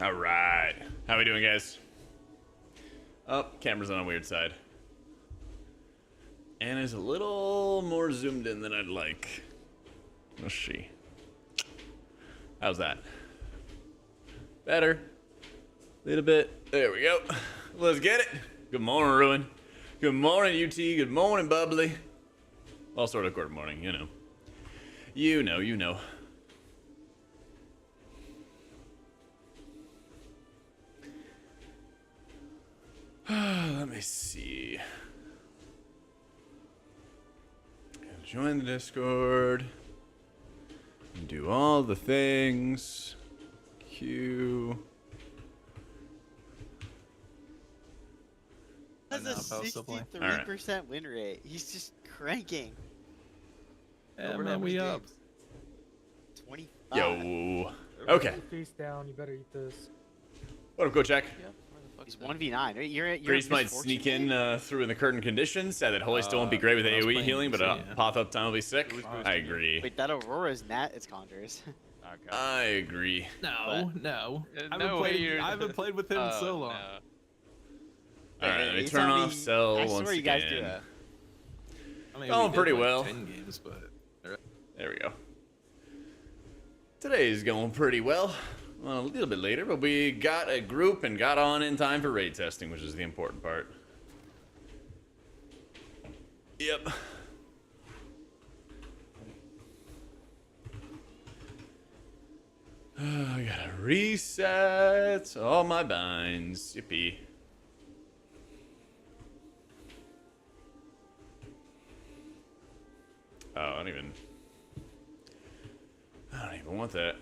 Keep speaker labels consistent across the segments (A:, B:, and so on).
A: All right. How we doing, guys? Oh, camera's on a weird side. Anna's a little more zoomed in than I'd like. Let's see. How's that? Better. A little bit. There we go. Let's get it. Good morning, Ruin. Good morning, UT. Good morning, Bubbly. Well, sort of good morning, you know. You know. Let me see. Join the Discord. And do all the things. Q.
B: Has a 63% win rate. He's just cranking.
C: Yeah, man, we up.
B: 25.
A: Yo. Okay.
D: Face down. You better eat this.
A: What up, Go Check?
B: He's 1v9. You're
A: Priest might sneak in through the curtain conditions. Said that Holy still won't be great with AoE healing, but pop-up time will be sick. I agree.
B: Wait, that Aurora's nat its conjures.
E: Okay.
A: I agree.
C: No. I haven't played with him in so long.
A: Alright, let me turn off Cell once again.
B: I swear you guys do that.
C: I mean,
A: going pretty
C: like
A: well.
C: 10 games, but...
A: There we go. Today's going pretty well. Well, a little bit later, but we got a group and got on in time for raid testing, which is the important part. Yep. I gotta reset all my binds. Yippee. Oh, I don't even want that.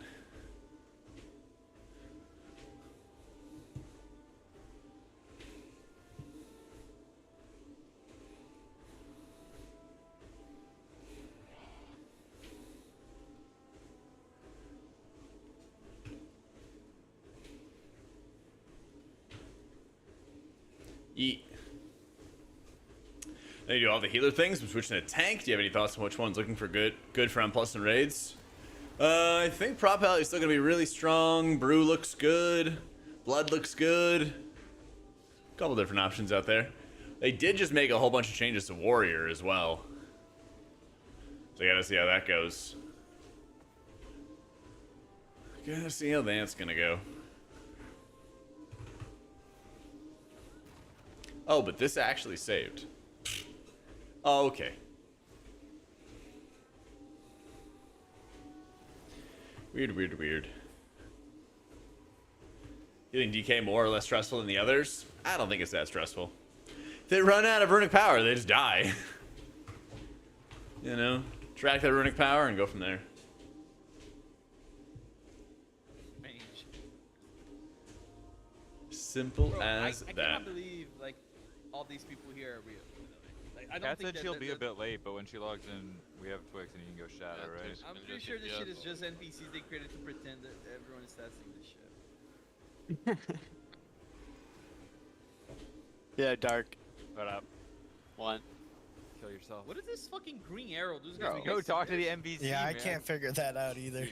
A: Yeet. Then you do all the healer things. I'm switching to tank. Do you have any thoughts on which one's looking for good for M+ and raids? I think Prop Alley is still gonna be really strong. Brew looks good. Blood looks good. A couple different options out there. They did just make a whole bunch of changes to Warrior as well. So you gotta see how that goes. Gotta see how that's gonna go. Oh, but this actually saved. Oh, okay. Weird. You think DK more or less stressful than the others? I don't think it's that stressful. If they run out of runic power, they just die. You know? Track that runic power and go from there. Simple as
F: I
A: that.
F: cannot believe like all these people here are real. Like, I don't
E: Kat
F: think
E: said she'll be a bit late, but when she logs in, we have Twix and you can go shadow, right?
F: I'm pretty sure this shit is just NPCs they created to pretend that everyone is testing this shit.
B: Yeah, Dark.
E: What up?
B: 1.
E: Kill yourself.
F: What is this fucking green arrow?
E: Go talk to the NPC.
G: Yeah, I
E: man.
G: can't figure that out either.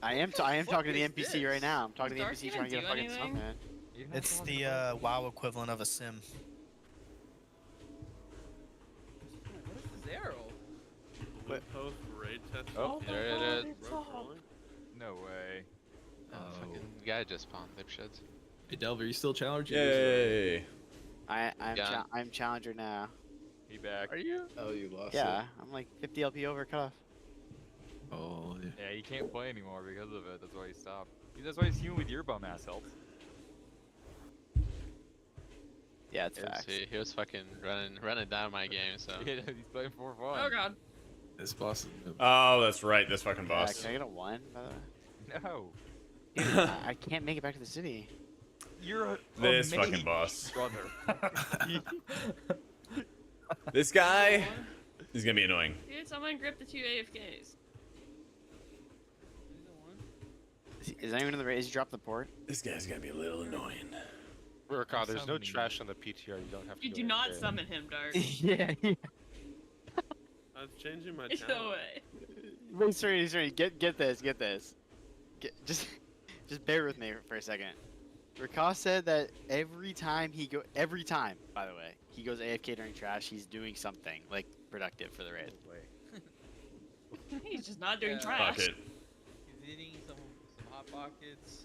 B: I am talking to the NPC
F: this?
B: right now. I'm talking to the
H: Dark
B: NPC
H: even
B: trying to get a
H: do
B: fucking
H: anything?
B: summon.
G: It's the WoW equivalent of a sim.
F: What is this arrow?
I: Post raid test.
E: Oh,
H: there it is.
E: no way.
H: Oh, fucking guy just spawned, dipshits.
C: Hey, Delver, you still challenging?
A: Yay.
B: I'm challenger now.
E: He back.
I: Are you? Oh, you lost.
B: Yeah, I'm like 50 LP over cutoff.
C: Oh, yeah.
E: Yeah, he can't play anymore because of it. That's why he stopped. That's why he's human with your bum ass health.
B: Yeah, it's facts.
H: He was fucking running down my game, so.
E: Yeah, he's playing for fun.
H: Oh god.
C: This boss is...
A: Oh, that's right. This fucking
B: Yeah,
A: boss.
B: can I get a 1, by the way?
E: No.
B: Dude, I can't make it back to the city.
E: You're a
A: This
E: mage,
A: fucking boss.
E: brother.
A: This guy is gonna be annoying.
H: Dude, someone grip the 2 AFKs.
B: Is anyone in the race? Drop the port.
A: This guy's gonna be a little annoying.
I: Rurikon, there's no trash on the PTR. You don't have to.
H: You do not summon him, Dark.
B: Yeah.
I: I was changing my
H: There's
I: channel.
H: no way.
B: Wait, sorry. Get this. Just bear with me for a second. Rakas said that every time, by the way, he goes AFK during trash, he's doing something like productive for the raid.
H: He's just not doing
F: Yeah.
H: trash.
A: Fuck it.
F: He's eating some hot pockets.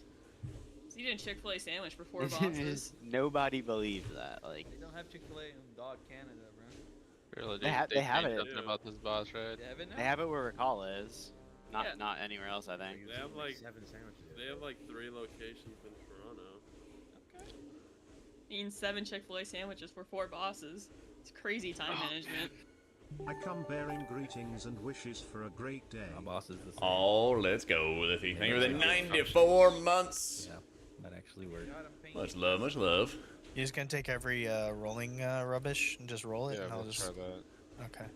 H: He's eating a Chick-fil-A sandwich for 4 bosses.
B: Nobody believes that. Like,
F: They don't have Chick-fil-A in Dog Canada, bro.
H: Oh,
E: Really,
B: They have
E: changed
B: it.
E: something about this boss, right?
F: They have it now?
B: they have it where Rakal is, not
H: Yeah.
B: not anywhere else. I think.
J: They have like 3 locations in Toronto.
F: Okay.
H: Eating 7 Chick-fil-A sandwiches for 4 bosses. It's crazy time management.
K: I come bearing greetings and wishes for a great day.
C: My boss is the same.
A: Oh, let's go, Liffy. Thank you for the 94 months.
C: Yeah, that actually worked.
F: God, I'm paying
A: Much love, much love.
G: You're just gonna take every rolling rubbish and just roll it,
I: Yeah,
G: and I'll
I: we'll
G: just.
I: try that.
G: Okay.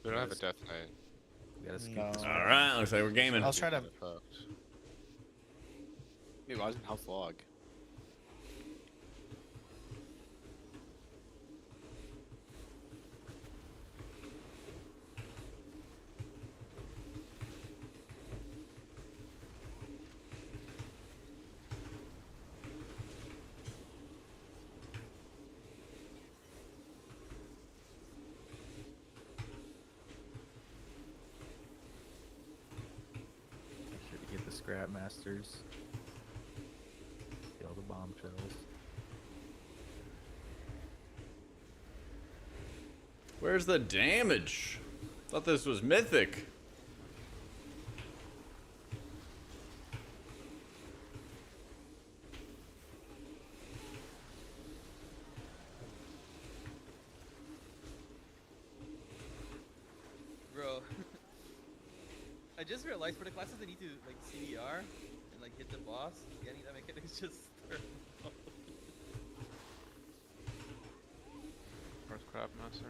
I: We don't have a death knight.
C: We gotta skip
G: No.
C: this
A: All right, looks like we're gaming.
G: I'll try to.
I: Fucked.
B: Wait, why wasn't health log?
C: Make sure to get the scrap masters. Kill the bombshells.
A: Where's the damage? Thought this was Mythic.
F: Bro. I just realized for the classes they need to like CDR and like hit the boss. Getting that mechanic is just
E: Where's Crab Master?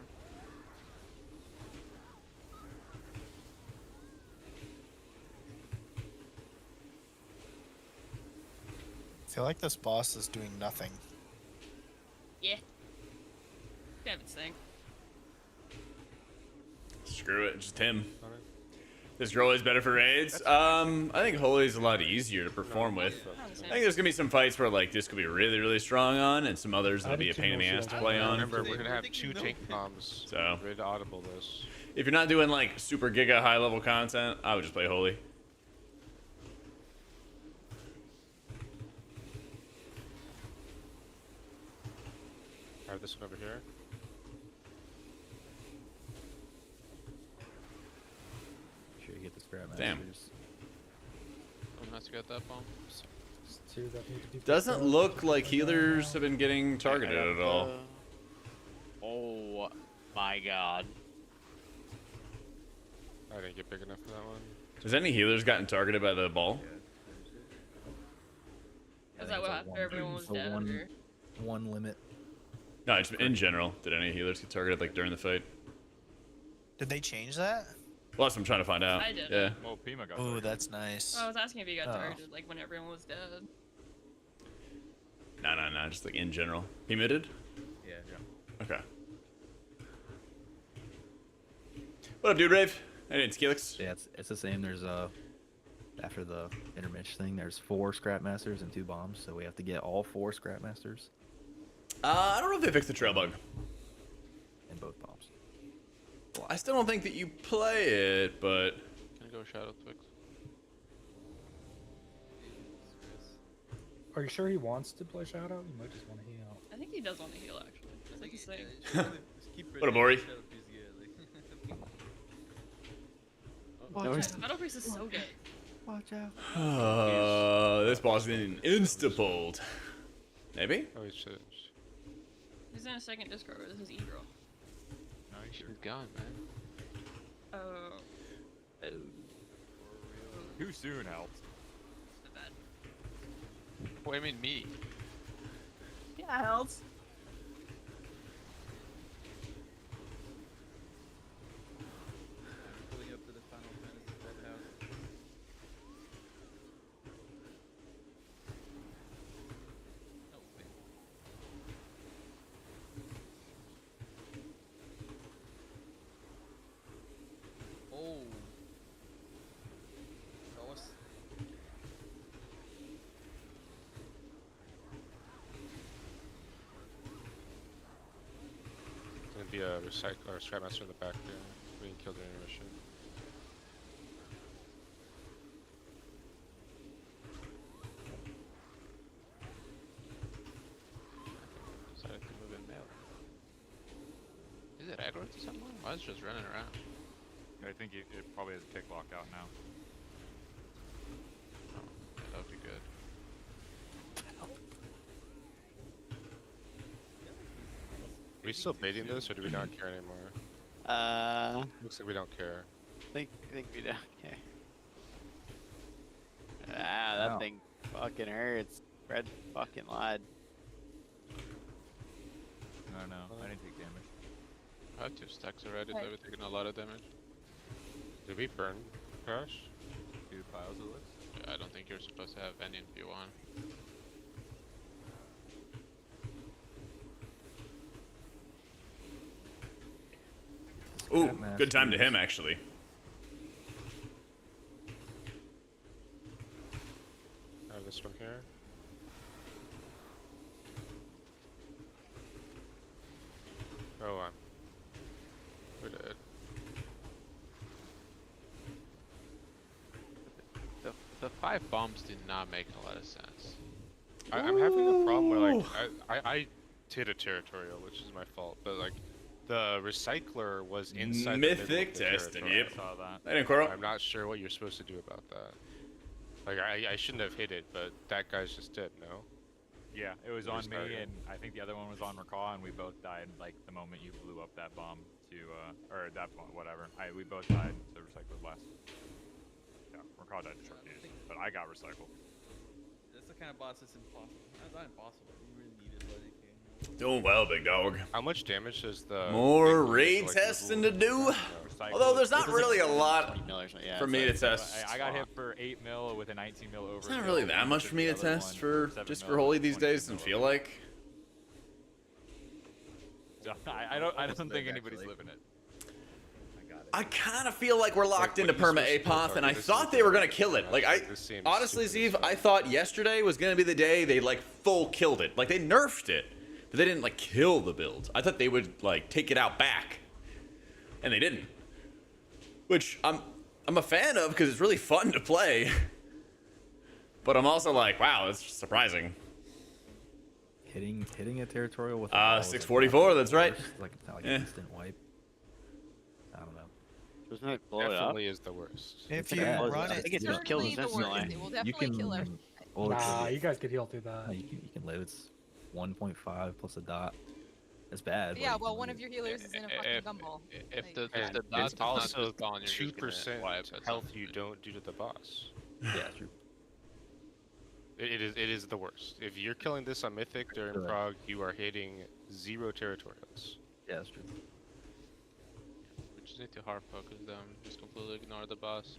G: I feel like this boss is doing nothing.
H: Yeah. Damn it, thing.
A: Screw it, just him. This girl is better for raids. I think Holy's a lot easier to perform with. I think there's gonna be some fights where like this could be really, really strong on, and some others that'll be a pain in the ass to play on.
I: Remember, we're gonna have 2 tank bombs.
A: So,
I: Ready to audible this.
A: if you're not doing like super giga high level content, I would just play Holy.
I: I have this one over here.
C: Make sure you get the scrap masters.
A: Damn.
E: I'm not to get that bomb.
D: There's 2 that need to do
A: Doesn't look like healers have been getting targeted at all.
B: Oh my god.
I: I didn't get big enough for that one.
A: Has any healers gotten targeted by the ball?
C: I
H: Is
C: think
H: that
C: it's
H: what
C: a
H: happened?
C: one-
H: Everyone was
C: it's a
H: dead? Or?
C: one limit.
A: No, just in general. Did any healers get targeted like during the fight?
G: Did they change that?
A: Well, that's what I'm trying to find out.
H: I did.
A: Yeah.
E: Oh, Pima got
G: Ooh,
E: targeted.
G: that's nice.
H: I was asking if you got
G: Oh.
H: targeted, like when everyone was dead.
A: No, just like in general. He muted?
F: Yeah.
A: Okay. What up, dude, Rave? Hey, it's Keelix.
C: Yeah, it's the same. There's after the intermission thing, there's 4 scrap masters and 2 bombs, so we have to get all 4 scrap masters
A: I don't know if they fixed the trail bug.
C: and both bombs.
A: Well, I still don't think that you play it, but
E: Can I go Shadow Twix?
D: Are you sure he wants to play Shadow? You might just want to heal.
H: I think he does want to heal, actually. That's like he's saying.
A: What a Bori.
H: Metal Priest is so good.
C: Watch out.
A: this boss is getting insta-pulled. Maybe?
I: Oh, he changed.
H: He's in a second Discord where this is E-Girl.
E: She's gone, man.
H: Oh.
E: Too soon, helped.
H: My bad.
E: What do you mean me?
H: Yeah, helps.
F: Pulling up to the Final Fantasy Clubhouse. No, wait. Oh. That was...
I: recycle or scrap master in the back there. We killed an intermission.
L: Decided to move in mail. Is it aggro to someone? Why is it just running around?
E: I think it probably has a kick lock out now.
L: Oh, that would be good.
I: Are we still baiting this, or do we not care anymore? Looks like we don't care.
B: think we don't. Okay. Ah, that
C: Wow.
B: thing fucking hurts. Red fucking lied.
E: No, I didn't take damage.
L: I have 2 stacks already, so we're taking a lot of damage.
I: Did we burn Crash?
E: 2 piles of this.
L: Yeah, I don't think you're supposed to have any in P1.
A: Ooh, good time to him actually.
I: I have this one here. Oh, we're dead.
L: The 5 bombs did not make a lot of sense.
I: I'm having a problem where like I hit a territorial, which is my fault, but like the recycler was inside
A: Mythic
I: the middle of the
A: testing,
I: territorial.
A: yep.
E: Saw that.
A: Hey, Coral.
I: I'm not sure what you're supposed to do about that. Like I shouldn't have hit it, but that guy's just dead. No.
E: Yeah, it was on me,
I: Restarted.
E: and I think the other one was on Recall, and we both died like the moment you blew up that bomb to, or that bomb, whatever. We both died to recycler blast. Yeah, Recall died to short fuse, but I got recycled.
F: That's the kind of boss that's impossible. That's not impossible. You really need it, but it can.
A: Doing well, big dog.
I: How much damage does the
A: More
I: big
A: raid
I: like,
A: testing
I: level-
A: to do.
E: Recycle.
A: Although there's not
B: It's
A: really a
B: like
A: lot
B: 20 mil or something, yeah,
A: for
B: it's
A: me to
B: like-
A: test.
E: I got hit for 8 mil with a 19 mil over.
A: It's not really that much for me to test for just for Holy these days. Doesn't feel like.
E: I don't
C: Almost
E: think
C: big,
E: anybody's
C: actually.
E: living it.
A: I kind of feel like we're locked into
I: what are you
A: perma
I: supposed to do
A: APOF,
I: about
A: and
I: it?
A: I
I: This
A: thought
I: is
A: they were
I: the-
A: gonna kill it. Like
I: This seems
A: honestly,
I: stupid
A: Zeev,
I: as
A: I
I: fuck.
A: thought yesterday was gonna be the day they like full killed it. Like they nerfed it, but they didn't like kill the build. I thought they would like take it out back, and they didn't. Which I'm a fan of because it's really fun to play. But I'm also like, wow, that's surprising.
C: Hitting a territorial with a ball is, like,
A: 644, that's right.
C: Like it's not like
A: Yeah.
C: an instant wipe. I don't know.
B: Doesn't it blow it up?
I: Definitely is the worst.
G: If
B: think
G: you
B: it was-
G: run
B: I
G: it,
B: think it just kills us instantly.
M: It will definitely kill her.
C: Well,
D: Nah, you guys could heal through
C: no,
D: that.
C: you can live. It's 1.5 plus a dot. It's bad. but
M: Yeah,
C: you
M: well,
C: can
M: one
C: live.
M: of your healers is in a fucking gumball.
L: If
M: Like-
L: the
I: And
L: dot
I: it's
L: is not
I: also
L: just gone, you're just
I: 2%
L: gonna wipe at
I: health
L: some
I: you
L: point.
I: don't do to the boss.
C: Yeah, true.
I: It is the worst. If you're killing this on Mythic during
C: Correct.
I: Prague, you are hitting 0 territorials.
C: Yeah, that's true.
L: We just need to hard focus them. Just completely ignore the boss.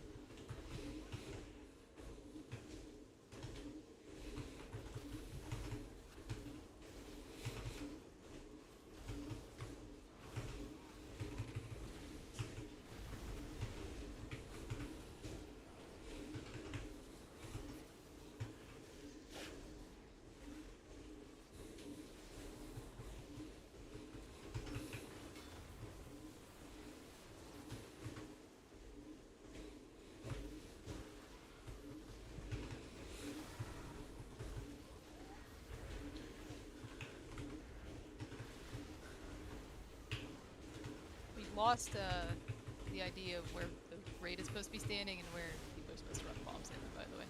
M: We lost the idea of where the raid is supposed to be standing and where people are supposed to run bombs in, by the way.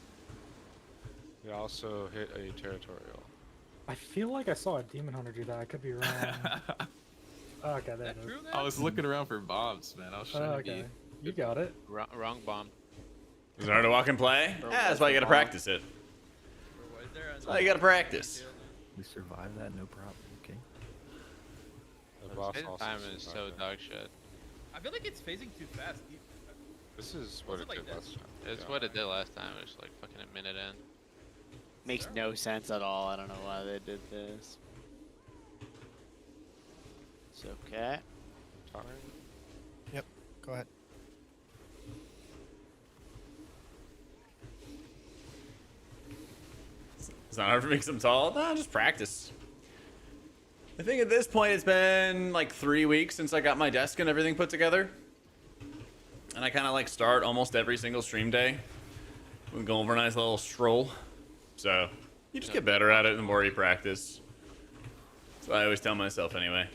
I: We also hit a territorial.
D: I feel like I saw a demon hunter do that. I could be wrong. Okay, there it is.
F: True,
N: I was looking around for bombs, man. I was trying to
D: Okay, you got it.
L: Wrong bomb.
A: Is it hard to walk and play? Yeah, that's why you gotta practice it.
F: Or was there
A: That's why you gotta practice.
C: We survived that, no problem. Okay.
I: The boss
L: Hidden
I: also
L: time is so
I: survived that.
L: dog shit.
F: I feel like it's phasing too fast.
I: This is what
F: Was
I: it
F: it like
I: did
F: this?
I: last time.
L: It's
I: Yeah.
L: what it did last time. It was like fucking a minute in.
B: Makes no sense at all. I don't know why they did this. It's okay.
I: Time.
G: Yep, go ahead.
A: It's not hard for me because I'm tall. Nah, just practice. I think at this point it's been like 3 weeks since I got my desk and everything put together. And I kind of like start almost every single stream day. We go over a nice little stroll. So you just get better at it the more you practice. That's what I always tell myself anyway.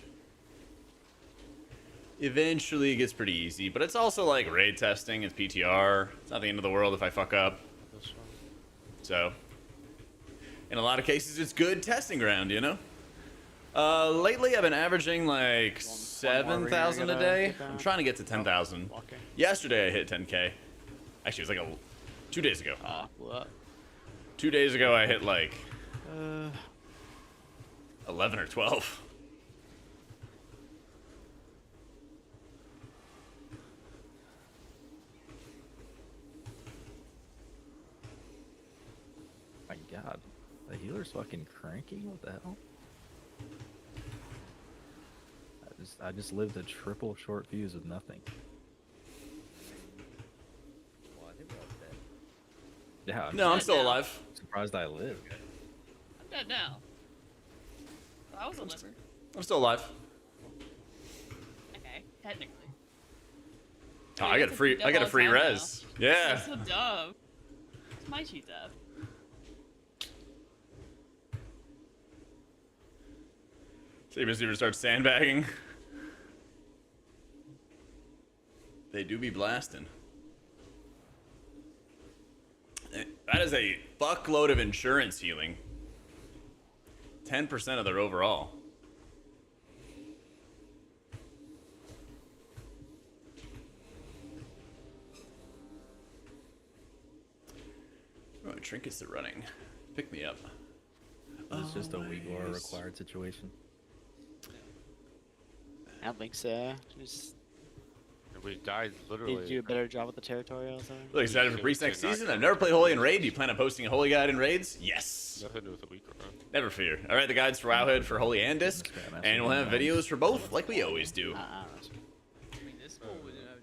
A: Eventually it gets pretty easy, but it's also like raid testing, it's PTR. It's not the end of the world if I fuck up. So, in a lot of cases, it's good testing ground, you know? Lately I've been averaging like 7,000 a day. I'm trying to get to 10,000. Yesterday I hit 10K. Actually, it was like 2 days ago. 2 days ago I hit like 11 or 12.
C: My God, the healer's fucking cranky. What the hell? I just lived a triple short fuse with nothing.
F: Well, I think we're all dead.
C: Yeah.
A: No, I'm still alive.
C: Surprised I lived.
H: I'm dead now. I was a liver.
A: I'm still alive.
H: Okay, technically.
A: Oh, I got a free res. Yeah.
H: That's so dumb. It's my cheat tab.
A: So you just start sandbagging. They do be blasting. That is a fuckload of insurance healing. 10% of their overall. Oh, trinkets are running. Pick me up.
C: It's just a weak lore required situation.
B: I don't think so. Just
I: We died
B: need
I: literally.
B: to do a better job with the territorial or something.
A: Really excited for Priest next season. I've never played Holy in Raid. Do you plan on posting a Holy Guide in Raids? Yes.
I: Nothing with a week around.
A: Never fear. I write the guides for Wowhead for Holy and Disc, and we'll have videos for both like we always do.
F: I mean, this whole wouldn't have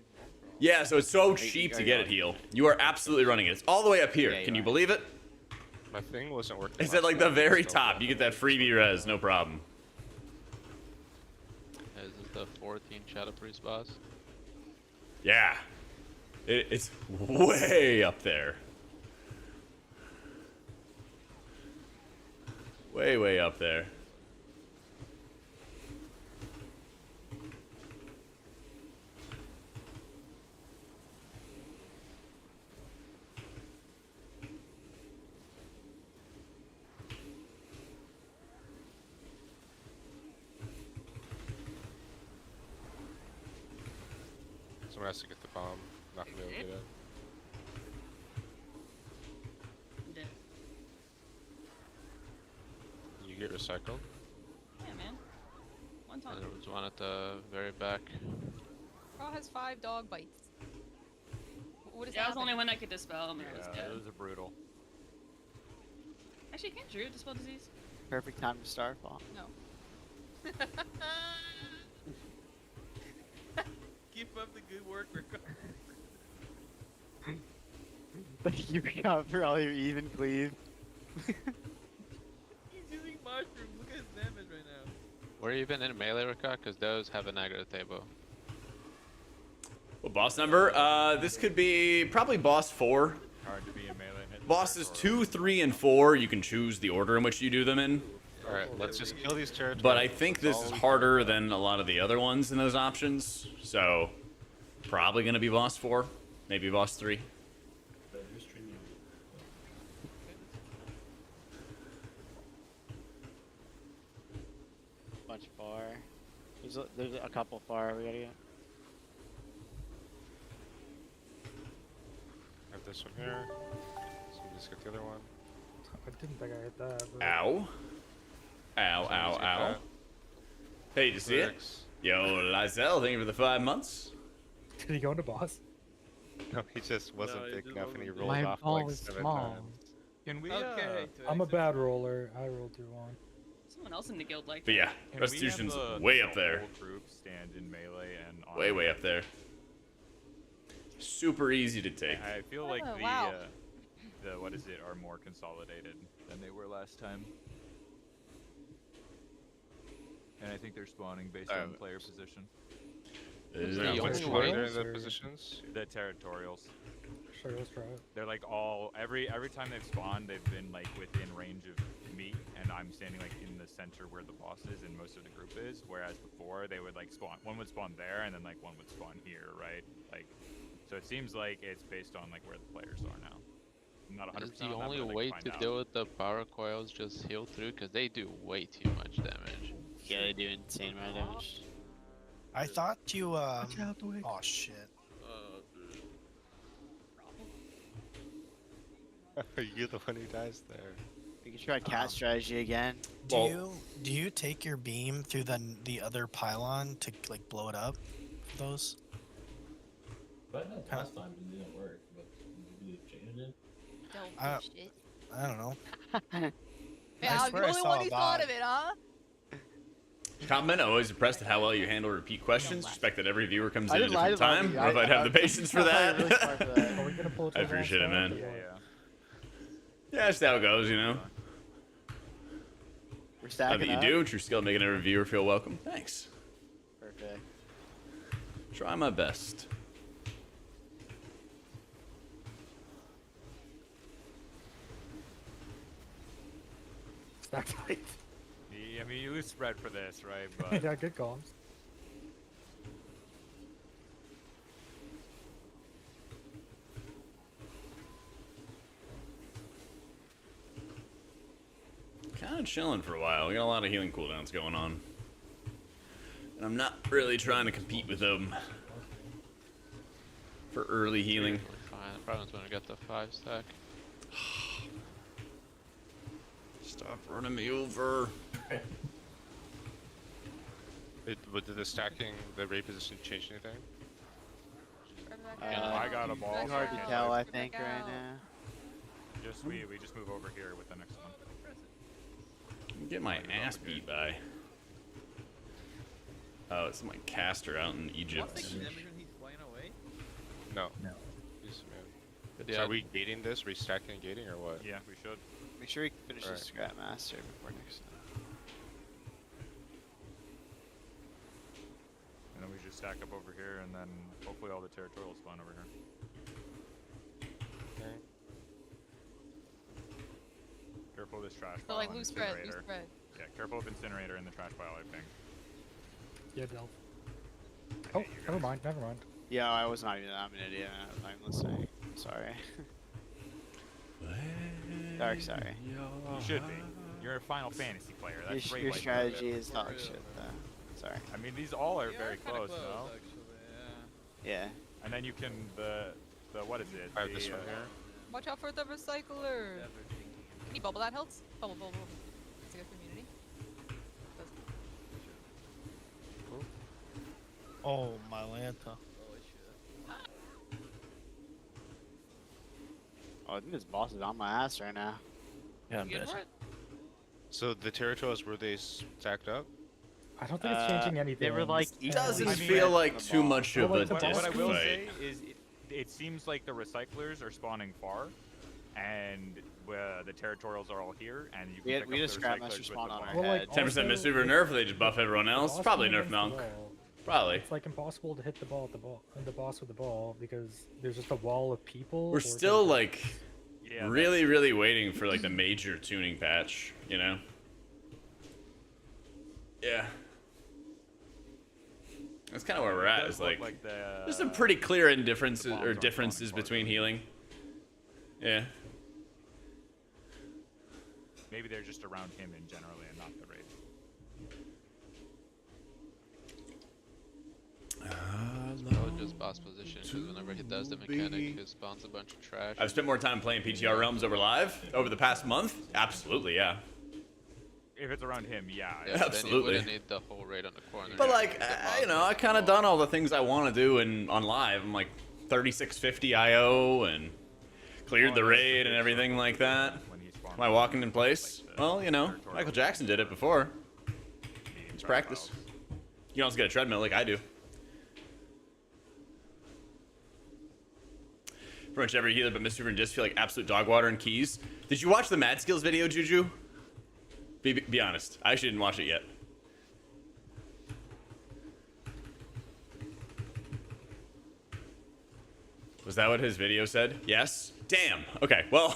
A: Yeah, so it's so cheap to get it heal. You are absolutely running it. It's all the way up here. Can you believe it?
I: My thing wasn't working.
A: It's at like the very top. You get that freebie res, no problem.
L: Is this the 14 Shadow Priest boss?
A: Yeah. It's way up there. Way up there.
I: Someone has to get the bomb. Not gonna be able to get it.
H: Dead.
I: You get recycled.
H: Yeah, man. One time.
L: There was one at the very back.
M: Raw has 5 dog bites. What is
H: Yeah, I was the
M: happening?
H: only one that could dispel him. And it was dead.
E: It was a brutal.
H: Actually, can't Drew dispel disease?
B: Perfect time to start fall.
M: No.
F: Keep up the good work, Rico.
B: Thank you, God, for all your even cleave.
F: He's using mushrooms. Look at his damage right now.
L: Were you even in melee, Rika? Because those have an aggro table.
A: What boss number? This could be probably boss 4.
E: Hard to be a melee hit.
A: Bosses 2, 3, and 4, you can choose the order in which you do them in.
I: Alright, let's just kill these territories.
A: But I think this
I: That's
A: is
I: all we
A: harder than a lot of the other ones in those options. So, probably going to be boss 4, maybe boss 3.
B: Bunch far. There's a couple far we gotta get.
I: I have this one here. So we just get the other one.
D: I didn't think I hit that. But...
A: Ow. Ow, ow, ow. Hey, did you see it? Yo, Lizelle, thank you for the 5 months.
D: Did he go into boss?
I: No, he just wasn't
J: he
I: big
J: just
I: enough and he
J: wasn't
I: rolled
J: big.
I: off
D: ball
I: like
D: is
I: 7
D: small.
I: times.
E: Can we?
F: Okay.
D: I'm a bad roller. I rolled through one.
H: Someone else in the guild like
A: But yeah,
E: Can we
A: Restitution's
E: have the
A: way up there.
E: whole group stand in melee and on
A: Way up there. Super easy to take.
E: I feel like
M: Oh,
E: the
M: wow.
E: the what is it are more consolidated than they were last time. and I think they're spawning based on player position.
I: Which one are the positions?
E: The territorials.
D: Sure, let's try it.
E: They're like all every time they've spawned, they've been like within range of me, and I'm standing like in the center where the boss is and most of the group is. Whereas before they would like spawn, one would spawn there, and then like one would spawn here, right? Like, so it seems like it's based on like where the players are now. I'm not 100%.
L: Is the only way to deal with the power coils just heal through? Because they do way too much damage.
B: Yeah, they do insane amount of damage.
G: I thought you, Oh, shit.
I: You're the one who dies there.
B: We can try cat strategy again.
G: Do you take your beam through the other pylon to like blow it up? Those?
O: But no, last time it didn't work. But you changed it?
G: I don't know.
M: Yeah, I'm the only one who thought of it, huh?
A: Comment, always impressed at how well you handle repeat questions. Respect that every viewer comes in at a
B: didn't lie
A: different
B: about
A: time.
B: you.
A: Or if I'd have the patience for that.
D: Are we gonna pull it to
A: I
D: the wall
A: appreciate it,
D: side?
A: man.
E: Yeah.
A: Yeah, that's how it goes, you know.
B: We're
A: Love
B: stacking
A: that you
B: up.
A: do. True skill at making every viewer feel welcome. Thanks.
B: Perfect.
A: Try my best.
D: Stack tight.
E: I mean, you lose spread for this, right? But
D: Yeah, good comms.
A: Kind of chilling for a while. We got a lot of healing cooldowns going on. And I'm not really trying to compete with them for early healing.
L: Fine. The problem's when I get the 5 stack.
A: Stop running me over.
I: Did the stacking, the reposition change anything?
E: I got a ball.
B: Hard to tell, I think, right now.
E: We just move over here with the next one.
A: Get my ass beat by. Oh, it's my caster out in Egypt.
F: He's flying away?
I: No.
C: No.
I: He's
L: But
I: So
L: yeah,
I: are we gating this? Restacking and gating or what?
E: Yeah, we should.
B: Make sure we finish
I: Alright.
B: the Scrap Master before next time.
E: And then we just stack up over here, and then hopefully all the territorials spawn over here.
I: Okay.
E: Careful of this trash
M: So
E: pile.
M: like
E: and
M: loose spread, loose
E: incinerator.
M: spread.
E: Yeah, careful of incinerator in the trash pile, I think.
D: Yeah, Delph. Oh, never mind, never mind.
B: Yeah, I was not even. I'm an idiot. I'm listening. Sorry. Dark, sorry.
E: You should be. You're a Final Fantasy player. That's great.
B: Your
E: like
B: strategy is dog shit, though. Sorry.
E: I mean, these all are very close, no?
B: Yeah.
E: And then you can what is it?
I: I have this one here.
M: Watch out for the recycler. Can you bubble that helps? Bubble, bubble, bubble. It's a good community.
G: Oh, my Lanta.
B: Oh, I think this boss is on my ass right now.
G: Yeah,
M: You good for it?
I: So the territories, were they stacked up?
D: I don't think it's changing anything.
B: They were like
D: It's-
A: Doesn't
E: I mean,
A: feel like too much of a
D: Well, like the
A: disc
E: What I will
A: fight.
E: say is, it seems like the recyclers are spawning far, and the territorials are all here, and you can pick
B: We
E: up
B: just
E: the
B: Scrap
E: recyclers
B: Master
E: with
B: spawn
E: the
B: on our
E: bomb.
D: Well, like,
B: head.
A: 10%
D: also,
A: mismove or nerf, or they just buff everyone
D: the
A: else?
D: boss
A: Probably
D: going
A: nerf
D: against the
A: Monk.
D: wall,
A: Probably.
D: It's like impossible to hit the ball and the boss with the ball because there's just a wall of people.
A: We're
D: or
A: still
D: there's-
A: like
E: Yeah,
A: really waiting for like the major tuning patch, you know? Yeah. That's kind of where we're at. Is like, there's some pretty clear indifferences or differences between healing. Yeah.
E: Maybe they're just around him in generally, and not the raid.
L: Probably just boss position, because whenever he does the mechanic, he spawns a bunch of trash.
A: I've spent more time playing PTR Realms over live over the past month. Absolutely, yeah.
E: If it's around him, yeah.
L: Yeah,
A: Absolutely.
L: Then you wouldn't need the whole raid on the corner.
A: But
L: You
A: like,
L: need the boss
A: you know, I kind of done all the things I want to do on live. I'm like 3650 IO and cleared the raid and everything like that. Am I walking in place? Well, you know, Michael Jackson did it before. It's practice. You can also get a treadmill like I do. Pretty much every healer but Mr. and just feel like absolute dog water and keys. Did you watch the Mad Skills video, Juju? Be honest. I actually didn't watch it yet. Was that what his video said? Yes? Damn. Okay, well,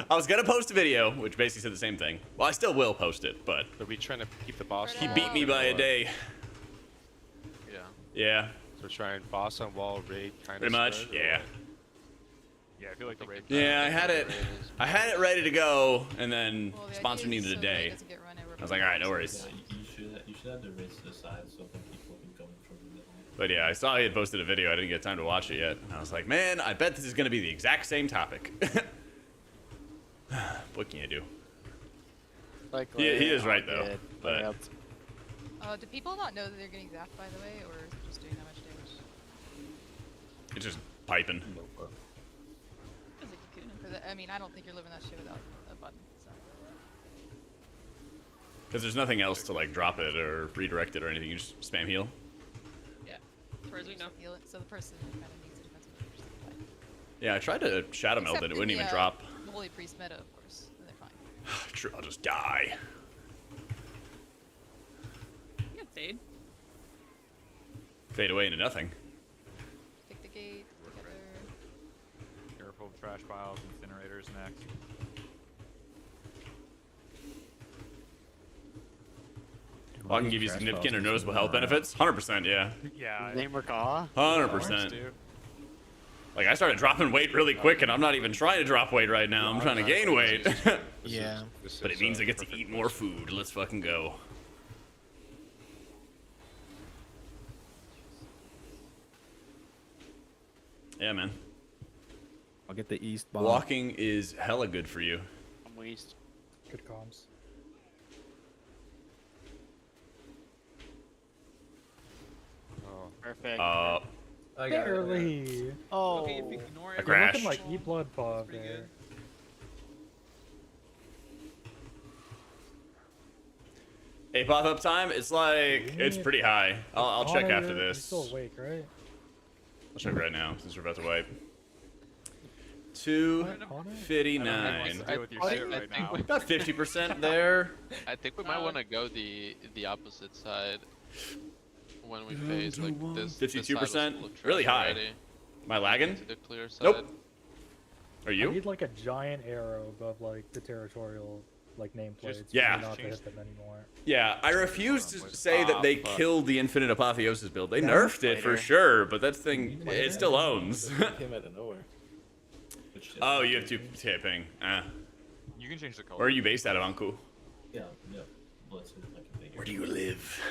A: I was gonna post a video, which basically said the same thing. Well, I still will post it, but...
I: Are we trying to keep the boss?
A: He beat me by a day.
L: Yeah.
A: Yeah.
I: So trying boss on wall raid kind
A: Pretty
I: of.
A: much, yeah.
E: Yeah, I feel like the raid.
A: Yeah, I had it ready to go, and then
M: Well, the
A: sponsor
M: idea is
A: needed a
M: so that it
A: day.
M: doesn't get run over
A: I was
M: by
A: like, all right, no
M: bombs.
A: worries.
O: Yeah, you should have the raids to the side so when people can come in from the middle.
A: But yeah, I saw he had posted a video. I didn't get time to watch it yet. And I was like, man, I bet this is going to be the exact same topic. What can you do?
B: Like,
A: He is right, though.
B: good.
A: But
M: Do people not know that they're getting zapped, by the way, or is it just doing that much damage?
A: it's just piping.
M: Because I mean, I don't think you're living that shit without a button. So.
A: Because there's nothing else to like drop it or redirect it or anything. You just spam heal.
H: Yeah. As far as we know.
M: Heal it, so the person kind of needs a defensive measure.
A: Yeah, I tried to shadow meld it. It wouldn't even drop.
M: The Holy Priest meta, of course. Then they're fine.
A: True, I'll just die.
H: You can fade.
A: Fade away into nothing.
M: Pick the gate together.
E: Careful, trash piles, incinerators next.
A: Well, I can give you significant or noticeable health benefits. 100%, yeah.
E: Yeah.
B: Name recall?
A: 100%. Like, I started dropping weight really quick, and I'm not even trying to drop weight right now. I'm trying to gain weight.
G: Yeah.
A: But it means I get to eat more food. Let's fucking go. Yeah, man.
C: I'll get the east bomb.
A: Walking is hella good for you.
B: I'm east.
D: Good comms.
B: Perfect.
D: Barely.
B: Oh.
F: Okay, if you ignore
A: I
F: it,
D: You're
A: crashed.
D: looking like E blood Bob
F: pretty
D: there.
F: good.
A: Hey, pop-up time, it's like, it's pretty high. I'll check
D: Connor,
A: after
D: you're
A: this.
D: still awake, right?
A: I'll check right now, since we're about to wipe.
E: Everyone
A: 259.
E: wants to deal with your shit right now.
A: About 50% there.
L: I think we might want to go the opposite side when we face like this.
A: 52%? Really high. Am I lagging?
L: To the clear side.
A: Nope. Are
D: I
A: you?
D: need like a giant arrow above like the territorial like nameplates.
A: yeah.
D: For me not to hit them anymore.
A: Yeah, I refuse to say that they killed the Infinite Apotheosis build. They nerfed it for
B: later.
A: sure, but that thing, it still owns.
O: Came out of nowhere.
A: Oh, you have 2K ping.
E: You can change the color.
A: Where are you based out of, Anku?
O: Yeah, yeah. Well, it's like a big
A: Where do you live?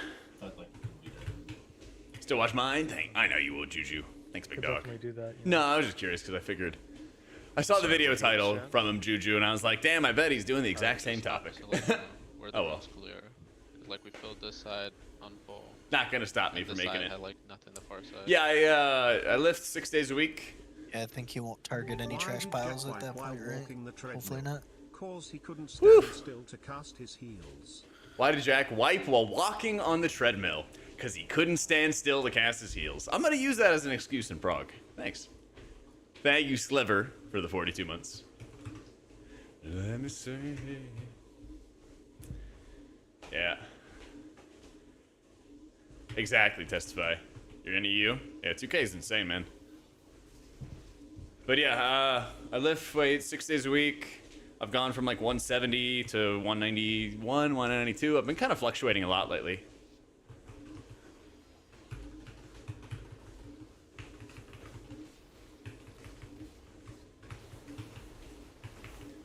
O: I'd like to do that.
A: Still watch mine? I know you will, Juju. Thanks, big
D: Could
A: dog.
D: definitely do that.
A: No, I was just curious because I figured. I saw the video title from him, Juju, and I was like, damn, I bet he's doing the exact same topic.
L: We're the
A: Oh, well.
L: most clear. Like we filled this side on full.
A: Not gonna stop me
L: And
A: from
L: this
A: making
L: side
A: it.
L: had like nothing the far side.
A: Yeah, I lift 6 days a week.
G: Yeah, I think he won't target any
K: Why
G: trash
K: did
G: piles
K: Jack
G: at that
K: wipe
G: point,
K: while
G: right?
K: walking the
G: Hopefully
K: treadmill?
G: not.
K: Cause he couldn't stand still to cast his heels.
A: Why did Jack wipe while walking on the treadmill? Because he couldn't stand still to cast his heels. I'm gonna use that as an excuse in Prague. Thanks. Thank you, Sliver, for the 42 months. Let me see. Yeah. Exactly, Testify. You're in EU? Yeah, 2K is insane, man. But yeah, I lift weight 6 days a week. I've gone from like 170 to 191, 192. I've been kind of fluctuating a lot lately.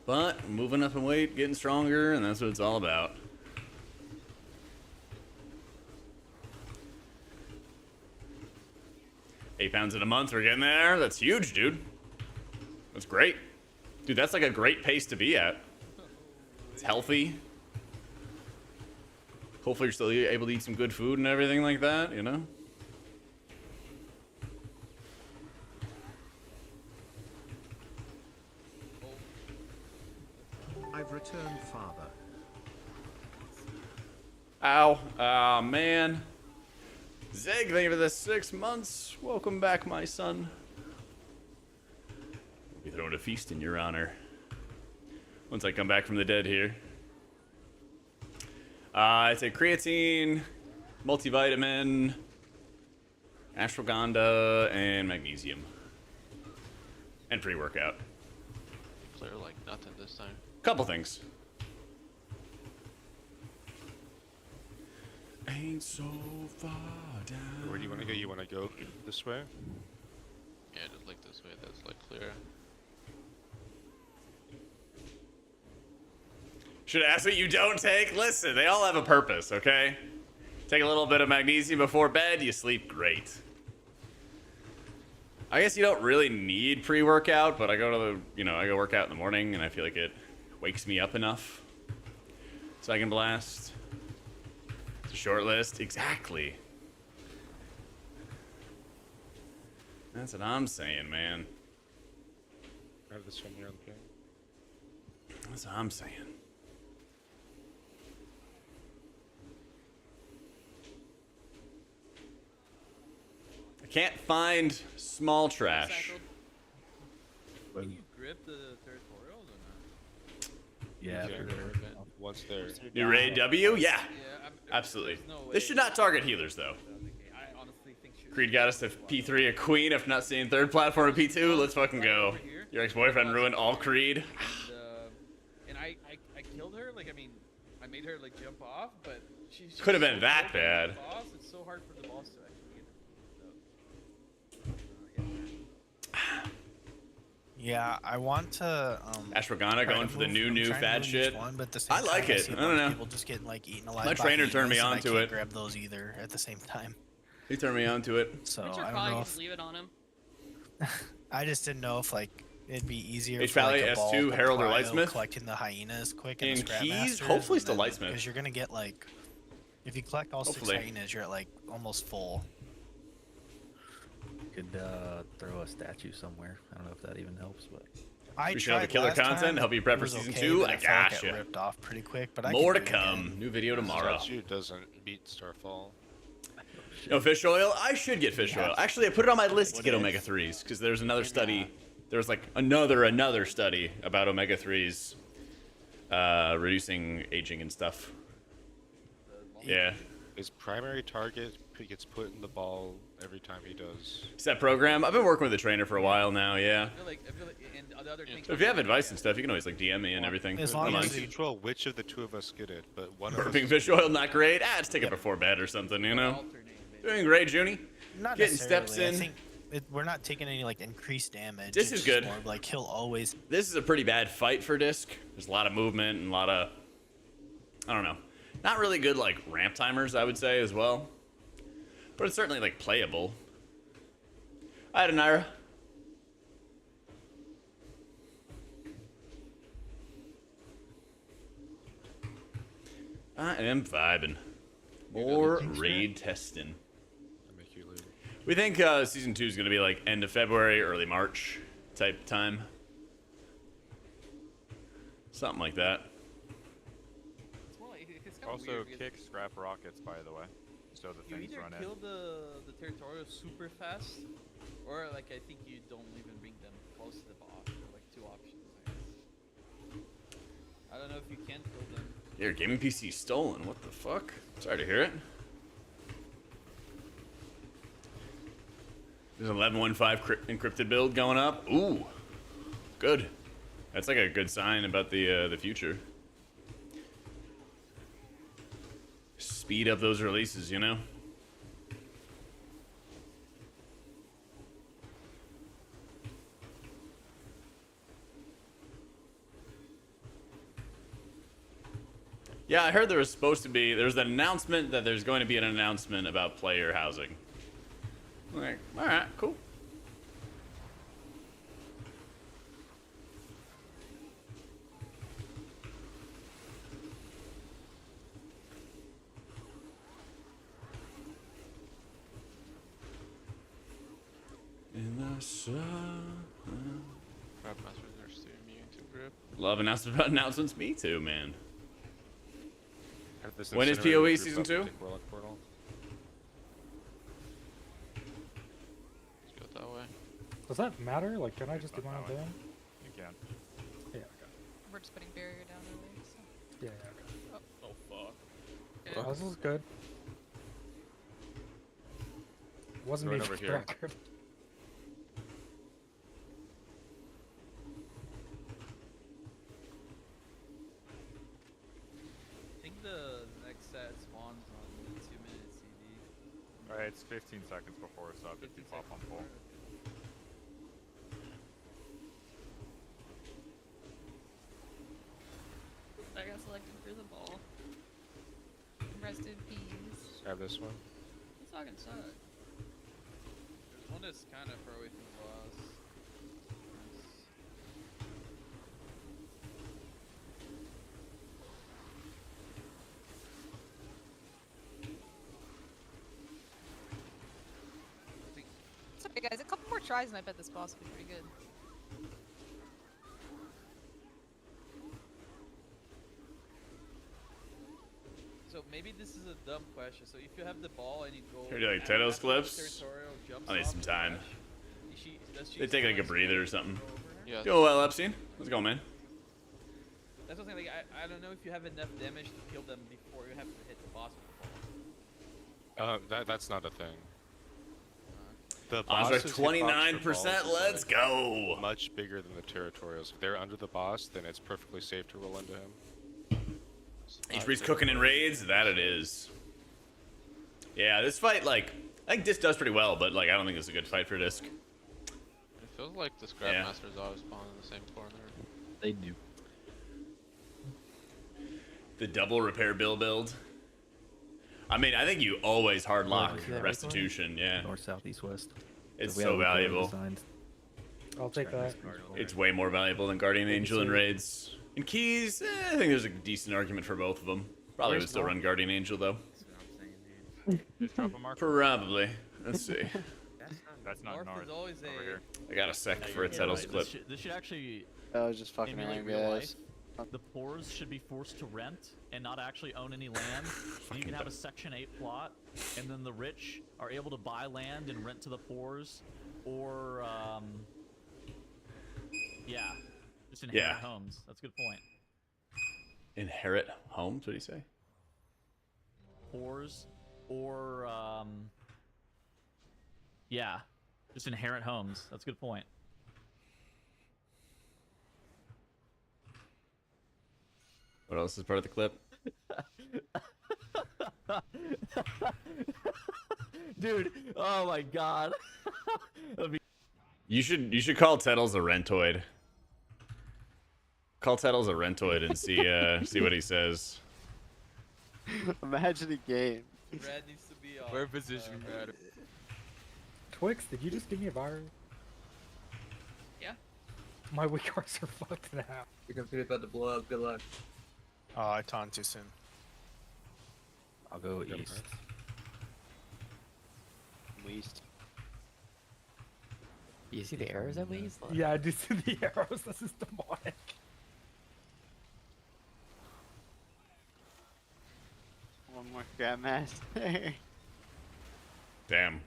A: But moving up in weight, getting stronger, and that's what it's all about. £8 in a month, we're getting there. That's huge, dude. That's great. Dude, that's like a great pace to be at. It's healthy. Hopefully you're still able to eat some good food and everything like that, you know?
K: I've returned, father.
A: Ow. Aw, man. Zeg, thank you for the 6 months. Welcome back, my son. We'll be throwing a feast in your honor. Once I come back from the dead here. I take creatine, multivitamin, ashwagandha, and magnesium. and pre-workout.
L: Clear like nothing this time.
A: Couple things. Ain't so far down.
I: Where do you want to go? You want to go this way?
L: Yeah, just like this way. That's like clear.
A: Should ask what you don't take? Listen, they all have a purpose, okay? Take a little bit of magnesium before bed, you sleep great. I guess you don't really need pre-workout, but I go to the, I go work out in the morning and I feel like it wakes me up enough so I can blast. It's a short list, exactly. That's what I'm saying, man.
I: I have this one here on the ping.
A: That's what I'm saying. I can't find small trash.
F: Can you grip the territorials or not?
C: Yeah,
I: Yeah,
C: for sure.
I: once they're
A: New raid W? Yeah.
F: I'm-
A: Absolutely.
F: there's no way
A: This should not target healers, though.
F: I honestly think
A: Creed got us to P3 a queen after not seeing third platform at P2. Let's fucking go. Your ex-boyfriend ruined all Creed.
F: And I killed her. Like, I mean, I made her like jump off, but she's
A: Could have been
F: so
A: that
F: broken
A: bad.
F: with the boss. It's so hard for the boss to actually get it.
G: Yeah, I want to.
A: Ashwagandha going for the new fad shit.
G: One, but at the same
A: I like
G: time,
A: it.
G: see a
A: I don't
G: bunch of
A: know.
G: People just getting like eaten alive.
A: My
G: by
A: trainer turned me
G: hyenas,
A: on
G: and
A: to
G: I can't
A: it.
G: grab those either at the same time.
A: He turned me on to it.
G: So
H: What's your
G: I
H: call?
G: don't
H: You
G: know.
H: just leave it on him.
G: I just didn't know if like it'd be easier.
A: H
G: for, like,
A: Valley
G: a ball
A: S2
G: to
A: Herald or
G: cryo
A: Lightsmith?
G: collecting the hyenas quick
A: In
G: and the scrap
A: Keys?
G: masters,
A: Hopefully
G: and
A: still
G: then-
A: Lightsmith.
G: Because you're gonna get like, if you collect all
A: Hopefully.
G: 6 hyenas, you're at like almost full.
C: Could throw a statue somewhere. I don't know if that even helps, but
G: I
A: We should have the
G: tried
A: killer
G: last
A: content
G: time,
A: to help you prep
G: it
A: for
G: was
A: season
G: okay,
A: 2.
G: but
A: I
G: I felt like
A: gotcha.
G: it ripped off pretty quick, but I
A: More to
G: can do it
A: come.
G: again.
A: New video tomorrow.
I: Statue doesn't beat Starfall.
A: No fish oil? I should get fish oil. Actually, I put it on my list to get omega 3s because there's another study. There's like another study about omega 3s reducing aging and stuff. Yeah.
I: His primary target gets put in the ball every time he does.
A: Set program. I've been working with a trainer for a while now. Yeah.
F: I feel like, and the other thing.
A: So if you have advice and stuff, you can always like DM me and everything.
G: As
A: I
G: long
A: don't
G: as
A: mind.
G: you-
I: Control which of the two of us get it, but one of us.
A: Burping fish oil, not great. Let's take it before bed or something, you know? Doing great, Junie.
G: Not
A: Getting
G: necessarily.
A: steps
G: I
A: in.
G: think we're not taking any like increased damage.
A: This
G: It's
A: is
G: just
A: good.
G: more of, like he'll always.
A: This is a pretty bad fight for Disc. There's a lot of movement and a lot of, I don't know, not really good like ramp timers, I would say as well. But it's certainly like playable. Hi, Denira. I am vibing. More raid testing.
I: I make you leave.
A: We think season 2 is going to be like end of February, early March type time. Something like that.
F: It's more like, it's kind of
E: Also,
F: weird because
E: kick scrap rockets, by the way, so the
F: you
E: things
F: either
E: run
F: kill
E: in.
F: the territorial super fast, or like I think you don't even bring them close to the boss. There are, like 2 options. I guess. I don't know if you can kill them.
A: Your gaming PC stolen. What the fuck? Sorry to hear it. There's an 11.15 encrypted build going up. Ooh, good. That's like a good sign about the future. Speed up those releases, you know. Yeah, I heard there was supposed to be. There's an announcement that there's going to be an announcement about player housing. Like, all right, cool. In the sun.
L: Crab masters are still immune to grip.
A: Love announcements about announcements. Me too, man.
I: Have this
A: When is
I: incinerator
A: PoE
I: group
A: season
I: up
A: 2?
I: with the Warlock Portal.
L: Let's go that way.
D: Does that matter? Like, can I just do my own thing?
E: You can.
D: Yeah, okay.
M: We're just putting barrier down early, so.
D: Yeah, yeah, okay.
J: Oh fuck.
M: Yeah.
D: Oh, this is good. Wasn't
I: Right
D: me
I: over
D: for the
I: here.
D: record.
E: It's 15 seconds before sub if you pop on full.
H: I got selected for the ball.
M: Rest in peace.
I: Grab this one.
H: It's fucking suck.
F: There's one that's kind of far away from the boss.
M: Sorry guys, a couple more tries and I bet this boss will be pretty good.
F: So maybe this is a dumb question. So if you have the ball and you go,
A: Can we do like
F: after
A: Title's
F: the
A: clips?
F: territorial jumps
A: I need
F: off
A: some
F: the
A: time.
F: dash, does she
A: They take like a
F: still
A: breather or something.
L: Yeah.
A: Doing well, Epstein. Let's go, man.
F: That's what I'm saying. Like, I don't know if you have enough damage to kill them before you have to hit the boss with the ball.
I: That's not a thing. The
A: Odds are
I: boss's hitbox for
A: 29%.
I: balls is,
A: Let's go.
I: Much bigger than the territorials. If they're under the boss, then it's perfectly safe to roll into him.
A: HB's cooking in raids. That it is. Yeah, this fight, like, I think Disc does pretty well, but like, I don't think it's a good fight for Disc.
L: It feels like the Scrapmasters always spawn in the same corner.
C: They do.
A: The double repair build. I mean, I think you always hard lock
C: Yeah,
A: restitution. Yeah,
C: North, south, east, west.
A: it's
C: We
A: so
C: have a code
A: valuable.
C: designed.
D: I'll take that.
A: It's way more valuable than Guardian Angel in raids. In keys, I think there's a decent argument for both of them. Probably would still run Guardian Angel though.
E: Just drop a marker.
A: Probably. Let's see.
E: That's not
F: North
E: North.
F: is always
E: Over here.
A: I got a sec for a Title's clip.
P: This should actually
B: I was just fucking
P: emulate
B: around,
P: real life.
B: guys.
P: The poors should be forced to rent and not actually own any land. And you can have a Section 8 plot, and then the rich are able to buy land and rent to the poors, or yeah, just inherit homes. That's a good point.
A: Inherit homes? What do you say?
P: Poors, or yeah, just inherit homes. That's a good point.
A: What else is part of the clip?
P: Dude, oh my god.
A: You should call Tettles a rentoid. Call Tettles a rentoid and see what he says.
B: Imagine a game.
F: Red needs to be on.
E: Where position Red?
D: Twix, did you just give me a virus?
H: Yeah.
D: My weak cards are fucked now.
J: Your computer's about to blow up. Good luck.
G: Oh, I taunted too soon.
C: I'll go east.
B: Least.
Q: You see the arrows at least?
D: Yeah, I do see the arrows. This is demonic.
B: One more Grandmaster.
A: Damn.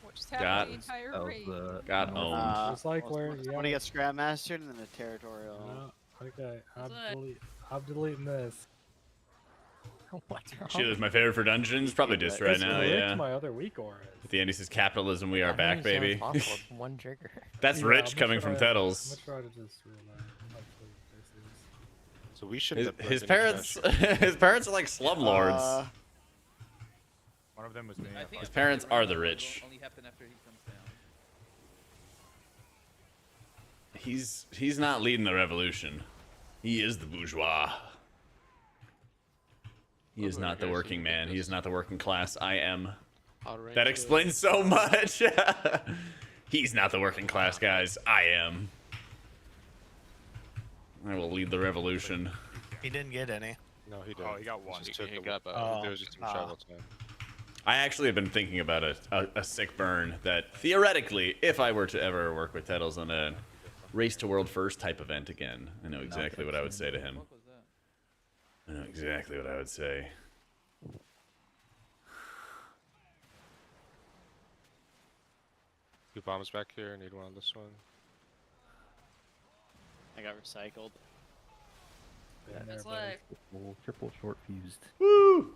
M: What just happened the entire raid?
A: Got owned.
D: Just like where you
B: Somebody gets Grandmastered and then a territorial.
D: Okay, I'm deleting this.
A: Shit is my favorite for dungeons. Probably Disc right now, yeah.
D: My other weak auras.
A: At the end he says capitalism, we are back, baby.
Q: One trigger.
A: That's
D: Yeah,
A: rich
D: I'm
A: coming
D: gonna
A: from
D: try-
A: Tettles.
D: I'm gonna try to just hopefully this is.
I: So we shouldn't have
A: His
I: put any
A: parents,
I: pressure.
A: his parents are like slumlords.
E: One of them was me.
A: His parents are the rich.
F: Only happen after he comes down.
A: He's not leading the revolution. He is the bourgeois. He is not the working man. He is not the working class. I am. That explains so much. He's not the working class, guys. I am. I will lead the revolution.
G: He didn't get any.
I: No, he didn't.
E: Oh, he got one.
I: Just took
L: He
I: a-
L: got both.
I: There was just some travel time.
A: I actually have been thinking about a sick burn that theoretically, if I were to ever work with Tettles on a race to world first type event again, I know exactly what I would say to him. I know exactly what I would say.
I: Two bombs back here. Need one on this one.
B: I got recycled.
H: That's like
C: Triple short fused.
A: Woo!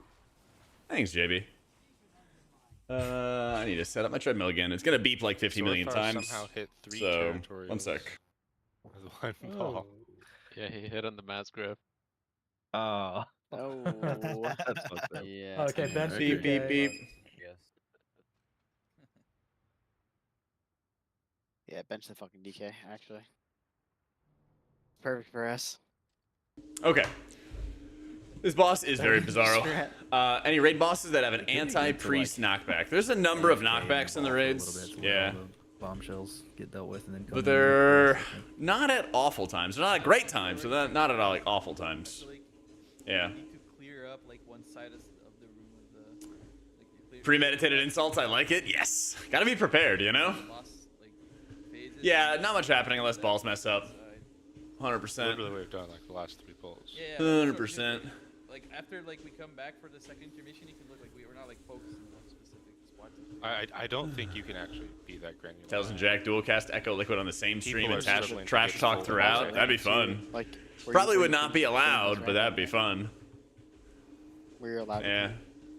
A: Thanks, JB. I need to set up my treadmill again. It's gonna beep like 50 million
I: Swordfire
A: times.
I: somehow hit 3
A: So,
I: territorials
A: one sec.
I: with one ball.
L: Yeah, he hit on the mass grip.
B: Oh.
C: That's fucked up.
B: Yeah.
D: Okay, Ben.
A: Beep, beep, beep.
B: Yeah, bench the fucking DK, actually. Perfect for us.
A: Okay. This boss is very bizarro.
B: Strat.
A: Any raid bosses that have an
C: It could be good to,
A: anti-priest
C: like,
A: knockback? There's a number of
C: AFK and
A: knockbacks in the
C: evolve for a
A: raids.
C: little bit to let
A: Yeah.
C: all the bombshells get dealt with and then come
A: But
C: in
A: they're
C: with the
A: not at awful times. They're not at great times, so not at all like awful times. Yeah.
F: You need to clear up like one side of the room with the
A: Premeditated insults, I like it. Yes. Gotta be prepared, you know? Yeah, not much happening unless balls mess up. 100%.
I: Literally what we've done like the last 3 polls.
F: Yeah,
A: 100%.
F: Like after like we come back for the second intermission, you can look like we were not like focused on one specific spot.
I: I don't think you can actually be that granular.
A: Tails and Jack dual cast Echo Liquid on the same stream and trash
I: struggling to
A: talk
I: get full
A: throughout.
I: balls
A: That'd be
I: right
A: fun.
B: Like,
A: Probably would not be allowed, but that'd be fun.
B: We're allowed
A: Yeah.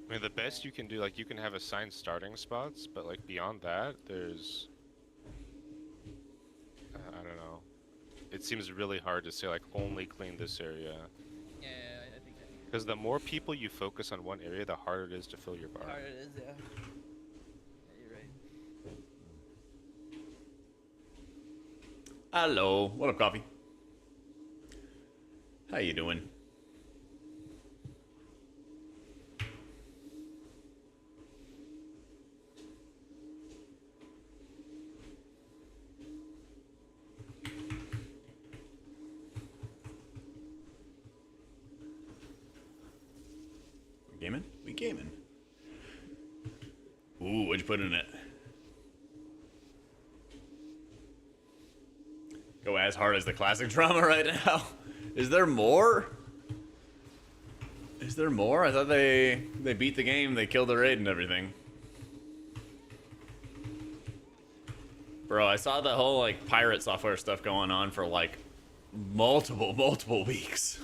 I: I mean, the best you can do, like, you can have assigned starting spots, but, like, beyond that, there's... I don't know. It seems really hard to say, like, only clean this area.
F: Yeah, I think.
I: Because the more people you focus on one area, the harder it is to fill your bar.
F: Harder it is, yeah. You're right.
A: Hello. What up, Coffee? How you doing? Gaming? We gaming. Ooh, what'd you put in it? Go as hard as the classic drama right now. Is there more? Is there more? I thought they beat the game, they killed the raid and everything. Bro, I saw the whole like pirate software stuff going on for like multiple weeks.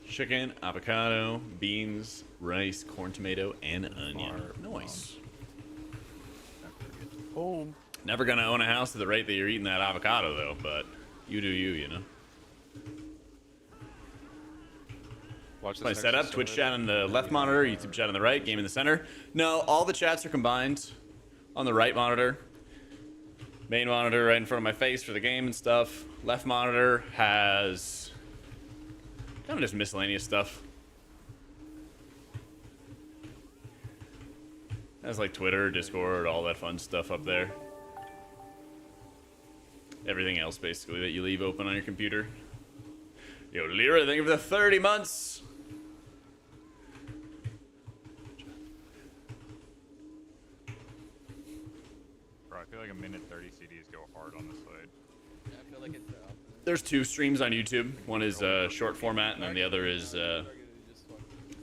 A: Chicken, avocado, beans, rice, corn, tomato, and onion. Nice.
B: Home.
A: Never gonna own a house at the rate that you're eating that avocado, though. But you do you, you know.
I: Watch this
A: My
I: next
A: setup:
I: episode.
A: Twitch chat on the left monitor, YouTube chat on the right, game in the center. No, all the chats are combined on the right monitor. Main monitor right in front of my face for the game and stuff. Left monitor has kind of just miscellaneous stuff. Has like Twitter, Discord, all that fun stuff up there. Everything else basically that you leave open on your computer. Yo, Lyra, thank you for the 30 months.
E: Bro, I feel like a minute 30 CDs go hard on this side.
F: Yeah, I feel like it's
A: There's 2 streams on YouTube. One is short format, and then the other is the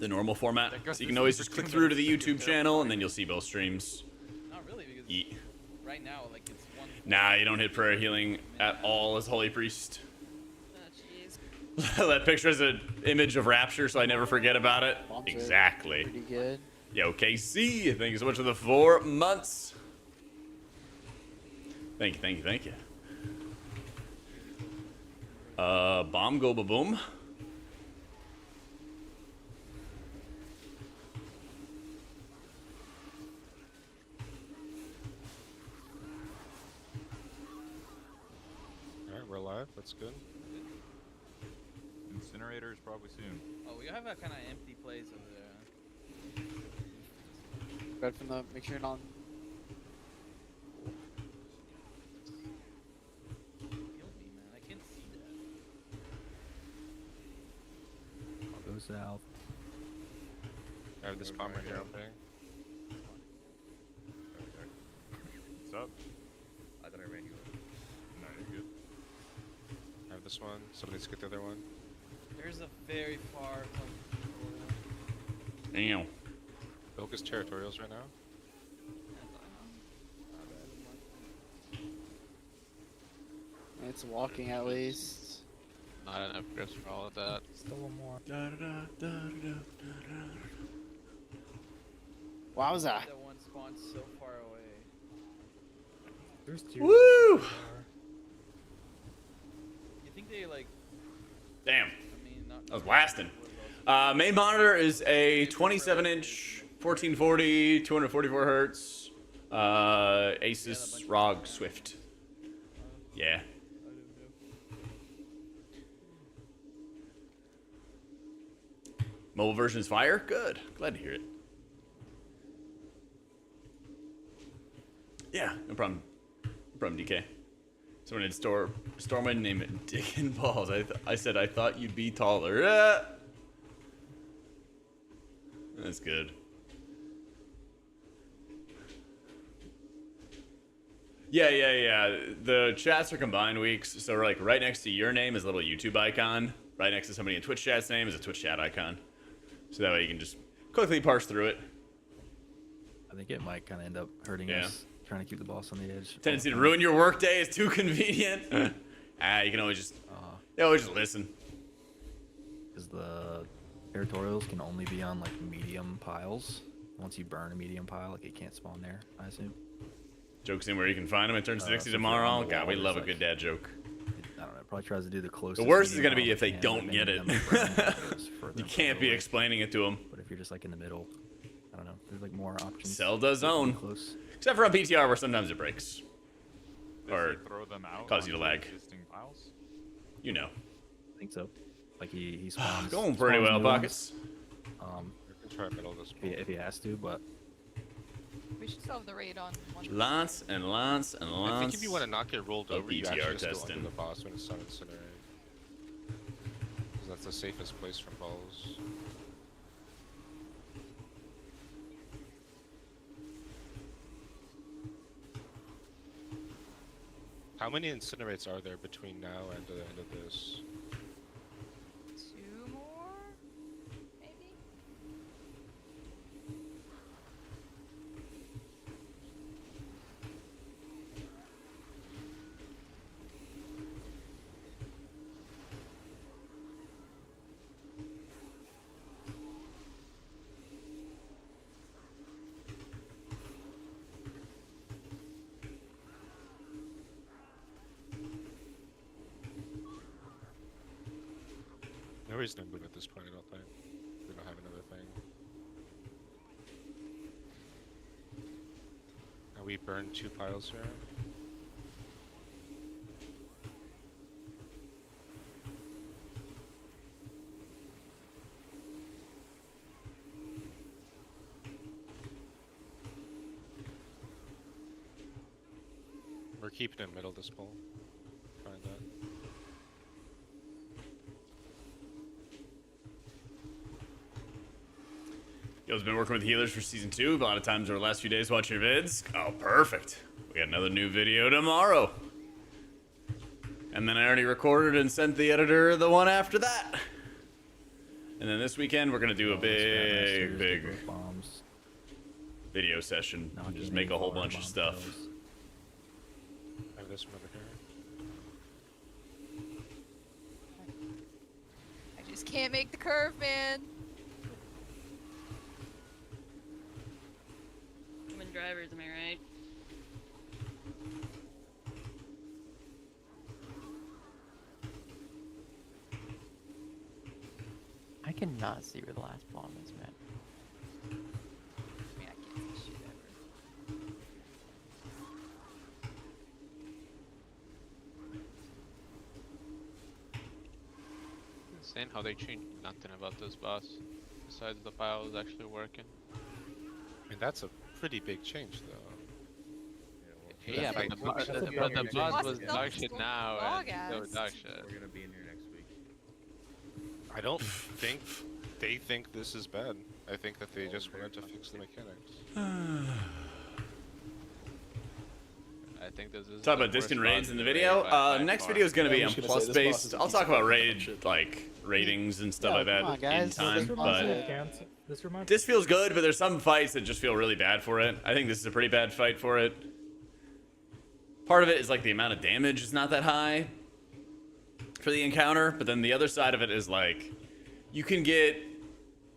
A: normal format. So you can always just click through to the YouTube channel, and then you'll see both streams.
F: not really because
A: Yeet.
F: right now like it's one.
A: Nah, you don't hit prayer healing at all as Holy Priest.
M: Oh, jeez.
A: That picture is an image of Rapture, so I never forget about it.
B: Bombs are
A: Exactly.
B: Pretty good.
A: Yo, KC, thank you so much for the 4 months. Thank you, thank you, thank you. Bomb go ba-boom.
I: Alright, we're live. That's good.
E: Incinerators probably soon.
F: Oh, we have a kind of empty place over there.
B: Right from the. Make sure you're not.
F: Kill me, man. I can't see that.
C: I'll go south.
I: I have this bomb right here opening.
E: What's up?
J: I thought I ran you over.
E: No, you're good.
I: I have this one. Somebody's get the other one.
F: There's a very far.
A: Damn.
I: Focus territorials right now.
B: It's walking at least.
L: Not enough grips for all of that.
D: Still one more.
B: Wowza.
F: That one spawned so far away.
D: There's two.
A: Woo!
F: You think they like?
A: Damn.
F: I mean, not.
A: I was blasting. Main monitor is a 27-inch, 1440, 244 hertz, Asus ROG Swift. Yeah. Mobile version is fire? Good. Glad to hear it. Yeah, no problem. No problem, DK. Someone in Stormwind named it Dick and Balls. I said I thought you'd be taller. That's good. Yeah. The chats are combined weeks, so like right next to your name is a little YouTube icon. Right next to somebody in Twitch chat's name is a Twitch chat icon. So that way you can just quickly parse through it.
C: I think it might kind of end up hurting us, trying to keep the boss on the edge.
A: Tendency to ruin your workday is too convenient. You can always just, listen.
C: Because the territorials can only be on like medium piles. Once you burn a medium pile, like it can't spawn there, I assume.
A: Jokes in where you can find them. It turns 60
C: so
A: tomorrow.
C: if you're on the
A: God, we
C: wall,
A: love a
C: there's,
A: good dad joke.
C: I don't know. Probably tries to do the closest.
A: The worst is
C: medium
A: going to be
C: pile
A: if they
C: can,
A: don't
C: but
A: get
C: then
A: it.
C: them burn goes further
A: You
C: and
A: can't
C: further
A: be
C: away.
A: explaining it to them.
C: But if you're just like in the middle, I don't know. There's like more options.
A: Zelda zone.
C: Close.
A: Except for on PTR where sometimes it breaks. Or
E: throw them out
A: cause you to lag.
E: existing piles?
A: You know.
C: I think so. Like he spawns.
A: Going pretty
C: spawns
A: well,
C: new
A: Pockets.
C: ones.
I: We can try middle this
C: If he has to, but
M: We should still have the raid on one.
A: Lots and lots and lots.
I: I think if you want to not get rolled over, you
A: PTR
I: actually just go
A: testing.
I: under the boss when it's on incinerate. Because that's the safest place from balls. How many incinerates are there between now and the end of this?
M: 2 more, maybe.
I: No reason to move at this point, I don't think. We don't have another thing. Now we burned 2 piles here. We're keeping it middle this pole. Find that.
A: Yo's been working with healers for season 2. A lot of times over the last few days watching your vids. Oh, perfect. We got another new video tomorrow. And then I already recorded and sent the editor the one after that. And then this weekend we're gonna do a big
C: bombs.
A: video session.
C: Not
A: Just
C: just
A: make a whole bunch of
C: bomb
A: stuff.
C: piles.
I: I have this one over here.
M: I just can't make the curve, man.
H: Women drivers, am I right?
Q: I cannot see where the last bomb is, man.
M: I mean, I can't see shit ever.
L: Insane how they changed nothing about this boss, besides the pile is actually working.
I: I mean, that's a pretty big change, though.
L: Yeah, but the boss was dog shit now, and so dog shit.
J: We're gonna be in here next week.
I: I don't think they think this is bad. I think that they just wanted to fix the mechanics.
L: I think this is
A: Talk about distant raids in the video. Next video is gonna be on plus based. I'll talk about raid like ratings and stuff like that in time. But this feels good, but there's some fights that just feel really bad for it. I think this is a pretty bad fight for it. Part of it is like the amount of damage is not that high for the encounter, but then the other side of it is like you can get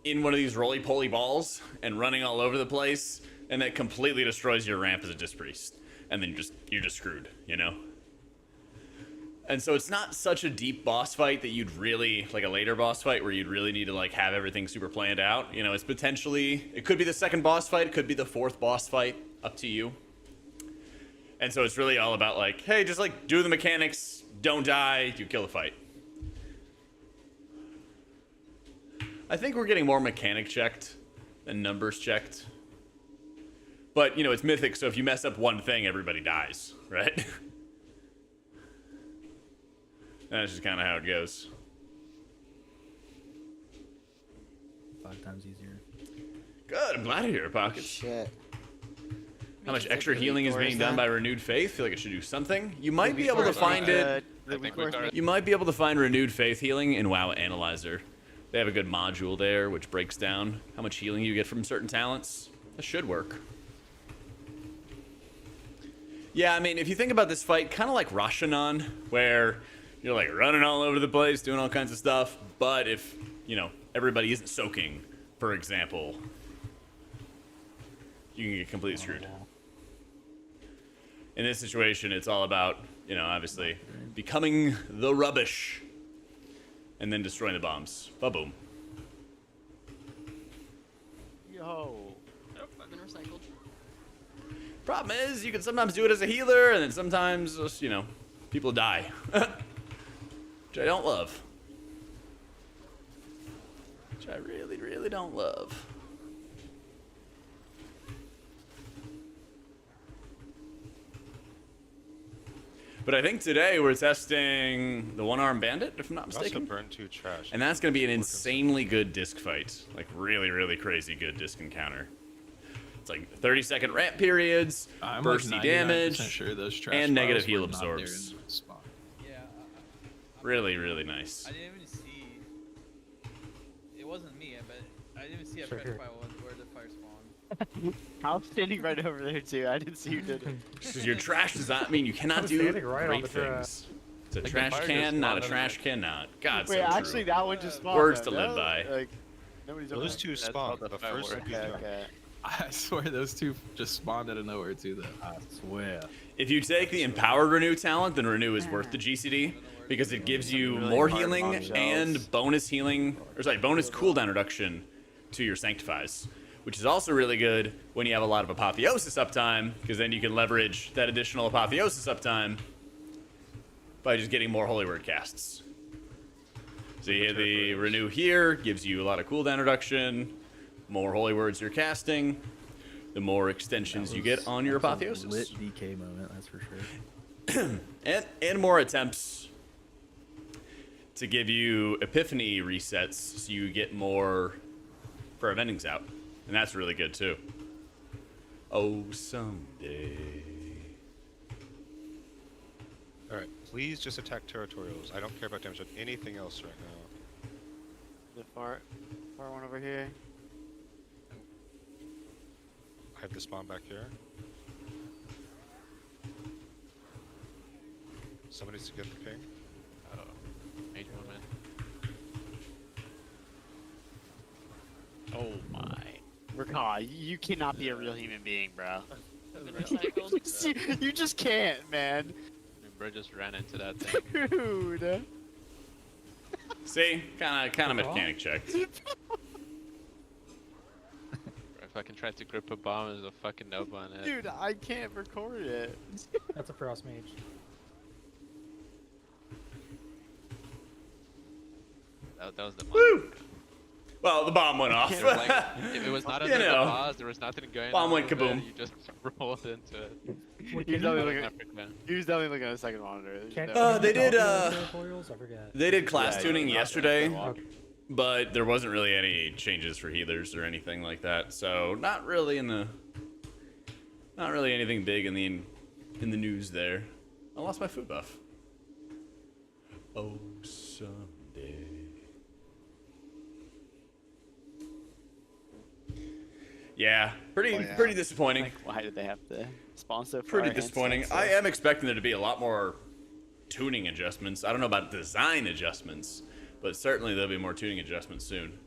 A: in one of these roly-poly balls and running all over the place, and that completely destroys your ramp as a disc priest. and then you're just screwed, you know. And so it's not such a deep boss fight that you'd really, like a later boss fight where you'd really need to like have everything super planned out. You know, it's potentially, it could be the second boss fight, it could be the fourth boss fight, up to you. And so it's really all about like, hey, just like do the mechanics, don't die, you kill the fight. I think we're getting more mechanic checked than numbers checked. But, you know, it's Mythic, so if you mess up one thing, everybody dies, right? That's just kind of how it goes.
C: 5 times easier.
A: Good, I'm glad to hear it, Pockets.
B: Shit.
A: How much extra healing is being done by Renewed Faith? I feel like I should do something. You might be able to find it. You might be able to find Renewed Faith healing in WoW Analyzer. They have a good module there, which breaks down how much healing you get from certain talents. That should work. Yeah, I mean, if you think about this fight, kind of like RSham, where you're like running all over the place, doing all kinds of stuff, but if, you know, everybody isn't soaking, for example, you can get completely screwed. In this situation, it's all about, you know, obviously becoming the rubbish and then destroying the bombs. Ba-boom.
B: Yo.
H: Nope, I've been recycled.
A: Problem is, you can sometimes do it as a healer, and then sometimes, just, you know, people die. Which I don't love. Which I really, really don't love. But I think today we're testing the one-armed bandit, if I'm not mistaken.
I: Also burn 2 trash.
A: And that's going to be an insanely good disc fight. Like, really, really crazy good disc encounter. It's like 30-second ramp periods, bursty damage,
N: sure those trash
A: and negative
N: piles
A: heal
N: were not there in
A: absorbs.
N: the spawn.
F: Yeah.
A: Really, really nice.
F: I didn't even see. It wasn't me, but I didn't even see a trash pile where the fire spawned.
B: I was standing right over there too. I didn't see who did it.
A: Because your trash does not mean you cannot do great things. It's a
C: Like, the
A: trash
C: fire
A: can,
C: just
A: not a
C: spawned
A: trash can, not. God,
B: Wait,
A: so true.
B: actually, that one just spawned.
A: Words
B: though,
A: to live
B: no?
A: by.
B: Like, nobody's
I: Those 2 spawned, but first would be
B: okay.
N: I swear those 2 just spawned out of nowhere too, though.
C: I swear.
A: If you take the Empowered Renew talent, then Renew is worth the GCD because it gives you more healing and bonus healing, or sorry, bonus cooldown reduction to your Sanctifies, which is also really good when you have a lot of Apotheosis uptime, because then you can leverage that additional Apotheosis uptime by just getting more Holy Word casts. So you hit the Renew here, gives you a lot of cooldown reduction, more Holy Words you're casting, the more extensions you get on your Apotheosis.
C: Lit DK moment, that's for sure.
A: and more attempts to give you Epiphany resets, so you get more for Avengings out. And that's really good too. Oh, someday.
I: Alright, please just attack territorials. I don't care about damage on anything else right now.
B: The far one over here.
I: I have the spawn back here. Somebody needs to get the ping.
L: Mage moment.
B: Oh my. Rakai, you cannot be a real human being, bro.
H: I've been recycled.
B: You just can't, man.
L: Bro just ran into that thing.
B: Dude.
A: See? Kind of mechanic checked.
L: If I can try to grip a bomb, there's a fucking nope on it.
B: Dude, I can't record it.
D: That's a Frost Mage.
L: That was the
A: Woo! Well, the bomb went off.
L: It was like, if it was not under the pause, there was nothing going on.
A: Bomb went
L: with it,
A: kaboom.
L: You just rolled into it.
B: He was definitely looking at the second monitor.
A: They did
D: Tutorials? I forget.
A: they did class tuning yesterday,
D: Okay.
A: but there wasn't really any changes for healers or anything like that. So not really anything big in the news there. I lost my food buff. Oh, someday. Yeah, pretty disappointing.
B: Like, why did they have to spawn so far?
A: Pretty disappointing. I am expecting there to be a lot more tuning adjustments. I don't know about design adjustments, but certainly there'll be more tuning adjustments soon.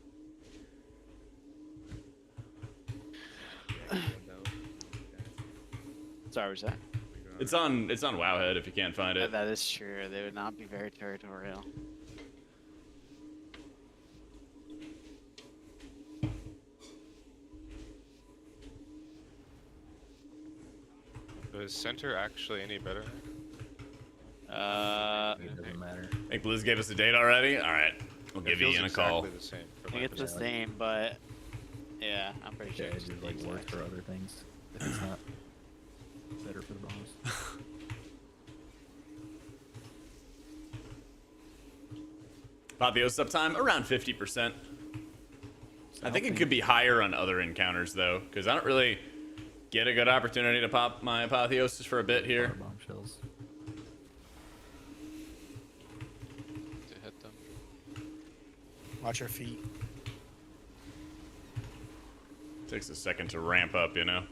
B: Sorry, what's that?
A: It's on Wowhead if you can't find it.
B: That is true. They would not be very territorial.
I: Is center actually any better?
C: It doesn't matter.
A: I think Blizz gave us a date already. All right, we'll give Ian a call.
I: The same
B: I think it's the same, but yeah, I'm pretty sure
C: Yeah,
B: it's
C: it just
B: the
C: like
B: exact
C: works for other things. If it's not better for the bombs.
A: Apotheosis uptime around 50%. I think it could be higher on other encounters though, because I don't really get a good opportunity to pop my Apotheosis for a bit here.
C: Bombshells.
L: To hit them.
G: Watch your feet.
A: Takes a second to ramp up, you know.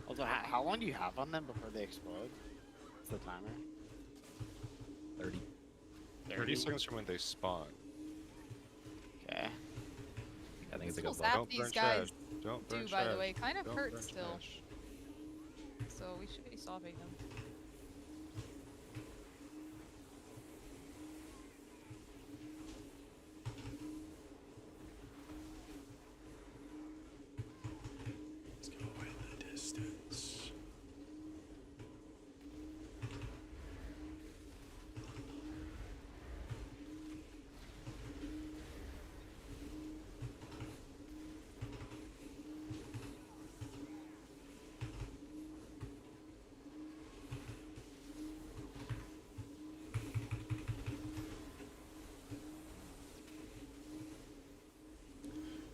B: Also, how long do you have on them before they explode? What's the timer?
C: 30.
I: 30 seconds from when they spawn.
B: Okay.
C: I think it's like
M: Cool
C: a
M: zap
I: Don't
M: these
I: burn
M: guys
I: trash. Don't burn
M: do, by the
I: trash.
M: way, kind of
I: Don't
M: hurt
I: burn
M: still.
I: trash.
M: So we should be stopping them.
A: Let's go away in the distance.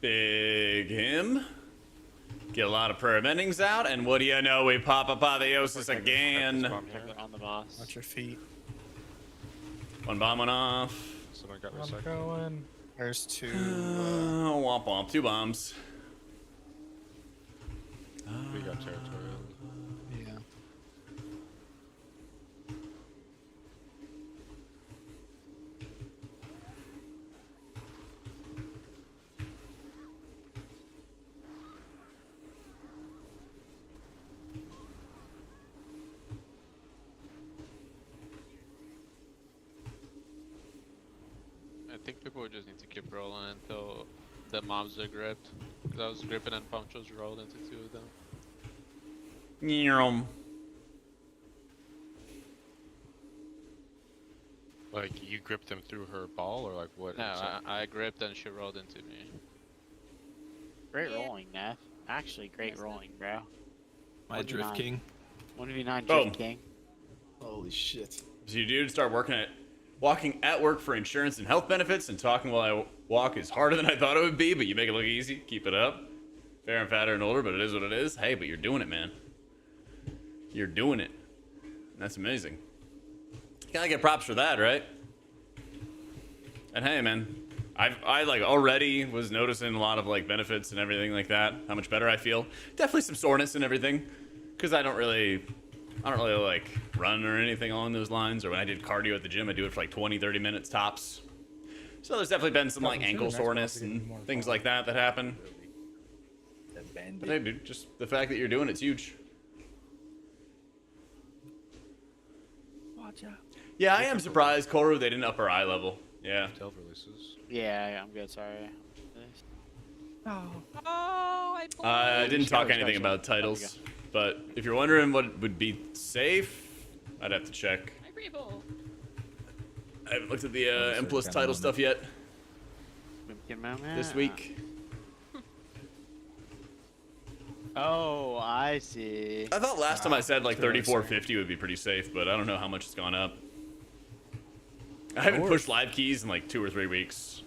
A: Big him. Get a lot of prayer bendings out, and what do you know? We pop Apotheosis again.
B: On the boss.
G: Watch your feet.
A: One bomb went off.
I: Someone got
D: I'm
I: recycled.
D: going.
G: There's two.
A: Womp womp. 2 bombs.
I: We got territorial.
G: Yeah.
L: I think people just need to keep rolling until the mobs are gripped. Because I was gripping and Ponchos rolled into 2 of them.
A: Nyum.
I: Like, you gripped them through her ball, or like what?
L: No,
I: exactly?
L: I gripped and she rolled into me.
B: Great rolling, Neff. Actually, great rolling, bro.
N: My Drift
B: 1v9.
N: King.
B: 1v9
A: Boom.
B: Drift King.
N: Holy shit.
A: So you dude start walking at work for insurance and health benefits, and talking while I walk is harder than I thought it would be, but you make it look easy. Keep it up. Fair and fatter and older, but it is what it is. Hey, but you're doing it, man. You're doing it. That's amazing. You gotta get props for that, right? And hey, man, I like already was noticing a lot of like benefits and everything like that. How much better I feel. Definitely some soreness and everything, because I don't really like run or anything along those lines. Or when I did cardio at the gym, I do it for like 20-30 minutes tops. So there's definitely been some like ankle soreness and things like that happen. But hey, dude, just the fact that you're doing it's huge.
C: Watch out.
A: Yeah, I am surprised, Koru, they didn't up our eye level. Yeah.
I: Delve releases.
B: Yeah, I'm good. Sorry.
M: Oh, I
A: I didn't talk
B: Shower,
A: anything
B: shower.
A: about titles, but if you're wondering what would be safe, I'd have to check.
H: Hi, people.
A: I haven't looked at the
C: search
A: M plus
C: down
A: title
C: the
A: stuff yet
B: Moment.
A: this week.
B: Oh, I see.
A: I thought last time I said like 3450 would be pretty safe, but I don't know how much it's gone up. I haven't pushed live keys in like 2 or 3 weeks.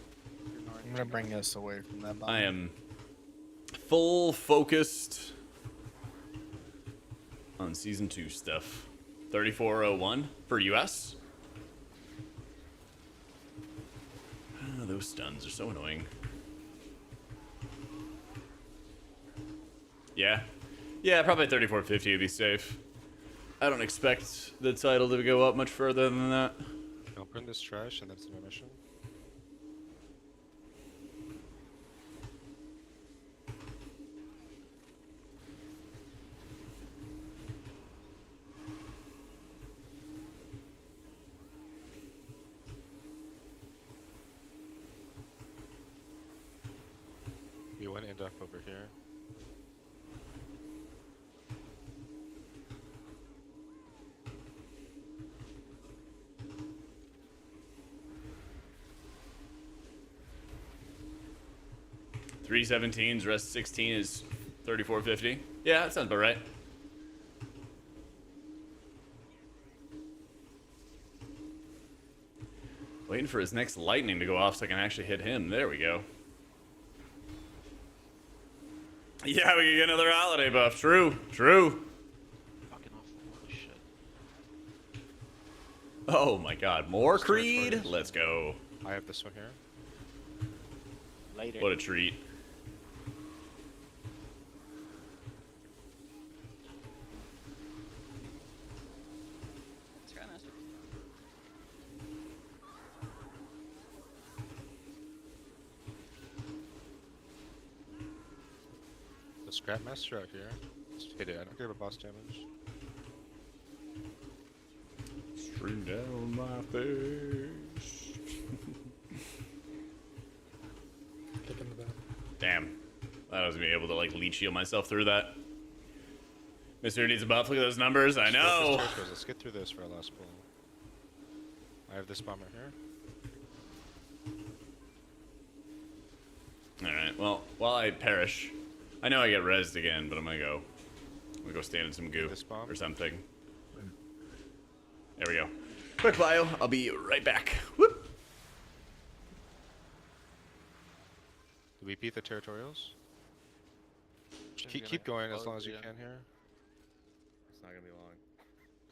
G: I'm gonna bring us away from that bomb.
A: I am full focused on season 2 stuff. 3401 for US. Oh, those stuns are so annoying. Yeah. Yeah, probably 3450 would be safe. I don't expect the title to go up much further than that.
I: Don't burn this trash, and that's an mission. You want to end up over here.
A: Three 17s, rest 16 is 3450. Yeah, that sounds about right. Waiting for his next lightning to go off so I can actually hit him. There we go. Yeah, we can get another holiday buff. True, true.
L: Fucking awful. Holy shit.
A: Oh my god, more Creed? Let's go.
I: I have this one here.
B: Later.
A: What a treat.
H: Skymaster.
I: The Scrap Master out here. Just hit it. I don't care about boss damage.
A: Stream down my face.
D: Kick in the back.
A: Damn. I was gonna be able to like leech heal myself through that. Mr. needs a buff. Look at those numbers. I know.
I: Let's get through this for our last pull. I have this bomb right here.
A: Alright, well, while I perish, I know I get rezzed again, but I'm gonna go stand in some goo or something. There we go. Quick bio. I'll be right back. Whoop.
I: Do we beat the territorials? Keep going as long as you can here.
J: It's not gonna be long.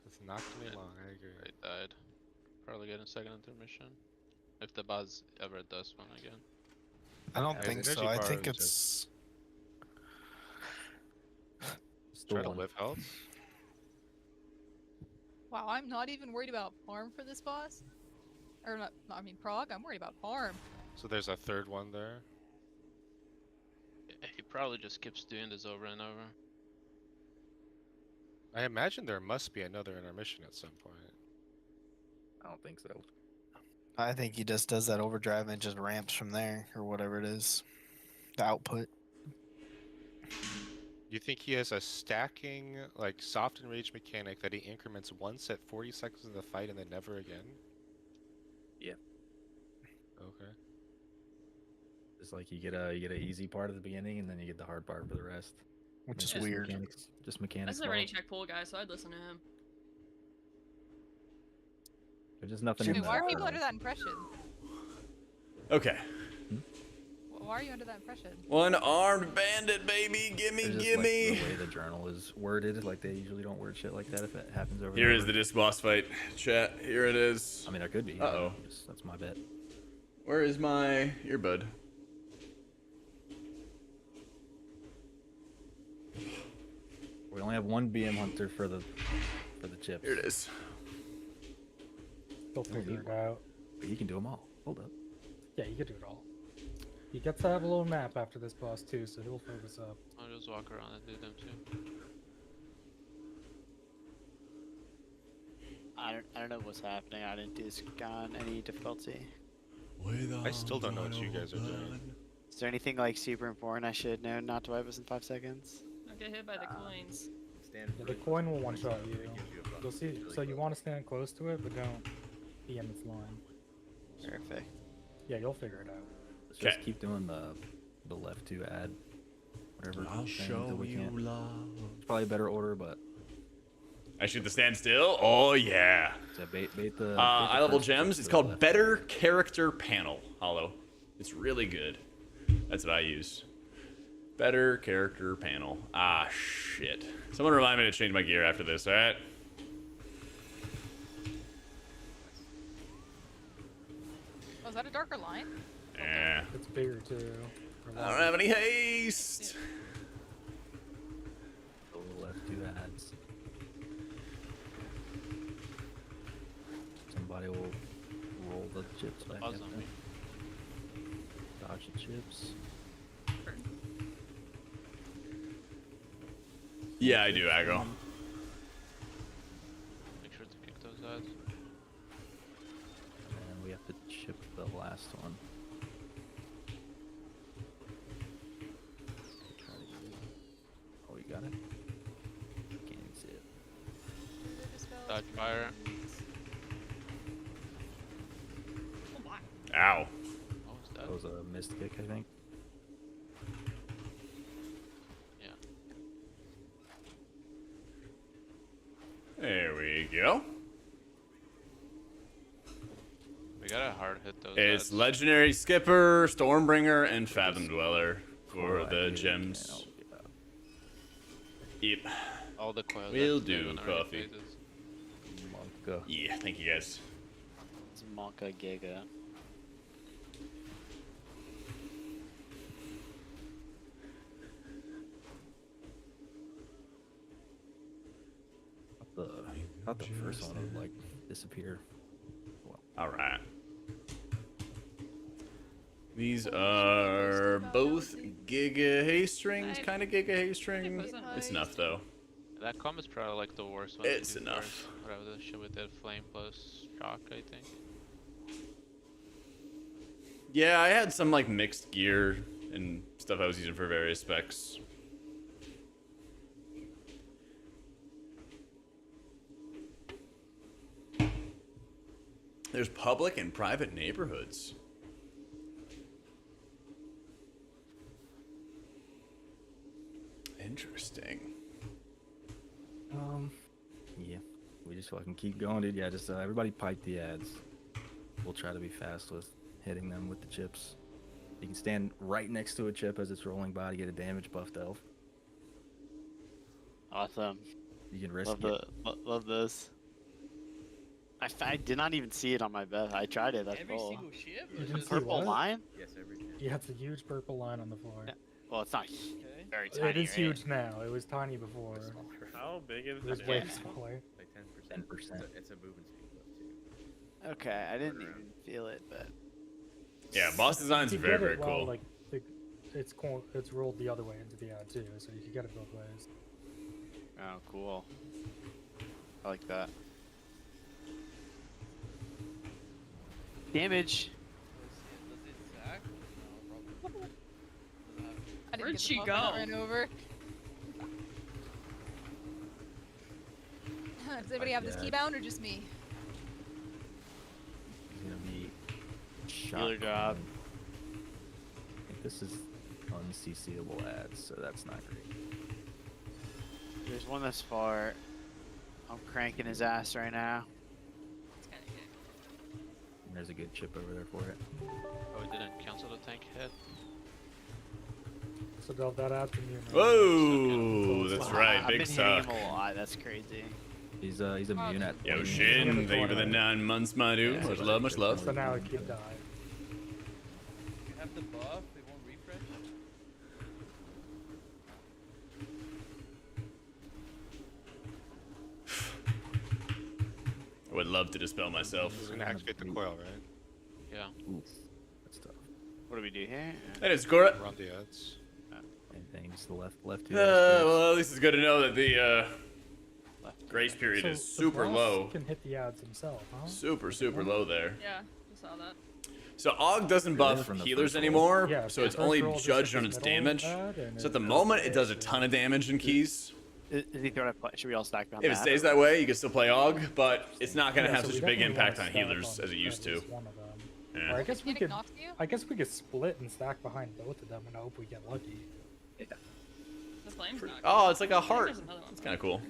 I: It's not gonna be long, I agree.
L: Right, died. Probably get a second intermission. If the buzz ever does one again.
G: I don't think so. I think it's.
I: Try to live health.
M: Wow, I'm not even worried about farm for this boss. Or not, I mean prog, I'm worried about farm.
I: So there's a third one there.
L: He probably just keeps doing this over and over.
I: I imagine there must be another intermission at some point.
C: I don't think so.
G: I think he just does that overdrive and just ramps from there, or whatever it is. The output.
I: You think he has a stacking, like, soft enrage mechanic that he increments once at 40 seconds in the fight and then never again?
C: Yeah.
I: Okay.
C: It's like you get a easy part at the beginning and then you get the hard part for the rest.
G: Which is
C: Just
G: weird.
C: Just mechanics.
H: That's a ready check pull guy, so I'd listen to him.
C: There's just nothing.
M: Wait,
C: in
M: why are
C: that,
M: people under that impression?
A: Okay.
M: Why are you under that impression?
A: One armed bandit, baby. Gimme,
C: It's just
A: gimme.
C: like the way the journal is worded, like they usually don't word shit like that if it happens over.
A: Here
C: and
A: is
C: over.
A: the disc boss fight. Chat. Here it is.
C: I mean, there could be.
A: Uh-oh.
C: That's my bet.
A: Where is my earbud?
C: We only have one BM hunter for the chips.
A: Here it is.
D: They'll figure it out.
C: But you can do them all. Hold up.
D: Yeah, you can do it all. He gets to have a little map after this boss too, so he'll focus up.
L: I'll just walk around and do them too.
B: I don't know what's happening. I didn't disc on any difficulty.
I: I still don't know what you guys are doing.
B: Is there anything like super important I should know not to wipe us in 5 seconds?
H: Don't get hit by the coins.
D: Yeah, the coin will one-shot you. You'll see. So you want to stand close to it, but don't be in its line.
B: Perfect.
D: Yeah, you'll figure it out.
C: Let's just keep doing the left to add whatever.
A: I'll
C: thing
A: show
C: that we
A: you
C: can.
A: love.
C: It's probably a better order, but
A: I shoot the standstill. Oh yeah.
C: so bait the.
A: I level
C: first
A: gems.
C: to
A: It's
C: the
A: called
C: left.
A: Better Character Panel. Hollow. It's really good. That's what I use. Better Character Panel. Ah shit. Someone remind me to change my gear after this. All right.
M: Oh, is that a darker line?
A: Yeah.
D: It's bigger too.
A: I don't have any haste.
C: The left two adds. Somebody will roll the chips back
L: Buzz
C: at
L: on
C: them.
L: me.
C: Dodge the chips.
A: Yeah, I do aggro.
L: Make sure to kick those ads.
C: And we have to chip the last one.
L: Dodge fire.
A: Ow.
C: That was a missed kick, I think.
L: Yeah.
A: There we go.
L: We gotta hard hit those.
A: It's
L: ads.
A: Legendary Skipper, Stormbringer, and Fathom Dweller for the gems. Yep.
L: All the coils.
A: Will
L: activated
A: do,
L: in early
A: coffee.
L: phases.
C: Monka.
A: Yeah, thank you guys.
B: It's Monka Giga.
C: Thought the first one would like disappear.
A: All right. These are both Giga Haystrings, kind of Giga Haystring. It's enough though.
L: That combo is probably like the worst one.
A: It's
L: to do
A: enough.
L: first. Whatever the shit with that flame plus shock, I think.
A: Yeah, I had some like mixed gear and stuff I was using for various specs. There's public and private neighborhoods. Interesting.
C: Yeah, we just fucking keep going, dude. Yeah, just everybody pipe the ads. We'll try to be fast with hitting them with the chips. You can stand right next to a chip as it's rolling by to get a damage buffed elf.
B: Awesome.
C: You can risk
B: Love this. I did not even see it on my bet. I tried it. That's
F: Every
B: cool.
F: single ship?
D: You
F: Or
D: can
F: just-
D: see
B: Purple
D: what?
B: line?
J: Yes, every ship.
D: Yeah, it's a huge purple line on the floor.
B: Yeah. Well, it's not very tiny.
D: It is
B: right?
D: huge now. It was tiny before.
J: How big is
D: It was
J: the
D: way
J: ship?
D: smaller.
J: Like 10%.
C: 10%.
J: It's a movement speed lift too.
B: Okay, I didn't even feel it, but
A: Yeah, boss design's
D: You
A: very,
D: get
A: very
D: it while,
A: cool.
D: like, it's rolled the other way into the ad too, so you can get it both ways.
B: oh, cool. I like that. Damage.
F: Does it zack? No, probably. Doesn't have-
M: I didn't
H: Where'd
M: get the
H: she
M: buff when I
H: go?
M: ran over. Does anybody have this key bound or just me?
C: It's gonna be
B: Healer job.
C: I think this is unCCable ads, so that's not great.
B: There's one that's far. I'm cranking his ass right now.
C: And there's a good chip over there for it.
L: Oh, we didn't cancel the tank hit.
D: So delve that out to me.
A: Whoa, that's
B: Wow,
A: right,
B: I've
A: big
B: been hitting
A: suck.
B: him a lot. That's crazy.
C: He's immune at.
A: Yo,
C: 20.
A: Shin, thank you for the 9 months, my dude. Much love, much love.
D: So now it can die.
F: You have the buff, it won't refresh.
A: I would love to dispel myself.
I: It's gonna activate the coil, right?
L: Yeah.
C: Oof, that's tough.
B: What do we do here?
A: That is correct.
I: Run the ads.
C: Same thing, just the left two.
A: Well, at least it's good to know that the grace period
D: So
A: is
D: the
A: super
D: boss
A: low.
D: Can hit the ads himself, huh?
A: Super, super low there.
H: Yeah, just saw that.
A: So Og doesn't
C: It
A: buff
C: is from the
A: healers
C: first roll.
A: anymore,
D: Yeah,
A: so
D: the
A: it's
D: first
A: only
D: roll just
A: judged
D: hit
A: on
D: the
A: its
D: middle
A: damage.
D: ad, and
A: So at the
D: it
A: moment, it does a
D: goes
A: ton of damage in keys.
B: Is he throwing a Should we all stack behind
A: If it
B: that?
A: stays that way, you can still play Og, but it's not going to
D: Yeah,
A: have
D: so
A: such
D: we
A: a big
D: definitely
A: impact
D: wanna
A: on
D: stack
A: healers
D: on
A: as it used
D: at
A: to.
D: least one of them.
A: Yeah.
D: Or I guess we
M: Can it
D: could.
M: knock you?
D: I guess we could split and stack behind both of them and hope we get lucky.
H: The flame's not
A: Oh,
H: good.
A: it's like a heart.
H: There's another one.
A: It's kind of cool.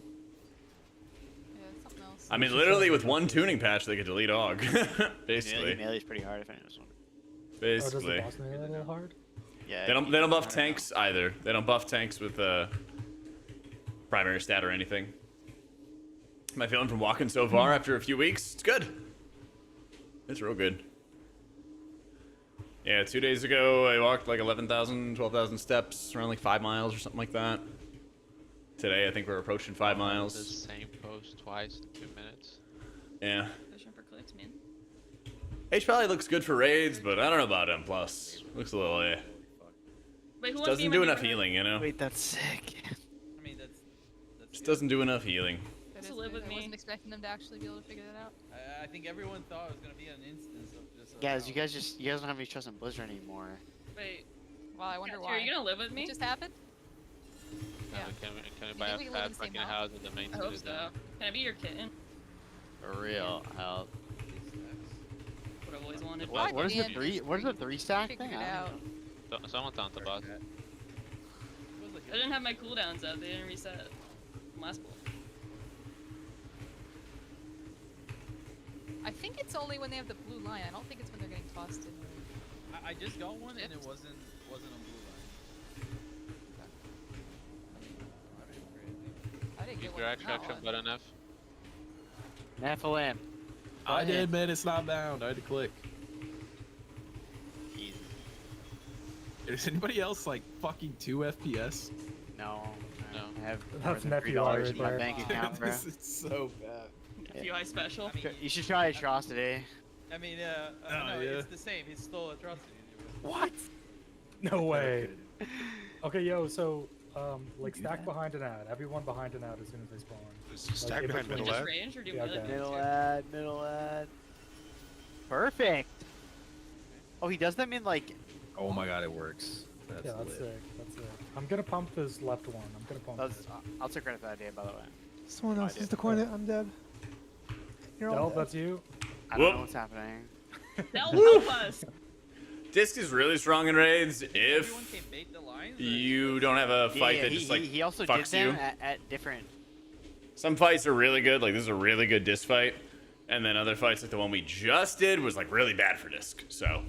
M: Yeah, something else.
A: I mean, literally with one tuning patch, they could delete Og. Basically.
B: Melee's pretty hard if anyone's wondering.
D: Oh, does the
A: Basically.
D: boss melee a little hard?
B: Yeah.
A: They don't buff tanks either. They don't buff tanks with primary stat or anything. My feeling from walking so far after a few weeks, it's good. It's real good. Yeah, 2 days ago I walked like 11,000, 12,000 steps, around like 5 miles or something like that. Today I think we're approaching 5
L: The
A: miles.
L: same post twice in 2 minutes.
A: Yeah.
H: Pushing for clicks, man.
A: H probably looks good for raids, but I don't know about M+. Looks a little
H: Wait, who wants to be
A: doesn't
H: in
A: do
H: my
A: enough
H: neighborhood?
A: healing, you know?
B: Wait, that's sick.
F: I mean, that's
A: Just doesn't do enough healing.
M: That
H: To
M: is
H: live
M: weird.
H: with
M: I
H: me.
M: wasn't expecting them to actually be able to figure that out.
F: I think everyone thought it was gonna be an instance of just.
B: Guys, you guys don't have any trust in Blizzard anymore.
H: Wait.
M: Well, I wonder
H: Katya,
M: why.
H: Are you gonna live with me?
M: It just happened?
L: Yeah. Can we buy
M: think
L: a
M: we can live in
L: fat
M: the same
L: fucking
M: house?
L: house with the main
H: I hope
L: city
H: so. Can I be your kitten?
B: For real. Help.
H: What I've always wanted.
B: What is the three? What is the 3 stack
M: Figured
B: thing?
M: it out.
L: Someone's on the bus.
H: I didn't have my cooldowns up. They didn't reset. Last pull.
M: I think it's only when they have the blue line. I don't think it's when they're getting tossed in.
F: I just got one and it wasn't on blue line.
M: I didn't get
L: Use
M: one.
L: your
M: on that
L: extraction
M: one.
L: button F.
B: Nephilim.
N: I did, man. It's not bound. I had to click. Is anybody else like fucking 2 FPS?
B: No.
L: No.
B: I have
D: That's
B: more than
D: Nephi
B: $3
D: right
B: in my
D: there.
B: bank account, bro.
N: This is so bad.
H: A few high special.
B: You should try Atrocity.
F: I mean,
N: Oh,
F: no,
N: yeah.
F: it's the same. He's still Atrocity.
D: What? No way. Okay, yo, so like stack behind an ad. Everyone behind an ad as soon as they spawn.
I: Stack
D: in
I: behind
D: between.
I: middle
H: Just
I: ad?
H: range or do
D: Yeah,
H: melee?
D: okay.
B: Middle ad. Perfect. Oh, he does them in like.
C: Oh my god, it works. That's
D: Yeah, that's
C: lit.
D: sick. That's sick. I'm gonna pump this left one. I'm gonna pump
B: That's,
D: it.
B: I'll take credit for that idea, by the way.
R: Someone else
B: I
R: is
B: did.
R: the corner. I'm dead. You're all
D: Del,
R: dead.
D: that's you.
B: I don't
A: Whoop.
B: know what's happening.
H: They'll help us.
A: Disc is really strong in raids
F: Everyone
A: if
F: can bait the lines. Or
A: you don't have a fight that just like
B: he also
A: fucks
B: did them
A: you.
B: at different.
A: Some fights are really good, like this is a really good disc fight, and then other fights like the one we just did was like really bad for disc. So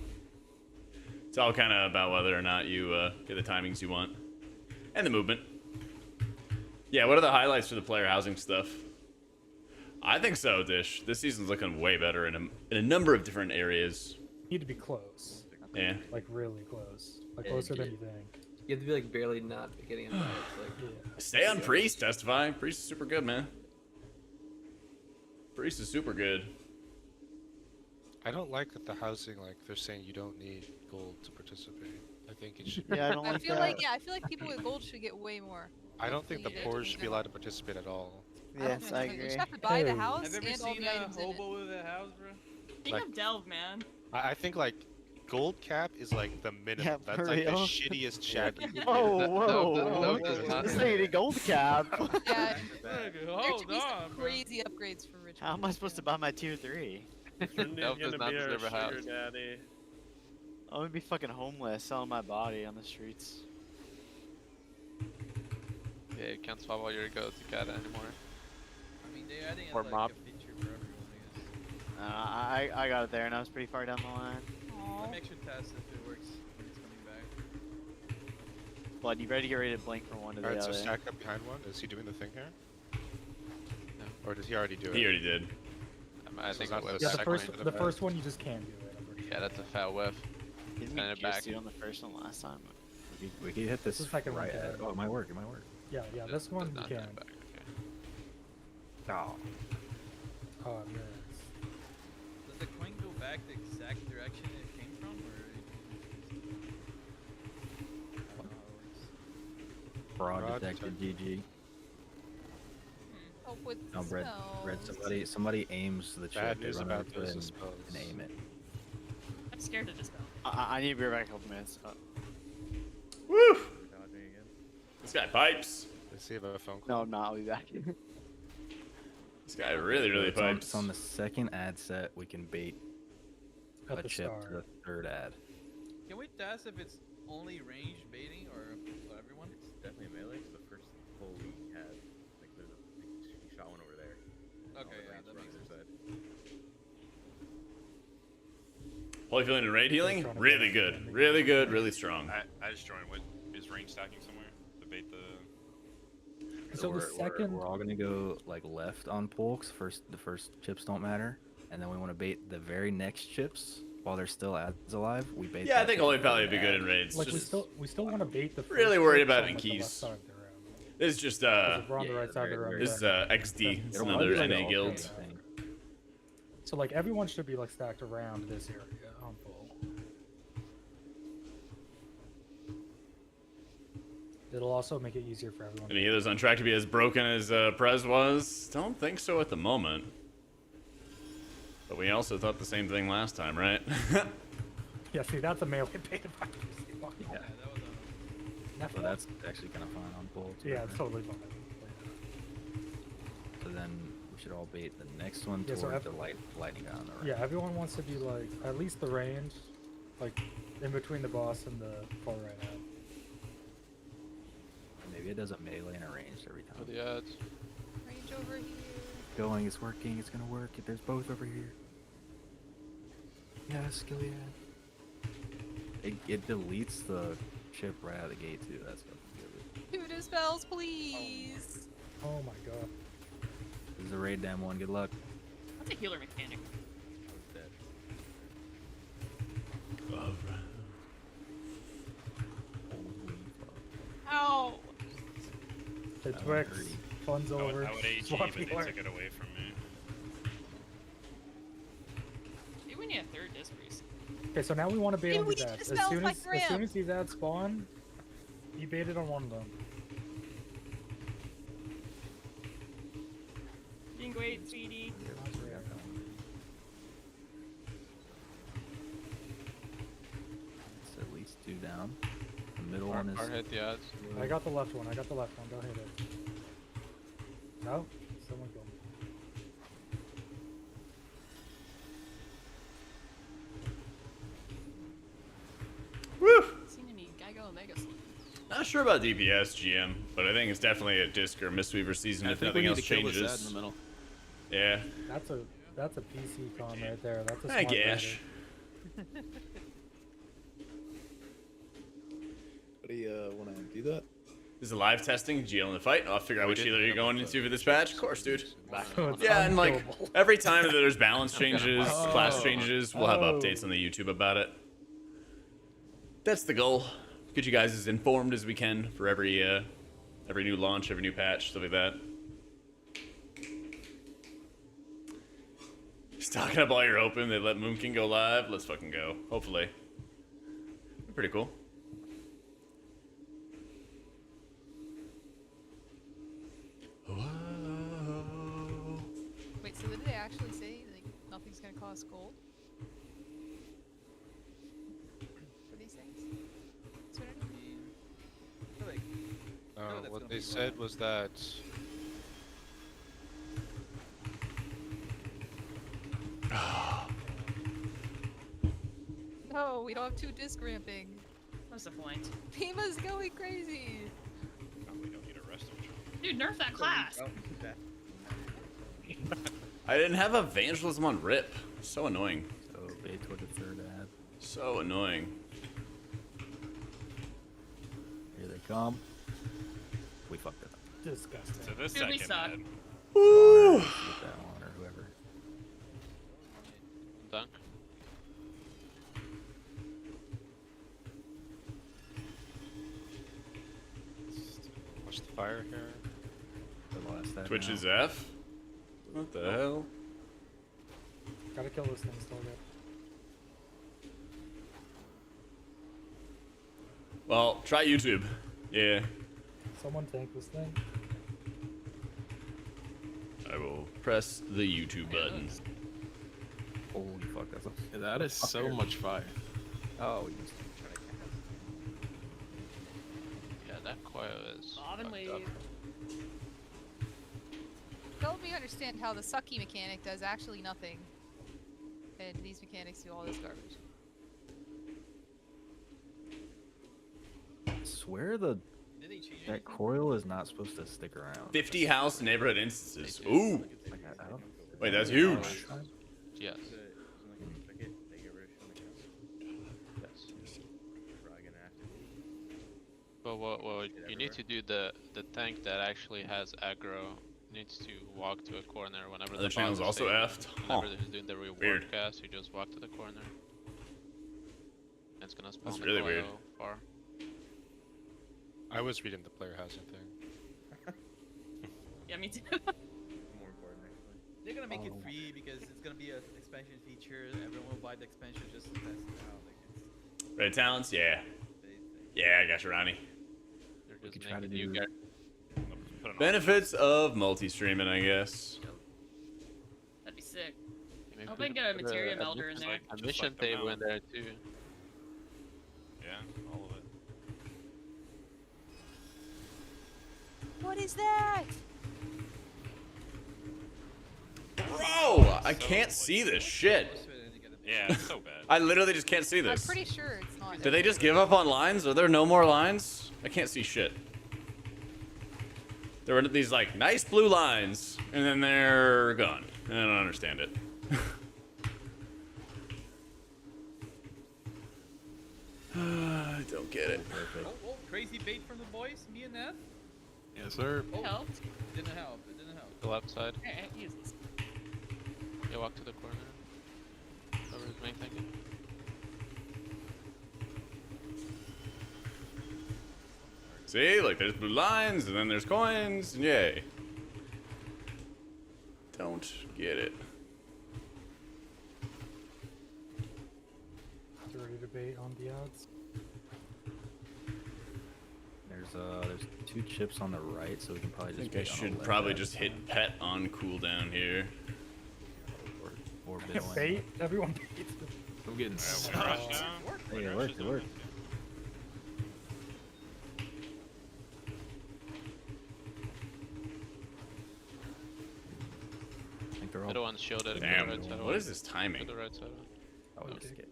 A: it's all kind of about whether or not you get the timings you want and the movement. Yeah, what are the highlights for the player housing stuff? I think so, Dish. This season's looking way better in a number of different areas.
D: Need to be close.
A: Yeah.
D: Like really close. Like
N: Yeah,
D: closer than
N: yeah.
D: you think.
N: You have to be like barely not getting in by it. Like,
A: Stay on Priest, Testify. Priest is super good, man. Priest is super good.
I: I don't like that the housing, like, they're saying you don't need gold to participate. I think it should.
B: Yeah, I don't
M: I
B: like
M: feel
B: that.
M: like I feel like people with gold should get way more.
I: I don't think the
M: Yeah.
I: poor should be allowed to participate at all.
B: Yes, I
M: You
B: agree.
M: just have to buy the
D: Hey.
M: house
F: Have you ever
M: and all
F: seen
M: the
F: a
M: items in it.
F: hobo with a house, bro?
H: Think
I: Like-
H: of Delve, man.
I: I think, like, gold cap is, like, the minimum.
B: Yeah,
I: That's,
B: for
I: like, the
B: real.
I: shittiest chat you can do.
B: Whoa,
L: does not.
B: This ain't a gold cap.
M: Yeah,
F: Hold
M: there should be
F: on,
M: some
F: bro.
M: crazy upgrades for rich
B: How am I supposed to buy my tier 3?
L: Delve does not deserve a house.
J: daddy.
B: I'm gonna be fucking homeless, selling my body on the streets.
L: Yeah, you can't swap all your gold to cat anymore.
F: I mean, they're adding
L: Or
F: like
L: mob.
F: a feature for everyone, I guess.
B: I got it there, and I was pretty far down the line.
F: Let me actually test if it works when it's coming back.
B: Blood, you ready to get ready to blink from one to the
I: Alright, so
B: other?
I: stack up behind one. Is he doing the thing here?
L: No.
I: Or does he already do it?
A: He already did.
L: I
I: So
L: think
I: not
L: it was
I: the
D: Yeah, the
I: second
D: first
I: one to
D: the
I: back.
D: first one you just can't do it. I'm pretty
L: Yeah,
D: sure.
L: that's a fat whiff.
B: He didn't
L: Send
B: get
L: it back.
B: juiced on the first one last time.
C: We can hit this
D: The second one
C: right
D: did.
C: at. Oh, it might work. It might work.
D: Yeah, yeah. This one you
L: Not
D: can.
L: send it back, okay.
C: Oh.
D: Oh, yes.
F: Does the coin go back the exact direction it came from, or? I don't know how it works.
C: Fraud detected. GG.
M: Oh, with
C: No, Brett. Somebody aims the chip.
I: Bad
C: They
I: news
C: run
I: about
C: over to
I: those
C: it and
I: dispels.
C: aim it.
H: I'm scared to dispel.
B: I need to be right back a couple minutes.
A: Woo! This guy pipes.
I: Let's see if I have a phone call.
B: No, I'm not. I'll be back.
A: This guy really, really
C: It's on,
A: pipes.
C: it's on the second ad set. We can bait
D: At
C: a
D: the
C: chip to
D: start.
C: the third ad.
F: Can we test if it's only range baiting or for everyone?
O: It's definitely melee. 'Cause the first pull we had, like, there's he shot one over there.
F: Okay, yeah, that makes sense.
A: Holy feeling and raid healing, really good, really good, really strong.
E: I just joined. What is range stacking somewhere to bait the?
D: So the second.
C: we're all gonna go like left on pull 'cause the first chips don't matter, and then we want to bait the very next chips while there's still ads alive. We bait.
A: Yeah, I
C: that
A: think
C: chip
A: Holy
C: to
A: Pally
C: the
A: would be good
C: ad.
A: in raids.
D: Like
A: Just
D: we still want to bait the.
A: really
D: first
A: worried
D: chips
A: about
D: on,
A: in
D: like, the left
A: keys.
D: side of the room.
A: This is just
D: Because we're on the right side of the room.
A: this is
D: exactly.
A: XD. It's
C: It'll
A: another
C: probably be like
A: NA
C: an
A: guild.
C: alternate thing.
D: So like everyone should be like stacked around this area on full. It'll also make it easier for everyone.
A: Any others on track to be as broken as Prez was? Don't think so at the moment. But we also thought the same thing last time, right?
D: Yeah, see, that's a melee bait.
C: Yeah.
D: That's
C: So that's actually kind of fun on pull. too,
D: Yeah,
C: right?
D: it's totally fine.
C: So then We should all bait the next one
D: Yeah,
C: toward
D: so
C: the lightning guy on the right.
D: Yeah, everyone wants to be like at least the range, like in between the boss and the far right ad.
C: Maybe it does a melee and a ranged every time.
L: For the ads.
M: Range over here.
C: Going, it's working, it's gonna work. There's both over here. Yes, Gilead. It deletes the chip right out of the gate too. That's fucking good.
M: Two dispels, please.
D: Oh my god.
C: This is a raid dam one. Good luck.
H: That's a healer mechanic. Ow!
D: The Twix. Fun's over.
E: I would AG,
D: Swap
E: but they
D: healer.
E: took it away from me.
H: Maybe we need a third disc priest.
D: Okay, so now we want to bait
M: Maybe
D: on
M: we
D: these
M: need to
D: ads.
M: dispel my
D: As soon
M: grip.
D: as these ads spawn, you baited on one of them.
H: Being great, sweetie.
C: It's at least 2 down. The middle one is.
L: Or hit the ads.
D: I got the left one. Go hit it. No? Someone go.
A: Woo!
H: Seen any Geigo Omega Slim?
A: Not sure about DPS GM, but I think it's definitely a disc or Mistweaver season if nothing else changes.
N: In the middle.
A: Yeah.
D: That's a PC con right there. That's a
A: I
D: smart
A: guess.
S: What do you want to do that?
A: This is live testing, GL in the fight. I'll figure out which healer you're going into for this patch. Of course, dude.
D: It's
A: Yeah, and like
D: unkillable.
A: every time that there's balance changes, class changes, we'll have updates on the YouTube about it. That's the goal. Get you guys as informed as we can for every new launch, every new patch, stuff like that. Stocking up all your open, they let Moonkin go live. Let's fucking go. Hopefully. Pretty cool.
M: Wait, so did they actually say like nothing's gonna cost gold for these things? That's what I mean.
I: What they said was that
M: No, we don't have 2 disc ramping.
H: What's the point?
M: Pima's going crazy.
E: We don't need a rest of
H: Dude, nerf that class!
A: I didn't have Evangelism on Rip. So annoying.
C: So bait toward the third ad.
A: So annoying.
C: Here they come. We fucked it up.
D: Disgusting.
E: So this
H: Dude, we
E: second
H: suck.
E: ad.
A: Woo!
C: Get that one or whoever.
L: Dunk.
I: watch the fire here.
C: The last ad
A: Twitch
C: now.
A: is F? What the hell?
D: Gotta kill this thing still good.
A: Well, try YouTube. Yeah.
D: Someone tank this thing.
A: I will press the YouTube button.
C: Holy fuck, that's a...
N: Yeah, that is so
C: Fire.
N: much fire.
C: Oh, we just
L: Yeah, that coil is.
H: Bob and
L: fucked
H: wave.
L: up.
M: Help me understand how the sucky mechanic does actually nothing, and these mechanics do all this garbage.
C: I swear that coil is not supposed to stick around.
A: 50 house neighborhood instances. Ooh.
C: Like, I don't...
A: Wait, that's huge.
L: Yes. But what you need to do the tank that actually has aggro needs to walk to a corner whenever
A: Other
L: the
A: channel's
L: boss is
A: also
L: saving.
A: effed?
L: Whenever
A: Huh.
L: they're doing the reward
A: Weird.
L: cast, you just walk to the corner. And it's gonna spawn
A: That's
L: the
A: really
L: coil
A: weird.
L: far.
I: I was reading the player housing thing.
H: Yeah, me too.
F: More important, actually. They're gonna make it
D: Oh.
F: free because it's gonna be an expansion feature. Everyone will buy the expansion just to test it out. Like it's
A: Red talents? Yeah. Yeah, I got you, Ronnie.
L: They're
C: We
L: just
C: could try to
L: making you
C: do...
L: get
A: Benefits of multi-streaming, I guess.
H: That'd be sick.
L: maybe
H: I hope
L: put
H: I can get a
L: put
H: materia
L: a
H: melder in
L: mission-
H: there.
L: A
E: Just
L: mission
E: like the
L: table
E: mount.
L: in there too.
E: Yeah, all of it.
M: What is that?
A: I can't see this shit.
E: Yeah, it's so bad.
A: I literally just can't see
M: I'm
A: this.
M: pretty sure it's not.
A: Did they just give up on lines? Are there no more lines? I can't see shit. There were these like nice blue lines, and then they're gone. I don't understand it. I don't get it.
F: Oh, crazy bait from the boys, me and Nat.
N: Yes, sir.
F: Oh,
H: helped.
F: Didn't help. It didn't help.
L: The left side.
H: Alright, use this.
L: You walk to the corner. Whoever's main thinking.
A: See, like there's blue lines, and then there's coins, and yay. Don't get it.
D: Dirty debate on the ads.
C: There's 2 chips on the right, so we can probably
A: I
C: just.
A: think I should probably just hit pet on cooldown here.
C: Or
D: Bait? Everyone baits.
N: I'm getting
C: Hey, it worked. It worked. I think they're all.
L: Middle one's shielded.
A: Damn,
L: Right side
A: what is this timing?
L: To the right side.
C: Oh, just get.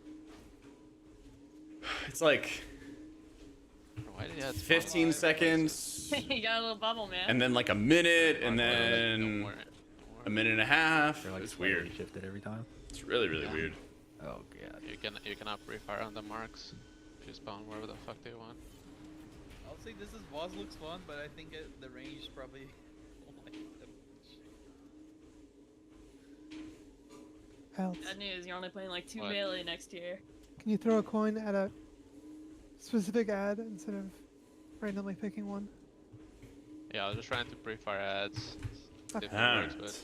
A: It's like
L: Why did you have
A: 15 seconds,
H: You got a little bubble, man.
A: and then like a minute, and then a minute and a half.
C: They're like
A: It's weird.
C: Shifted every time.
A: It's really weird.
C: Oh god.
L: You can up refire on the marks. If you spawn wherever the fuck they want.
F: I'll say this boss looks fun, but I think the range probably.
R: Health.
H: Bad news, you're only playing like 2
L: What?
H: melee next year.
R: Can you throw a coin at a specific ad instead of randomly picking one?
L: Yeah, I was just trying to pre-fire ads.
R: Okay.
L: If it works, but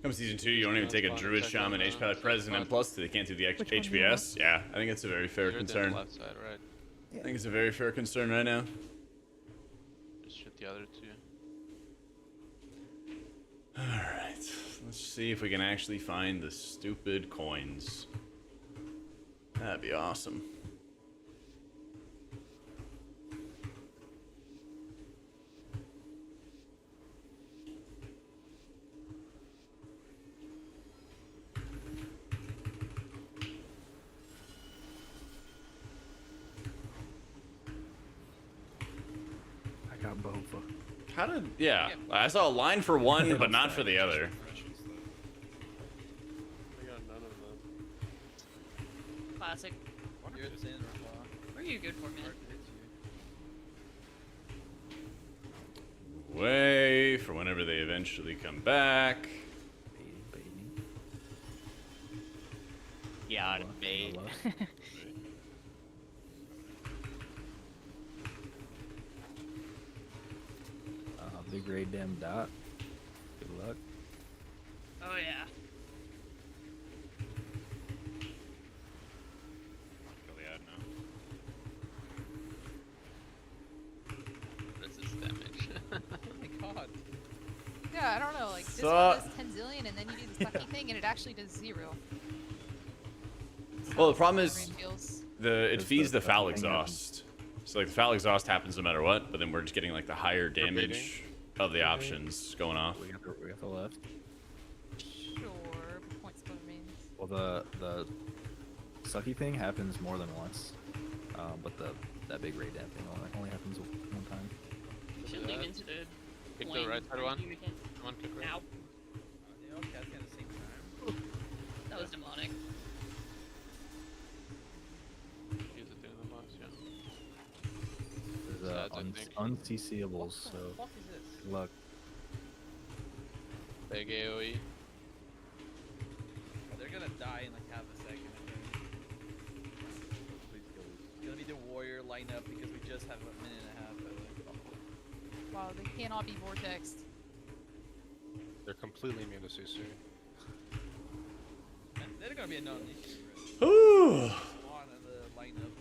A: Come season 2, you don't even take a druid, shaman, H pilot, president, and plus they can't do the
R: Which one do you
A: HPS. Yeah, I think it's a very fair
L: you're doing
A: concern.
L: the left side, right?
A: I think it's a very fair concern right now.
L: Just shoot the other 2.
A: Alright, let's see if we can actually find the stupid coins. That'd be awesome.
C: I got Bofa.
A: How did... Yeah, I saw a line for one, but not for the other.
J: I got none of them.
H: Classic.
F: You're thin, Rafa.
H: What are you good for, man?
A: Way for whenever they eventually come back.
B: Yeah, bait.
C: Big raid damn dot. Good luck.
H: Oh yeah.
E: Kill the ad now.
L: This is damage.
F: Oh my god.
M: Yeah, I don't know. Like this
A: So-
M: one does 10 zillion, and then you do the sucky thing, and it actually does 0.
A: Well, the problem is
M: Brain feels.
A: it feeds the foul exhaust. So like the foul exhaust happens no matter what, but then we're just getting like the higher damage of the options going off.
C: We got the left.
M: Sure, but point still remains.
C: Well, the sucky thing happens more than once, but that big raid damn thing only happens one time.
H: Should lean into the
L: Pick the
H: lane
L: right side
H: where
L: one.
H: you can-
L: Come on, kick right.
H: Ow.
F: They all cast at the same time.
H: That was demonic.
L: Use it in the box, yeah.
C: There's
L: Sad, I think.
C: unCCables, so
F: What is this?
C: good luck.
L: Big AoE.
F: They're gonna die in like half a second. I think. It's gonna be the warrior lineup because we just have a minute and a half.
M: Wow, they cannot be vortexed.
I: They're completely immune to CC.
F: And they're gonna be a non-issue.
A: Ooh.
F: On the lineup.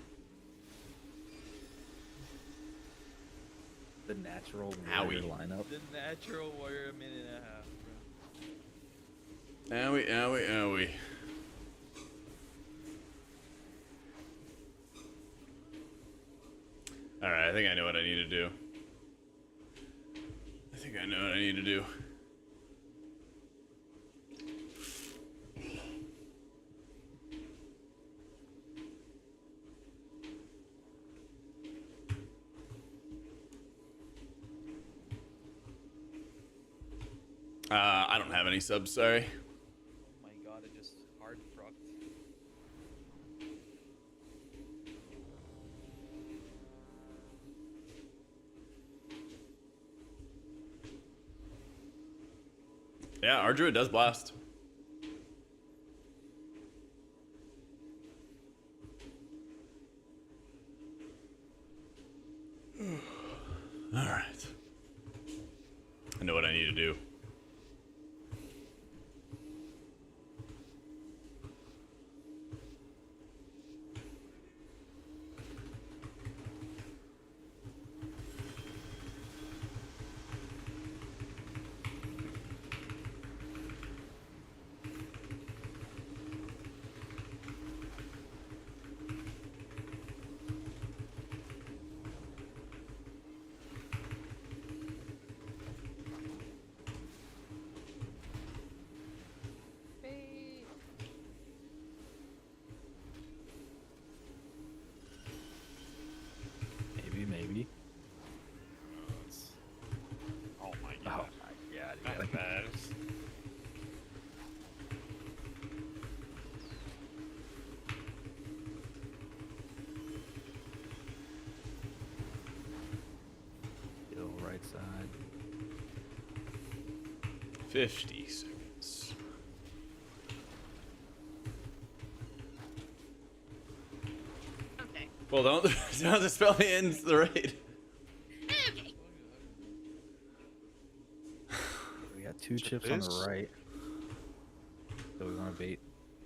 C: The natural
A: Owie.
C: warrior lineup.
F: The natural warrior, a minute and a half.
A: Owie, owie, owie. Alright, I think I know what I need to do. I think I know what I need to do. I don't have any subs, sorry.
F: Oh my god, I just hard procced.
A: Yeah, our druid does blast. Alright. I know what I need to do.
M: Bait.
C: Maybe.
E: Oh my god.
C: Yeah,
E: bad.
C: Still right side.
A: 50 seconds.
H: Okay.
A: Well, don't dispel me into the raid.
H: Okay.
C: We got 2 chips on the right. So we want to bait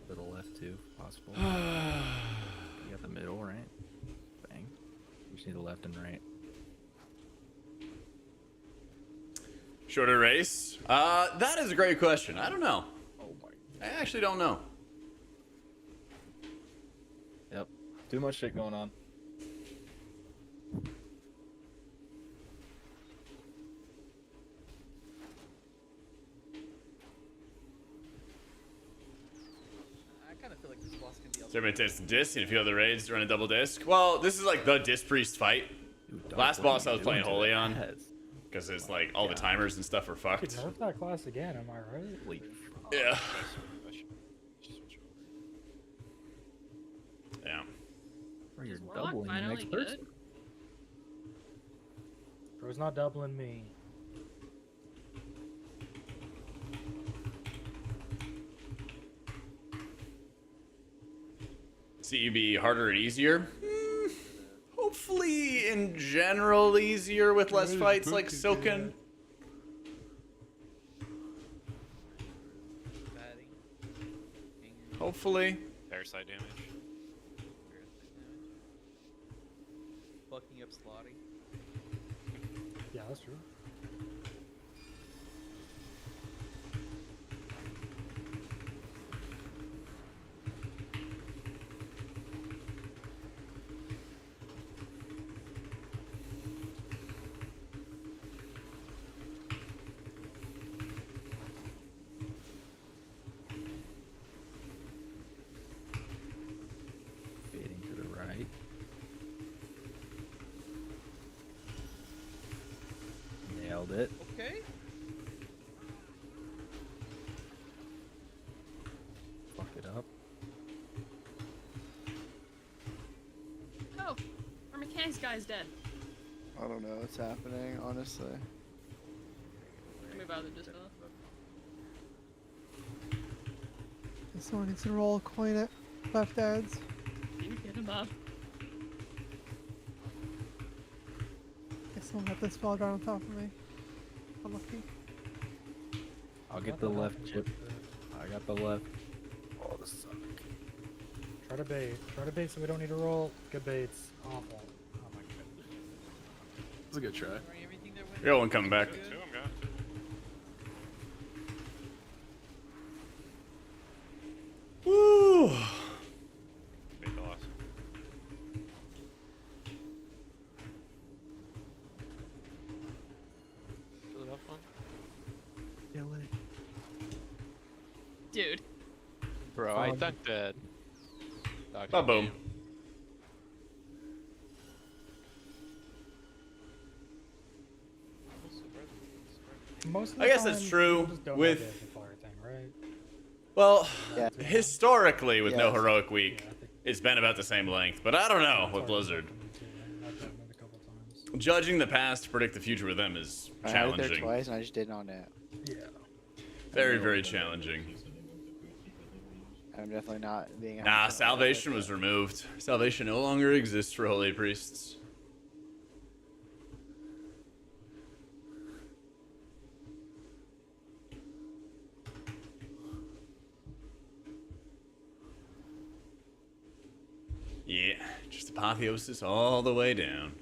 C: to the left too, if possible. You got the middle, right? Bang. We just need the left and right.
A: Shorter race? That is a great question. I don't know.
C: Oh my.
A: I actually don't know.
C: Yep. Too much shit going on.
F: I kind of feel like this boss can be.
A: So everybody takes the disc and a few other raids to run a double disc. Well, this is like the disc priest fight. Last boss I was playing Holy on. Because it's like all the timers and stuff are
D: You
A: fucked.
D: could nerf that class again, am I right?
A: Yeah. Yeah.
C: Or you're
H: Warlock
C: doubling the
H: finally
C: next
H: good?
C: person.
D: Bro's not doubling me.
A: CUB harder and easier? Hopefully, in general, easier with less fights like Silken. Hopefully.
L: Parasite damage.
F: Fucking up Slotty.
D: Yeah, that's true.
C: Fading to the right. Nailed it.
F: Okay.
C: Fuck it up.
H: Oh, our mechanics guy's dead.
T: I don't know what's happening, honestly.
H: Move out of the disco.
R: Someone needs to roll a coin at left ads.
H: You get him up.
R: Guess someone got this spell down on top of me. Unlucky.
C: I'll get the left chip. I got the left. Oh, this sucks.
D: Try to bait. Try to bait so we don't need to roll. Good baits. Awful. Oh my goodness.
N: It's a good try.
A: We got one coming back. Woo!
L: Bait the loss. To the left one.
R: Kill it.
H: Dude.
L: Bro, I dunked that.
A: Ba-boom.
D: Most of the
A: I guess
D: time,
A: that's true
D: you just don't
A: with.
D: have the fire thing, right?
A: Well,
B: Yeah.
A: historically with no
B: Yes.
A: heroic week, it's been about the same length. But I don't know with Blizzard.
D: I've done it a couple times.
A: Judging the past to predict the future with them is
B: I had it there
A: challenging.
B: twice and I just did it on that.
D: Yeah.
A: Very, very challenging.
B: I'm definitely not being.
A: Nah, Salvation was removed. Salvation no longer exists for Holy Priests. Yeah, just apotheosis all the way down.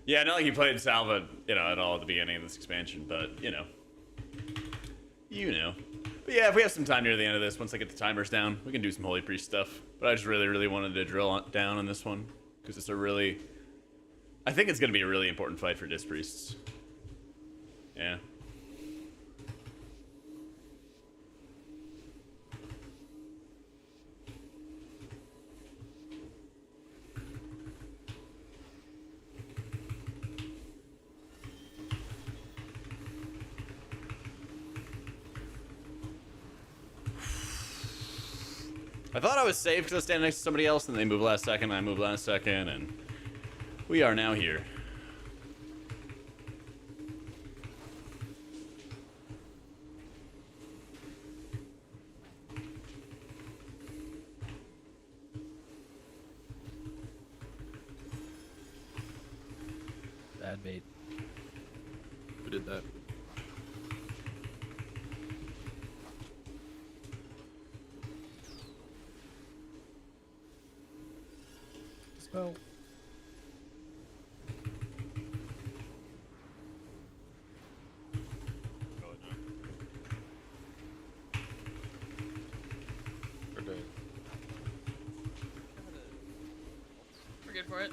A: Yeah, not like you played Salva, at all at the beginning of this expansion, but, You know. But yeah, if we have some time near the end of this, once I get the timers down, we can do some Holy Priest stuff. But I just really, really wanted to drill down on this one. Because it's a really... I think it's going to be a really important fight for Disc Priests. Yeah. I thought I was safe because I was standing next to somebody else, and they moved last second, and I moved last second, and we are now here.
C: Bad bait.
N: Who did that?
D: So.
I: We're dead.
H: We're good for it.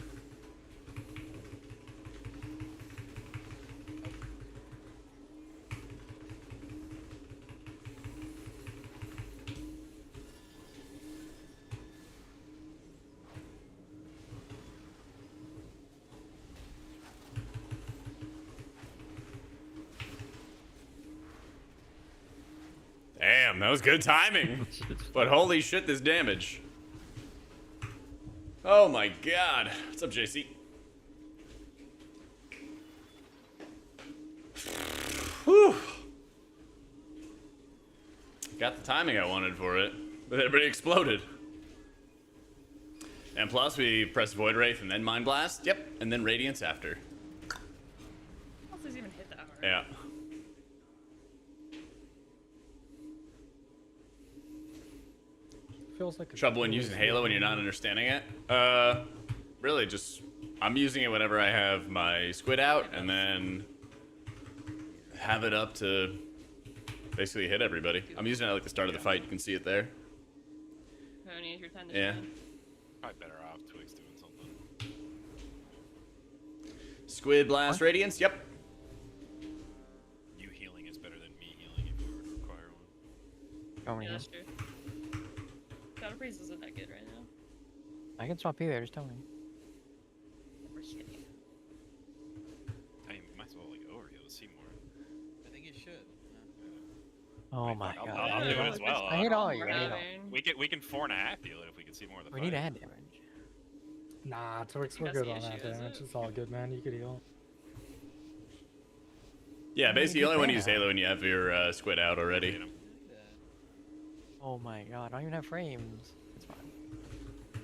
A: Damn, that was good timing. But holy shit, this damage. Oh my god. What's up, JC? Whew. Got the timing I wanted for it, but everybody exploded. And plus, we pressed Void Wraith and then Mind Blast. Yep, and then Radiance after.
H: How else does he even hit that hard?
A: Yeah.
D: Feels like
A: Trouble when using Halo when you're not understanding it? Really just, I'm using it whenever I have my squid out and then have it up to basically hit everybody. I'm using it at like the start of the fight, you can see it there.
H: No need your time to
A: Yeah.
H: shine.
I: Probably better off Twig's doing something.
A: Squid Blast Radiance, yep.
I: You healing is better than me healing if you were to require one.
H: Yeah, that's true. Shadow Priest isn't that good right now.
Q: I can swap either, just tell me.
H: We're shitty.
I: I mean, might as well like overheal Seymour.
F: I think you should.
Q: Oh my god.
I: I'll do it as well.
Q: I hate all you.
H: We're
Q: I hate all.
H: having-
I: We can 4.5 heal it if we can see more of the
Q: We
I: fight.
Q: need ad damage.
D: Nah, Twix, we're
H: That's
D: good
H: the
D: on that
H: issue, is
D: damage.
H: it?
D: It's all good, man. You could heal.
A: Yeah, basically you only want to
Q: fan
A: use
Q: out.
A: Halo when you have your squid out already.
Q: Oh my god, I don't even have frames. It's fine.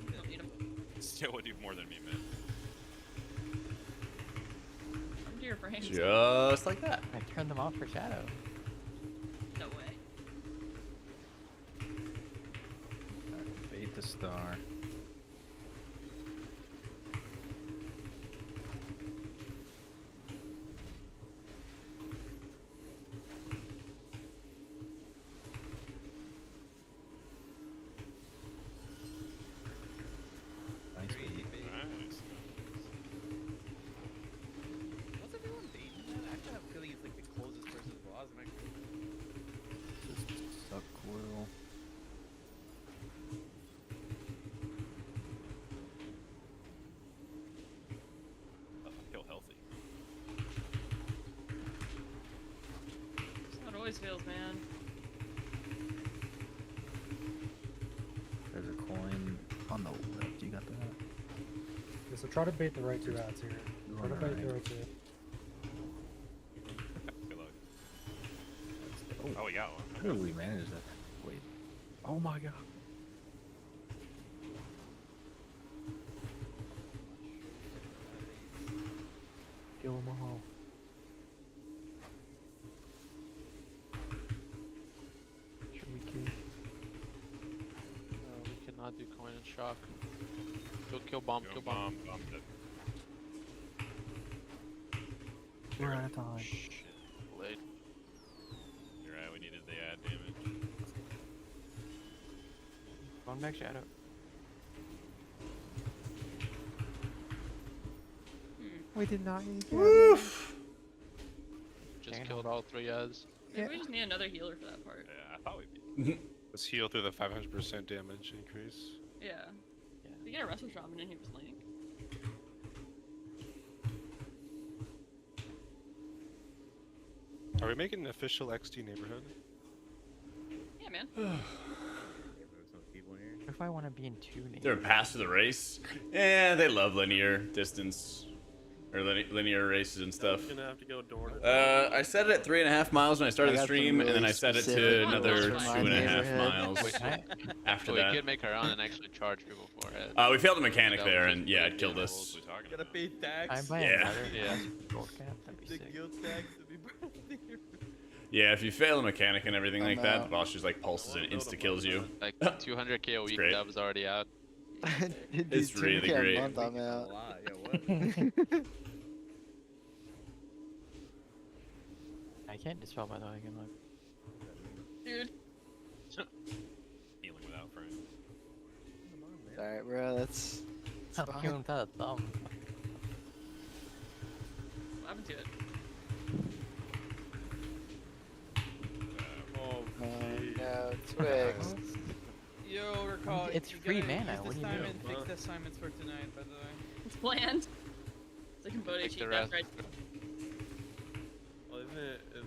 H: You don't need 'em.
I: Still would do more than me, man.
H: Come to your frames.
A: Just like that.
Q: I turned them off for Shadow.
H: No way.
C: Bait the star. Nice bait.
I: Nice.
F: What's everyone baiting that? I actually have a feeling it's like the closest versus boss.
C: Just suck coil.
H: always fails, man.
C: There's a coin on the left. You got that?
D: Yeah, so try to bait the right two ads here. Try to bait the right two.
E: Good luck. Oh, we got one.
C: How did we manage that? Wait. Oh my god.
Q: Kill them all. Should we kill?
L: We cannot do coin and shock. Kill bomb, kill bomb.
E: Bomb dead.
Q: We're out of time.
L: Shit, late.
E: You're right, we needed the ad damage.
Q: Going back shadow.
R: We did not need to.
A: Woof!
L: Just killed all 3 ads.
H: Maybe we just need another healer for that part.
E: Yeah, I thought we'd be.
I: Let's heal through the 500% damage increase.
H: Yeah. We get a Wrestle Shaman and he was Link.
I: Are we making an official XD neighborhood?
H: Yeah, man.
Q: If I want to be in 2 names.
A: They're past the race. They love linear distance. Or linear races and stuff.
J: Gonna have to go door to
A: I set it at 3.5 miles when I started the stream, and then I set it to another 2.5 miles after
L: We
A: that.
L: could make our own and actually charge people for it.
A: We failed a mechanic there, and yeah, it killed us.
F: Gotta pay tax.
Q: I'm buying
A: Yeah.
L: Yeah.
Q: That'd be
F: The
Q: sick.
F: guild tax to be brought here.
A: Yeah, if you fail a mechanic and everything like that,
T: out.
A: the boss just like pulses and insta kills you.
L: Like 200k a week,
A: great.
L: that was already out.
T: Dude,
A: It's
T: 200K
A: really
T: a
A: great.
T: month, I'm out.
Q: I can't dispel by the way. Good luck.
H: Dude.
E: Healing without friends.
T: Alright, bro, that's.
Q: I'm healing without a thumb.
H: What happened to it?
J: Oh,
T: no, Twix.
F: Yo, recall.
Q: It's
F: you
Q: free
F: gotta
Q: mana,
F: use
Q: what do you
F: this time
Q: do?
F: and fix the assignments for tonight, by the way.
H: It's planned. It's like a Bodhi
L: Take
H: cheat
L: the
H: that's
L: rest.
H: right.
J: Well, isn't it? Is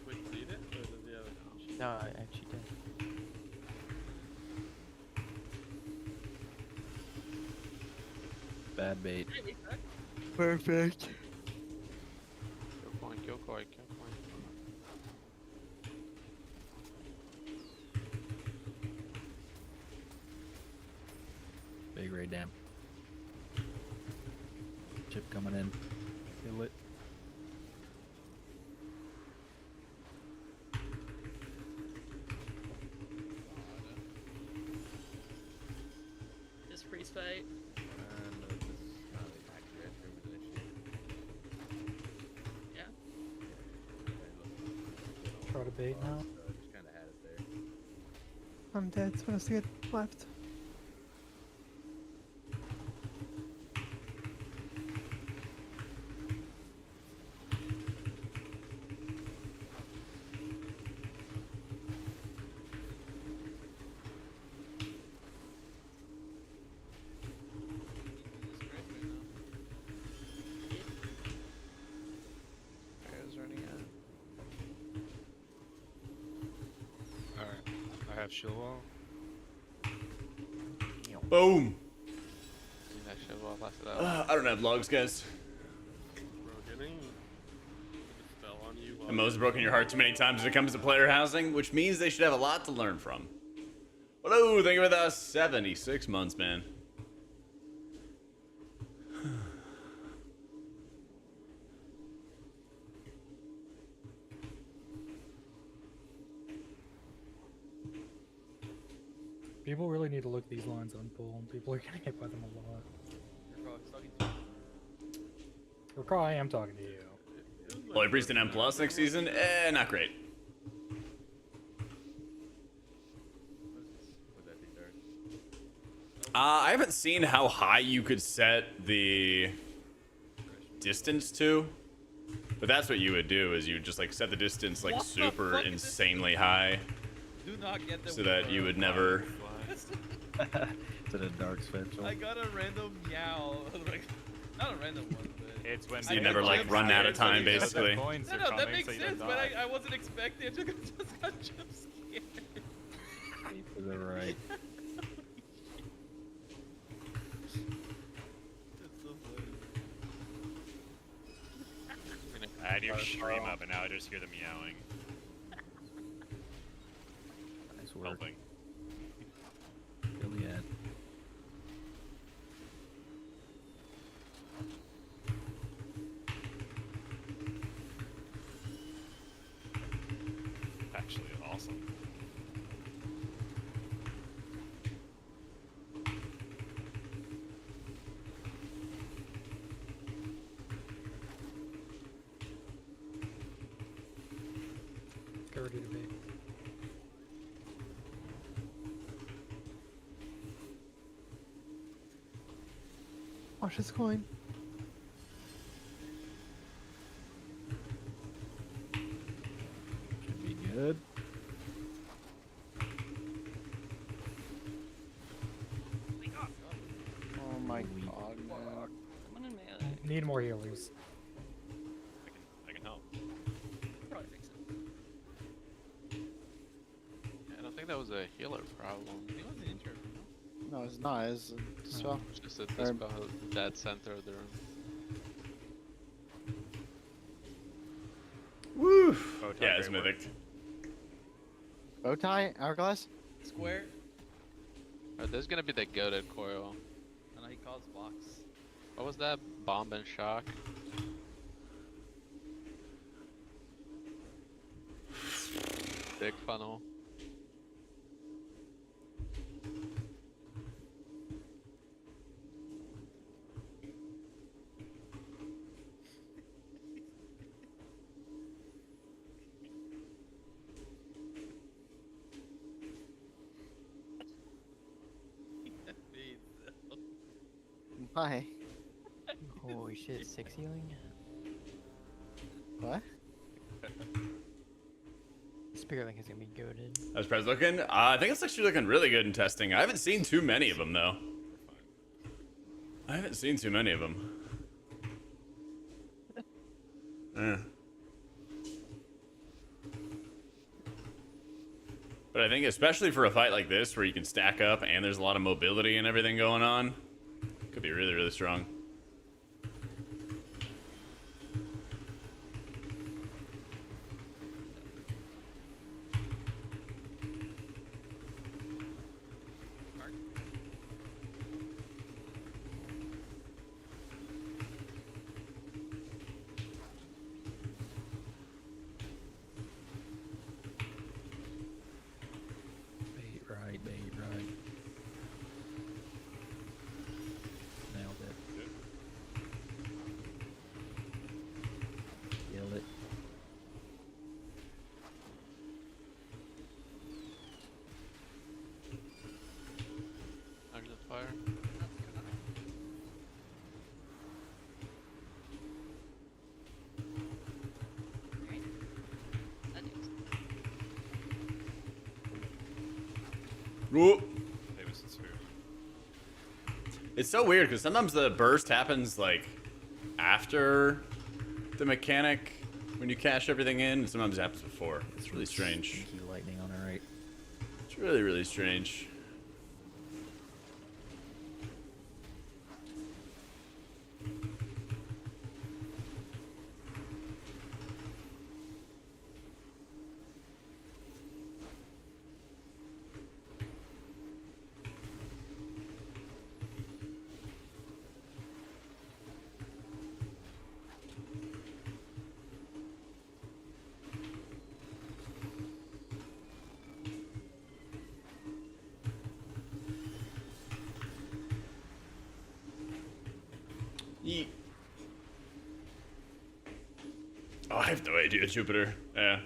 J: Twix lead it? Or does he have an option?
Q: No, I actually did.
C: Bad bait.
T: Perfect.
L: Kill coin, kill coin, kill coin.
C: Big raid dam. Chip coming in. Kill it.
H: Just freeze fight. Yeah.
D: Try to bait now.
R: I'm dead, so I have to get left.
T: Arrow's running out.
I: Alright, I have shield wall.
A: Boom!
L: That shit well lasted out.
A: I don't have logs, guys.
J: Bro, getting the spell on you while
A: And Mo's broken your heart too many times when it comes to player housing, which means they should have a lot to learn from. Hello, thank you for the 76 months, man.
D: People really need to look these lines on pull, and people are gonna hit by them a lot.
F: Recall, it's talking to you.
D: Recall, I am talking to you.
A: Holy Priest in M+ next season? Not great. I haven't seen how high you could set the distance to, but that's what you would do, is you would just like set the distance like
F: What the
A: super
F: fuck is this?
A: insanely high,
F: Do not get the
A: so that you would never...
C: To the dark special.
F: I got a random meow. I was like, Not a random one, but
E: It's when
A: So you never like run out of time, basically.
F: No, that makes sense, but I wasn't expecting it. I just got jump scared.
C: To the right.
F: That's so funny.
E: I had your stream up and now I just hear the meowing.
C: Nice work.
E: Helping.
C: Really ad.
E: Actually, awesome.
D: Get ready to be.
R: Watch this coin.
C: Should be good.
T: Oh my god, man.
H: Someone in melee.
D: Need more healers.
E: I can help.
H: Probably fix it.
L: I don't think that was a healer problem.
F: He wasn't injured.
T: No, it's not. It's a spell.
L: It's just a dispel dead center of the room.
A: Woo!
E: Oh,
A: Yeah, it's Mythic.
T: Bow tie, hourglass.
F: Square.
L: Alright, there's gonna be the goated coil.
F: And he calls box.
L: What was that? Bomb and shock? Big funnel.
T: Why?
Q: Holy shit, 6 healing?
T: What?
Q: Spirit Link is gonna be goaded.
A: How's Prez looking? I think it's actually looking really good in testing. I haven't seen too many of them, though. I haven't seen too many of them. But I think especially for a fight like this, where you can stack up and there's a lot of mobility and everything going on, could be really, really strong.
C: Bait right. Nailed it. Kill it.
L: Under the fire.
A: Whoop.
E: Davis is food.
A: It's so weird because sometimes the burst happens like after the mechanic when you cash everything in, and sometimes it happens before. It's really strange.
C: Sneaky lightning on our right.
A: It's really, really strange. Yeet. Oh, I have no idea, Jupiter. Yeah.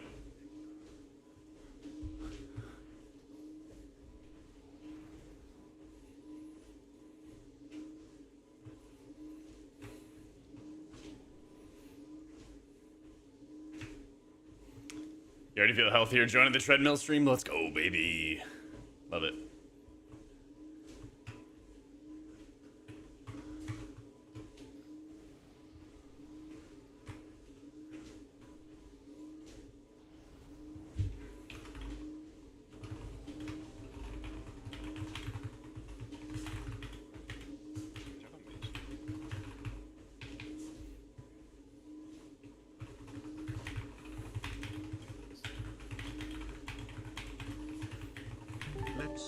A: You already feel healthier joining the treadmill stream? Let's go, baby. Love it.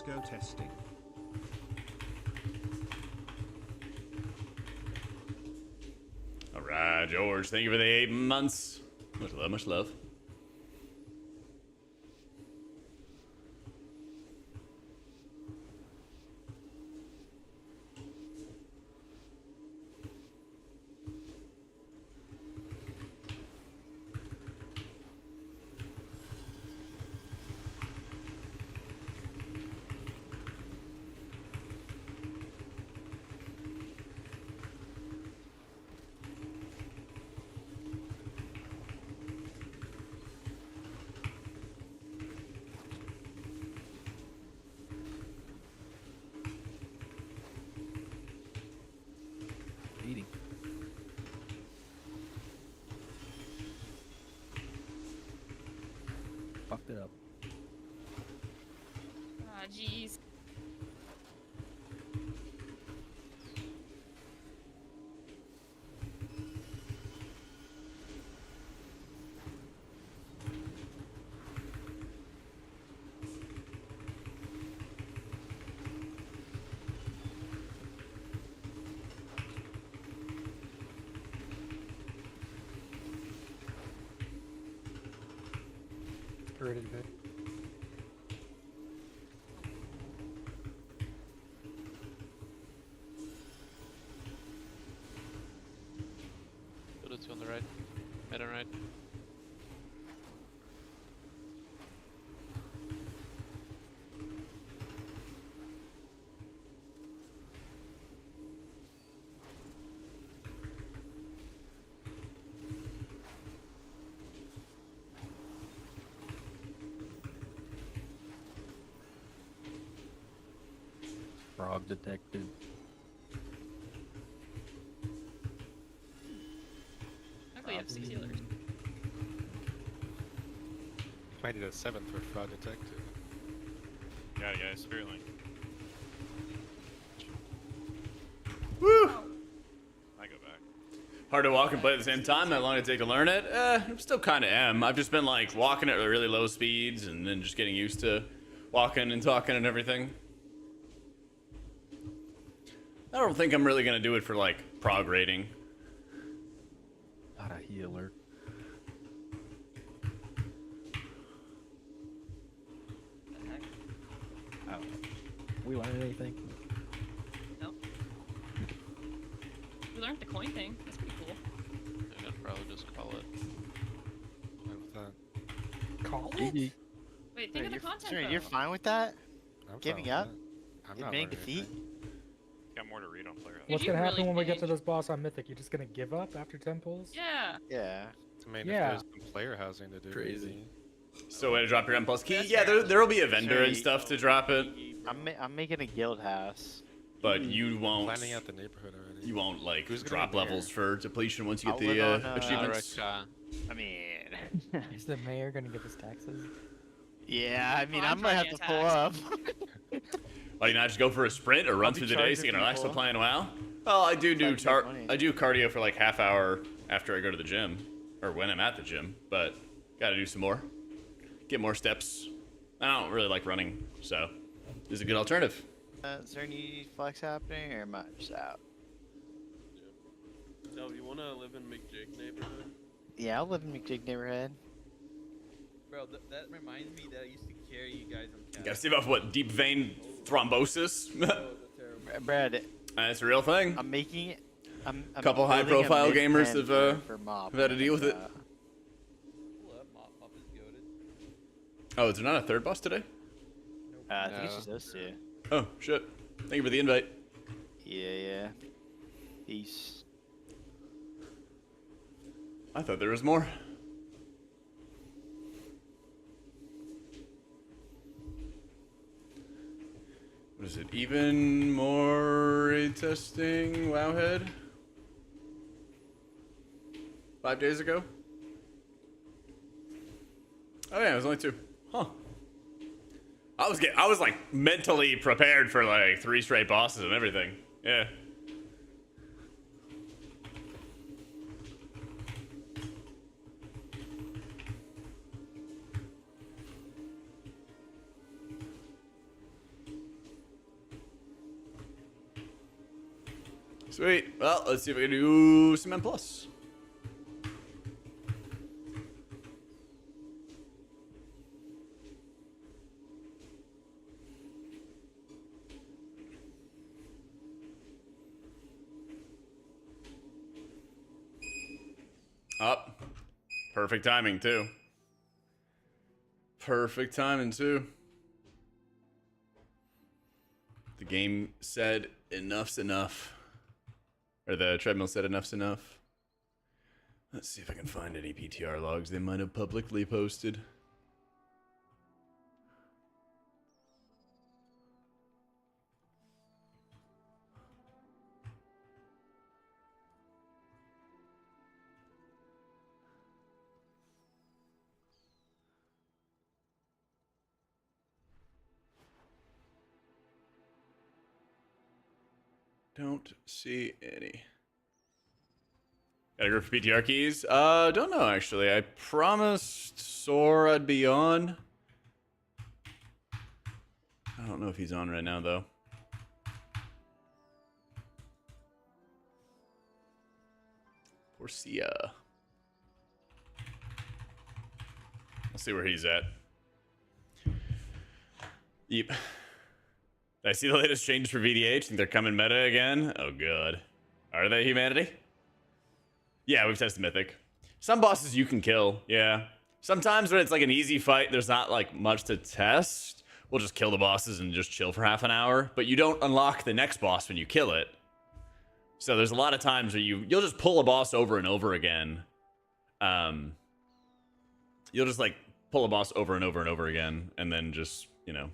K: go testing.
A: All right, George. Thank you for the 8 months. Much love, much love.
C: Eating. Fucked it up.
H: Ah, jeez.
D: Ready to bed.
L: Go to 2 on the right. Head on right.
C: Frog detected.
H: Luckily, you have 6 healers.
I: Might need a 7th for fraud detected.
E: Yeah, Spirit Link.
A: Woo!
E: I go back.
A: Hard to walk and play at the same time. How long did it take to learn it? I'm still kind of am. I've just been like walking at really low speeds and then just getting used to walking and talking and everything. I don't think I'm really gonna do it for like prog rating.
C: Not a healer. Oh. We learned anything?
H: Nope. We learned the coin thing. That's pretty cool.
L: I could probably just call it.
I: With that.
R: Call
H: it? Wait, think of the content
T: Sorry,
H: though.
T: you're fine with that?
I: I'm
T: Giving
I: fine
T: up?
I: with that. I'm not
T: Admitting
I: learning
T: defeat?
I: anything.
E: Got more to read on player.
D: What's gonna happen when we get to this boss on Mythic? You just gonna give up after 10 pulls?
H: Yeah.
T: Yeah.
I: I mean,
D: Yeah.
I: if there's some player housing to do.
C: Crazy.
A: So way to drop your M plus key? Yeah, there will be a vendor and stuff to drop it,
T: I'm making a guild house.
A: but you won't.
I: Planning out the neighborhood already.
A: You won't like
I: Who's gonna
A: drop
I: be mayor?
A: levels for depletion once you
T: I'll
A: get
T: live
A: the
T: on,
A: achievements.
T: I mean,
Q: Is the mayor gonna give us taxes?
T: yeah, I mean,
H: Oh,
T: I
H: I'm
T: might have
H: trying
T: to
H: to
T: pull
H: attack.
T: up.
A: Why do you not just go for a sprint or run
T: be
A: through the day so you
T: charging
A: get relaxed to
T: people.
A: playing WoW? Well, I do
T: Trying to make money.
A: I do cardio for like half hour after I go to the gym, or when I'm at the gym. But gotta do some more, get more steps. I don't really like running, so this is a good alternative.
T: Is there any flex happening, or am I just out?
J: So if you wanna live in McJake neighborhood,
T: Yeah, I'll live in McJig neighborhood.
F: Bro, that reminds me that I used to carry you guys on
A: You gotta save off what deep vein thrombosis.
T: Brad,
A: That's a real thing.
T: I'm making it. I'm
A: Couple
T: building a
A: high-profile
T: mid
A: gamers
T: plan
A: have
T: for Mop.
A: have had to deal with it.
F: Pull up, Mop is goated.
A: Oh, is there not a third boss today?
T: I think it's just those two.
A: Oh shit! Thank you for the invite.
T: Yeah. Peace.
A: I thought there was more. What is it? Even more raid testing Wowhead? 5 days ago? Oh yeah, it was only 2. Huh. I was like mentally prepared for like 3 straight bosses and everything. Yeah. Sweet. Well, let's see if we can do some M+. Up. Perfect timing, too. Perfect timing, too. The game said enough's enough. Or the treadmill said enough's enough. Let's see if I can find any PTR logs they might have publicly posted. Don't see any. Got a group of PTR keys? Don't know actually. I promised Soar I'd be on. I don't know if he's on right now though. Porcia. I'll see where he's at. Yep. I see the latest changes for VDH. Think they're coming meta again? Oh god. Are they, humanity? Yeah, we've tested Mythic. Some bosses you can kill, yeah. Sometimes when it's like an easy fight, there's not like much to test. We'll just kill the bosses and just chill for half an hour. But you don't unlock the next boss when you kill it. So there's a lot of times where you'll just pull a boss over and over again. You'll just like pull a boss over and over and over again. And then just, you know,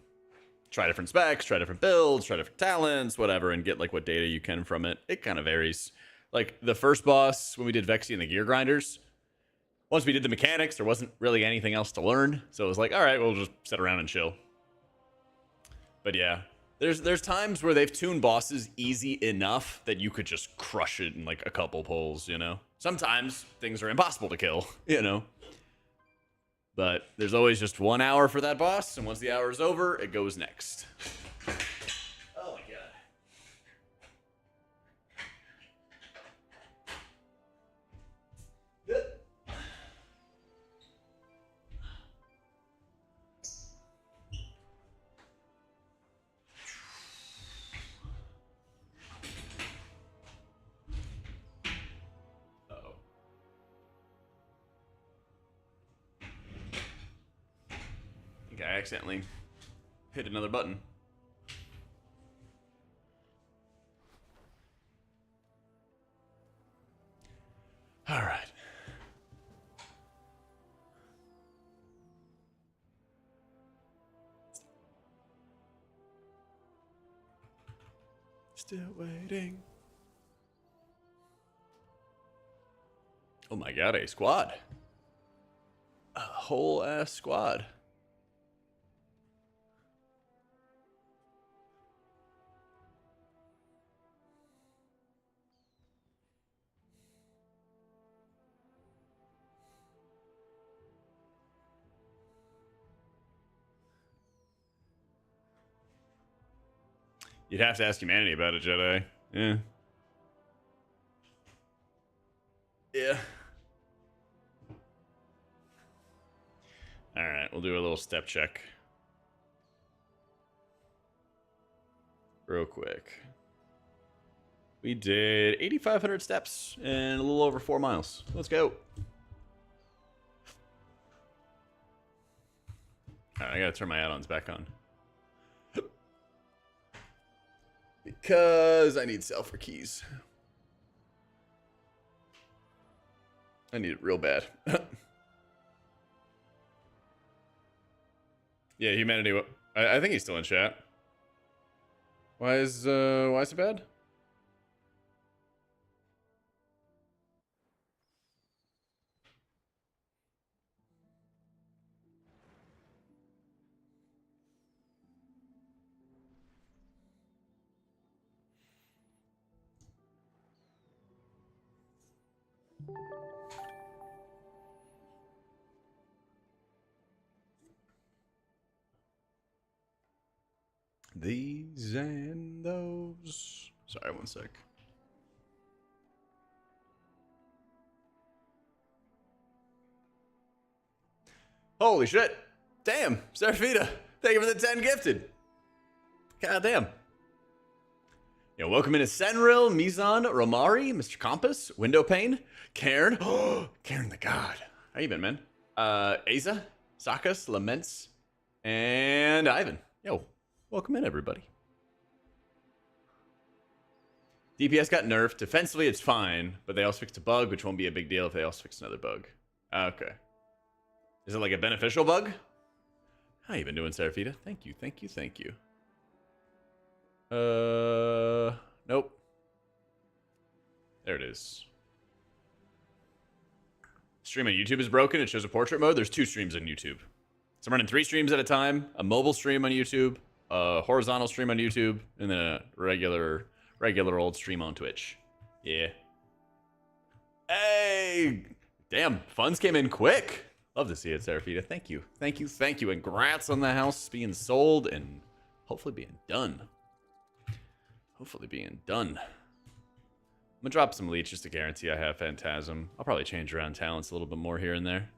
A: try different specs, try different builds, try different talents, whatever, and get like what data you can from it. It kind of varies. Like the first boss, when we did Vexy and the Gear Grinders, once we did the mechanics, there wasn't really anything else to learn. So it was like, all right, we'll just sit around and chill. But yeah, there's times where they've tuned bosses easy enough that you could just crush it in like a couple pulls, you know? Sometimes things are impossible to kill, you know? But there's always just 1 hour for that boss, and once the hour is over, it goes next. Oh my god. Uh-oh. I think I accidentally hit another button. All right. Still waiting. Oh my god, a squad. A whole ass squad. You'd have to ask humanity about it, Jedi. Yeah. Yeah. Alright, we'll do a little step check. Real quick. We did 8,500 steps and a little over 4 miles. Let's go. Alright, I gotta turn my add-ons back on. Because I need Self for keys. I need it real bad. Yeah, humanity. I think he's still in chat. Why is it bad? These and those. Sorry, one sec. Holy shit. Damn, Seraphita. Thank you for the 10 gifted. God damn. Yo, welcome into Senril, Mizan, Romari, Mr. Compass, Windowpane, Cairn. Cairn the God. How you been, man? Aza, Sakas, Laments, and Ivan. Yo, welcome in, everybody. DPS got nerfed. Defensively, it's fine, but they also fixed a bug, which won't be a big deal if they also fix another bug. Okay. Is it like a beneficial bug? How you been doing, Seraphita? Thank you, thank you, thank you. Nope. There it is. Stream on YouTube is broken. It shows a portrait mode. There's 2 streams on YouTube. So I'm running 3 streams at a time. A mobile stream on YouTube, a horizontal stream on YouTube, and then a regular old stream on Twitch. Yeah. Hey! Damn, funds came in quick. Love to see it, Seraphita. Thank you. Thank you, thank you. And congrats on the house being sold and hopefully being done. Hopefully being done. I'm gonna drop some leech just to guarantee I have Phantasm. I'll probably change around talents a little bit more here and there.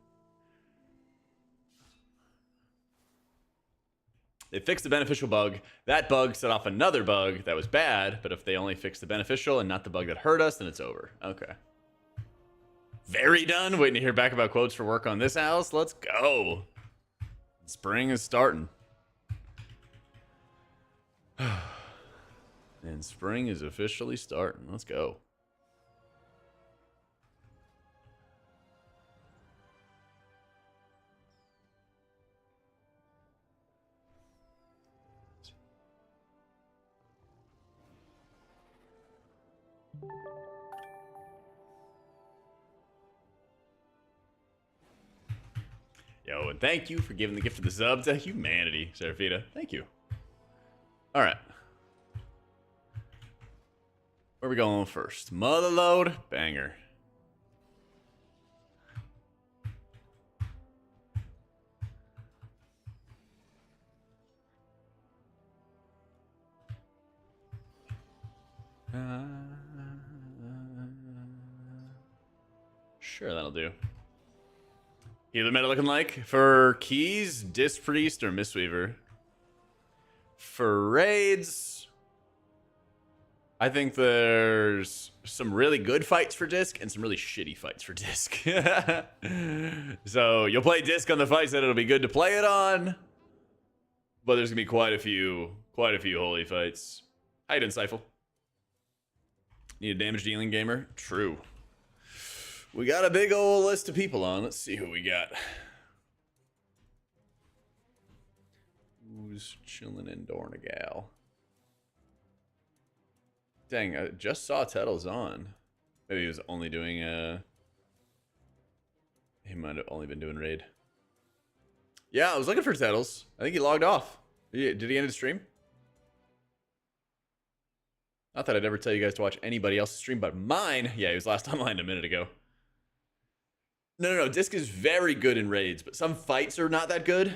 A: They fixed the beneficial bug. That bug set off another bug that was bad, but if they only fix the beneficial and not the bug that hurt us, then it's over. Okay. Very done. Waiting to hear back about quotes for work on this house. Let's go. Spring is starting. And spring is officially starting. Let's go. Yo, and thank you for giving the gift of the sub to humanity, Seraphita. Thank you. All right. Where are we going first? Mother load, banger. Sure, that'll do. Healer meta looking like? For keys, Disc Priest or Mistweaver. For raids, I think there's some really good fights for Disc and some really shitty fights for Disc. So you'll play Disc on the fights that it'll be good to play it on, but there's gonna be quite a few holy fights. How you doing, Seifel? Need a damage dealing gamer? True. We got a big old list of people on. Let's see who we got. Who's chilling in Dornagal? Dang, I just saw Tettle's on. Maybe he was only doing he might have only been doing raid. Yeah, I was looking for Tettle's. I think he logged off. Did he end his stream? Not that I'd ever tell you guys to watch anybody else's stream but mine. Yeah, he was last online a minute ago. No. Disc is very good in raids, but some fights are not that good.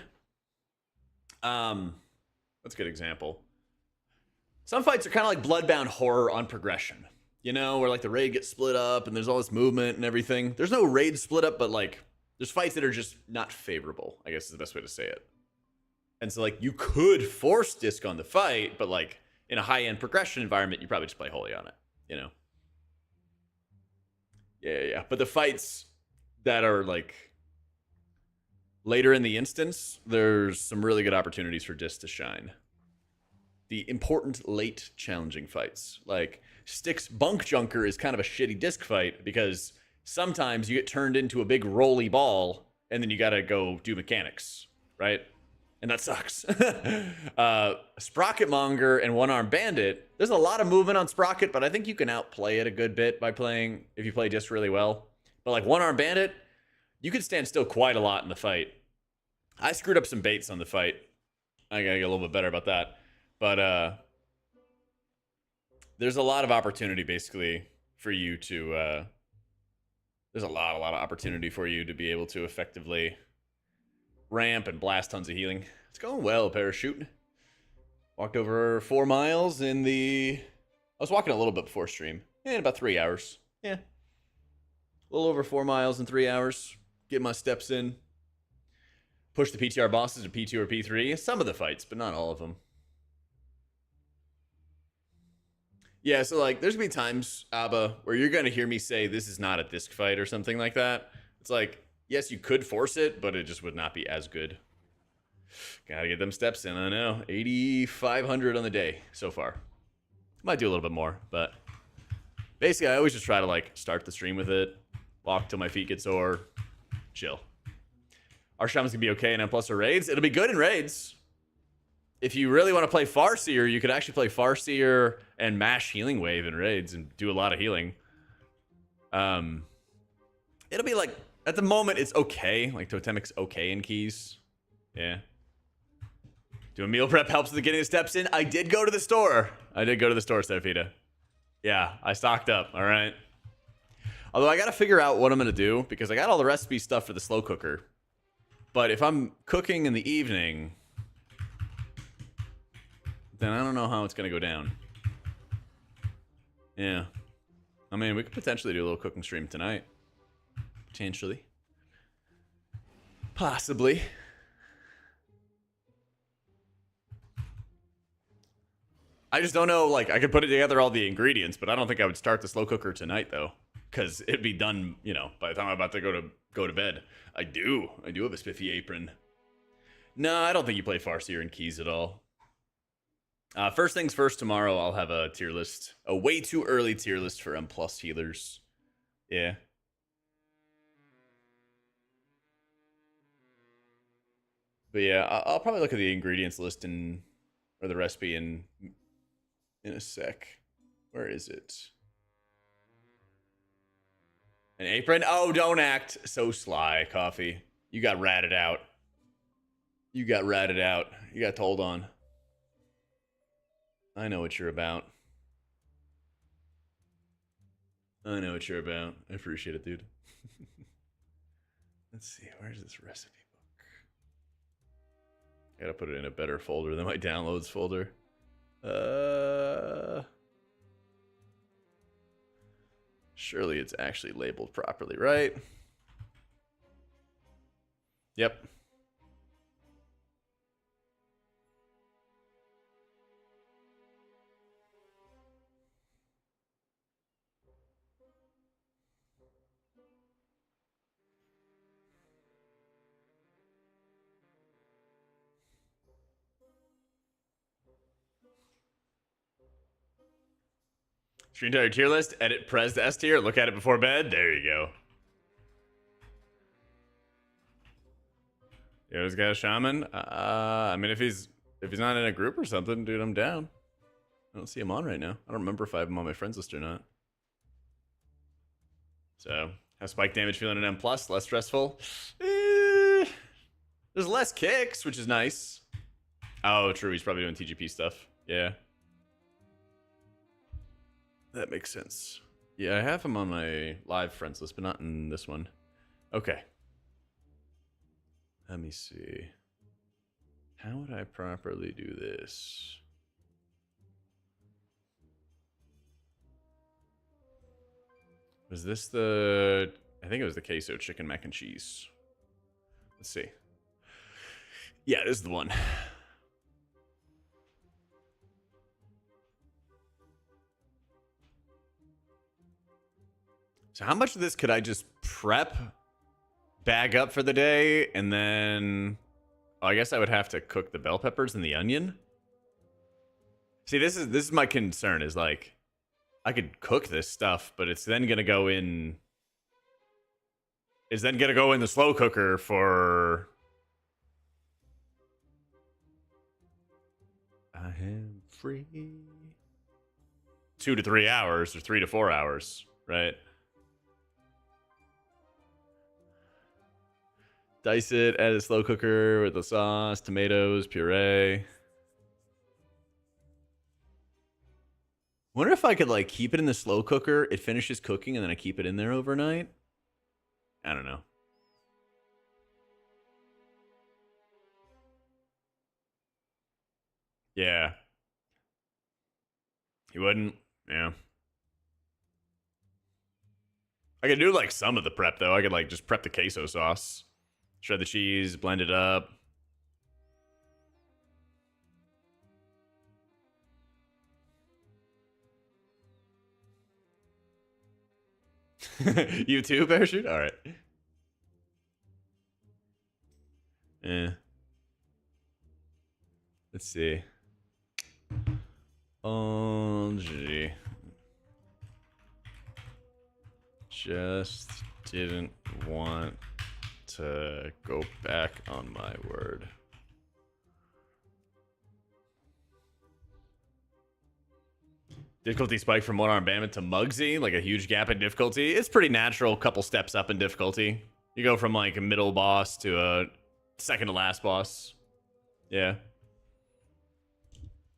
A: That's a good example. Some fights are kind of like Bloodbound Horror on progression. You know, where like the raid gets split up and there's all this movement and everything. There's no raid split up, but like there's fights that are just not favorable, I guess is the best way to say it. And so like you could force Disc on the fight, but like in a high-end progression environment, you probably just play Holy on it, you know? Yeah. But the fights that are like later in the instance, there's some really good opportunities for Disc to shine. The important late challenging fights, like Styx Bunk Junker is kind of a shitty Disc fight because sometimes you get turned into a big rolly ball and then you gotta go do mechanics, right? And that sucks. Sprocketmonger and One Arm Bandit, there's a lot of movement on Sprocket, but I think you can outplay it a good bit by playing, if you play Disc really well. But like One Arm Bandit, you can stand still quite a lot in the fight. I screwed up some baits on the fight. I gotta get a little bit better about that. But there's a lot of opportunity basically for you to, there's a lot of opportunity for you to be able to effectively ramp and blast tons of healing. It's going well, Parachute. Walked over 4 miles in the... I was walking a little bit before stream. In about 3 hours. Yeah. A little over 4 miles in 3 hours. Get my steps in. push the PTR bosses to P2 or P3. Some of the fights, but not all of them. Yeah, so like there's gonna be times, Abba, where you're gonna hear me say this is not a disc fight or something like that. It's like, yes, you could force it, but it just would not be as good. Gotta get them steps in, I know. 8,500 on the day so far. Might do a little bit more, but basically I always just try to like start the stream with it, walk till my feet get sore, chill. RSham's gonna be okay in M+ or raids. It'll be good in raids. If you really want to play Farseer, you could actually play Farseer and mash Healing Wave in raids and do a lot of healing. It'll be like, at the moment, it's okay. Like, Totemic's okay in keys. Yeah. Doing meal prep helps with getting the steps in. I did go to the store. Seraphita. Yeah, I stocked up, all right? Although I got to figure out what I'm going to do, because I got all the recipe stuff for the slow cooker. But if I'm cooking in the evening, then I don't know how it's going to go down. Yeah. I mean, we could potentially do a little cooking stream tonight. Potentially. Possibly. I just don't know, like, I could put it together all the ingredients, but I don't think I would start the slow cooker tonight, though. Because it'd be done, you know, by the time I'm about to go to bed. I do have a spiffy apron. No, I don't think you play Farseer and keys at all. First things first, tomorrow I'll have a tier list. A way too early tier list for M+ healers. Yeah. But yeah, I'll probably look at the ingredients list or the recipe in a sec. Where is it? An apron? Oh, don't act so sly, Coffee. You got ratted out. You got told on. I know what you're about. I appreciate it, dude. Let's see, where's this recipe book? I gotta put it in a better folder than my downloads folder. Surely it's actually labeled properly, right? Yep. Stream entire tier list, edit Prez to S tier, look at it before bed. There you go. Yo, this guy's shaman. I mean, if he's not in a group or something, dude, I'm down. I don't see him on right now. I don't remember if I have him on my friends list or not. So, how's spike damage feeling in M+? Less stressful? There's less kicks, which is nice. Oh, true. He's probably doing TGP stuff. Yeah. That makes sense. Yeah, I have him on my live friends list, but not in this one. Okay. Let me see. How would I properly do this? Was this the... I think it was the queso chicken mac and cheese. Let's see. Yeah, this is the one. So how much of this could I just prep, bag up for the day, and then... Oh, I guess I would have to cook the bell peppers and the onion? See, this is my concern, is like... I could cook this stuff, but it's then gonna go in... It's then gonna go in the slow cooker for... I am free. 2 to 3 hours, or 3 to 4 hours, right? Dice it, add a slow cooker with the sauce, tomatoes, puree. Wonder if I could like keep it in the slow cooker, it finishes cooking, and then I keep it in there overnight. I don't know. Yeah. You wouldn't? Yeah. I could do like some of the prep though. I could like just prep the queso sauce. Shred the cheese, blend it up. You too, Parachute? Alright. Let's see. Oh, gee. Just didn't want to go back on my word. Difficulty spike from one arm bandit to Mugsy, like a huge gap in difficulty. It's pretty natural, couple steps up in difficulty. You go from like a middle boss to a second to last boss. Yeah.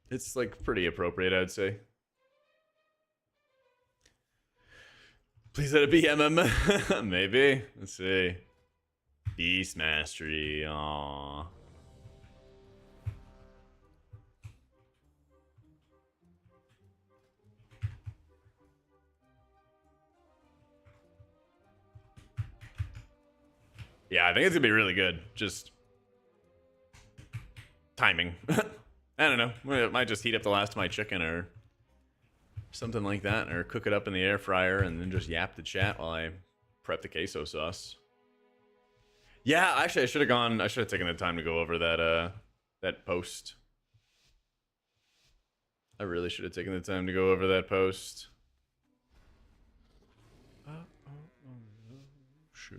A: It's like pretty appropriate, I'd say. Please let it be MM. Maybe. Let's see. Beast Mastery. Aww. Yeah, I think it's gonna be really good. Just timing. I don't know. It might just heat up the last of my chicken or something like that, or cook it up in the air fryer and then just yap the chat while I prep the queso sauce. Yeah, actually, I should have taken the time to go over that post. I really should have taken the time to go over that post. Sure.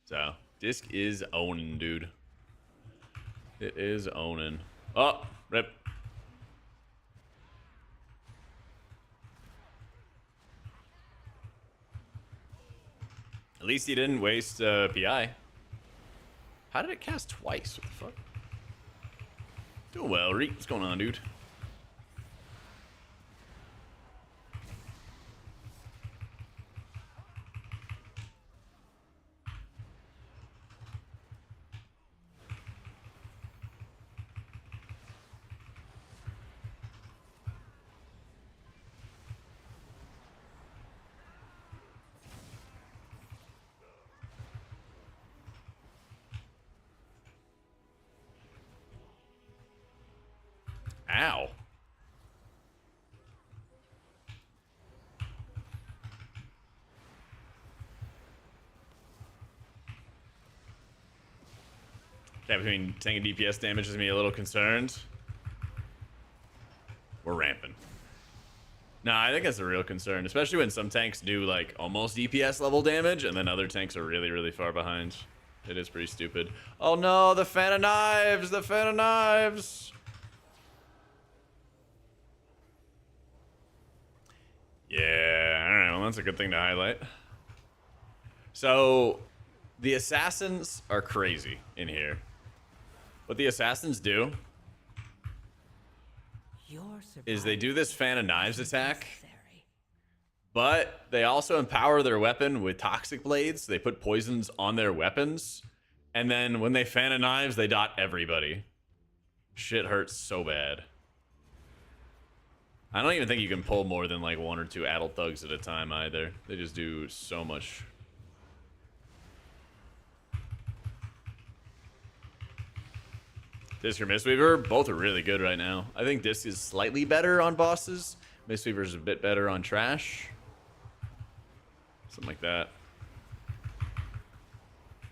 A: So, disc is owning, dude. It is owning. Oh, rip. At least he didn't waste PI. How did it cast twice? What the fuck? Doing well, Reek. What's going on, dude? Ow. Yeah, between tank and DPS damage has me a little concerned. We're ramping. Nah, I think that's a real concern, especially when some tanks do like almost DPS level damage and then other tanks are really, really far behind. It is pretty stupid. Oh no, the fan of knives! The fan of knives! Yeah, alright, well that's a good thing to highlight. So, the assassins are crazy in here. What the assassins do is they do this fan of knives attack, but they also empower their weapon with toxic blades. They put poisons on their weapons, and then when they fan of knives, they dot everybody. Shit hurts so bad. I don't even think you can pull more than like 1 or 2 adult thugs at a time either. They just do so much. Disc or Mistweaver, both are really good right now. I think Disc is slightly better on bosses. Mistweaver is a bit better on trash. Something like that.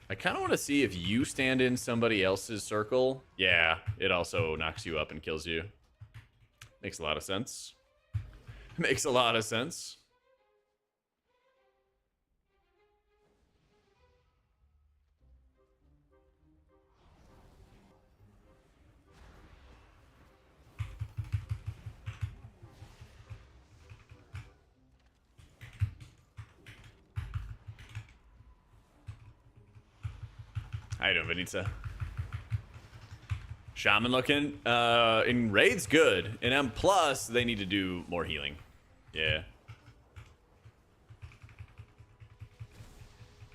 A: I kind of want to see if you stand in somebody else's circle. Yeah, it also knocks you up and kills you. Makes a lot of sense. Makes a lot of sense. How you doing, Vanitza? Shaman looking. In Raid's good. In M+, they need to do more healing. Yeah.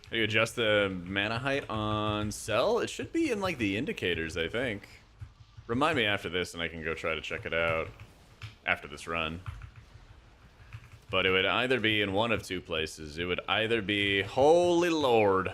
A: How do you adjust the mana height on Cell? It should be in, like, the indicators, I think. Remind me after this, and I can go try to check it out after this run. but it would either be in one of two places. It would either be, holy lord.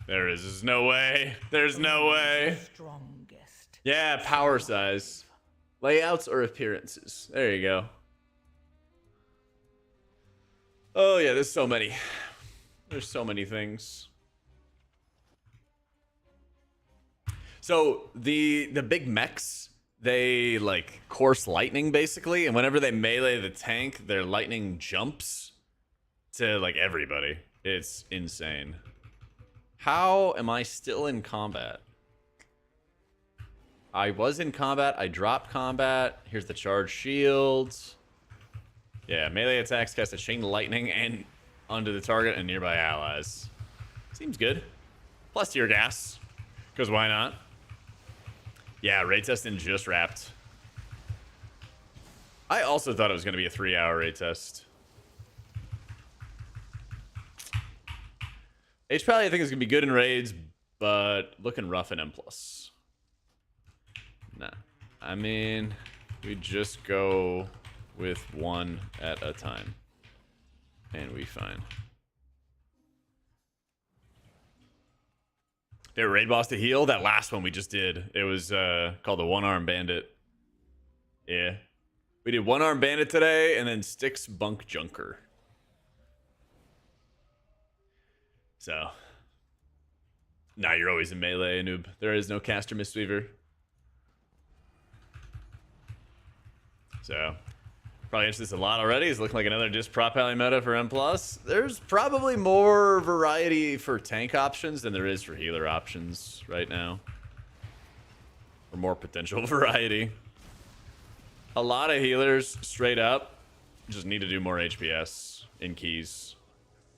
A: There is. There's no way. There's no way. Yeah, power size. Layouts or appearances. There you go. Oh yeah, there's so many. There's so many things. So the big mechs, they like course lightning basically, and whenever they melee the tank, their lightning jumps to like everybody. It's insane. How am I still in combat? I was in combat. I dropped combat. Here's the charge shields. Yeah, melee attacks cast a chain lightning and onto the target and nearby allies. Seems good. Plus tear gas. Because why not? Yeah, raid testing just wrapped. I also thought it was going to be a 3-hour raid test. H Pally I think is going to be good in raids, but looking rough in M+. Nah. I mean, we just go with one at a time. And we fine. Their raid boss to heal? That last one we just did. It was called the One-Arm Bandit. Yeah. We did One-Arm Bandit today, and then Styx Bunk Junker. So. Nah, you're always in melee, noob. There is no caster Mistweaver. So. Probably answered this a lot already. It's looking like another disc prop alley meta for M+. There's probably more variety for tank options than there is for healer options right now. Or more potential variety. A lot of healers, straight up, just need to do more HPS in keys.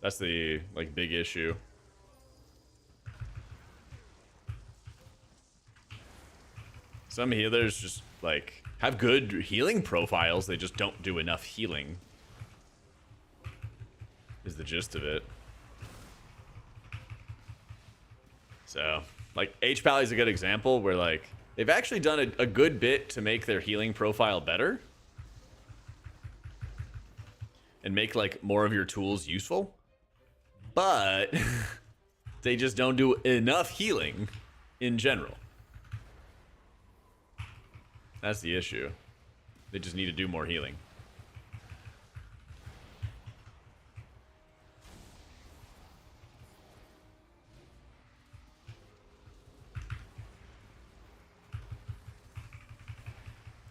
A: That's the, like, big issue. Some healers just, like, have good healing profiles, they just don't do enough healing. Is the gist of it. So, like, H-Pally is a good example where, like, they've actually done a good bit to make their healing profile better. And make, like, more of your tools useful. But they just don't do enough healing in general. That's the issue. They just need to do more healing.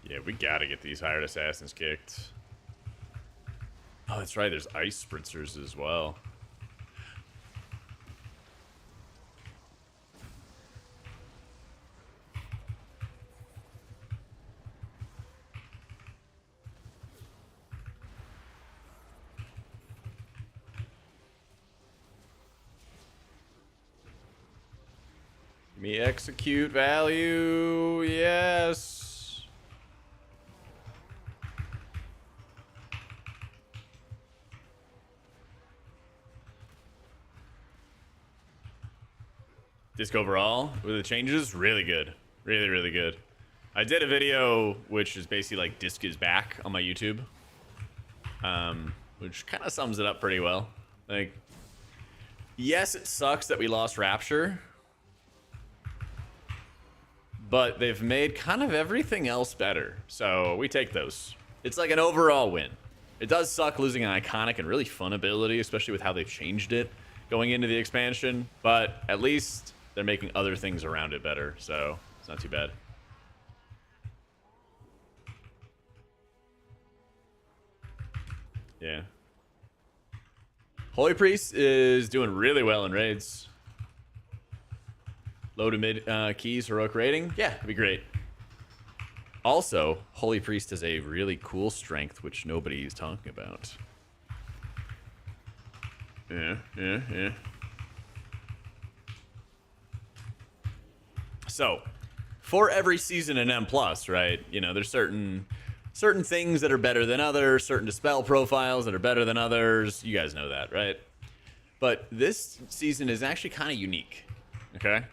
A: Yeah, we gotta get these hired assassins kicked. Oh, that's right. There's ice spritzers as well. Me execute value, yes. Disc overall, with the changes, really good. Really, really good. I did a video which is basically like Disc is back on my YouTube. Which kind of sums it up pretty well. Like, yes, it sucks that we lost Rapture. But they've made kind of everything else better. So we take those. It's like an overall win. It does suck losing an iconic and really fun ability, especially with how they've changed it going into the expansion. But at least they're making other things around it better. So it's not too bad. Yeah. Holy Priest is doing really well in raids. Low to mid keys, heroic rating. Yeah, it'd be great. Also, Holy Priest has a really cool strength, which nobody is talking about. Yeah. So, for every season in M+, right, you know, there's certain things that are better than others, certain dispel profiles that are better than others. You guys know that, right? But this season is actually kind of unique, okay?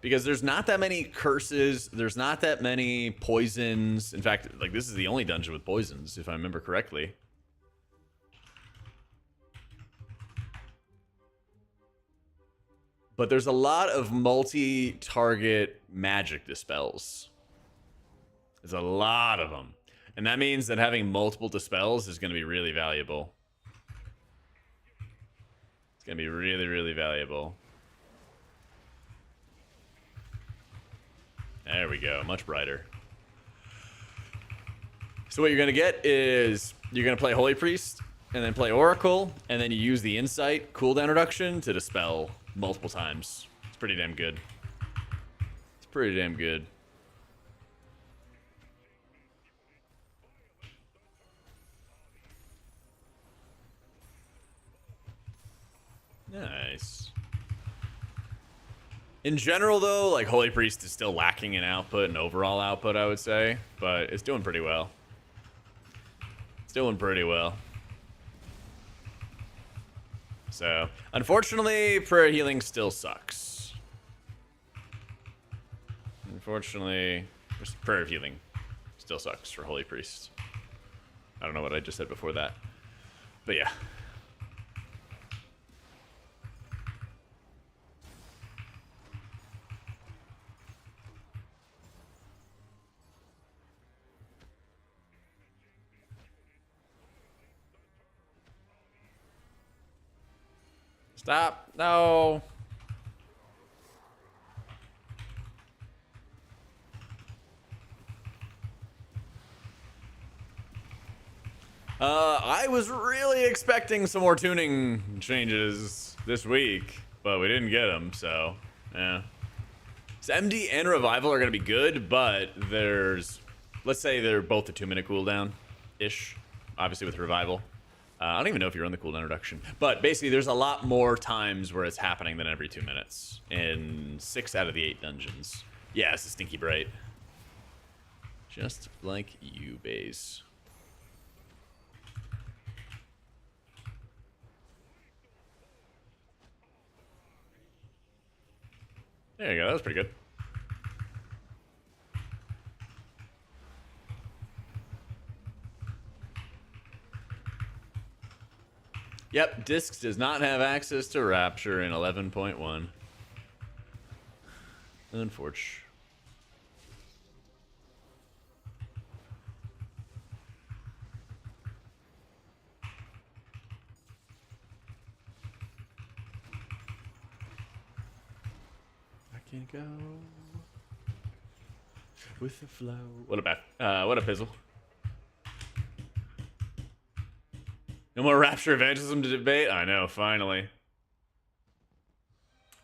A: Because there's not that many curses, there's not that many poisons. In fact, like, this is the only dungeon with poisons, if I remember correctly. But there's a lot of multi-target magic dispels. There's a lot of them. And that means that having multiple dispels is going to be really valuable. It's going to be really, really valuable. There we go. Much brighter. So what you're going to get is you're going to play Holy Priest and then play Oracle, and then you use the Insight cooldown reduction to dispel multiple times. It's pretty damn good. It's pretty damn good. Nice. In general, though, like, Holy Priest is still lacking in output and overall output, I would say. But it's doing pretty well. It's doing pretty well. So, unfortunately, prayer healing still sucks. Unfortunately, prayer healing still sucks for Holy Priest. I don't know what I just said before that. But yeah. Stop. No. I was really expecting some more tuning changes this week, but we didn't get them, so, yeah. So MD and Revival are going to be good, but there's, let's say they're both a 2-minute cooldown-ish, obviously with Revival. I don't even know if you're on the cooldown reduction. But basically, there's a lot more times where it's happening than every 2 minutes in 6 out of the 8 dungeons. Yeah, it's a stinky bright. Just like you, Baze. There you go. That was pretty good. Yep, Discs does not have access to Rapture in 11.1. Unfortunate. I can go with the flow. What a pizzle. No more Rapture Evangelism to debate? I know, finally.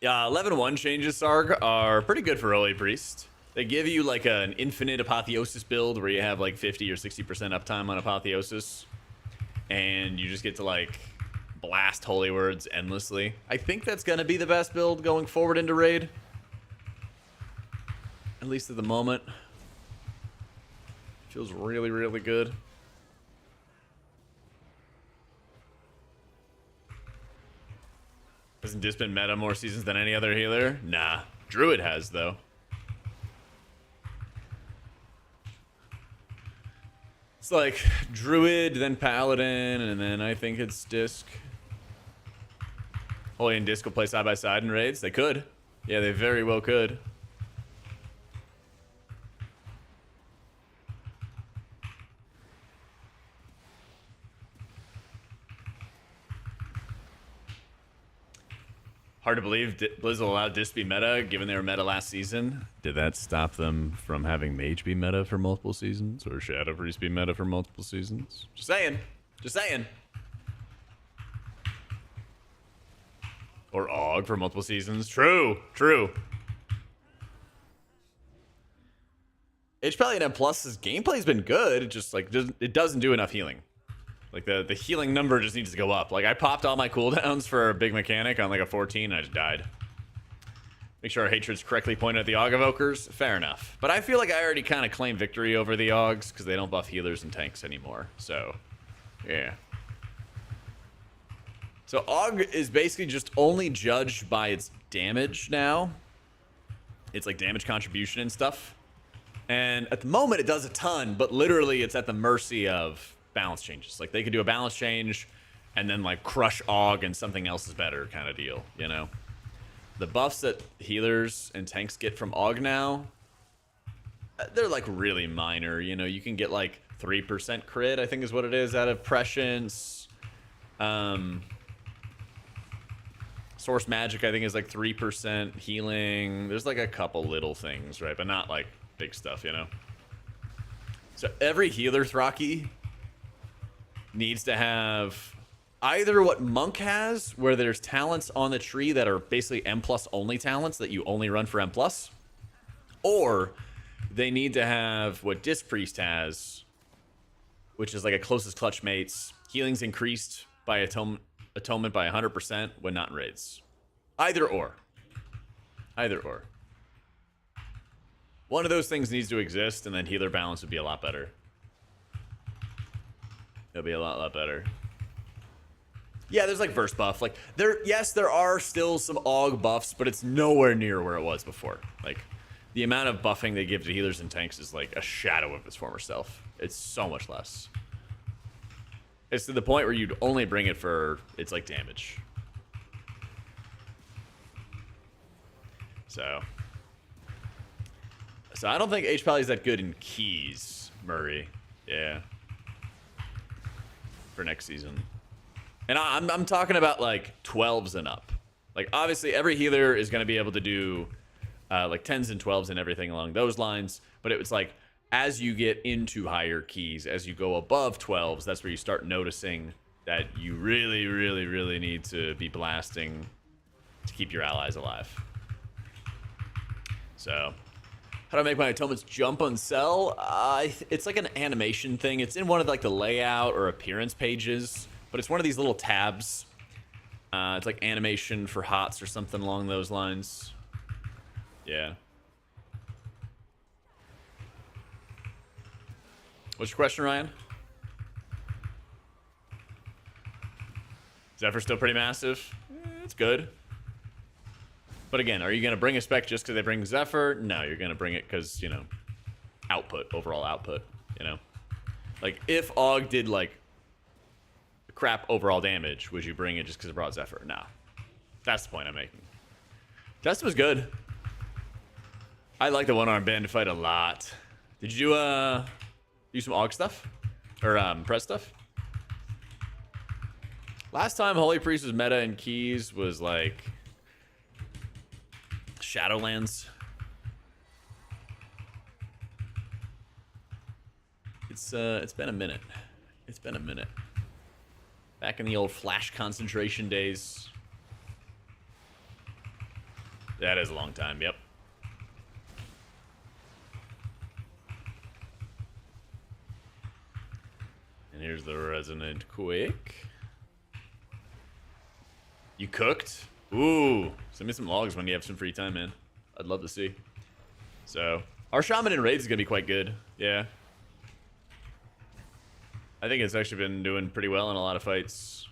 A: Yeah, 11.1 changes, Sarg, are pretty good for Holy Priest. They give you like an infinite Apotheosis build where you have like 50 or 60% uptime on Apotheosis. And you just get to like blast Holy Words endlessly. I think that's going to be the best build going forward into Raid. At least at the moment. Feels really, really good. Hasn't Disc been meta more seasons than any other healer? Nah. Druid has, though. It's like Druid, then Paladin, and then I think it's Disc. Holy and Disc will play side by side in raids? They could. Yeah, they very well could. Hard to believe Blizz allowed Disc to be meta, given they were meta last season. Did that stop them from having Mage be meta for multiple seasons? Or Shadow Priest be meta for multiple seasons? Just saying. Just saying. Or AUG for multiple seasons. True. True. HPL and M+'s gameplay's been good. It just, like, it doesn't do enough healing. Like, the healing number just needs to go up. Like, I popped all my cooldowns for a big mechanic on, like, a 14, and I just died. Make sure our hatred's correctly pointed at the Aug Evokers. Fair enough. But I feel like I already kind of claimed victory over the Augs because they don't buff healers and tanks anymore. So, yeah. So Aug is basically just only judged by its damage now. It's like damage contribution and stuff. And at the moment it does a ton, but literally it's at the mercy of balance changes. Like they could do a balance change and then like crush Aug and something else is better kind of deal, you know? The buffs that healers and tanks get from Aug now, they're like really minor, you know? You can get like 3% crit, I think is what it is, out of prescience. Source magic, I think, is like 3% healing. There's like a couple little things, right? But not like big stuff, you know? So every healer Thraki needs to have either what Monk has, where there's talents on the tree that are basically M+ only talents that you only run for M+, or they need to have what Disc Priest has, which is like a closest clutch mates. Healing's increased by atonement by 100% when not in raids. Either or. Either or. One of those things needs to exist, and then healer balance would be a lot better. It'll be a lot better. Yeah, there's like verse buff. Like yes, there are still some Aug buffs, but it's nowhere near where it was before. Like the amount of buffing they give to healers and tanks is like a shadow of its former self. It's so much less. It's to the point where you'd only bring it for its like damage. So I don't think H Pally is that good in keys, Murray. Yeah. For next season. And I'm talking about like 12s and up. Like obviously every healer is going to be able to do like 10s and 12s and everything along those lines, but it was like as you get into higher keys, as you go above 12s, that's where you start noticing that you really, really, really need to be blasting to keep your allies alive. So, how do I make my atonements jump on cell? It's like an animation thing. It's in one of like the layout or appearance pages, but it's one of these little tabs. It's like animation for HOTS or something along those lines. Yeah. What's your question, Ryan? Zephyr's still pretty massive. It's good. But again, are you going to bring a spec just because they bring Zephyr? No, you're going to bring it because, you know, output, overall output, you know? Like, if Aug did, like, crap overall damage, would you bring it just because it brought Zephyr? No. That's the point I'm making. Test was good. I like the one-arm band fight a lot. Did you, do some Aug stuff? Or, press stuff? Last time Holy Priest was meta in keys was, like, Shadowlands. It's been a minute. It's been a minute. Back in the old flash concentration days. That is a long time, yep. And here's the Resonant Quake. You cooked? Ooh, send me some logs when you have some free time, man. I'd love to see. So, our shaman in raids is gonna be quite good. Yeah. I think it's actually been doing pretty well in a lot of fights.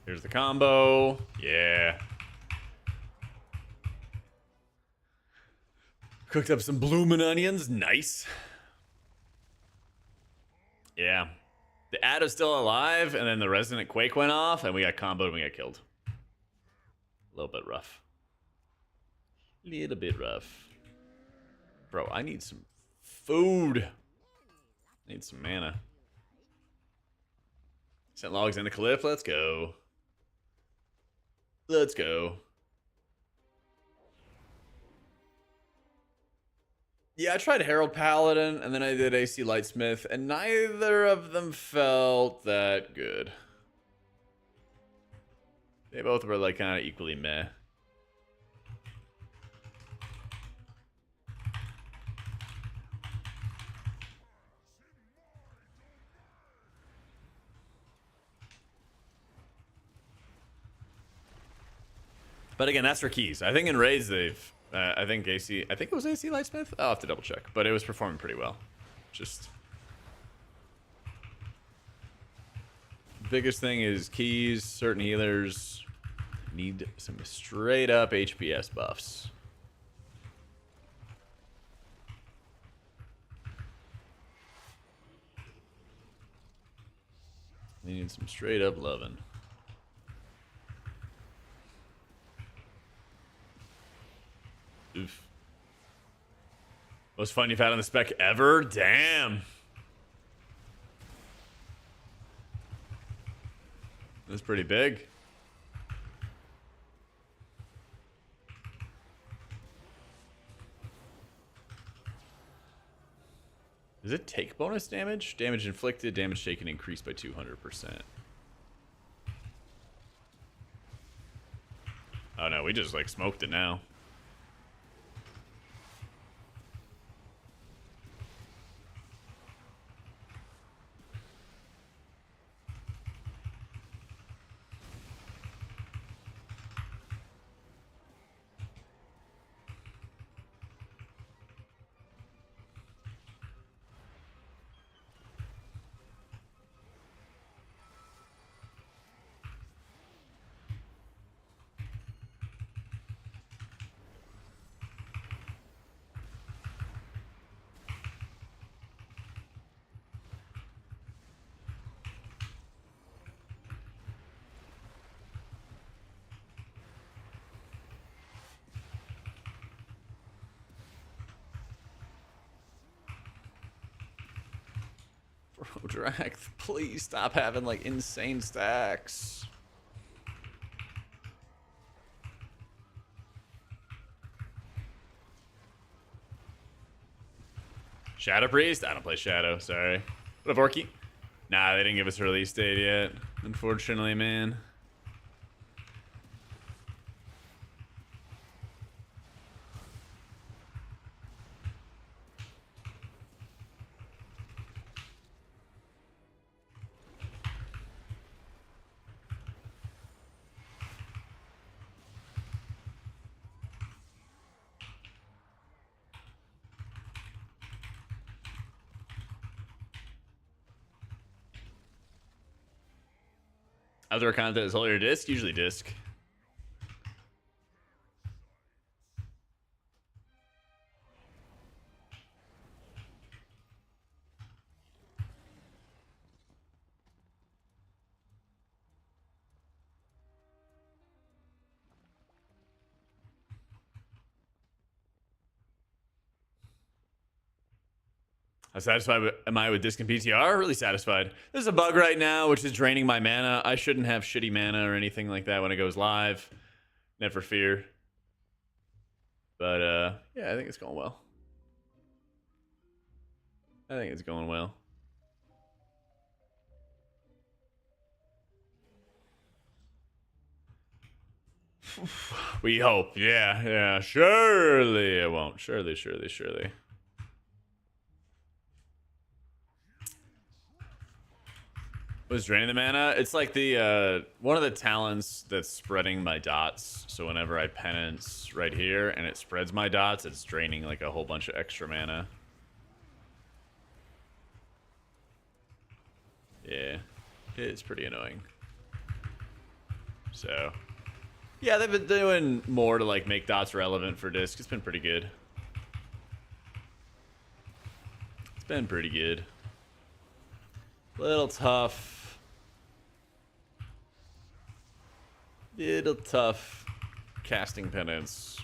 A: Here's the combo. Yeah. Cooked up some bloomin' onions. Nice. Yeah. The ad is still alive, and then the Resonant Quake went off, and we got comboed and we got killed. A little bit rough. Little bit rough. Bro, I need some food. I need some mana. Sent logs in the cliff. Let's go. Let's go. Yeah, I tried Herald Paladin, and then I did AC Lightsmith, and neither of them felt that good. They both were like kind of equally meh. But again, that's for keys. I think in raids they've, I think it was AC Lightsmith. I'll have to double check, but it was performing pretty well. Just biggest thing is keys. Certain healers need some straight up HPS buffs. They need some straight up loving. Oof. Most fun you've had on the spec ever? Damn. That's pretty big. Does it take bonus damage? Damage inflicted, damage taken increased by 200%. Oh no, we just like smoked it now. Bro, Drac, please stop having like insane stacks. Shadow Priest? I don't play Shadow, sorry. What up, Orky? Nah, they didn't give us a release date yet. Unfortunately, man. Outdoor content is hold your disc? Usually disc. How satisfied am I with disc and PTR? Really satisfied. There's a bug right now, which is draining my mana. I shouldn't have shitty mana or anything like that when it goes live. Never fear. But, yeah, I think it's going well. I think it's going well. We hope. Yeah. Surely it won't. Surely. What's draining the mana? It's like the one of the talents that's spreading my dots. So whenever I penance right here and it spreads my dots, it's draining like a whole bunch of extra mana. Yeah, it's pretty annoying. So, yeah, they've been doing more to like make dots relevant for disc. It's been pretty good. It's been pretty good. Little tough. Little tough casting penance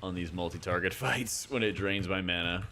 A: on these multi-target fights when it drains my mana.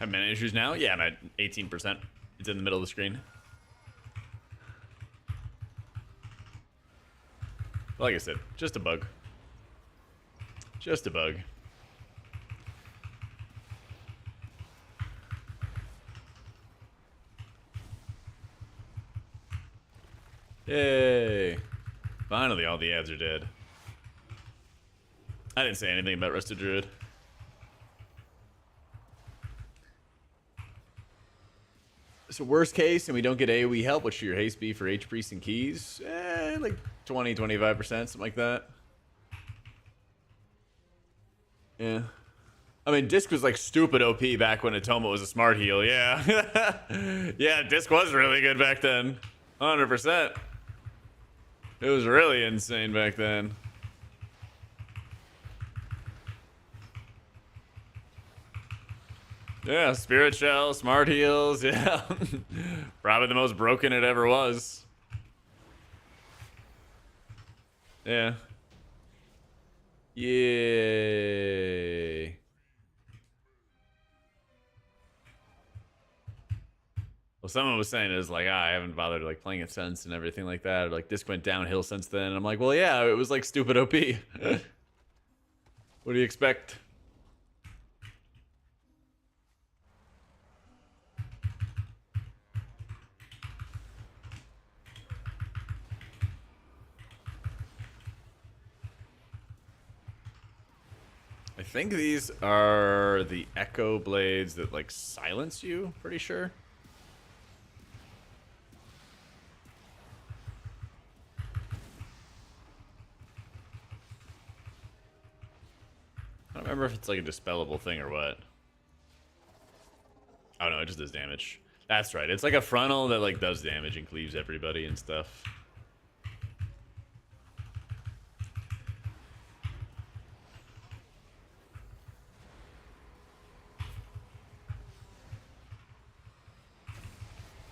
A: Have mana issues now? Yeah, I'm at 18%. It's in the middle of the screen. Like I said, just a bug. Just a bug. Yay. Finally, all the ads are dead. I didn't say anything about Rusted Druid. So worst case, and we don't get AoE help, what should your haste be for H-Priest and keys? Like 20, 25%, something like that. Yeah. I mean, Disc was like stupid OP back when Atoma was a smart heal, yeah. Yeah, Disc was really good back then. 100%. It was really insane back then. Yeah, Spirit Shell, Smart Heals, yeah. Probably the most broken it ever was. Yeah. Yay. Well, someone was saying is like, I haven't bothered like playing it since and everything like that. Or like Disc went downhill since then. And I'm like, well, yeah, it was like stupid OP. What do you expect? I think these are the echo blades that like silence you, pretty sure. I don't remember if it's like a dispellable thing or what. Oh no, it just does damage. That's right. It's like a frontal that like does damage and cleaves everybody and stuff.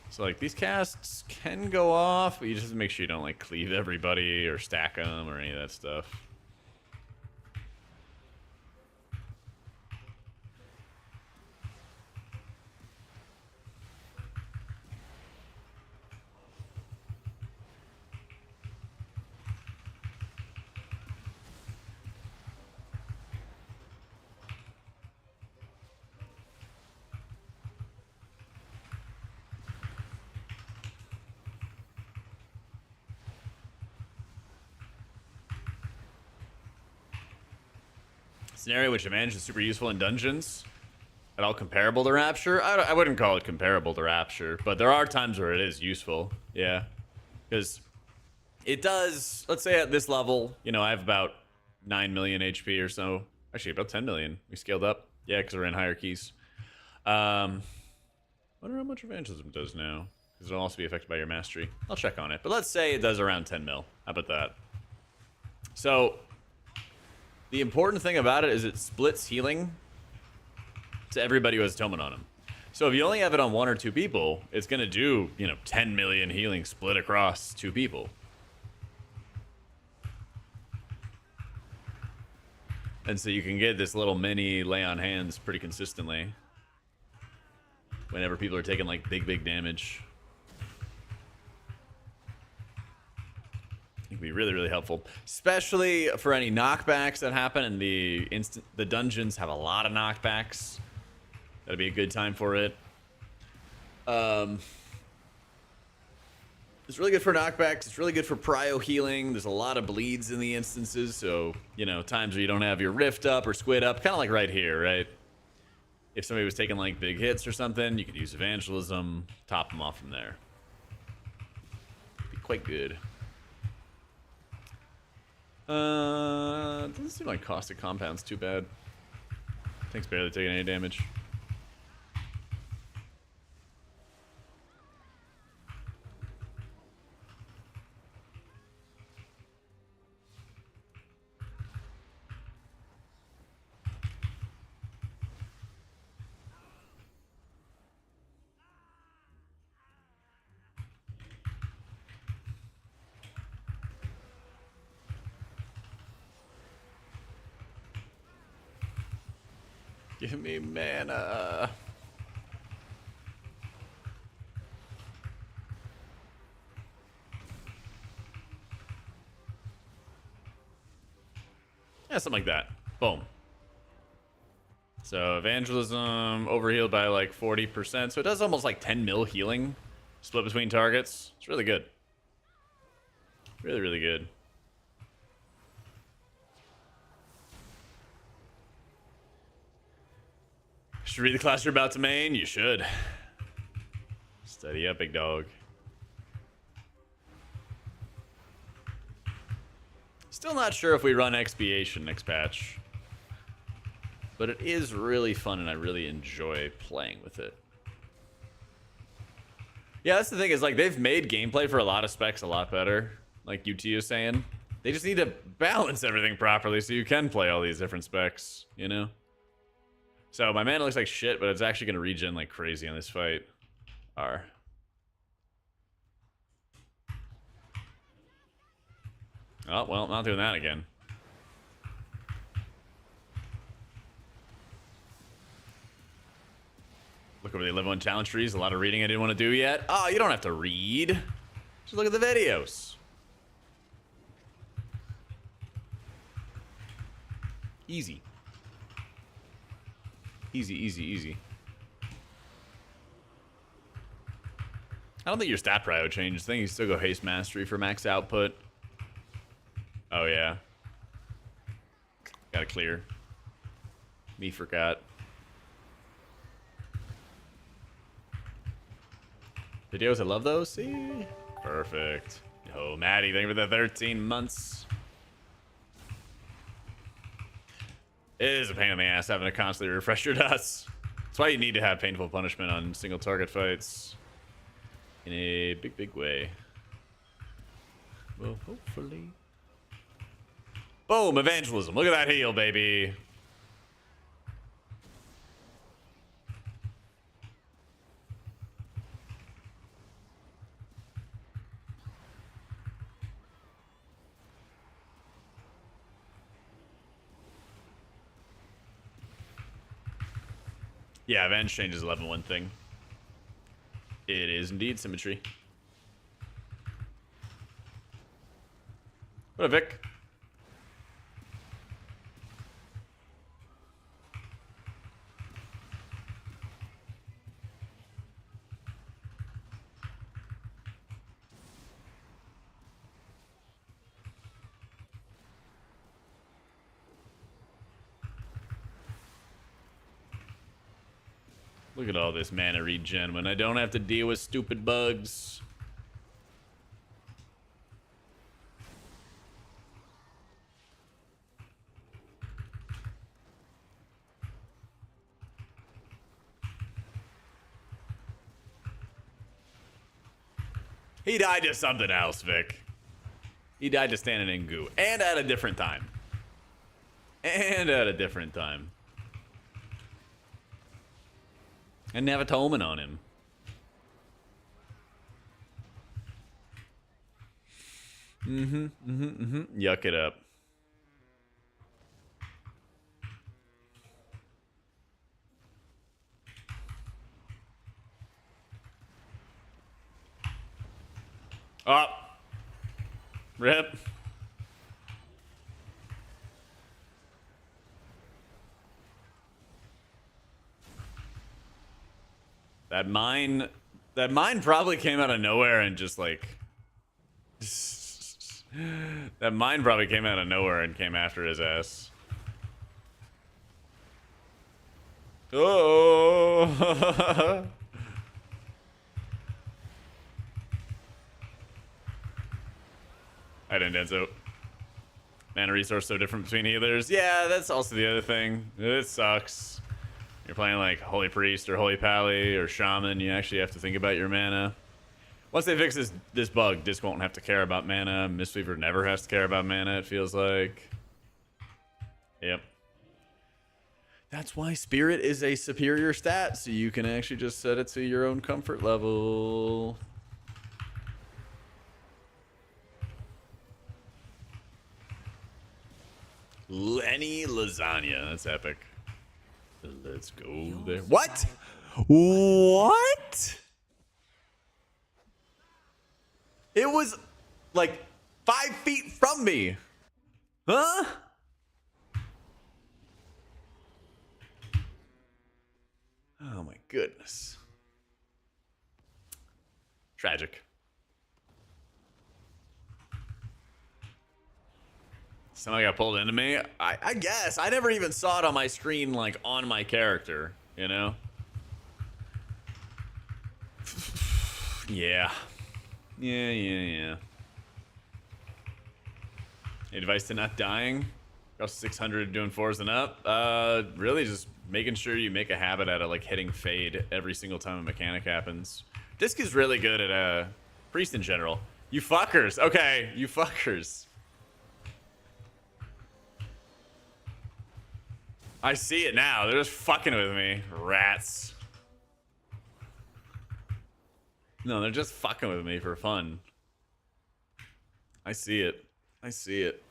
A: So like these casts can go off, but you just have to make sure you don't like cleave everybody or stack them or any of that stuff. Scenario which advantage is super useful in dungeons. At all comparable to Rapture? I wouldn't call it comparable to Rapture, but there are times where it is useful. Yeah. Because it does, let's say at this level, you know, I have about 9 million HP or so. Actually, about 10 million. We scaled up. Yeah, because we're in higher keys. Wonder how much evangelism does now. Because it'll also be affected by your mastery. I'll check on it. But let's say it does around 10 mil. How about that? So the important thing about it is it splits healing to everybody who has Toman on him. So if you only have it on 1 or 2 people, it's going to do, you know, 10 million healing split across 2 people. And so you can get this little mini lay on hands pretty consistently whenever people are taking like big damage. It can be really, really helpful, especially for any knockbacks that happen. And the dungeons have a lot of knockbacks. That'd be a good time for it. It's really good for knockbacks. It's really good for prio healing. There's a lot of bleeds in the instances, so you know, times where you don't have your rift up or squid up, kind of like right here, right? If somebody was taking like big hits or something, you could use evangelism, top them off from there. Be quite good. Doesn't seem like caustic compound's too bad. Tank's barely taking any damage. Give me mana. Yeah, something like that. Boom. So evangelism overhealed by like 40%. So it does almost like 10 mil healing split between targets. It's really good. Really, really good. Should read the class you're about to main? You should. Study up, big dog. Still not sure if we run expiation next patch. But it is really fun and I really enjoy playing with it. Yeah, that's the thing is like they've made gameplay for a lot of specs a lot better. Like UT is saying. They just need to balance everything properly so you can play all these different specs, you know? So my mana looks like shit, but it's actually going to regen like crazy on this fight. R. Oh, well, not doing that again. Look over the level 1 challenge trees. A lot of reading I didn't want to do yet. Oh, you don't have to read. Just look at the videos. Easy. Easy, easy, easy. I don't think your stat prio changed. I think you still go haste mastery for max output. Oh, yeah. Gotta clear. Me forgot. Videos, I love those. See? Perfect. Yo, Maddie, thank you for the 13 months. It is a pain in the ass having to constantly refresh your dots. That's why you need to have painful punishment on single target fights. In a big, big way. Well, hopefully. Boom, evangelism. Look at that heal, baby. Yeah, Avenge changes 11-1 thing. It is indeed symmetry. What a Vic. Look at all this mana regen when I don't have to deal with stupid bugs. He died to something else, Vic. He died to standing in goo. And at a different time. And at a different time. And Navatoman on him. Yuck it up. Oh. Rip. That mine probably came out of nowhere and just like that mine probably came out of nowhere and came after his ass. Oh. I didn't Denso. Mana resource so different between healers. Yeah, that's also the other thing. It sucks. You're playing like Holy Priest or Holy Pally or Shaman, you actually have to think about your mana. Once they fix this bug, Disc won't have to care about mana. Mistweaver never has to care about mana, it feels like. Yep. That's why Spirit is a superior stat, so you can actually just set it to your own comfort level. Lenny Lasagna, that's epic. Let's go there. What? What? It was like 5 feet from me. Huh? goodness. Tragic. Somebody got pulled into me. I guess. I never even saw it on my screen, like, on my character, you know? Yeah. Yeah. Advice to not dying? Cost 600 doing 4s and up? Really just making sure you make a habit out of, like, hitting fade every single time a mechanic happens. Disc is really good at, priest in general. You fuckers. Okay, you fuckers. I see it now. They're just fucking with me. Rats. No, they're just fucking with me for fun. I see it. I see it.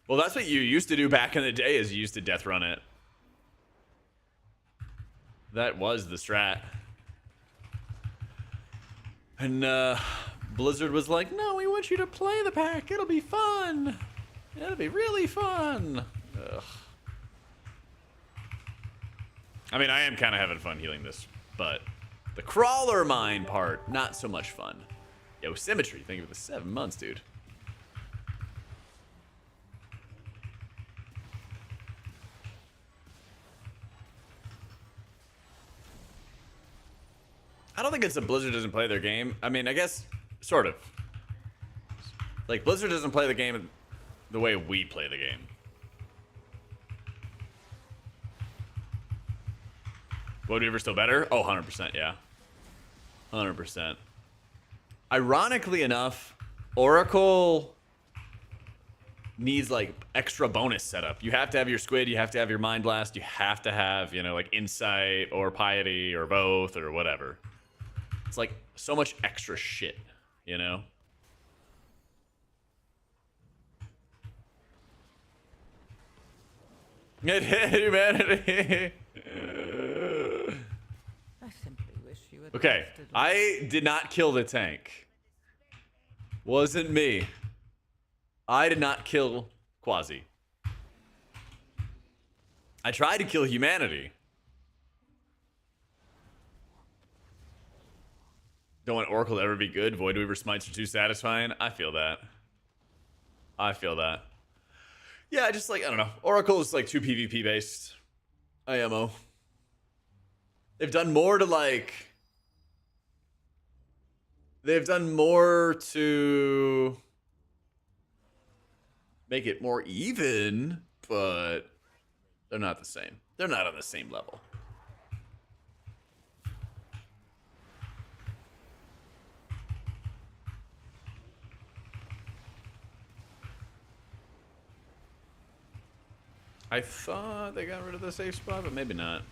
A: Well, that's what you used to do back in the day, is you used to death run it. That was the strat. And Blizzard was like, no, we want you to play the pack. It'll be fun. It'll be really fun. Ugh. I mean, I am kind of having fun healing this, but the crawler mine part, not so much fun. Yo, Symmetry, thank you for the 7 months, dude. I don't think it's that Blizzard doesn't play their game. I mean, I guess, sort of. Like, Blizzard doesn't play the game the way we play the game. Would Weaver still better? Oh, 100%, yeah. 100%. Ironically enough, Oracle needs, like, extra bonus setup. You have to have your Squid, you have to have your Mind Blast, you have to have, you know, like, Insight or Piety or both or whatever. It's like so much extra shit, you know? Humanity.
U: I simply wish you had
A: Okay,
U: lasted
A: I did not kill the tank. Wasn't me. I did not kill Quasi. I tried to kill humanity. Don't want Oracle to ever be good. Void Weaver smites are too satisfying. I feel that. I feel that. Yeah, just like, I don't know. Oracle is like too PvP based. IMO. They've done more to like... They've done more to make it more even, but they're not the same. They're not on the same level. I thought they got rid of the safe spot, but maybe not.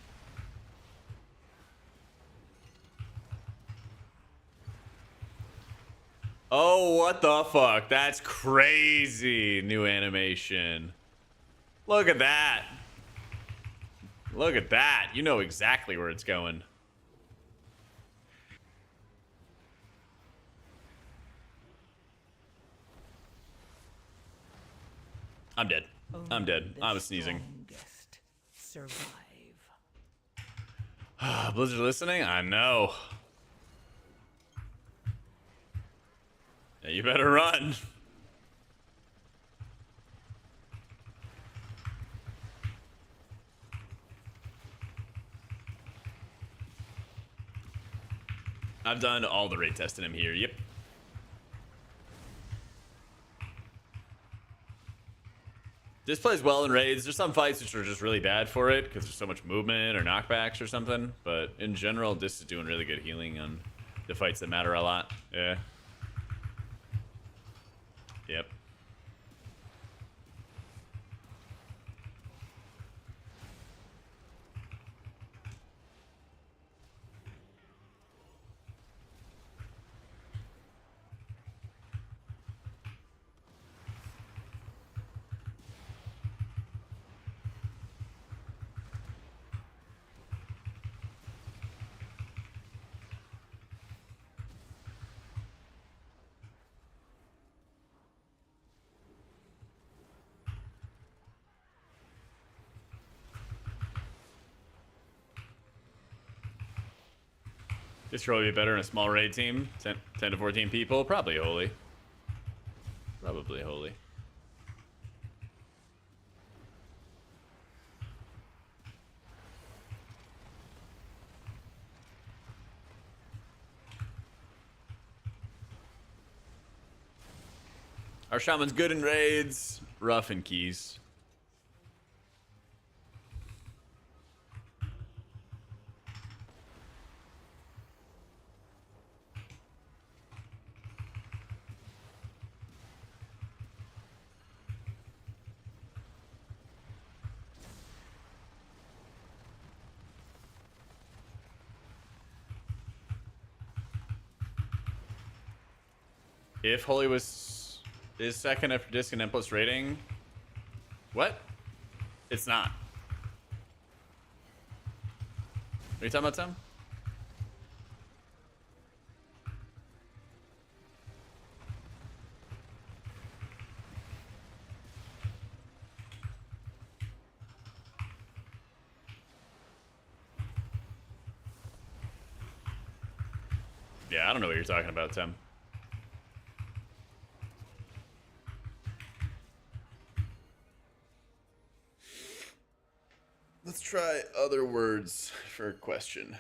A: Oh, what the fuck? That's crazy. New animation. Look at that. Look at that. You know exactly where it's going. I'm dead. I'm dead. I was sneezing.
U: survive.
A: Blizzard listening? I know. Yeah, you better run. I've done all the raid testing him here. Yep. This plays well in raids. There's some fights which are just really bad for it because there's so much movement or knockbacks or something. But in general, this is doing really good healing on the fights that matter a lot. Yeah. Yep. This will be better in a small raid team. 10 to 14 people. Probably Holy. Probably Holy. Our shaman's good in raids, rough in keys. If Holy is second after disc and M plus rating, what? It's not. What are you talking about, Tim? Yeah, I don't know what you're talking about, Tim. Let's try other words for a question.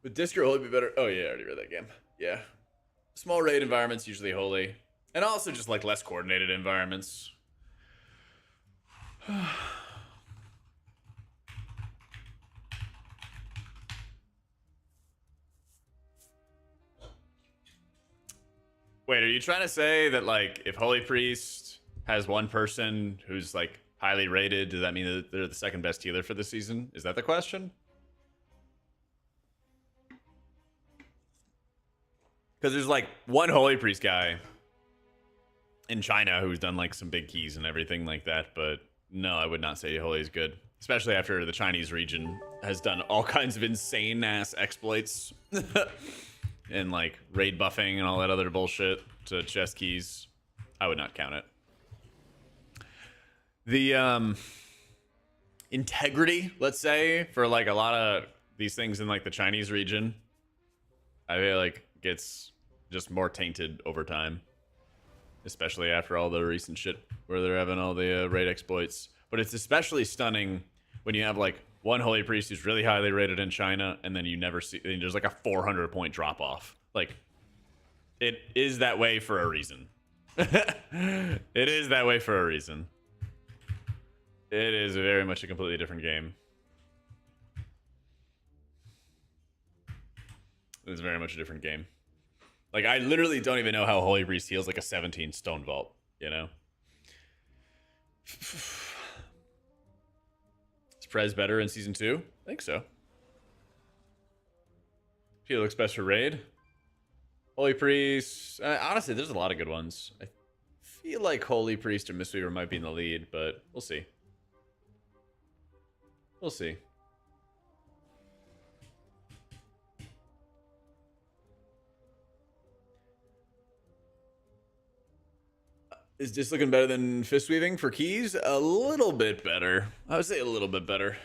A: Would disc or Holy be better? Oh yeah, I already read that game. Yeah. Small raid environments, usually Holy. And also just like less coordinated environments. Wait, are you trying to say that, like, if Holy Priest has one person who's, like, highly rated, does that mean that they're the second best healer for the season? Is that the question? Because there's, like, one Holy Priest guy in China who's done, like, some big keys and everything like that, but no, I would not say Holy is good. Especially after the Chinese region has done all kinds of insane-ass exploits. And like raid buffing and all that other bullshit to chest keys. I would not count it. The integrity, let's say, for like a lot of these things in like the Chinese region, I feel like gets just more tainted over time. Especially after all the recent shit where they're having all the raid exploits. But it's especially stunning when you have like one Holy Priest who's really highly rated in China, and then you never see, and there's like a 400 point drop off. Like, it is that way for a reason. It is that way for a reason. It is very much a completely different game. It's very much a different game. Like, I literally don't even know how Holy Priest heals like a 17 Stone Vault, you know? Is Prez better in Season 2? I think so. He looks best for Raid. Holy Priest. Honestly, there's a lot of good ones. I feel like Holy Priest or Mistweaver might be in the lead, but we'll see. We'll see. Is this looking better than Fist Weaving for keys? A little bit better. I would say a little bit better.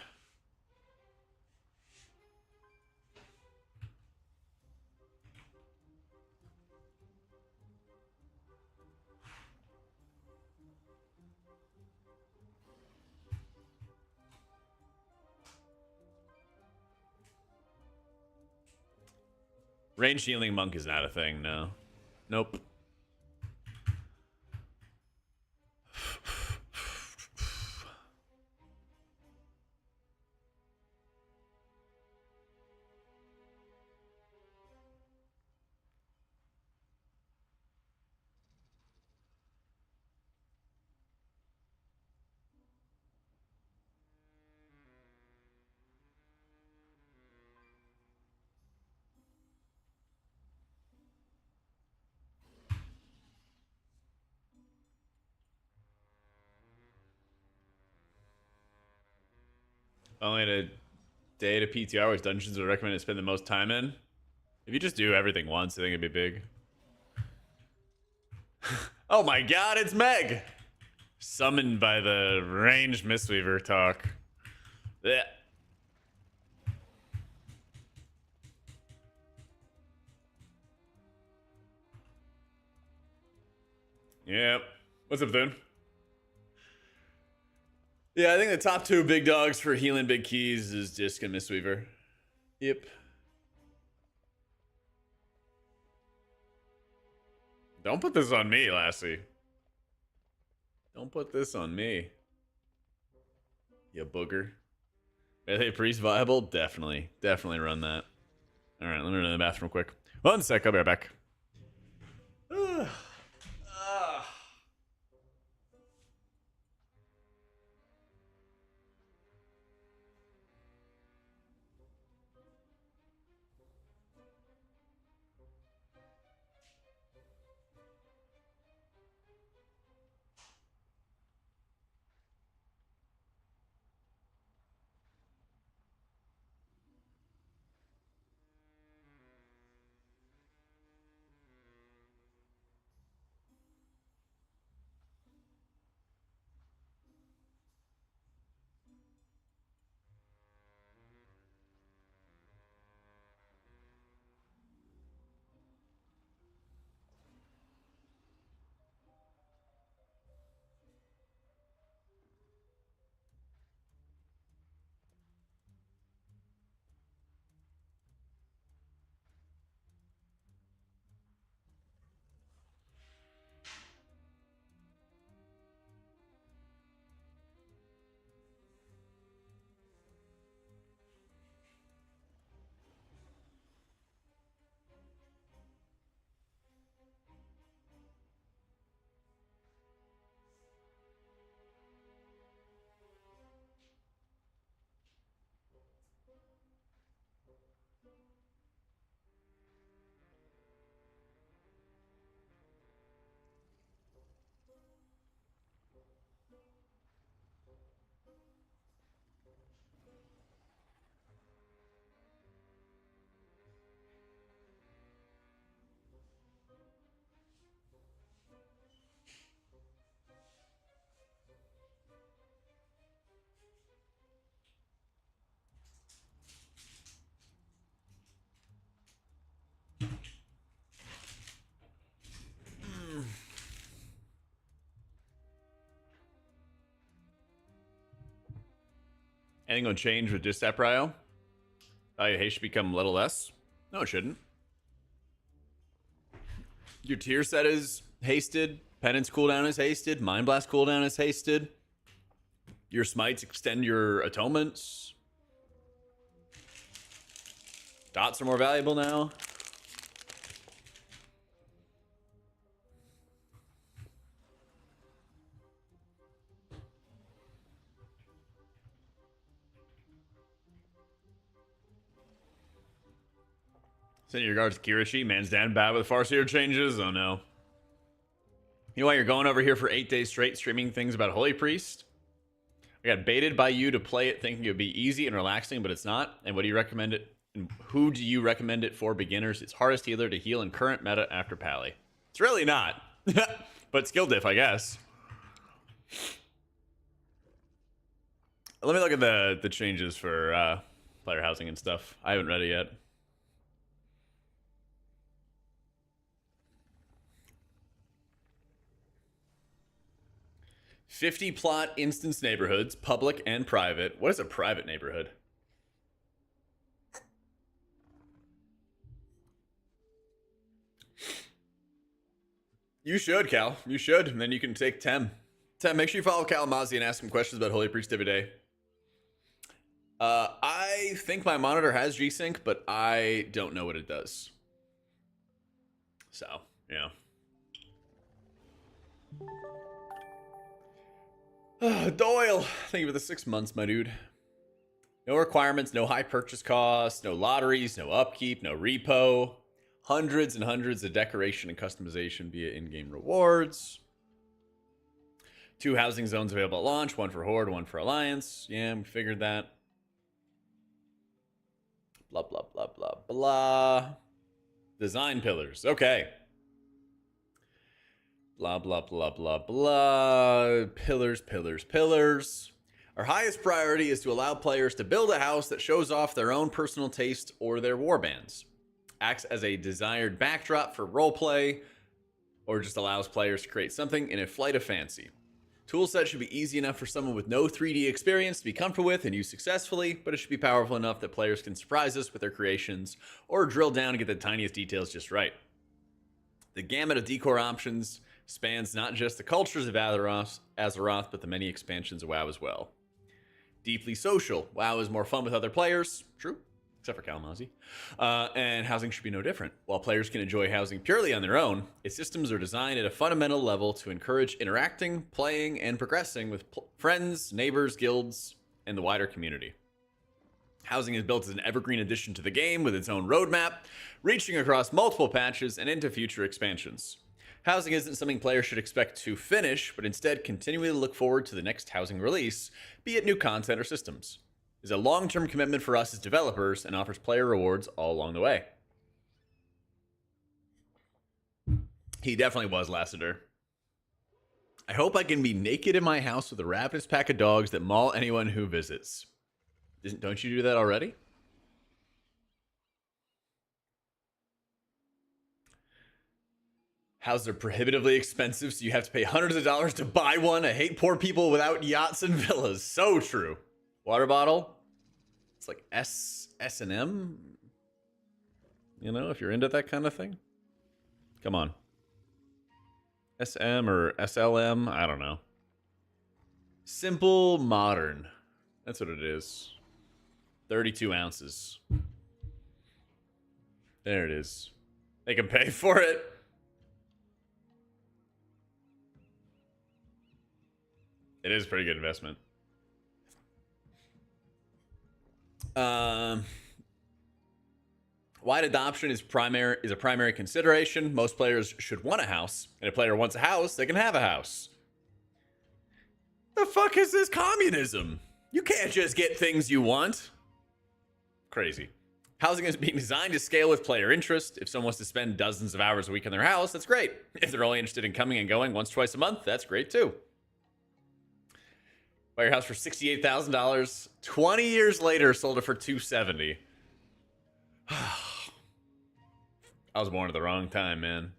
A: Range Healing Monk is not a thing, no. Nope. Only a day to PTR which dungeons are recommended to spend the most time in. If you just do everything once, I think it'd be big. Oh my god, it's Meg! Summoned by the ranged Mistweaver talk. Blech. Yep. What's up, Thune? Yeah, I think the top 2 big dogs for healing big keys is Disc and Mistweaver. Yep. Don't put this on me, Lassie. Don't put this on me. You booger. Melee Priest viable? Definitely. Definitely run that. Alright, let me run to the bathroom quick. 1 sec, I'll be right back. Anything gonna change with Distap Ryo? Value of haste should become a little less? No, it shouldn't. Your tier set is hasted. Penance cooldown is hasted. Mind Blast cooldown is hasted. Your smites extend your atonements. Dots are more valuable now. Send your regards to Kirishi. Man's down bad with Farseer changes. Oh no. You know why you're going over here for 8 days straight streaming things about Holy Priest? I got baited by you to play it thinking it would be easy and relaxing, but it's not. And what do you recommend it? And who do you recommend it for beginners? It's hardest healer to heal in current meta after Pally. It's really not. But skill diff, I guess. Let me look at the changes for player housing and stuff. I haven't read it yet. $50 plot instance neighborhoods, public and private. What is a private neighborhood? You should, Cal. You should. And then you can take Tem. Tem, make sure you follow Kalamazzi and ask him questions about Holy Priest every day. I think my monitor has G-Sync, but I don't know what it does. So, yeah. Doyle, thank you for the 6 months, my dude. No requirements, no high purchase costs, no lotteries, no upkeep, no repo. Hundreds and hundreds of decoration and customization via in-game rewards. 2 housing zones available at launch, 1 for Horde, 1 for Alliance. Yeah, we figured that. Blah, blah, blah, blah, blah. Design pillars. Okay. Blah, blah, blah, blah, blah. Pillars, pillars, pillars. Our highest priority is to allow players to build a house that shows off their own personal taste or their warbands, acts as a desired backdrop for roleplay, or just allows players to create something in a flight of fancy. Toolset should be easy enough for someone with no 3D experience to be comfortable with and use successfully, but it should be powerful enough that players can surprise us with their creations or drill down and get the tiniest details just right. The gamut of decor options spans not just the cultures of Azeroth, but the many expansions of WoW as well. Deeply social. WoW is more fun with other players. True. Except for Kalamazoo. And housing should be no different. While players can enjoy housing purely on their own, its systems are designed at a fundamental level to encourage interacting, playing, and progressing with friends, neighbors, guilds, and the wider community. Housing is built as an evergreen addition to the game with its own roadmap, reaching across multiple patches and into future expansions. Housing isn't something players should expect to finish, but instead continually look forward to the next housing release, be it new content or systems. It is a long-term commitment for us as developers and offers player rewards all along the way. He definitely was, Lassiter. I hope I can be naked in my house with a ravenous pack of dogs that maul anyone who visits. Don't you do that already? Houses are prohibitively expensive, so you have to pay hundreds of dollars to buy one. I hate poor people without yachts and villas. So true. Water bottle. It's like S&M. You know, if you're into that kind of thing. Come on. SM or SLM? I don't know. Simple modern. That's what it is. 32 ounces. There it is. They can pay for it. It is a pretty good investment. Wide adoption is a primary consideration. Most players should want a house. And if a player wants a house, they can have a house. The fuck is this communism? You can't just get things you want. Crazy. Housing is being designed to scale with player interest. If someone wants to spend dozens of hours a week in their house, that's great. If they're only interested in coming and going once, twice a month, that's great too. Buy your house for $68,000. 20 years later, sold it for $270,000. I was born at the wrong time, man.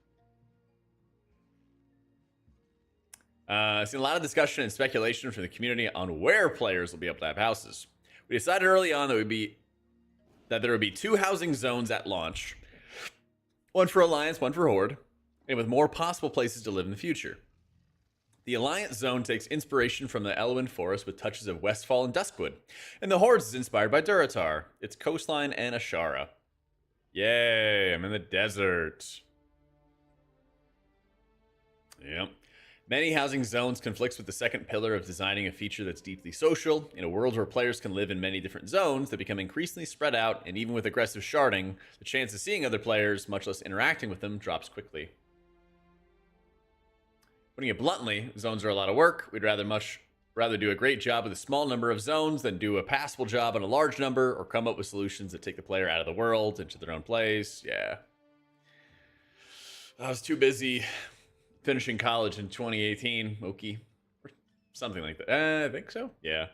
A: I've seen a lot of discussion and speculation from the community on where players will be able to have houses. We decided early on that there would be 2 housing zones at launch. One for Alliance, one for Horde, and with more possible places to live in the future. The Alliance zone takes inspiration from the Elwyn Forest with touches of Westfall and Duskwood, and the Hordes is inspired by Durotar, its coastline, and Ashara. Yay, I'm in the desert. Yep. Many housing zones conflicts with the second pillar of designing a feature that's deeply social. In a world where players can live in many different zones that become increasingly spread out, and even with aggressive sharding, the chance of seeing other players, much less interacting with them, drops quickly. Putting it bluntly, zones are a lot of work. We'd rather do a great job with a small number of zones than do a passable job on a large number, or come up with solutions that take the player out of the world into their own place. Yeah. I was too busy finishing college in 2018, Moki. Or something like that. I think so. Yeah.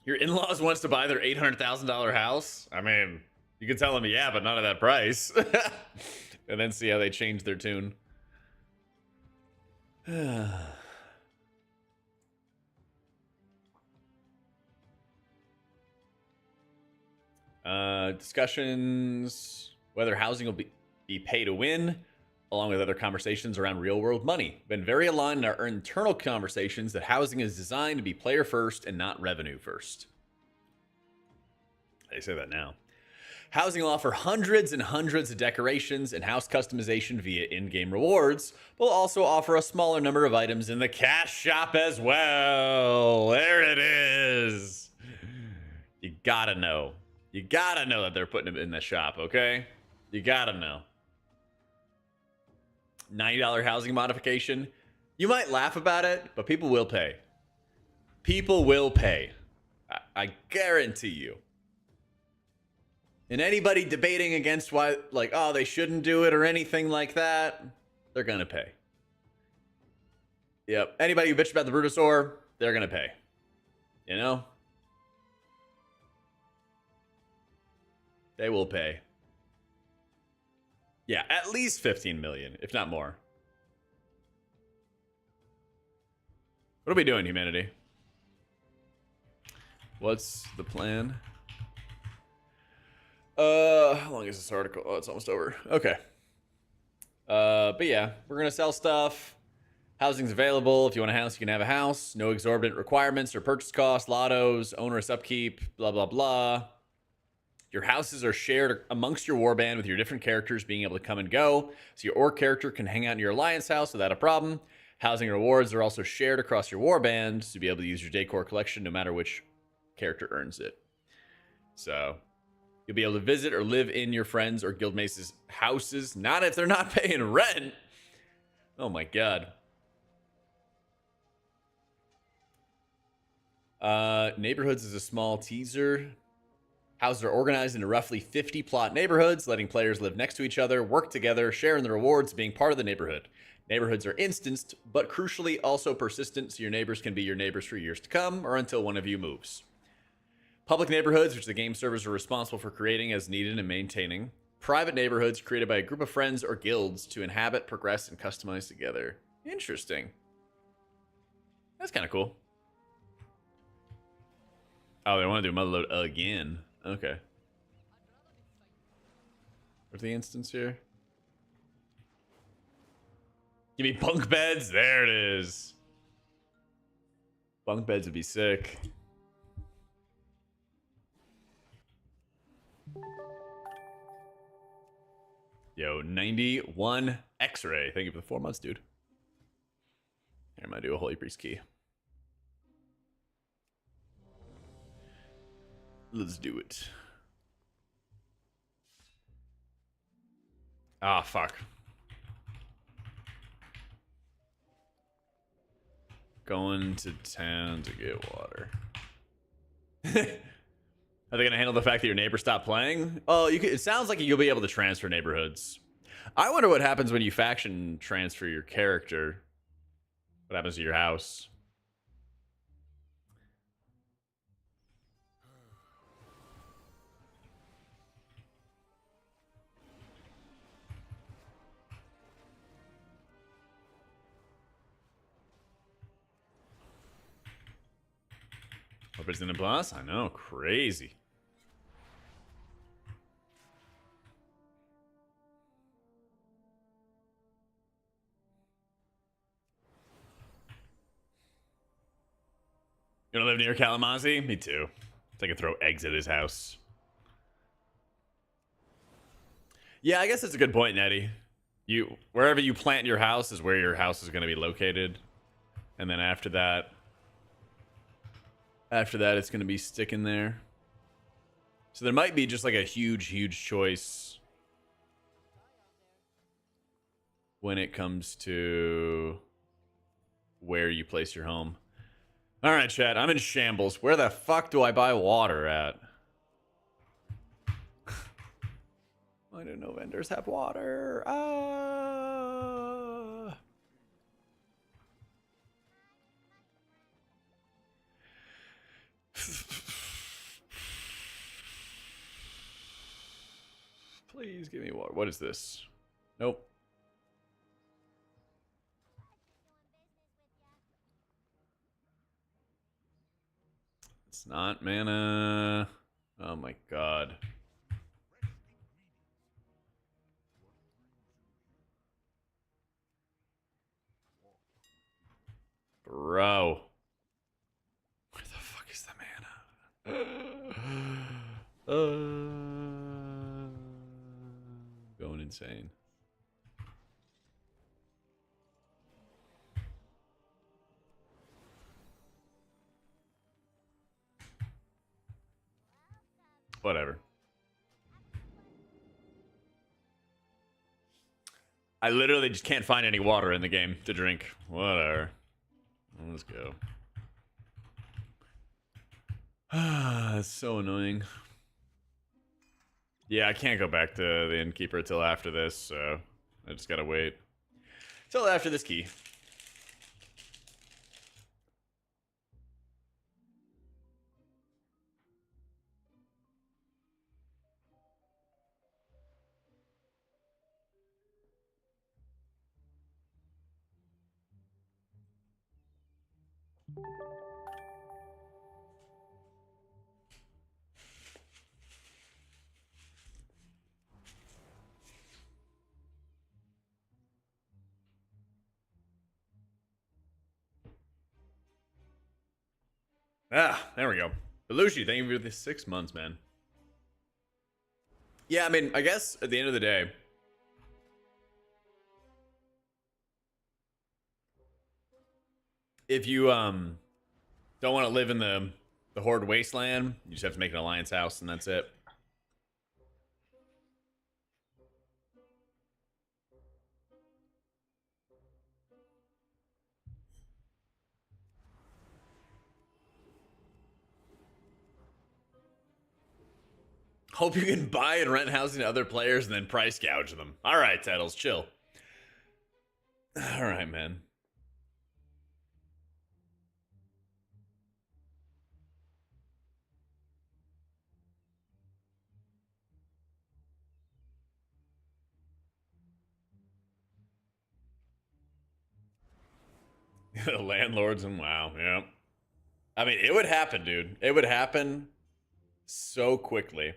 A: Your in-laws wants to buy their $800,000 house? I mean, you can tell them, yeah, but not at that price. And then see how they change their tune. Discussions whether housing will be pay to win, along with other conversations around real-world money. Been very aligned in our internal conversations that housing is designed to be player first and not revenue first. They say that now. Housing will offer hundreds and hundreds of decorations and house customization via in-game rewards, but will also offer a smaller number of items in the cash shop as well. There it is. You gotta know. You gotta know that they're putting them in the shop, okay? You gotta know. $90 housing modification. You might laugh about it, but people will pay. People will pay. I guarantee you. And anybody debating against why, like, oh, they shouldn't do it or anything like that, they're gonna pay. Yep. Anybody who bitched about the Brutosaur, they're gonna pay. You know? They will pay. Yeah, at least 15 million, if not more. What are we doing, humanity? What's the plan? How long is this article? Oh, it's almost over. Okay. But yeah, we're gonna sell stuff. Housing's available. If you want a house, you can have a house. No exorbitant requirements or purchase costs, lottos, onerous upkeep, blah, blah, blah. Your houses are shared amongst your warband with your different characters being able to come and go. So your orc character can hang out in your alliance house without a problem. Housing rewards are also shared across your warband to be able to use your decor collection no matter which character earns it. So you'll be able to visit or live in your friends or guildmates' houses. Not if they're not paying rent. Oh my god. Neighborhoods is a small teaser. Houses are organized into roughly 50 plot neighborhoods, letting players live next to each other, work together, share in the rewards, being part of the neighborhood. Neighborhoods are instanced, but crucially also persistent, so your neighbors can be your neighbors for years to come, or until one of you moves. Public neighborhoods, which the game servers are responsible for creating as needed and maintaining. Private neighborhoods created by a group of friends or guilds to inhabit, progress, and customize together. Interesting. That's kind of cool. Oh, they want to do motherload again. Okay. Where's the instance here? Give me bunk beds. There it is. Bunk beds would be sick. Yo, 91 X-ray. Thank you for the 4 months, dude. Here, I'm gonna do a Holy Priest key. Let's do it. Ah, fuck. Going to town to get water. Are they gonna handle the fact that your neighbor stopped playing? Oh, you could, it sounds like you'll be able to transfer neighborhoods. I wonder what happens when you faction transfer your character. What happens to your house? Hope it's in the plus? I know, crazy. You wanna live near Kalamazoo? Me too. So I can throw eggs at his house. Yeah, I guess that's a good point, Nettie. Wherever you plant your house is where your house is gonna be located. And then after that, it's going to be sticking there. So there might be just like a huge, huge choice when it comes to where you place your home. All right, chat, I'm in shambles. Where the fuck do I buy water at? I don't know vendors have water. Please give me water. What is this? Nope. It's not mana. Oh my god. Bro. Where the fuck is the mana? Going insane. Whatever. I literally just can't find any water in the game to drink. Whatever. Let's go. That's so annoying. Yeah, I can't go back to the innkeeper till after this, so I just gotta wait till after this key. Ah, there we go. Belushi, thank you for the 6 months, man. Yeah, I mean, I guess at the end of the day, if you don't want to live in the Horde wasteland, you just have to make an alliance house, and that's it. Hope you can buy and rent housing to other players and then price gouge them. All right, Tattles, chill. All right, man. Landlords and wow, yeah. I mean, it would happen, dude. It would happen so quickly.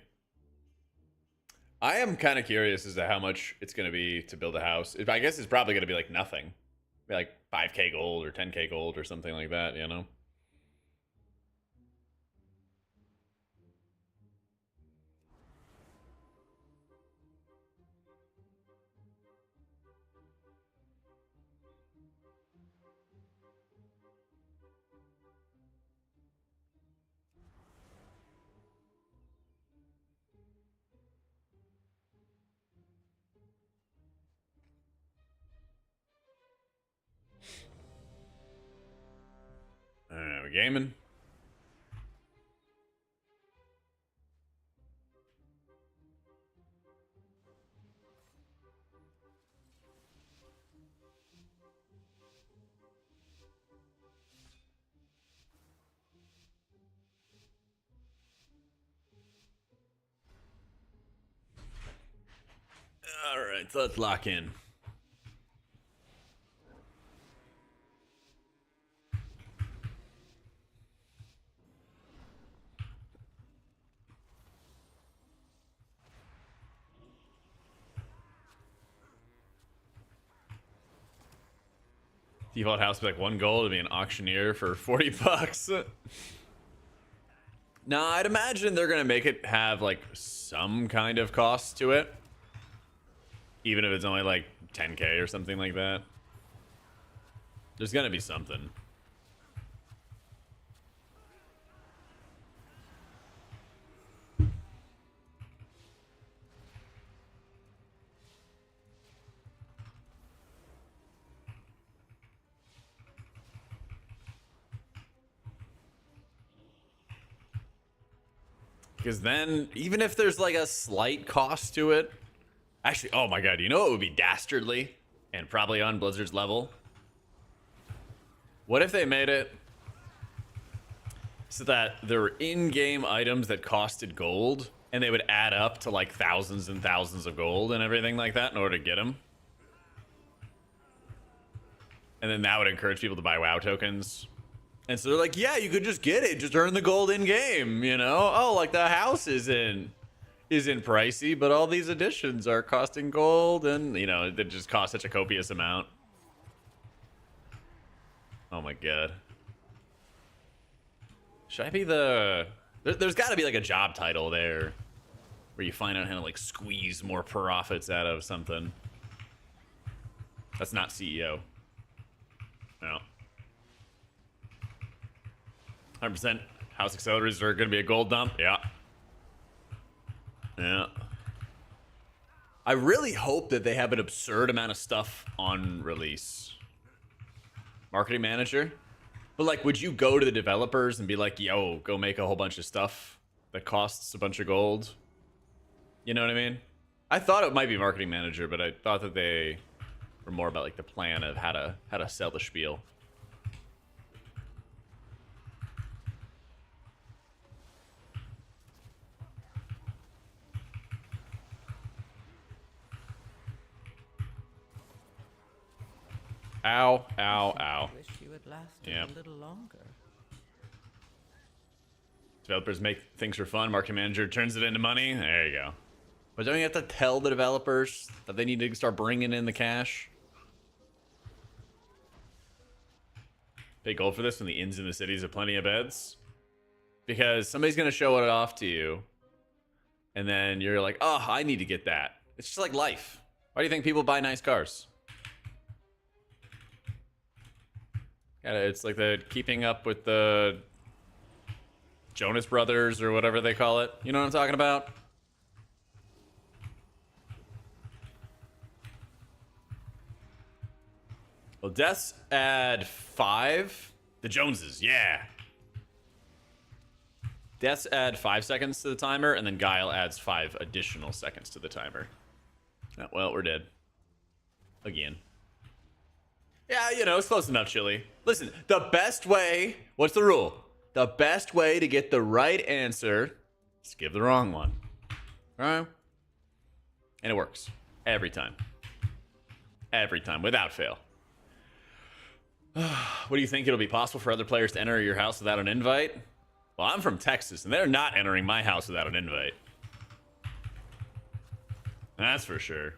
A: I am kind of curious as to how much it's going to be to build a house. I guess it's probably going to be like nothing. Be like 5k gold or 10k gold or something like that, you know? All right, we gaming? All right, so let's lock in. Default house be like 1 gold to be an auctioneer for 40 bucks. No, I'd imagine they're gonna make it have like some kind of cost to it, even if it's only like 10k or something like that. There's gonna be something. Because then, even if there's like a slight cost to it, actually, oh my god, you know what would be dastardly and probably on Blizzard's level? What if they made it so that there were in-game items that costed gold and they would add up to like thousands and thousands of gold and everything like that in order to get them? And then that would encourage people to buy WoW tokens. And so they're like, yeah, you could just get it. Just earn the gold in game, you know? Oh, like the house isn't pricey, but all these additions are costing gold, and, you know, it just costs such a copious amount. Oh my god. Should I be the... There's got to be like a job title there where you find out how to like squeeze more profits out of something. That's not CEO. No. 100% house accelerators are going to be a gold dump. Yeah. Yeah. I really hope that they have an absurd amount of stuff on release. Marketing manager? But like, would you go to the developers and be like, yo, go make a whole bunch of stuff that costs a bunch of gold? You know what I mean? I thought it might be marketing manager, but I thought that they were more about like the plan of how to sell the spiel. Ow, ow, ow.
U: Wish you had lasted
A: Yep.
U: a little longer.
A: Developers make things for fun. Marketing manager turns it into money. There you go. But don't you have to tell the developers that they need to start bringing in the cash? Big goal for this when the inns in the cities have plenty of beds. Because somebody's going to show it off to you. And then you're like, oh, I need to get that. It's just like life. Why do you think people buy nice cars? Yeah, it's like the keeping up with the Jonas Brothers or whatever they call it. You know what I'm talking about? Well, deaths add 5. The Joneses, yeah. Deaths add 5 seconds to the timer, and then Guile adds 5 additional seconds to the timer. Oh, well, we're dead. Again. Yeah, you know, it's close enough, Chili. Listen, the best way... What's the rule? The best way to get the right answer is give the wrong one. Alright? And it works. Every time. Every time, without fail. What do you think? It'll be possible for other players to enter your house without an invite? Well, I'm from Texas, and they're not entering my house without an invite. That's for sure.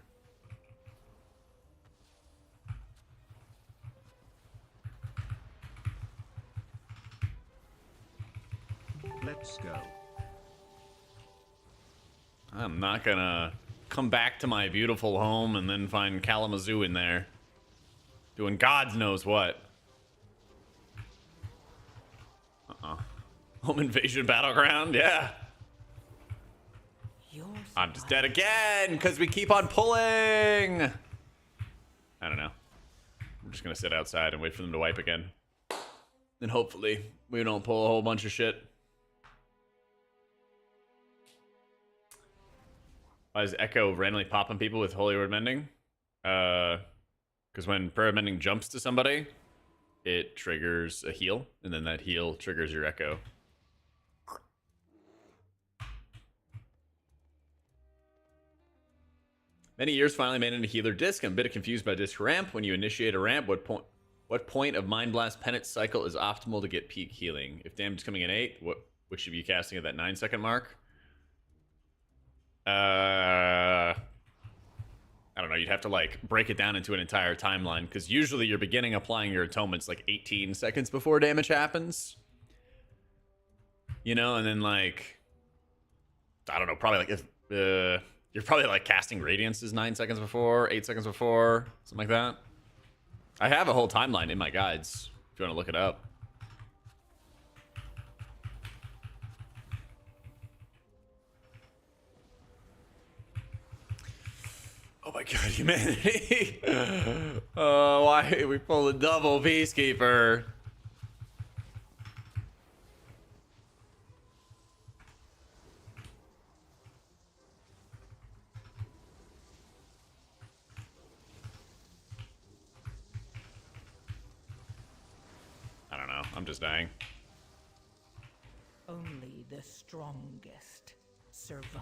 K: Let's go.
A: I'm not gonna come back to my beautiful home and then find Kalamazoo in there. Doing God knows what. Home invasion battleground? Yeah. I'm just dead again because we keep on pulling. I don't know. I'm just gonna sit outside and wait for them to wipe again. And hopefully we don't pull a whole bunch of shit. Why is Echo randomly popping people with Holy Word Mending? Because when Prayer Mending jumps to somebody, it triggers a heal, and then that heal triggers your Echo. Many years finally made into healer disc. I'm a bit confused by disc ramp. When you initiate a ramp, what point of Mind Blast penance cycle is optimal to get peak healing? If damage is coming in 8, what should you be casting at that 9-second mark? I don't know. You'd have to like break it down into an entire timeline because usually you're beginning applying your atonements like 18 seconds before damage happens. You know, and then like I don't know, probably like if you're probably like casting radiances 9 seconds before, 8 seconds before, something like that. I have a whole timeline in my guides if you want to look it up. Oh my god, humanity. Why we pull a double Peacekeeper? I don't know. I'm just dying.
U: Only the strongest survive.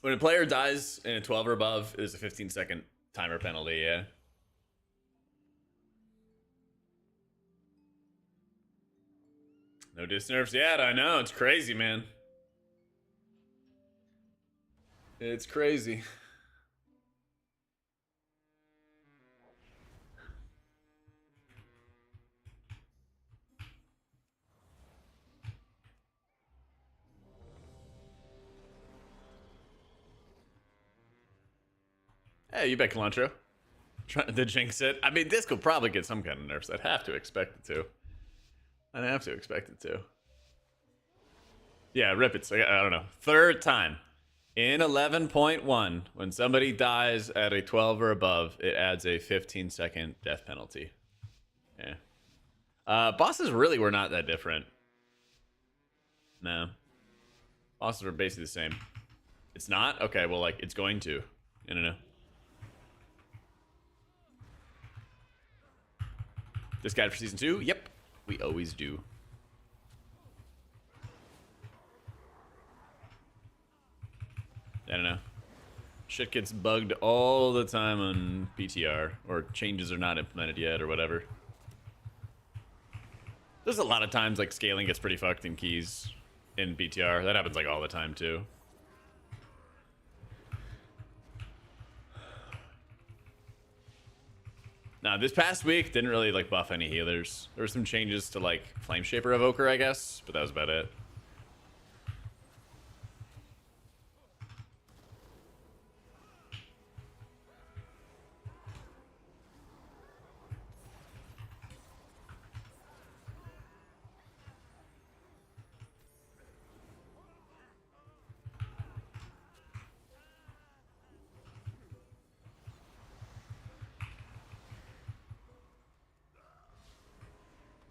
A: When a player dies in a 12 or above, there's a 15-second timer penalty, yeah. No dis nerfs yet, I know, it's crazy, man. It's crazy. Hey, you bet, Cilantro. Trying to jinx it. I mean, this could probably get some kind of nerfs. I'd have to expect it to. I'd have to expect it to. Yeah, rip it. I don't know. Third time. In 11.1, when somebody dies at a 12 or above, it adds a 15-second death penalty. Yeah. Bosses really were not that different. No. Bosses were basically the same. It's not? Okay, well, like, it's going to. No. This guide for season 2? Yep. We always do. I don't know. Shit gets bugged all the time on PTR, or changes are not implemented yet, or whatever. There's a lot of times, like, scaling gets pretty fucked in keys in PTR. That happens, like, all the time, too. Now, this past week didn't really, like, buff any healers. There were some changes to, like, Flame Shaper Evoker, I guess, but that was about it.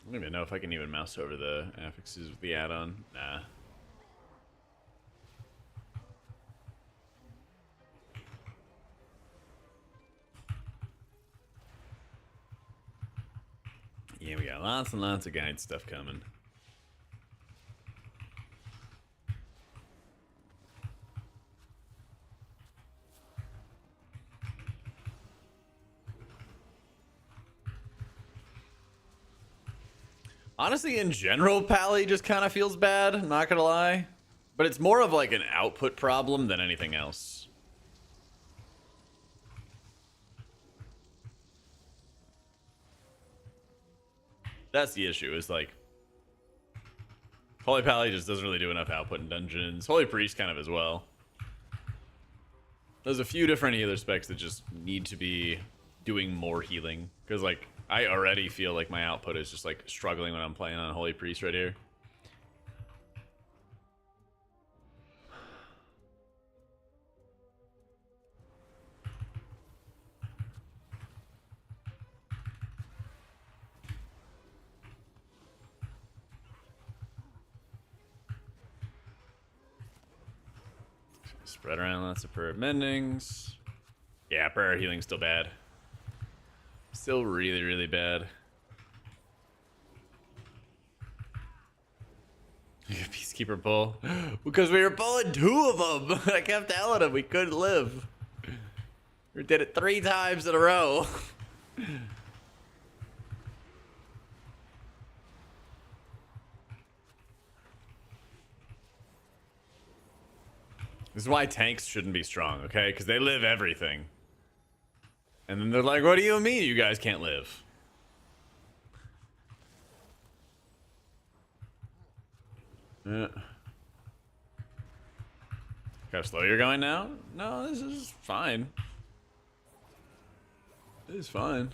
A: I don't even know if I can even mouse over the affixes with the add-on. Nah. Yeah, we got lots and lots of guide stuff coming. Honestly, in general, Pally just kind of feels bad, I'm not gonna lie. But it's more of like an output problem than anything else. That's the issue, is like... Holy Pally just doesn't really do enough output in dungeons. Holy Priest kind of as well. There's a few different healer specs that just need to be doing more healing. Because, like, I already feel like my output is just, like, struggling when I'm playing on Holy Priest right here. Spread around lots of prayer mendings. Yeah, prayer healing's still bad. Still really, really bad. Peacekeeper pull. Because we were pulling 2 of them. I kept telling him we couldn't live. We did it 3 times in a row. This is why tanks shouldn't be strong, okay? Because they live everything. And then they're like, what do you mean you guys can't live? Yeah. How slow you're going now? No, this is fine. This is fine.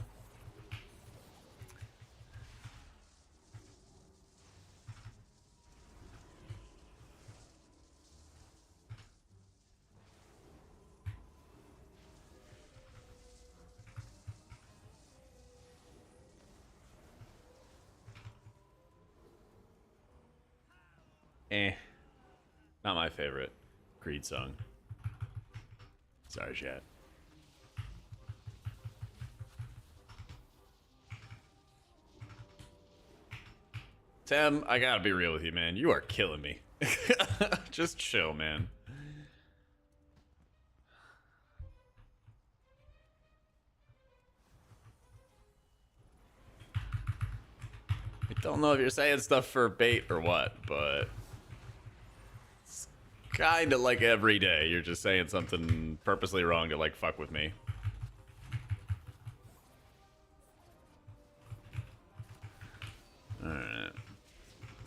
A: Not my favorite Creed song. Sorry, chat. Tim, I gotta be real with you, man. You are killing me. Just chill, man. I don't know if you're saying stuff for bait or what, but it's kind of like every day you're just saying something purposely wrong to like fuck with me. Alright.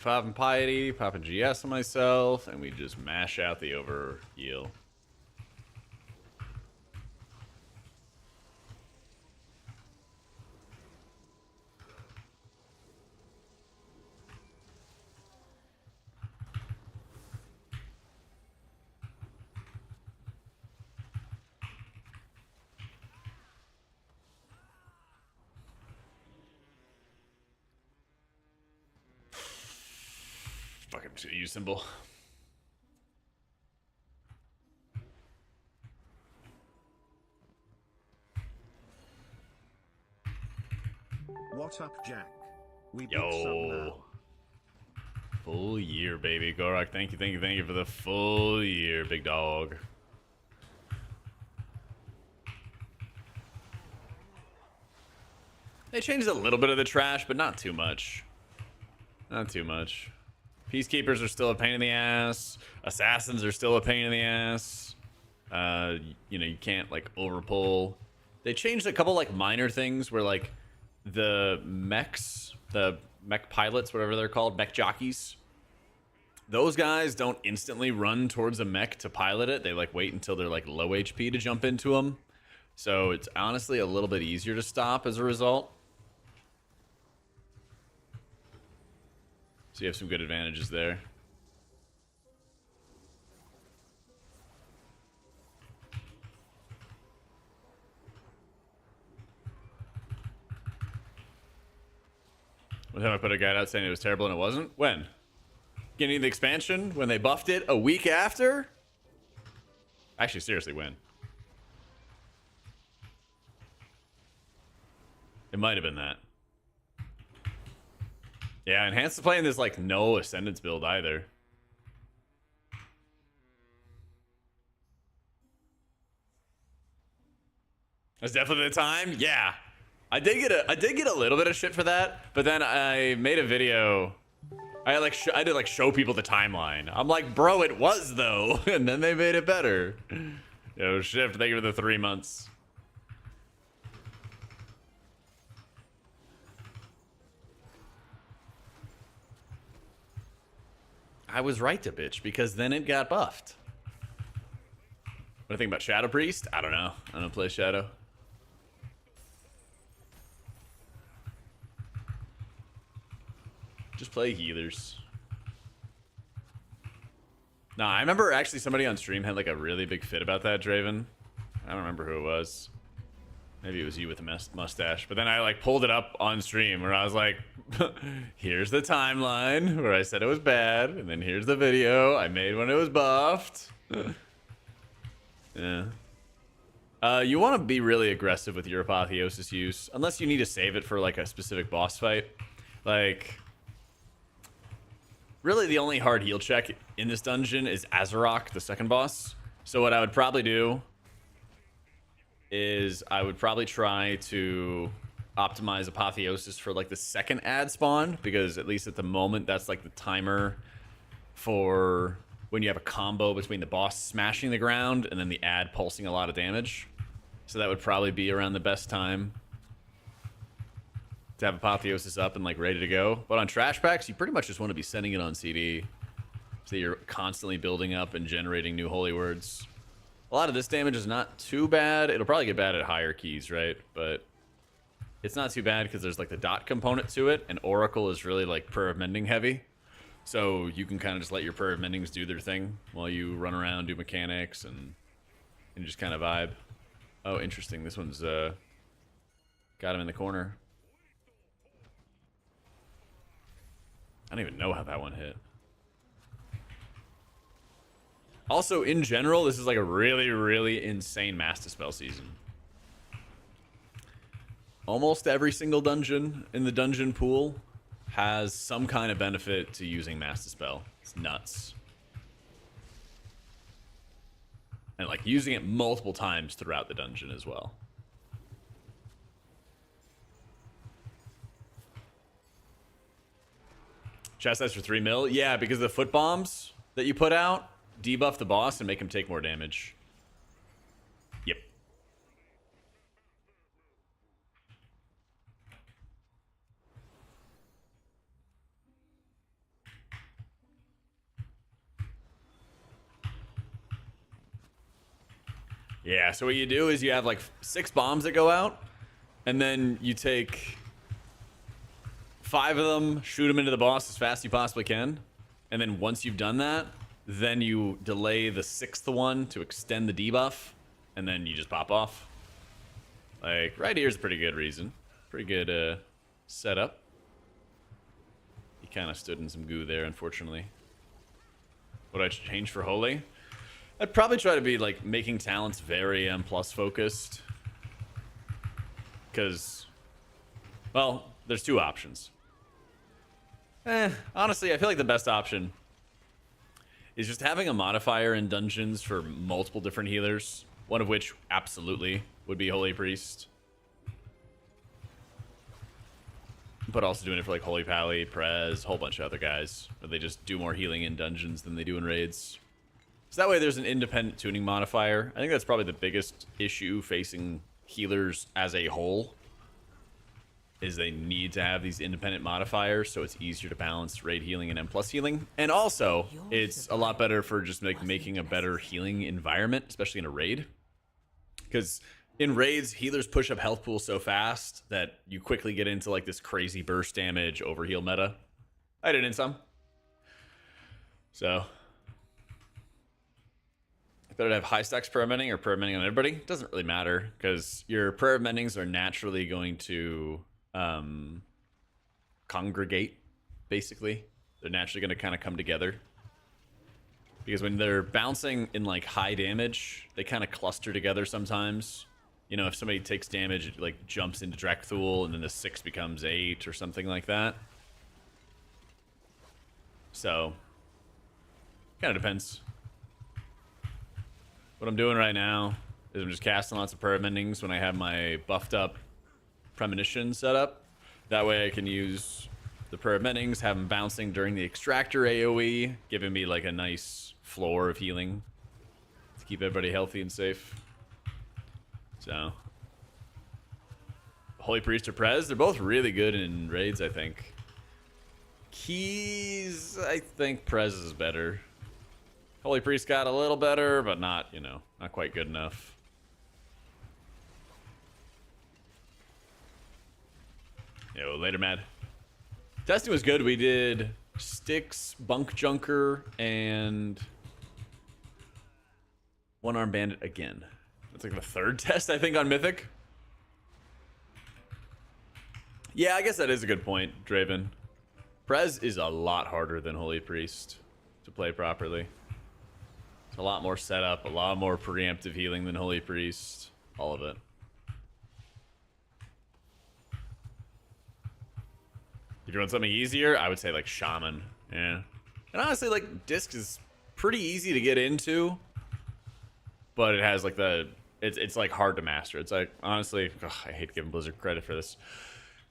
A: Popping Piety, popping GS on myself, and we just mash out the over heal. I'm just gonna use symbol.
K: What up, Jack? We beat some now.
A: Full year, baby. Gorak, thank you for the full year, big dog. They changed a little bit of the trash, but not too much. Not too much. Peacekeepers are still a pain in the ass. Assassins are still a pain in the ass. You know, you can't like overpull. They changed a couple like minor things where like the mechs, the mech pilots, whatever they're called, mech jockeys, those guys don't instantly run towards a mech to pilot it. They like wait until they're like low HP to jump into them. So it's honestly a little bit easier to stop as a result. So you have some good advantages there. One time I put a guide out saying it was terrible and it wasn't. When? Beginning of the expansion? When they buffed it a week after? Actually, seriously, when? It might have been that. Yeah, enhanced the plane, there's like no Ascendance build either. That's definitely the time? Yeah. I did get a little bit of shit for that, but then I made a video. I did show people the timeline. I'm like, bro, it was though, and then they made it better. Yo, Shift, thank you for the 3 months. I was right to bitch because then it got buffed. What do you think about Shadow Priest? I don't know. I don't play Shadow. Just play healers. No, I remember actually somebody on stream had like a really big fit about that, Draven. I don't remember who it was. Maybe it was you with the mustache. But then I like pulled it up on stream where I was like, here's the timeline where I said it was bad. And then here's the video I made when it was buffed. Yeah. You want to be really aggressive with your Apotheosis use. Unless you need to save it for like a specific boss fight. Like, really the only hard heal check in this dungeon is Azarok, the second boss. So what I would probably do is I would probably try to optimize Apotheosis for like the second ad spawn, because at least at the moment that's like the timer for when you have a combo between the boss smashing the ground and then the ad pulsing a lot of damage. So that would probably be around the best time to have Apotheosis up and like ready to go. But on trash packs, you pretty much just want to be sending it on CD so you're constantly building up and generating new holy words. A lot of this damage is not too bad. It'll probably get bad at higher keys, right? But it's not too bad because there's like the dot component to it, and Oracle is really like prayer of mending heavy. So you can kind of just let your prayer of mendings do their thing while you run around, do mechanics, and just kind of vibe. Oh, interesting. This one's got him in the corner. I don't even know how that one hit. Also, in general, this is like a really, really insane Master Spell season. Almost every single dungeon in the dungeon pool has some kind of benefit to using Master Spell. It's nuts. And like using it multiple times throughout the dungeon as well. Chastise for 3 mil? Yeah, because the foot bombs that you put out debuff the boss and make him take more damage. Yep. Yeah, so what you do is you have like 6 bombs that go out, and then you take 5 of them, shoot them into the boss as fast as you possibly can, and then once you've done that, then you delay the 6th one to extend the debuff, and then you just pop off. Like, right here's a pretty good reason. Pretty good setup. He kind of stood in some goo there, unfortunately. What I change for Holy? I'd probably try to be like making talents very M+ focused. Because, well, there's two options. Honestly, I feel like the best option is just having a modifier in dungeons for multiple different healers. One of which absolutely would be Holy Priest. But also doing it for like Holy Pally, Prez, a whole bunch of other guys. Where they just do more healing in dungeons than they do in raids. So that way there's an independent tuning modifier. I think that's probably the biggest issue facing healers as a whole. Is they need to have these independent modifiers so it's easier to balance raid healing and M+ healing. And also, it's a lot better for just making a better healing environment, especially in a raid. Because in raids, healers push up health pools so fast that you quickly get into like this crazy burst damage overheal meta. I did in some. So better to have high stacks prayer mending or prayer mending on everybody. It doesn't really matter because your prayer mendings are naturally going to congregate, basically. They're naturally going to kind of come together. Because when they're bouncing in like high damage, they kind of cluster together sometimes. You know, if somebody takes damage, it like jumps into Drakthul and then the 6 becomes 8 or something like that. So, kind of depends. What I'm doing right now is I'm just casting lots of prayer mendings when I have my buffed up premonition set up. That way I can use the prayer mendings, have them bouncing during the extractor AoE, giving me like a nice floor of healing to keep everybody healthy and safe. So, Holy Priest or Prez, they're both really good in raids, I think. Keys, I think Prez is better. Holy Priest got a little better, but not, you know, not quite good enough. Yo, later, Mad. Testing was good. We did Styx, Bunk Junker, and One Arm Bandit again. That's like the third test, I think, on Mythic. Yeah, I guess that is a good point, Draven. Prez is a lot harder than Holy Priest to play properly. It's a lot more setup, a lot more preemptive healing than Holy Priest. All of it. If you want something easier, I would say like Shaman. Yeah. And honestly, like Disc is pretty easy to get into. But it has like the... It's like hard to master. It's like, honestly, ugh, I hate giving Blizzard credit for this.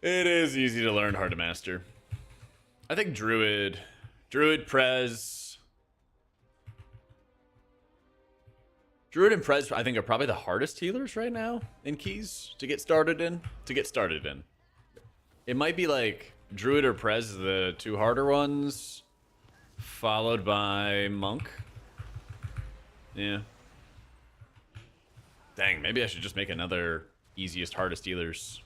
A: It is easy to learn, hard to master. I think Druid, Prez. Druid and Prez, I think, are probably the hardest healers right now in keys to get started in. It might be like Druid or Prez, the two harder ones, followed by Monk. Yeah. Dang, maybe I should just make another easiest, hardest healers.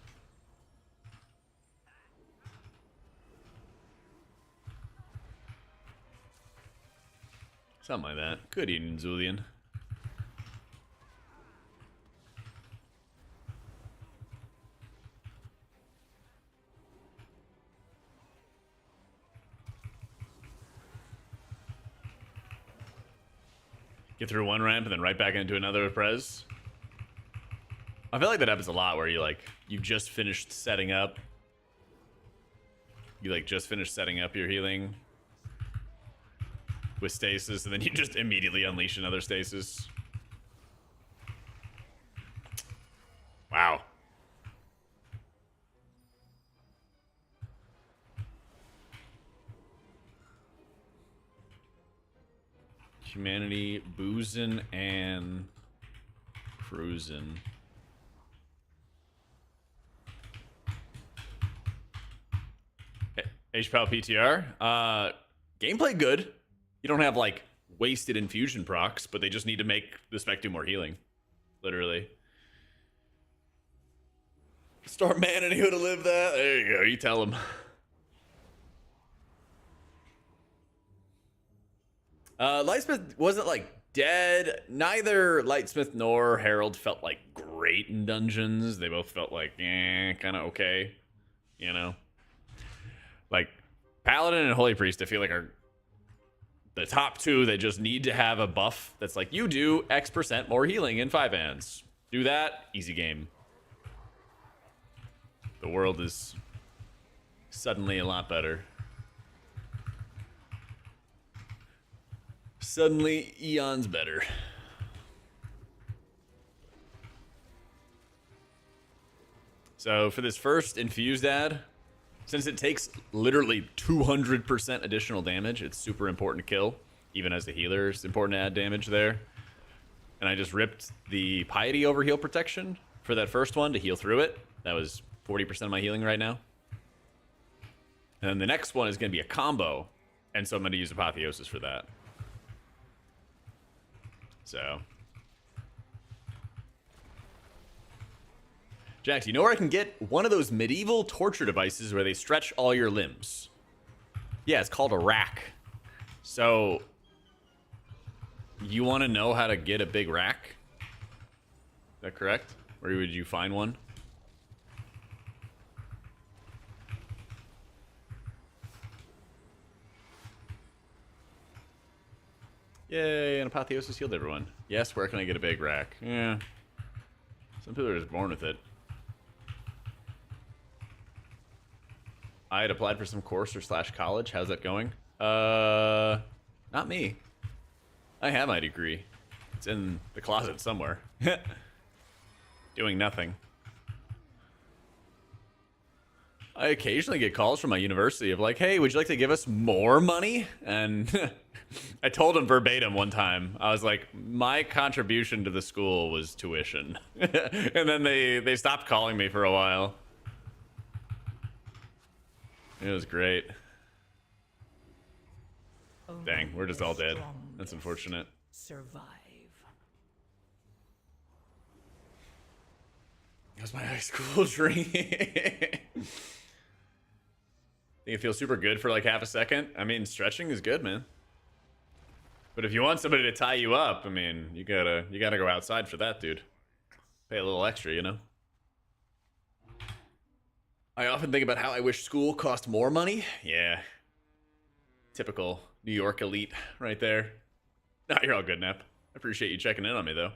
A: Something like that. Good evening, Zulian. Get through one ramp and then right back into another with Prez. I feel like that happens a lot where you just finished setting up. You just finished setting up your healing with stasis, and then you just immediately unleash another stasis. Wow. Humanity boozing and cruising. HPAL PTR. Gameplay good. You don't have like wasted infusion procs, but they just need to make the spec do more healing. Literally. Start manning who to live that. There you go. You tell him. Lightsmith wasn't like dead. Neither Lightsmith nor Herald felt like great in dungeons. They both felt like kind of okay. You know? Like Paladin and Holy Priest, I feel like are the top two that just need to have a buff that's like, you do X% more healing in 5 hands. Do that, easy game. The world is suddenly a lot better. Suddenly, eons better. So for this first infused ad, since it takes literally 200% additional damage, it's super important to kill. Even as a healer, it's important to add damage there. And I just ripped the Piety overheal protection for that first one to heal through it. That was 40% of my healing right now. And then the next one is going to be a combo. And so I'm going to use Apotheosis for that. So. Jack, do you know where I can get one of those medieval torture devices where they stretch all your limbs? Yeah, it's called a rack. So, you want to know how to get a big rack? Is that correct? Where would you find one? Yay, and Apotheosis healed everyone. Yes, where can I get a big rack? Yeah. Some people are just born with it. I had applied for some course or / college. How's that going? Not me. I have my degree. It's in the closet somewhere. Doing nothing. I occasionally get calls from my university of like, hey, would you like to give us more money? And I told them verbatim one time. I was like, my contribution to the school was tuition. And then they stopped calling me for a while. It was great. Dang, we're just all dead. That's unfortunate.
U: Survive.
A: That was my high school dream. Think it feels super good for like half a second? I mean, stretching is good, man. But if you want somebody to tie you up, I mean, you gotta go outside for that, dude. Pay a little extra, you know? I often think about how I wish school cost more money. Yeah. Typical New York elite right there. Nah, you're all good, Nep. I appreciate you checking in on me, though.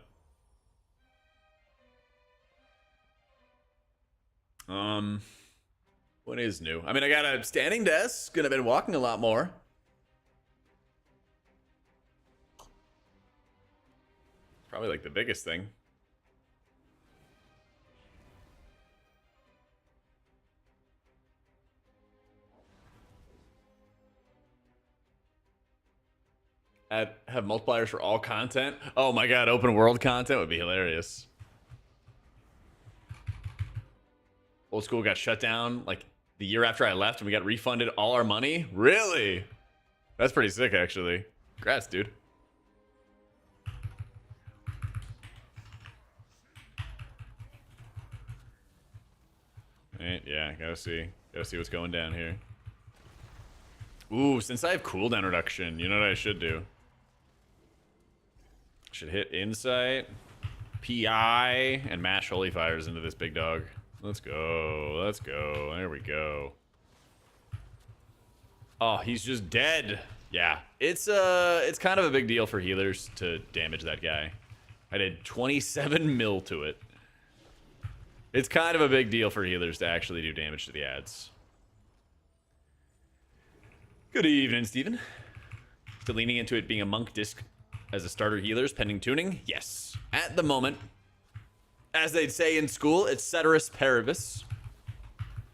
A: What is new? I mean, I got a standing desk, and I've been walking a lot more. Probably like the biggest thing. Have multipliers for all content. Oh my god, open world content would be hilarious. Old school got shut down like the year after I left and we got refunded all our money. Really? That's pretty sick, actually. Congrats, dude. Alright, yeah, gotta see what's going down here. Ooh, since I have cooldown reduction, you know what I should do? Should hit Insight, PI, and mash Holy Fires into this big dog. Let's go. Let's go. There we go. Oh, he's just dead. Yeah, it's kind of a big deal for healers to damage that guy. I did 27 mil to it. It's kind of a big deal for healers to actually do damage to the ads. Good evening, Steven. Still leaning into it being a monk disc as a starter healers pending tuning? Yes. At the moment, as they'd say in school, it's ceteris paribus,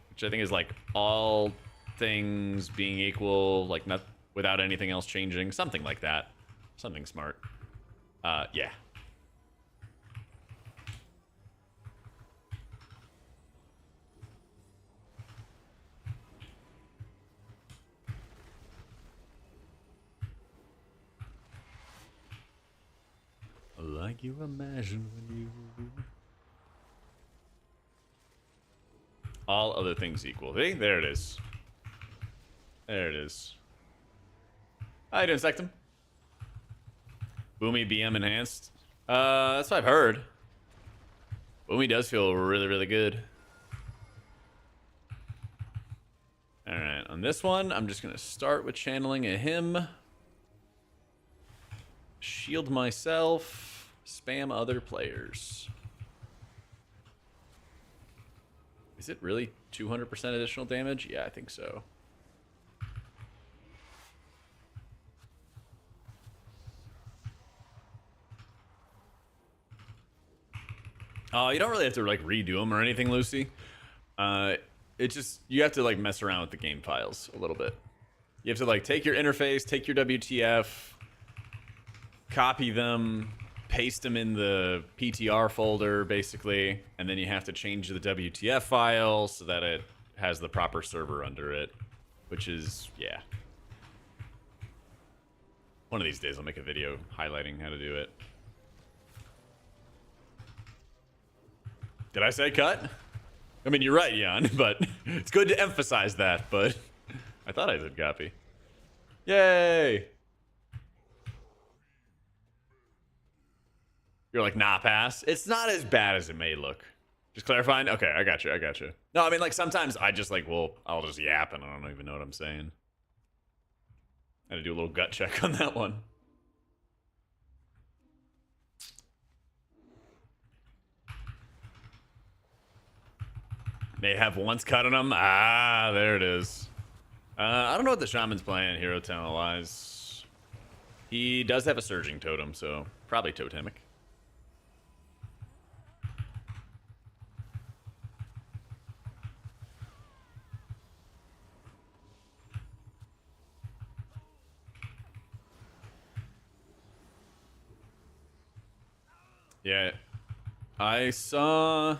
A: which I think is like all things being equal, like not without anything else changing, something like that. Something smart. Yeah. Like you imagine when you... All other things equal. See? There it is. There it is. How you doing, Sectum? Boomy BM enhanced. That's what I've heard. Boomy does feel really, really good. Alright, on this one, I'm just going to start with channeling a hymn. shield myself, spam other players. Is it really 200% additional damage? Yeah, I think so. You don't really have to like redo them or anything, Lucy. It just, you have to like mess around with the game files a little bit. You have to like take your interface, take your WTF, copy them, paste them in the PTR folder basically, and then you have to change the WTF file so that it has the proper server under it, which is, yeah. One of these days I'll make a video highlighting how to do it. Did I say cut? I mean, you're right, Jan, but it's good to emphasize that, but I thought I said copy. Yay! You're like, nah, pass. It's not as bad as it may look. Just clarifying? Okay, I got you, I got you. No, I mean, like, sometimes I just, like, well, I'll just yap and I don't even know what I'm saying. I had to do a little gut check on that one. They have once cut on them. Ah, there it is. I don't know what the shaman's playing hero talent wise. He does have a surging totem, so probably totemic. Yeah, I saw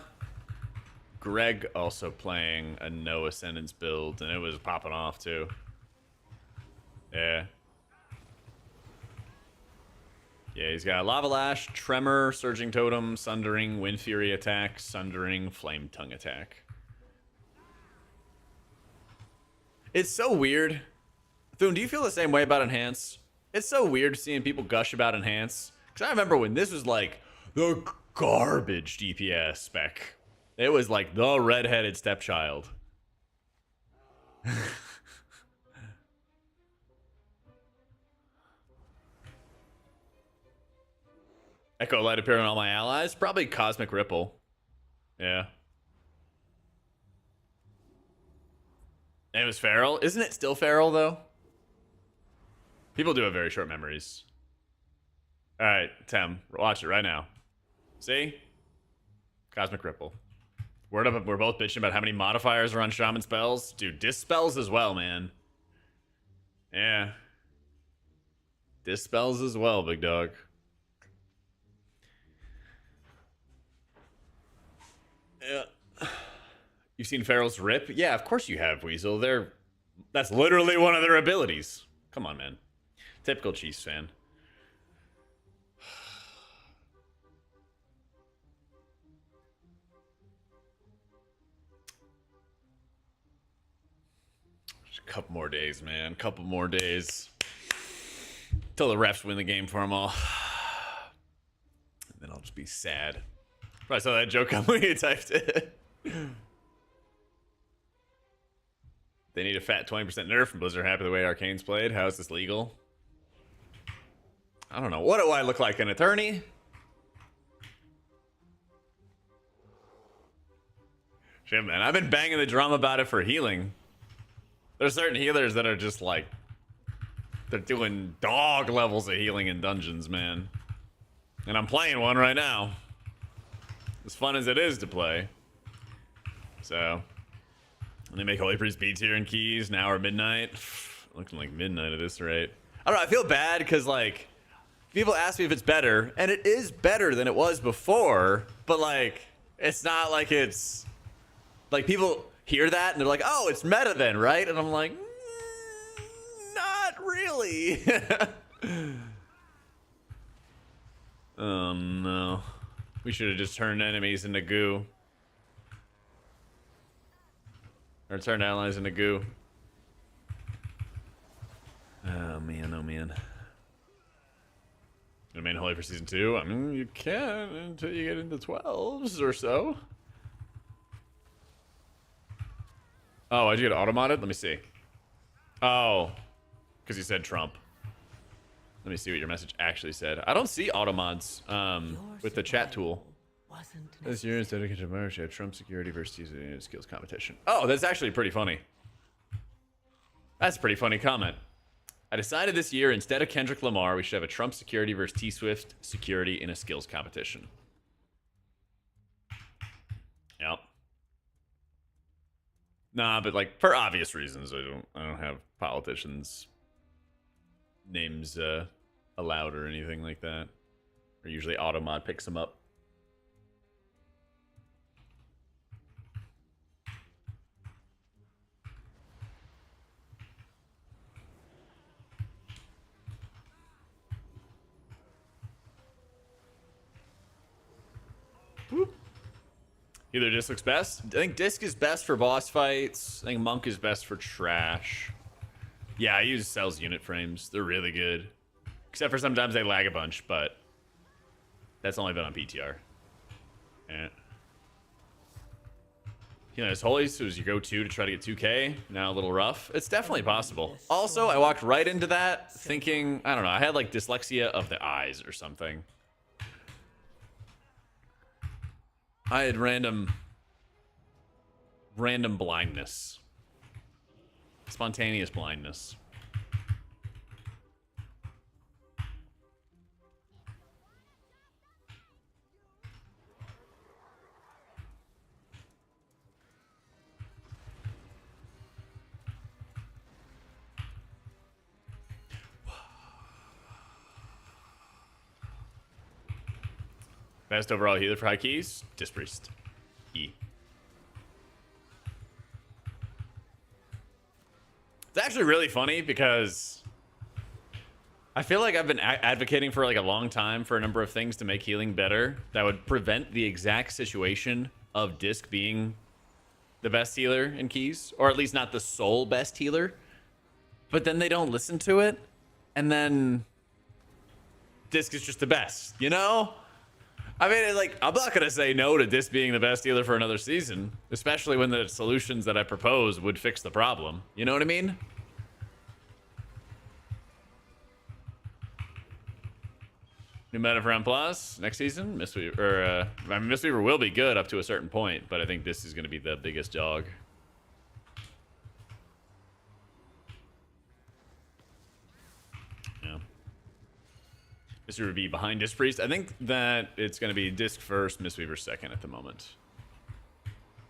A: Greg also playing a no ascendance build, and it was popping off too. Yeah. Yeah, he's got Lava Lash, Tremor, Surging Totem, Sundering, Wind Fury attack, Sundering, Flame Tongue attack. It's so weird. Thune, do you feel the same way about Enhance? It's so weird seeing people gush about Enhance. Because I remember when this was like the garbage DPS spec. It was like the redheaded stepchild. Echo Light appear on all my allies? Probably Cosmic Ripple. Yeah. And it was Feral. Isn't it still Feral, though? People do have very short memories. Alright, Tem, watch it right now. See? Cosmic Ripple. Word up, we're both bitching about how many modifiers are on Shaman spells. Dude, Dispels as well, man. Yeah. Dispels as well, big dog. Yeah. You've seen Feral's Rip? Yeah, of course you have, Weasel. That's literally one of their abilities. Come on, man. Typical Chiefs fan. Couple more days, man. Couple more days. Till the refs win the game for them all. And then I'll just be sad. Probably saw that joke on when you typed it. They need a fat 20% nerf from Blizzard. Happy the way Arcane's played. How is this legal? I don't know. What do I look like? An attorney? Shit, man. I've been banging the drum about it for healing. There's certain healers that are just like, they're doing dog levels of healing in dungeons, man. And I'm playing one right now. As fun as it is to play. So, and they make Holy Priest B tier and keys, now or midnight. Looking like midnight at this rate. I don't know, I feel bad because like, people ask me if it's better, and it is better than it was before, but like, it's not like it's, like people hear that and they're like, oh, it's meta then, right? And I'm like, not really. Oh no. We should have just turned enemies into goo. Or turned allies into goo. Oh man, oh man. You main Holy for season 2? I mean, you can until you get into 12s or so. Oh, why'd you get auto-modded? Let me see. Oh, because you said Trump. Let me see what your message actually said. I don't see auto mods with the chat tool. This year is dedicated to merge Trump security versus skills competition. Oh, that's actually pretty funny. That's a pretty funny comment. I decided this year, instead of Kendrick Lamar, we should have a Trump security versus T-Swift security in a skills competition. Yep. Nah, but like for obvious reasons, I don't have politicians' names allowed or anything like that. Or usually Automod picks them up. Either disc looks best. I think disc is best for boss fights. I think monk is best for trash. Yeah, I use Cell's unit frames. They're really good. Except for sometimes they lag a bunch, but that's only been on PTR. Yeah. Healing as Holy, so as you go to try to get 2k. Now a little rough. It's definitely possible. Also, I walked right into that thinking, I don't know, I had like dyslexia of the eyes or something. I had random blindness. Spontaneous blindness. Best overall healer for high keys? Disc Priest. E. It's actually really funny because I feel like I've been advocating for like a long time for a number of things to make healing better that would prevent the exact situation of Disc being the best healer in keys, or at least not the sole best healer. But then they don't listen to it, and then Disc is just the best, you know? I mean, like, I'm not going to say no to Disc being the best healer for another season, especially when the solutions that I propose would fix the problem. You know what I mean? New meta for M Plus next season. Mistweaver, I mean, Mistweaver will be good up to a certain point, but I think this is going to be the biggest dog. Yeah. Mistweaver would be behind Disc Priest. I think that it's going to be Disc first, Mistweaver second at the moment.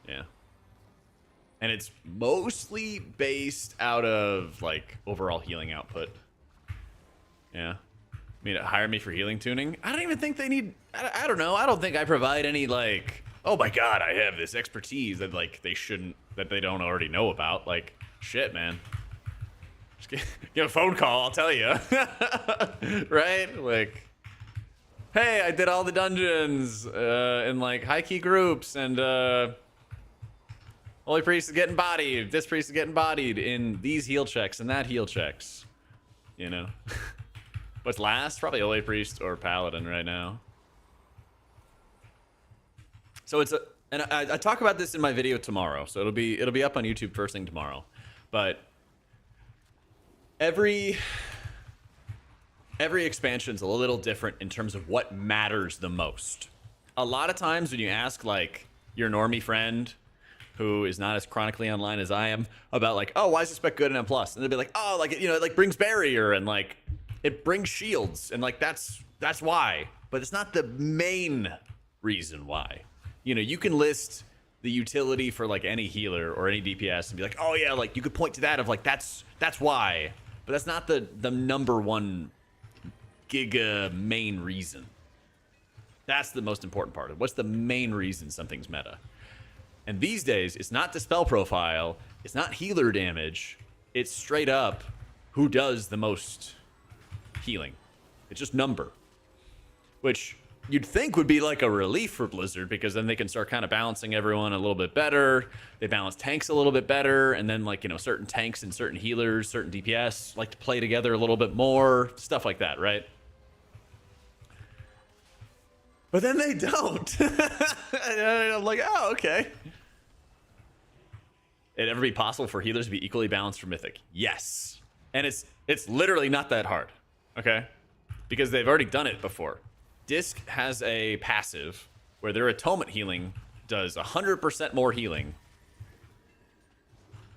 A: Yeah. And it's mostly based out of, like, overall healing output. Yeah. I mean, hire me for healing tuning? I don't even think they need... I don't know. I don't think I provide any, like... Oh my god, I have this expertise that, like, they shouldn't... That they don't already know about. Like, shit, man. Just give a phone call, I'll tell you. Right? Like... Hey, I did all the dungeons in, like, high-key groups, and, Holy Priest is getting bodied. This priest is getting bodied in these heal checks and that heal checks. You know? What's last? Probably Holy Priest or Paladin right now. So it's a... And I talk about this in my video tomorrow, so it'll be up on YouTube first thing tomorrow. But... Every expansion's a little different in terms of what matters the most. A lot of times when you ask, like, your normie friend who is not as chronically online as I am about, like, oh, why is this spec good in M+? And they'll be like, oh, like, you know, it, like, brings barrier and, like, it brings shields, and, like, that's why. But it's not the main reason why. You know, you can list the utility for, like, any healer or any DPS and be like, oh, yeah, like, you could point to that of, like, that's why. But that's not the number one giga main reason. That's the most important part of it. What's the main reason something's meta? And these days, it's not the spell profile, it's not healer damage, it's straight up who does the most healing. It's just number. Which you'd think would be like a relief for Blizzard, because then they can start kind of balancing everyone a little bit better. They balance tanks a little bit better, and then, like, you know, certain tanks and certain healers, certain DPS like to play together a little bit more, stuff like that, right? But then they don't. And I'm like, oh, okay. It'd ever be possible for healers to be equally balanced for Mythic? Yes. And it's literally not that hard, okay? because they've already done it before. Disc has a passive where their atonement healing does 100% more healing.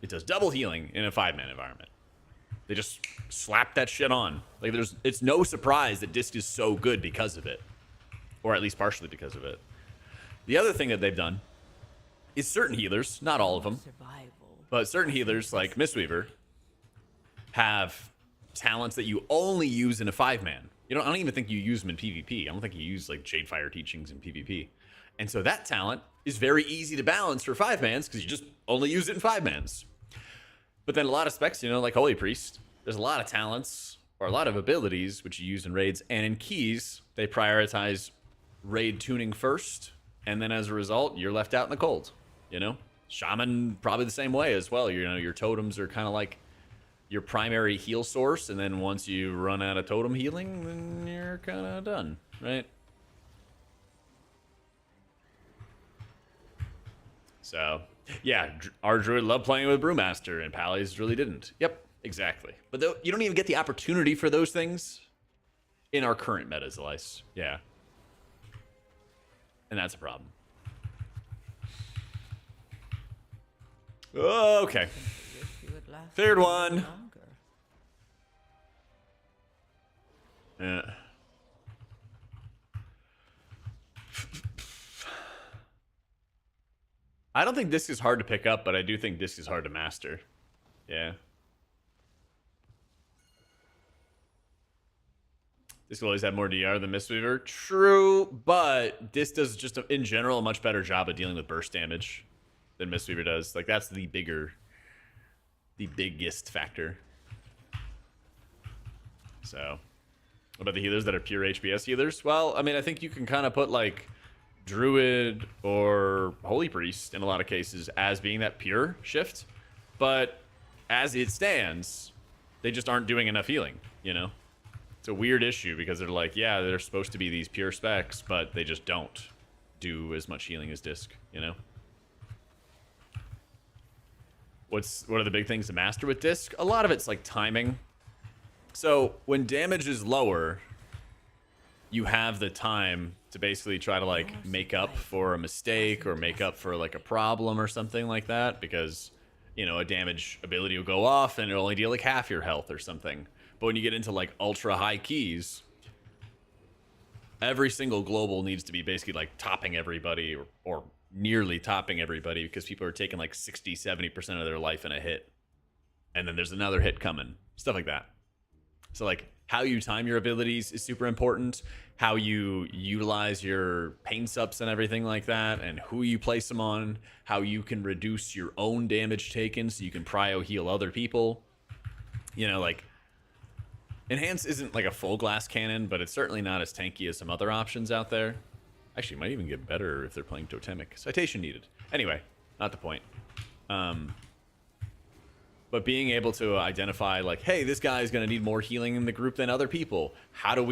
A: It does double healing in a 5-man environment. They just slap that shit on. Like, it's no surprise that Disc is so good because of it. Or at least partially because of it. The other thing that they've done is certain healers, not all of them, but certain healers like Mistweaver have talents that you only use in a 5-man. I don't even think you use them in PvP. I don't think you use like Jadefire teachings in PvP. And so that talent is very easy to balance for 5-mans because you just only use it in 5-mans. But then a lot of specs, like Holy Priest, there's a lot of talents or a lot of abilities which you use in raids, and in keys they prioritize raid tuning first, and then as a result you're left out in the cold. Shaman probably the same way as well. Your totems are kind of like your primary heal source, and then once you run out of totem healing, then you're kind of done, right? So, yeah, our druid loved playing with Brewmaster, and Pally's really didn't. Yep, exactly. But you don't even get the opportunity for those things in our current metas, Elias. Yeah. And that's a problem. Okay. Third one. Yeah. I don't think Disc is hard to pick up, but I do think Disc is hard to master. Yeah. Disc will always have more DR than Mistweaver. True, but Disc does just, in general, a much better job of dealing with burst damage than Mistweaver does. Like, that's the biggest factor. So, what about the healers that are pure HPS healers? Well, I mean, I think you can kind of put, like, Druid or Holy Priest, in a lot of cases, as being that pure shift. But, as it stands, they just aren't doing enough healing, It's a weird issue, because they're like, yeah, they're supposed to be these pure specs, but they just don't do as much healing as Disc, What are the big things to master with Disc? A lot of it's like timing. So when damage is lower, you have the time to basically try to like make up for a mistake or make up for like a problem or something like that, because a damage ability will go off and it'll only deal like half your health or something. But when you get into like ultra high keys, every single global needs to be basically like topping everybody or nearly topping everybody, because people are taking like 60-70% of their life in a hit, and then there's another hit coming, stuff like that. So like how you time your abilities is super important, how you utilize your pain subs and everything like that, and who you place them on, how you can reduce your own damage taken so you can prio heal other people. Like Enhance isn't like a full glass cannon, but it's certainly not as tanky as some other options out there. Actually, it might even get better if they're playing Totemic. Citation needed. Anyway, not the point. But being able to identify, like, hey, this guy is going to need more healing in the group than other people. How do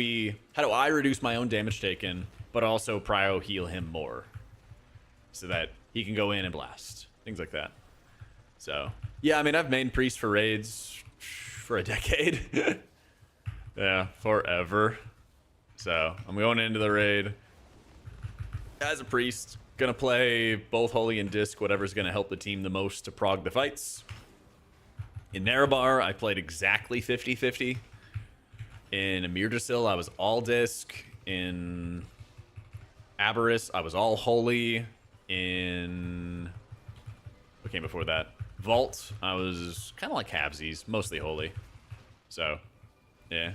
A: I reduce my own damage taken, but also prio heal him more, so that he can go in and blast, things like that. So yeah, I mean, I've mained priest for raids for a decade. Yeah, forever. So I'm going into the raid as a priest, gonna play both Holy and Disc, whatever's gonna help the team the most to prog the fights. In Narabar, I played exactly 50-50. In Amirdasil, I was all Disc. In Aberris, I was all Holy. In what came before that? Vault, I was kind of like halvesies, mostly Holy. So, yeah.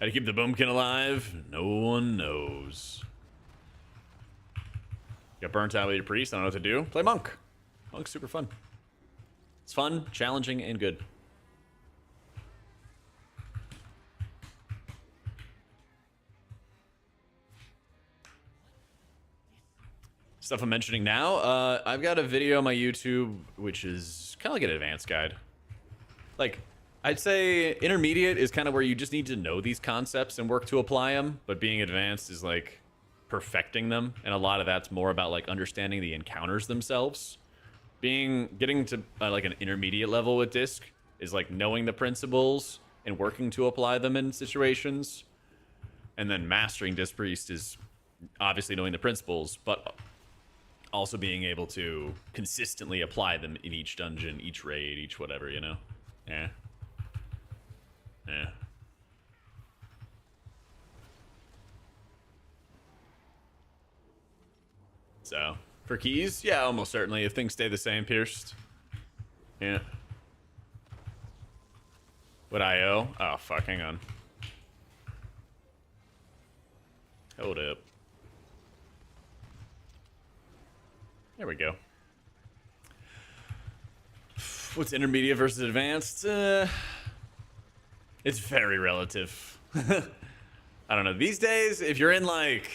A: How to keep the Boomkin alive? No one knows. Got burnt out with your priest, I don't know what to do. Play Monk. Monk's super fun. It's fun, challenging, and good. Stuff I'm mentioning now. I've got a video on my YouTube, which is kind of like an advanced guide. Like, I'd say intermediate is kind of where you just need to know these concepts and work to apply them, but being advanced is like perfecting them, and a lot of that's more about like understanding the encounters themselves. Getting to like an intermediate level with Disc is like knowing the principles and working to apply them in situations. And then mastering Disc Priest is obviously knowing the principles, but also being able to consistently apply them in each dungeon, each raid, each whatever, you know? Yeah. Yeah. So, for keys, yeah, almost certainly. If things stay the same, Pierced. Yeah. What IO? Oh, fuck, hang on. Hold up. There we go. What's intermediate versus advanced? It's very relative. I don't know. These days, if you're in like...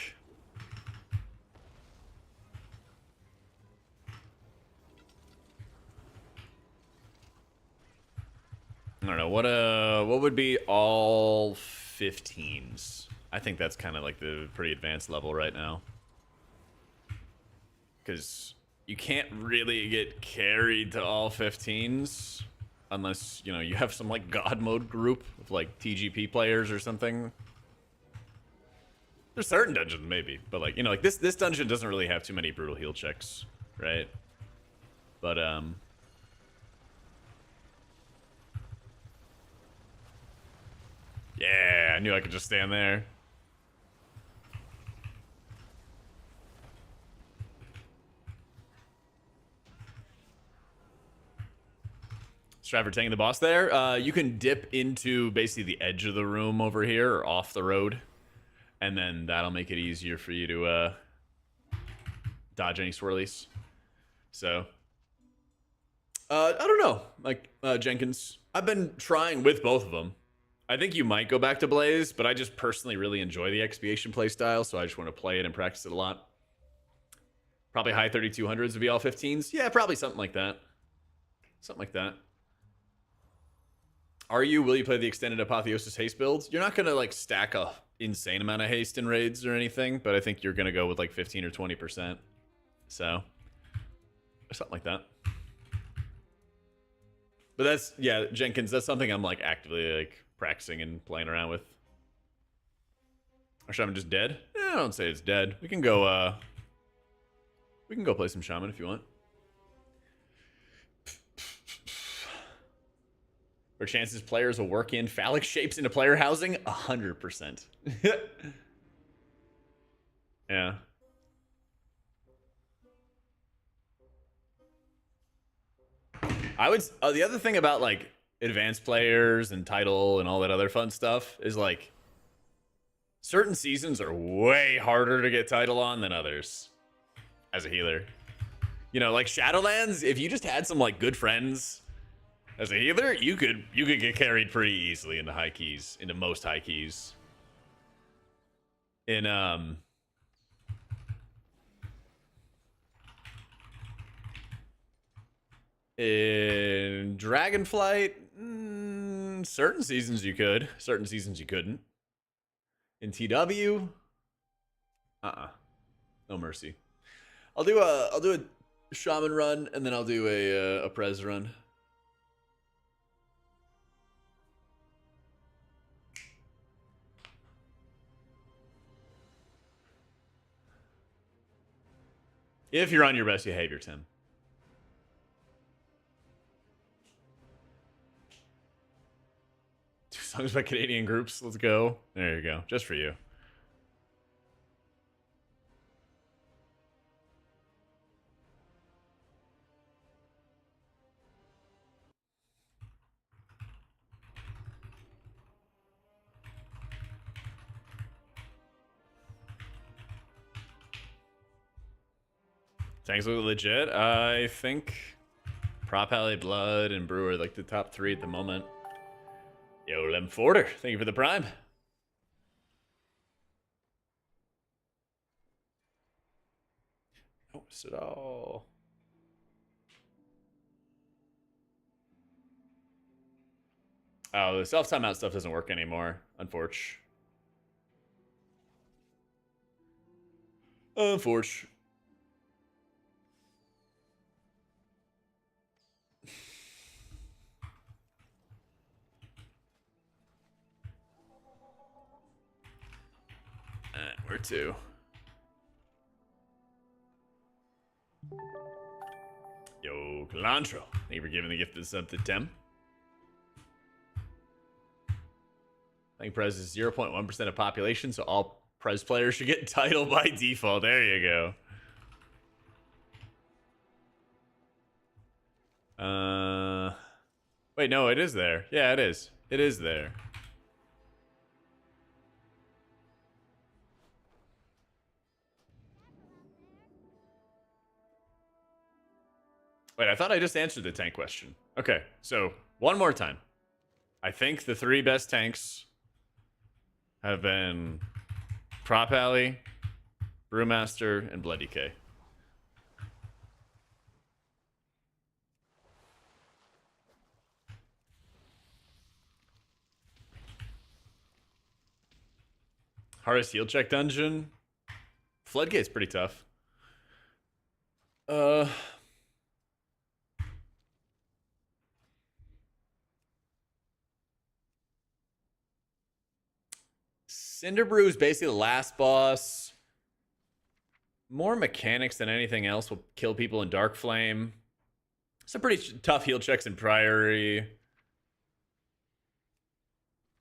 A: I don't know. What would be all 15s? I think that's kind of like the pretty advanced level right now. Because you can't really get carried to all 15s unless, you know, you have some like god mode group of like TGP players or something. There's certain dungeons maybe, but like, you know, like this dungeon doesn't really have too many brutal heal checks, right? But yeah, I knew I could just stand there. Stratford taking the boss there. You can dip into basically the edge of the room over here or off the road. And then that'll make it easier for you to dodge any swirlies. So, I don't know. Like, Jenkins, I've been trying with both of them. I think you might go back to Blaze, but I just personally really enjoy the Expiation playstyle, so I just want to play it and practice it a lot. Probably high 3200s would be all 15s. Yeah, probably something like that. Something like that. Will you play the extended Apotheosis haste builds? You're not going to like stack a insane amount of haste in raids or anything, but I think you're going to go with like 15 or 20%. So, something like that. But that's, yeah, Jenkins, that's something I'm like actively like practicing and playing around with. Or Shaman just dead? I don't say it's dead. We can go play some Shaman if you want. Or chances players will work in phallic shapes into player housing? 100%. Yeah. I would... the other thing about, like, advanced players and title and all that other fun stuff is, like, certain seasons are way harder to get title on than others as a healer. You know, like Shadowlands, if you just had some, like, good friends... As a healer, you could get carried pretty easily into high keys, into most high keys. In Dragonflight, certain seasons you could, certain seasons you couldn't. In TW, no mercy. I'll do a shaman run and then I'll do a prez run. If you're on your best behavior, Tim. Two songs by Canadian groups. Let's go. There you go. Just for you. Tanks look legit. I think Prop Alley, Blood, and Brew are like the top 3 at the moment. Yo, Lem Forder, thank you for the prime. Notice it all. Oh, the self-timeout stuff doesn't work anymore, unfortunately. Unfortunately. Where to? Yo, Calantro. Thank you for giving the gift of the sub to Tem. I think Prez is 0.1% of population, so all Prez players should get title by default. There you go. Wait, no, it is there. Yeah, it is. It is there. Wait, I thought I just answered the tank question. Okay, so one more time. I think the 3 best tanks have been Prop Alley, Brewmaster, and Bloody K. Hardest heal check dungeon? Floodgate's pretty tough. Cinderbrew is basically the last boss. More mechanics than anything else will kill people in Dark Flame. Some pretty tough heal checks in Priory.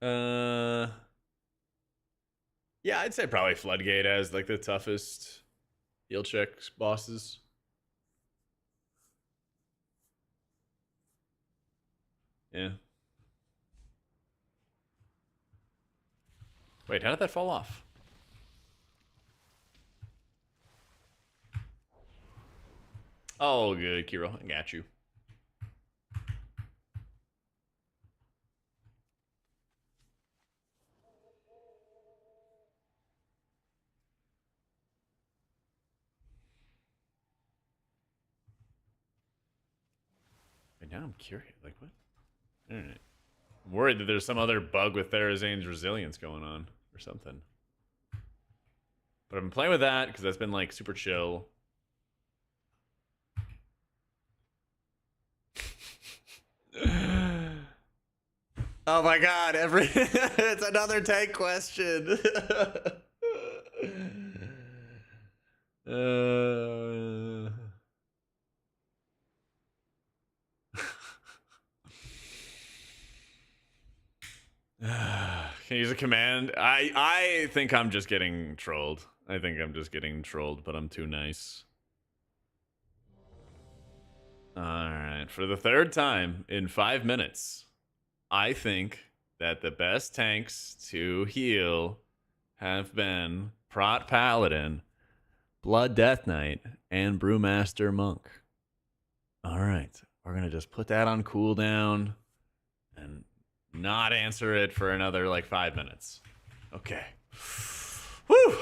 A: Yeah, I'd say probably Floodgate as like the toughest heal checks bosses. Yeah. Wait, how did that fall off? Oh, good, Kiro. I got you. Wait, now I'm curious. Like, what? All right. I'm worried that there's some other bug with Therazane's resilience going on or something. But I've been playing with that because that's been like super chill. Oh my god, it's another tank question. Can you use a command? I think I'm just getting trolled. I think I'm just getting trolled, but I'm too nice. Alright, for the 3rd time in 5 minutes, I think that the best tanks to heal have been Prot Paladin, Blood Death Knight, and Brewmaster Monk. Alright, we're gonna just put that on cooldown and not answer it for another like 5 minutes. Okay. Woo!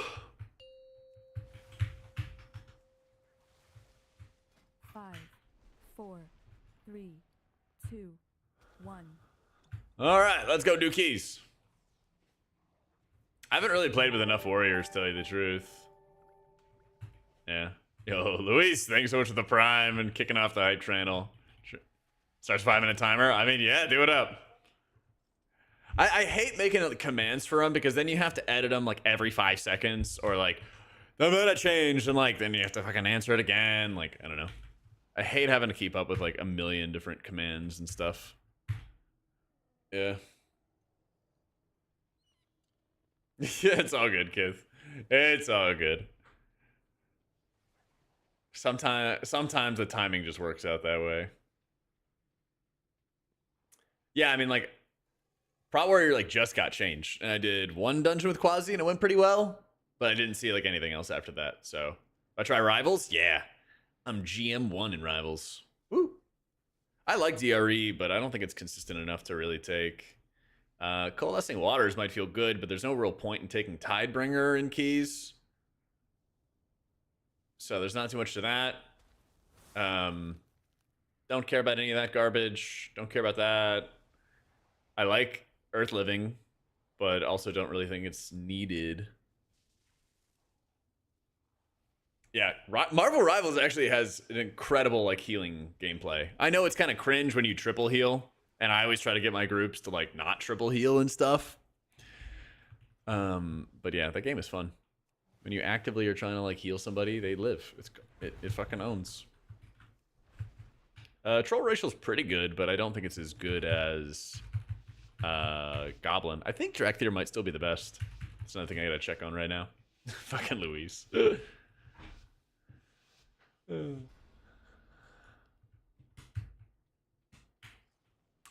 P: 5, 4, 3, 2, 1.
A: All right, let's go do keys. I haven't really played with enough warriors, to tell you the truth. Yeah. Yo, Luis, thanks so much for the prime and kicking off the hype channel. Starts 5-minute timer. I mean, yeah, do it up. I hate making commands for them because then you have to edit them like every 5 seconds or like the meta changed and like then you have to fucking answer it again. Like, I don't know. I hate having to keep up with like a million different commands and stuff. Yeah. Yeah, it's all good, kid. It's all good. Sometimes the timing just works out that way. Yeah, I mean, like, Prot Warrior, like, just got changed. And I did 1 dungeon with Quasi, and it went pretty well. But I didn't see, like, anything else after that. So, if I try Rivals, yeah. I'm GM1 in Rivals. Woo! I like DRE, but I don't think it's consistent enough to really take. Coalescing Waters might feel good, but there's no real point in taking Tidebringer in keys. So there's not too much to that. Don't care about any of that garbage. Don't care about that. I like Earth Living, but also don't really think it's needed. Yeah, Marvel Rivals actually has an incredible like healing gameplay. I know it's kind of cringe when you triple heal, and I always try to get my groups to like not triple heal and stuff. But yeah, that game is fun. When you actively are trying to like heal somebody, they live. It fucking owns. Troll Racial's pretty good, but I don't think it's as good as Goblin. I think Drakthir might still be the best. That's another thing I gotta check on right now. Fucking Louise. Oh,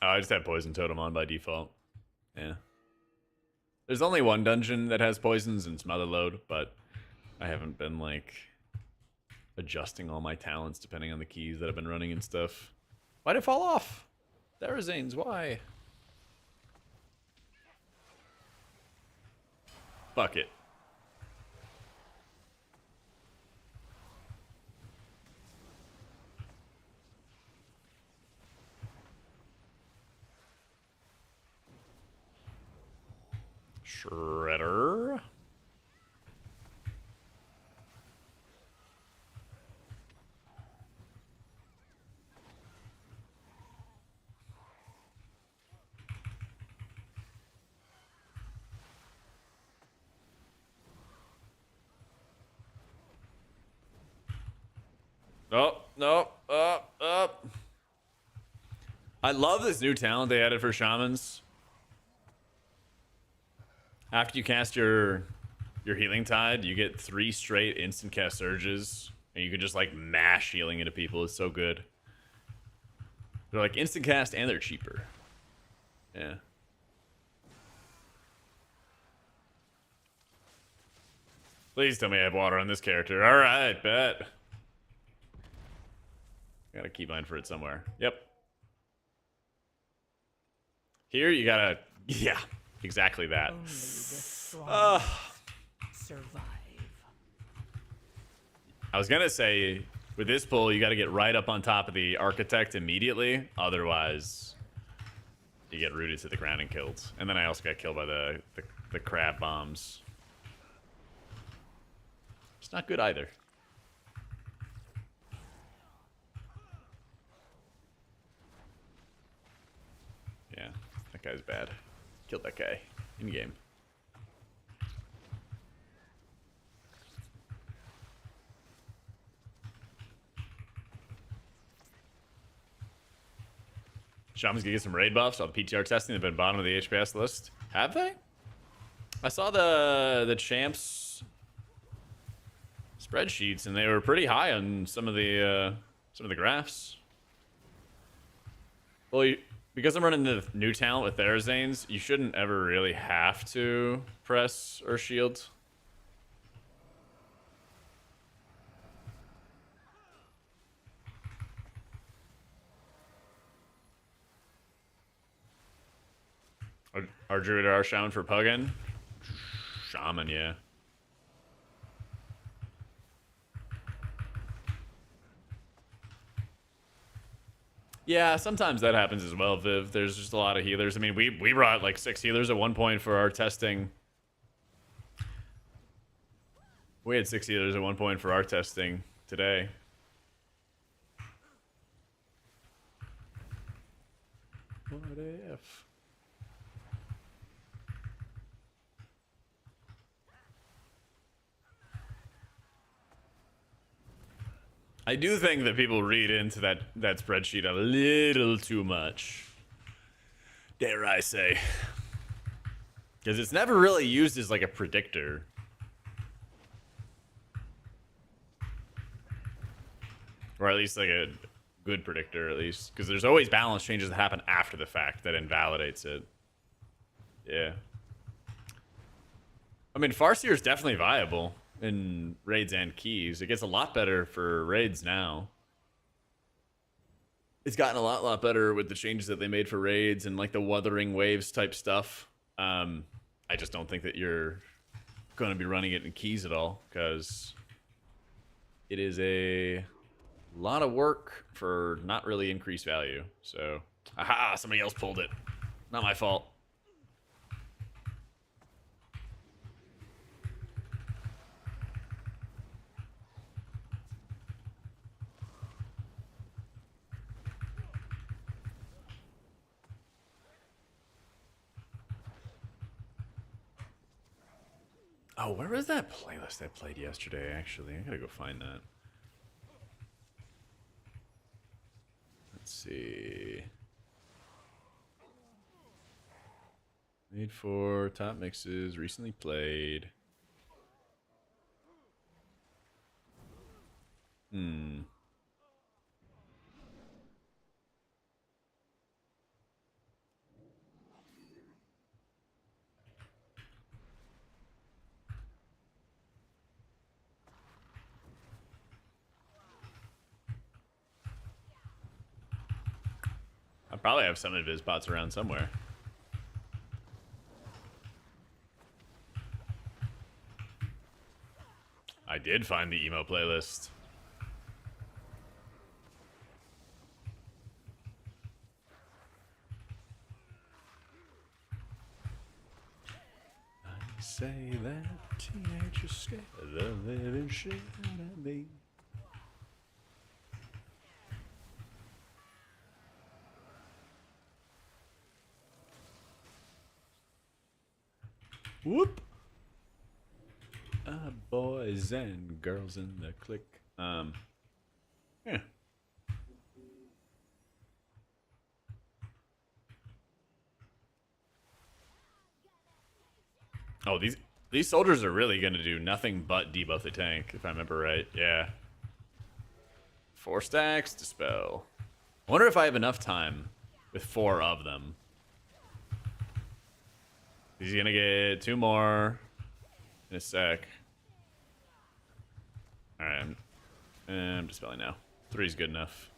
A: I just have Poison Totem on by default. Yeah. There's only one dungeon that has poisons and Smother Load, but I haven't been, like, adjusting all my talents depending on the keys that I've been running and stuff. Why'd it fall off? Therazanes, why? Fuck it. Shredder. Oh, no, up. I love this new talent they added for shamans. After you cast your healing tide, you get 3 straight instant cast surges, and you can just like mash healing into people. It's so good. They're like instant cast and they're cheaper. Yeah. Please tell me I have water on this character. All right, bet. Gotta keybind for it somewhere. Yep. Here you gotta, yeah, exactly that.
U: Only the strongest survive.
A: I was gonna say, with this pull, you gotta get right up on top of the architect immediately. Otherwise, you get rooted to the ground and killed. And then I also got killed by the crab bombs. It's not good either. Yeah, that guy's bad. Killed that guy in game. Shaman's gonna get some raid buffs. All the PTR testing, they've been bottom of the HPS list. Have they? I saw the champs spreadsheets, and they were pretty high on some of the graphs. Well, because I'm running the new talent with Therazanes, you shouldn't ever really have to press or shield. Our Druid RSham for Puggin? Shaman, yeah. Yeah, sometimes that happens as well, Viv. There's just a lot of healers. I mean, we brought like 6 healers at one point for our testing. We had 6 healers at one point for our testing today. What if? I do think that people read into that spreadsheet a little too much. Dare I say. Because it's never really used as like a predictor. Or at least like a good predictor, at least. Because there's always balance changes that happen after the fact that invalidates it. Yeah. I mean, Farseer is definitely viable in raids and keys. It gets a lot better for raids now. It's gotten a lot better with the changes that they made for raids and like the Wuthering Waves type stuff. I just don't think that you're going to be running it in keys at all, because it is a lot of work for not really increased value. So, aha, somebody else pulled it. Not my fault. Oh, where was that playlist I played yesterday, actually? I gotta go find that. Let's see. Made for top mixes, recently played. I probably have some of his bots around somewhere. I did find the emo playlist. I say that teenagers scare the living shit out of me. Whoop. Boys and girls in the clique. Yeah. Oh, these soldiers are really gonna do nothing but debuff the tank, if I remember right. Yeah. 4 stacks, dispel. I wonder if I have enough time with 4 of them. He's gonna get 2 more in a sec. Alright, I'm dispelling now. 3's good enough.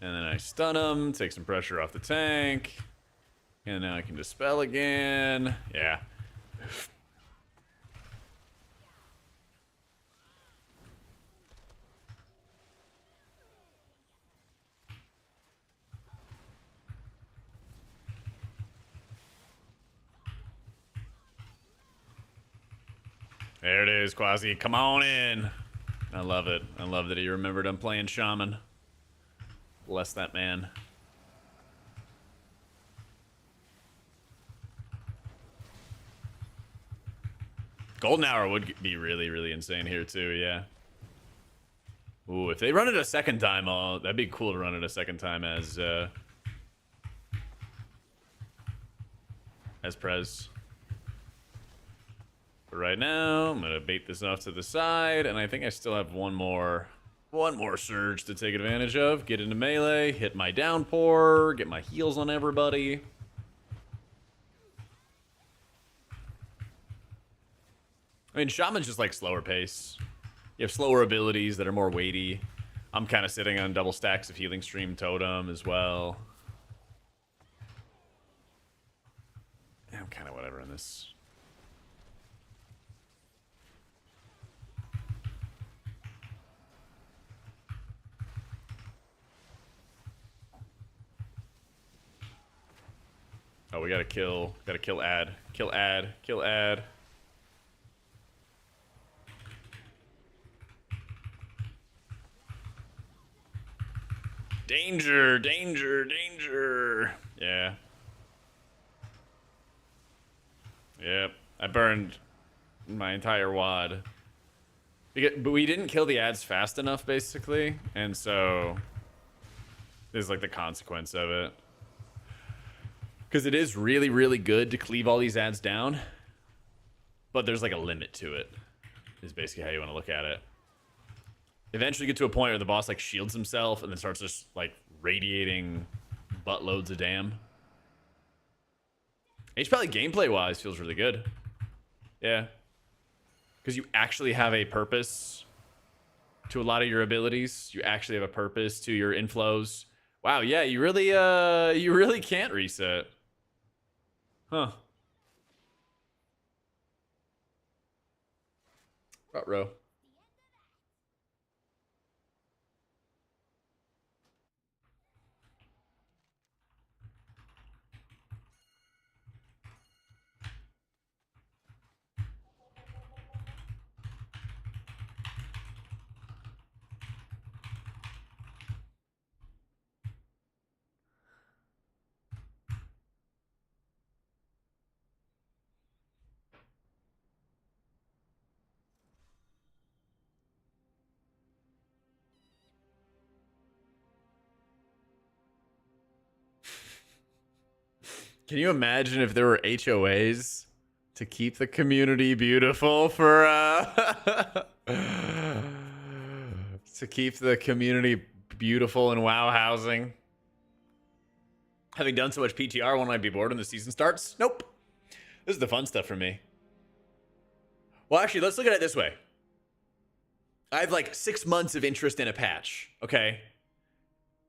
A: And then I stun him, take some pressure off the tank. And now I can dispel again. Yeah. There it is, Quasi. Come on in. I love it. I love that he remembered I'm playing Shaman. Bless that man. Golden Hour would be really, really insane here too, yeah. Ooh, if they run it a second time, that'd be cool to run it a second time as Prez. But right now, I'm gonna bait this off to the side, and I think I still have one more surge to take advantage of. Get into melee, hit my downpour, get my heals on everybody. I mean, Shaman's just like slower pace. You have slower abilities that are more weighty. I'm kind of sitting on double stacks of Healing Stream Totem as well. Yeah, I'm kind of whatever in this. Oh, we gotta kill ad. Kill ad. Kill ad. Danger, danger, danger. Yeah. Yep. I burned my entire wad. But we didn't kill the ads fast enough, basically. And so there's like the consequence of it. Because it is really, really good to cleave all these ads down. But there's like a limit to it. Is basically how you want to look at it. Eventually get to a point where the boss like shields himself and then starts just like radiating buttloads of damn. H probably gameplay wise feels really good. Yeah. Because you actually have a purpose to a lot of your abilities. You actually have a purpose to your inflows. Wow, yeah, you really can't reset. Huh. Ruh-roh. Can you imagine if there were HOAs to keep the community beautiful for to keep the community beautiful in WoW housing? Having done so much PTR, won't I be bored when the season starts? Nope. This is the fun stuff for me. Well, actually, let's look at it this way. I have like 6 months of interest in a patch, okay?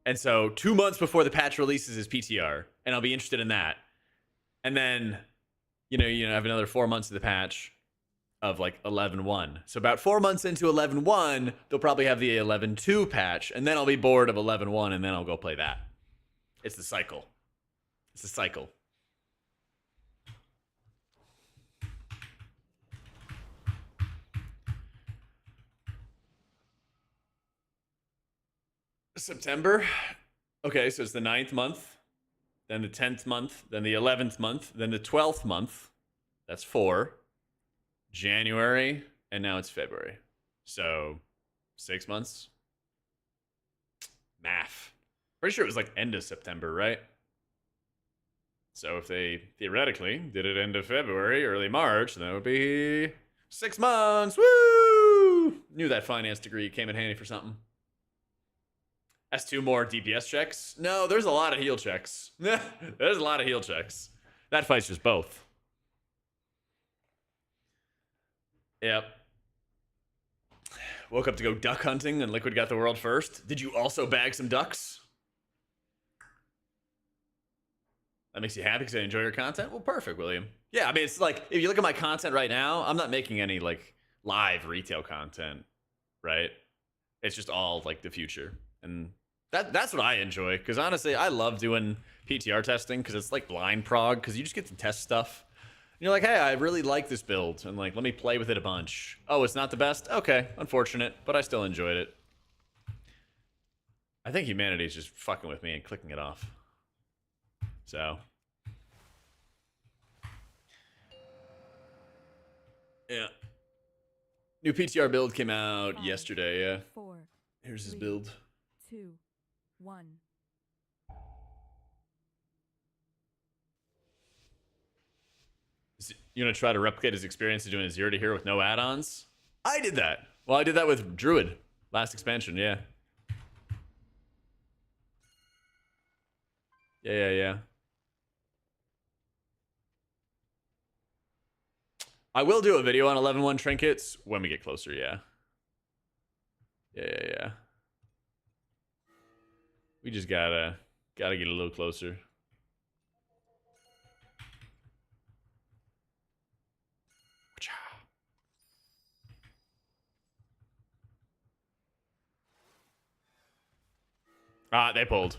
A: And so 2 months before the patch releases is PTR, and I'll be interested in that. And then, you know, have another 4 months of the patch of like 11.1. So about 4 months into 11.1, they'll probably have the 11.2 patch, and then I'll be bored of 11.1, and then I'll go play that. It's the cycle. It's the cycle. September. Okay, so it's the 9th month, then the 10th month, then the 11th month, then the 12th month. That's 4. January, and now it's February. So 6 months. Math. Pretty sure it was like end of September, right? So if they theoretically did it end of February, early March, that would be 6 months. Woo! Knew that finance degree came in handy for something. S2 more DPS checks? No, there's a lot of heal checks. There's a lot of heal checks. That fight's just both. Yep. Woke up to go duck hunting and Liquid got the world first. Did you also bag some ducks? That makes you happy because I enjoy your content? Well, perfect, William. Yeah, I mean, it's like, if you look at my content right now, I'm not making any, like, live retail content, right? It's just all, like, the future. And that's what I enjoy, because honestly, I love doing PTR testing, because it's like blind prog, because you just get to test stuff. And you're like, hey, I really like this build, and like, let me play with it a bunch. Oh, it's not the best? Okay, unfortunate, but I still enjoyed it. I think humanity is just fucking with me and clicking it off. So. Yeah. New PTR build came out yesterday, yeah.
P: 4.
A: Here's his build.
P: 2, 1.
A: You gonna try to replicate his experience of doing a 0 to hero with no add-ons? I did that. Well, I did that with Druid last expansion, yeah. Yeah. I will do a video on 11.1 trinkets when we get closer, yeah. Yeah. We just gotta get a little closer. Ah, they pulled.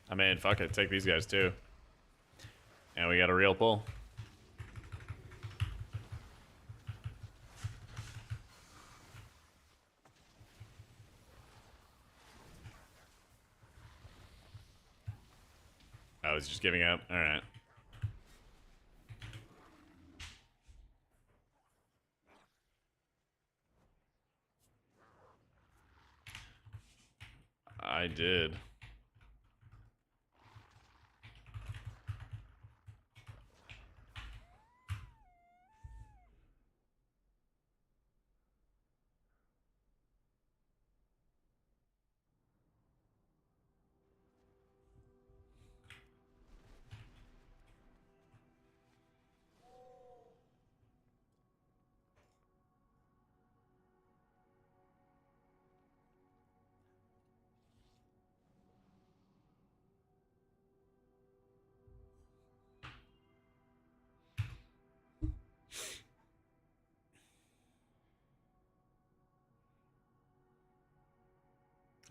A: I mean, fuck it, take these guys too. And we got a real pull. I was just giving up. All right. I did.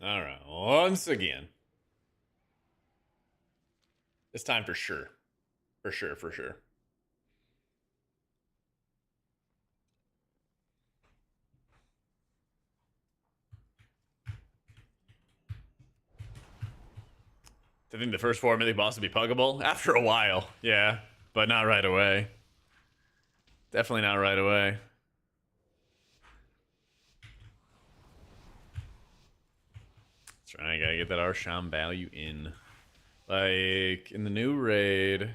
A: All right, once again. This time for sure. For sure. I think the first 4 Mythic boss would be puggable after a while. Yeah, but not right away. Definitely not right away. That's right, I gotta get that RSham value in. Like, in the new raid,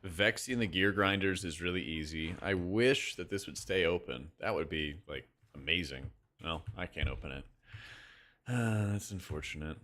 A: Vexing the gear grinders is really easy. I wish that this would stay open. That would be, like, amazing. Well, I can't open it. That's unfortunate.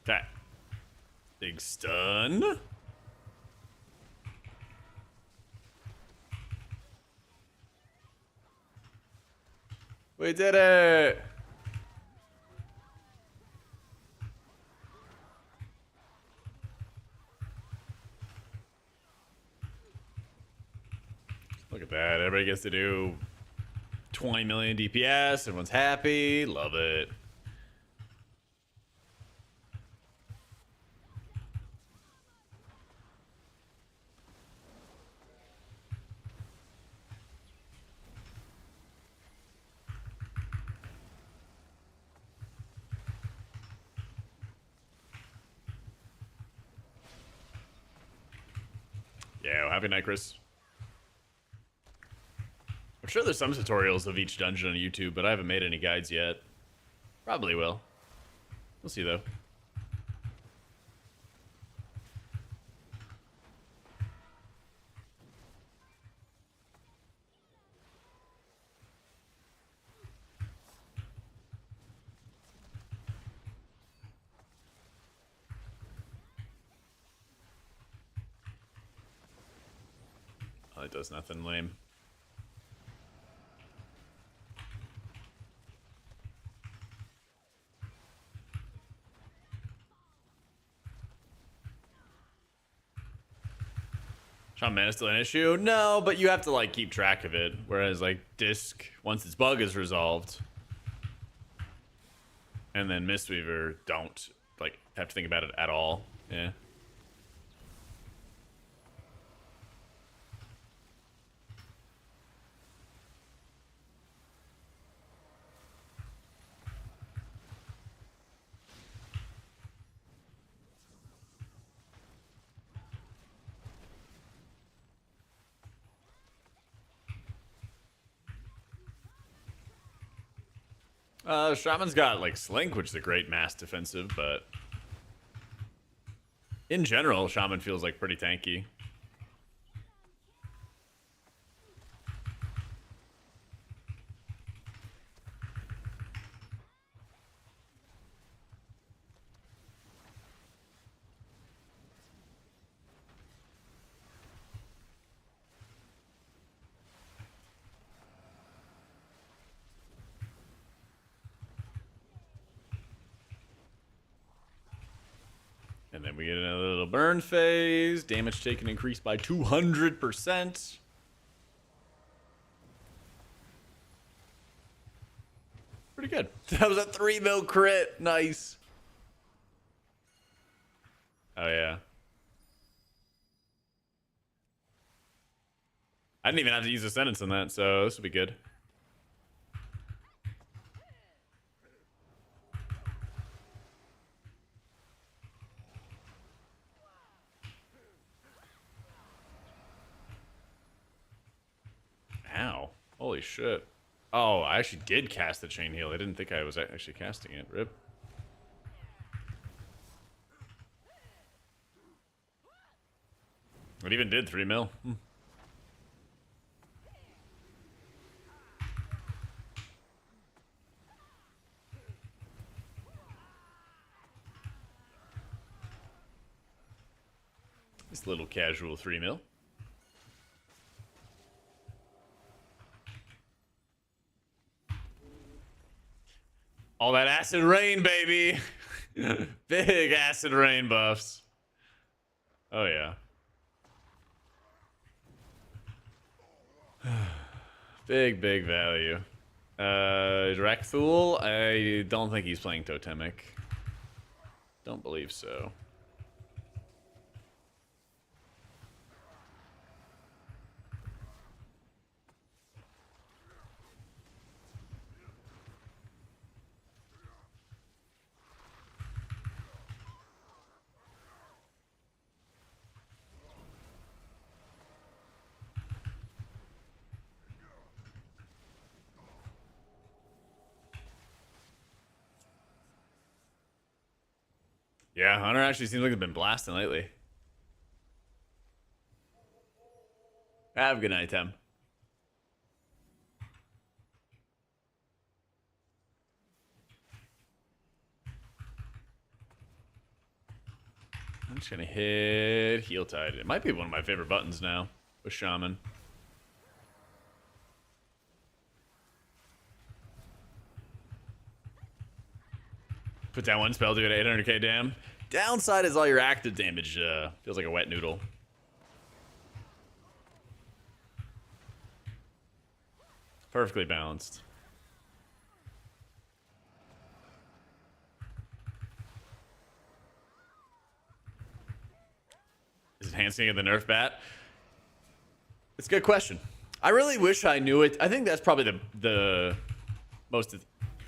A: Okay. Big stun. We did it! Look at that. Everybody gets to do 20 million DPS. Everyone's happy. Love it. Yeah, well, happy night, Chris. I'm sure there's some tutorials of each dungeon on YouTube, but I haven't made any guides yet. Probably will. We'll see, though. Oh, it does nothing lame. Shaman Mana still an issue? No, but you have to like keep track of it. Whereas like Disc, once its bug is resolved, and then Mistweaver don't like have to think about it at all. Yeah. Shaman's got like Slink, which is a great mass defensive, but in general, Shaman feels like pretty tanky. And then we get another little burn phase. Damage taken increased by 200%. Pretty good. That was a 3 mil crit. Nice. Oh, yeah. I didn't even have to use a sentence on that, so this will be good. Ow. Holy shit. Oh, I actually did cast the chain heal. I didn't think I was actually casting it. Rip. It even did 3 mil. This little casual 3 mil. All that acid rain, baby. Big acid rain buffs. Oh, yeah. Big value. Drakthul, I don't think he's playing Totemic. Don't believe so. Yeah, Hunter actually seems like he's been blasting lately. Have a good night, Tim. I'm just gonna hit Heel Tide. It might be one of my favorite buttons now with Shaman. Put down one spell to get 800k dam. Downside is all your active damage feels like a wet noodle. Perfectly balanced. Is it enhancing of the nerf bat? It's a good question. I really wish I knew it. I think that's probably the most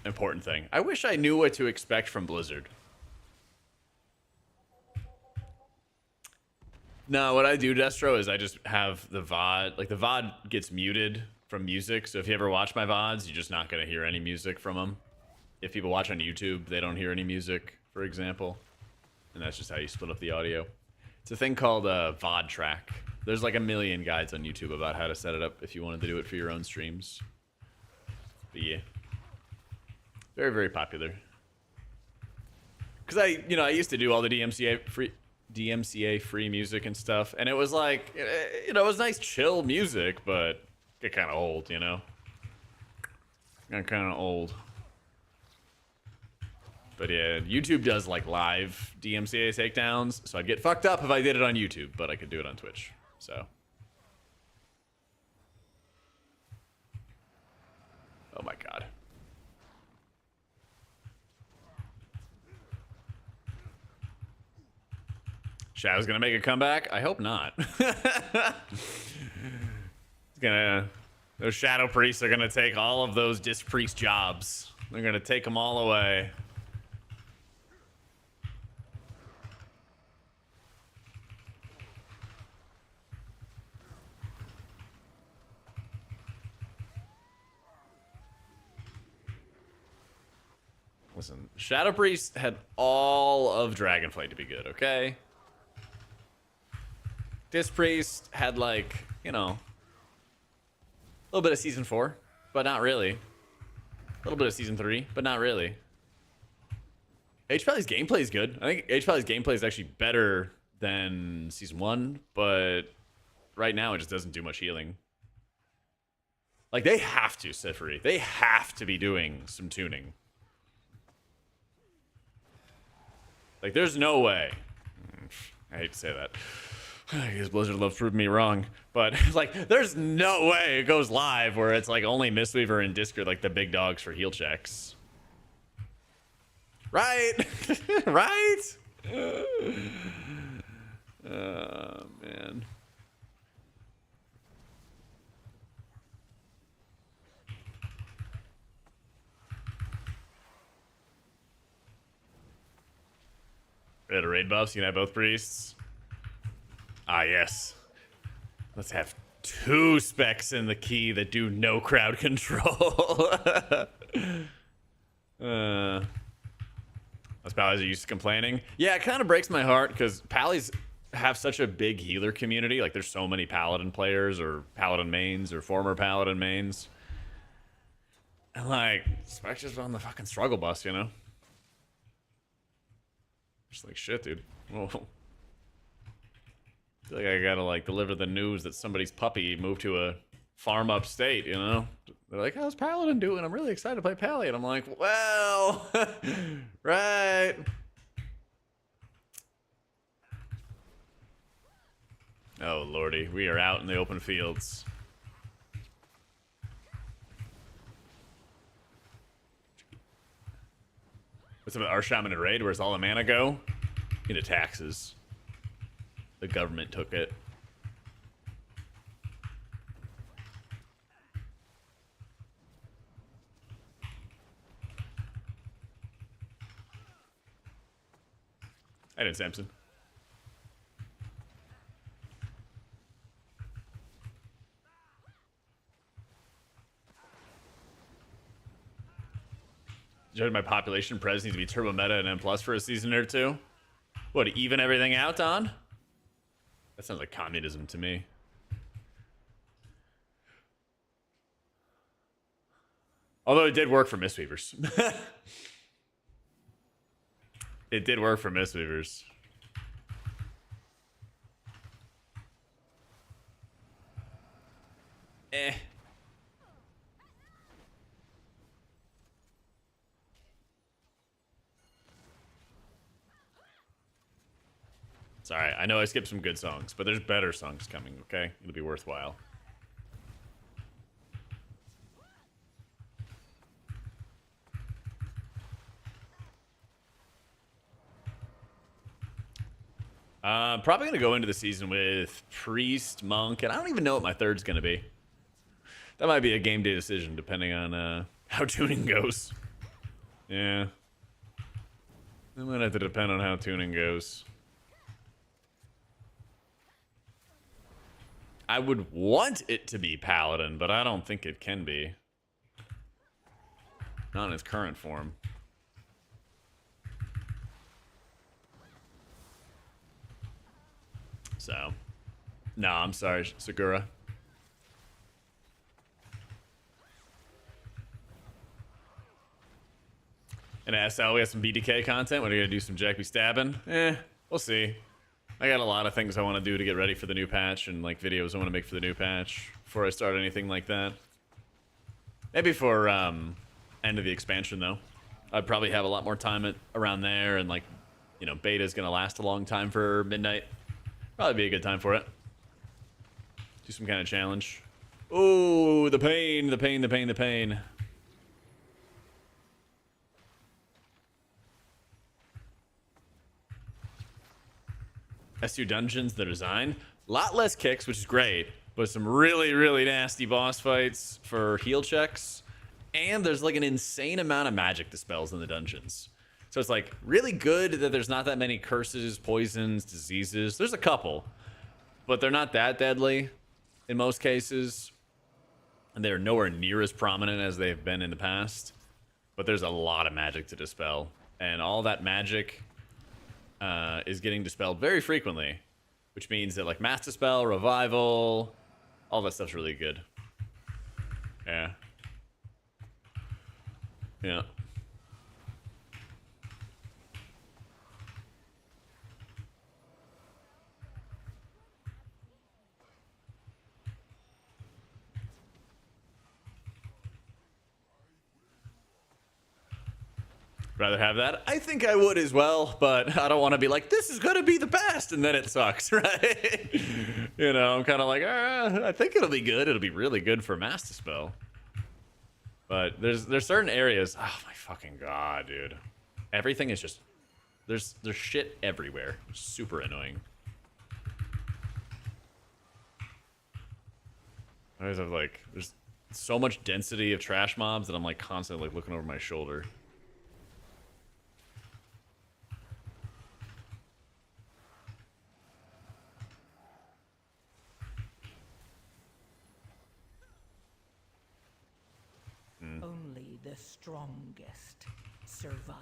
A: important thing. I wish I knew what to expect from Blizzard. No, what I do, Destro, is I just have the VOD. Like, the VOD gets muted from music, so if you ever watch my VODs, you're just not going to hear any music from them. If people watch on YouTube, they don't hear any music, for example. And that's just how you split up the audio. It's a thing called VOD track. There's like a million guides on YouTube about how to set it up if you wanted to do it for your own streams. But yeah. Very, very popular. Because I used to do all the DMCA free music and stuff, and it was like, it was nice chill music, but get kind of old, you know? Got kind of old. But yeah, YouTube does like live DMCA takedowns, so I'd get fucked up if I did it on YouTube, but I could do it on Twitch, so. Oh my god. Shadow's gonna make a comeback? I hope not. Those Shadow Priests are gonna take all of those Disc Priest jobs. They're gonna take them all away. Listen, Shadow Priest had all of Dragonflight to be good, okay? Disc Priest had like, a little bit of Season 4, but not really. A little bit of Season 3, but not really. H-Pally's gameplay is good. I think H-Pally's gameplay is actually better than Season 1, but right now it just doesn't do much healing. Like, they have to, Sifri. They have to be doing some tuning. Like, there's no way. I hate to say that. I guess Blizzard loves proving me wrong. But, like, there's no way it goes live where it's, like, only Mistweaver and Disc are, like, the big dogs for heal checks. Right? Right? Oh, man. Red raid buffs, you can have both priests. Ah, yes. Let's have 2 specs in the key that do no crowd control. Those Pallies are used to complaining. Yeah, it kind of breaks my heart because Pallies have such a big healer community. Like, there's so many Paladin players or Paladin mains or former Paladin mains. And, like, specs just on the fucking struggle bus, you know? Just like, shit, dude. Whoa. I feel like I gotta, like, deliver the news that somebody's puppy moved to a farm upstate, you know? They're like, how's Paladin doing? I'm really excited to play Pally. And I'm like, well, right. Oh, lordy. We are out in the open fields. What's up with RSham and Raid? Where's all the mana go? Into taxes. The government took it. I did Samson. Judging my population, Prez needs to be turbo meta and M plus for a season or two. What, even everything out on? That sounds like communism to me. Although it did work for Mistweavers. It did work for Mistweavers. Eh. Sorry, I know I skipped some good songs, but there's better songs coming, okay? It'll be worthwhile. Probably going to go into the season with Priest, Monk, and I don't even know what my third's going to be. That might be a game day decision, depending on how tuning goes. Yeah. It might have to depend on how tuning goes. I would want it to be Paladin, but I don't think it can be. Not in its current form. So, no, I'm sorry, Segura. And SL, we have some BDK content. What are you gonna do? Some Jack be stabbing? We'll see. I got a lot of things I want to do to get ready for the new patch, and like videos I want to make for the new patch before I start anything like that. Maybe for end of the expansion though. I'd probably have a lot more time around there, and like, you know, beta's gonna last a long time for midnight. Probably be a good time for it. Do some kind of challenge. Oh, the pain, the pain, the pain, the pain. S2 dungeons, the design. A lot less kicks, which is great, but some really, really nasty boss fights for heal checks. And there's like an insane amount of magic dispels in the dungeons. So it's like really good that there's not that many curses, poisons, diseases. There's a couple, but they're not that deadly in most cases. And they're nowhere near as prominent as they've been in the past. But there's a lot of magic to dispel. And all that magic is getting dispelled very frequently. Which means that like Mass Dispel, Revival, all that stuff's really good. Yeah. Yeah. Rather have that. I think I would as well, but I don't want to be like, this is going to be the best, and then it sucks, right? You know, I'm kind of like, I think it'll be good. It'll be really good for Mass Dispel. But there's certain areas. Oh my fucking god, dude! Everything is just there's shit everywhere. Super annoying. I always have like there's so much density of trash mobs that I'm like constantly like looking over my shoulder.
U: Only the strongest survive.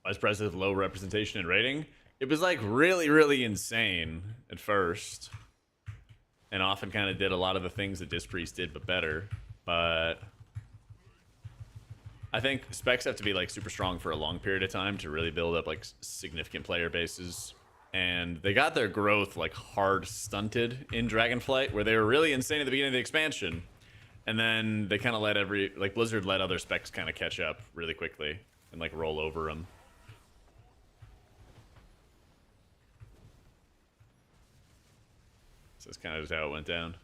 A: Vice President with low representation and rating. It was like really, really insane at first. And often kind of did a lot of the things that Dispriest did, but better. But I think specs have to be like super strong for a long period of time to really build up like significant player bases. And they got their growth like hard stunted in Dragonflight, where they were really insane at the beginning of the expansion. And then they kind of let Blizzard let other specs kind of catch up really quickly and like roll over them. that's kind of just how it went down.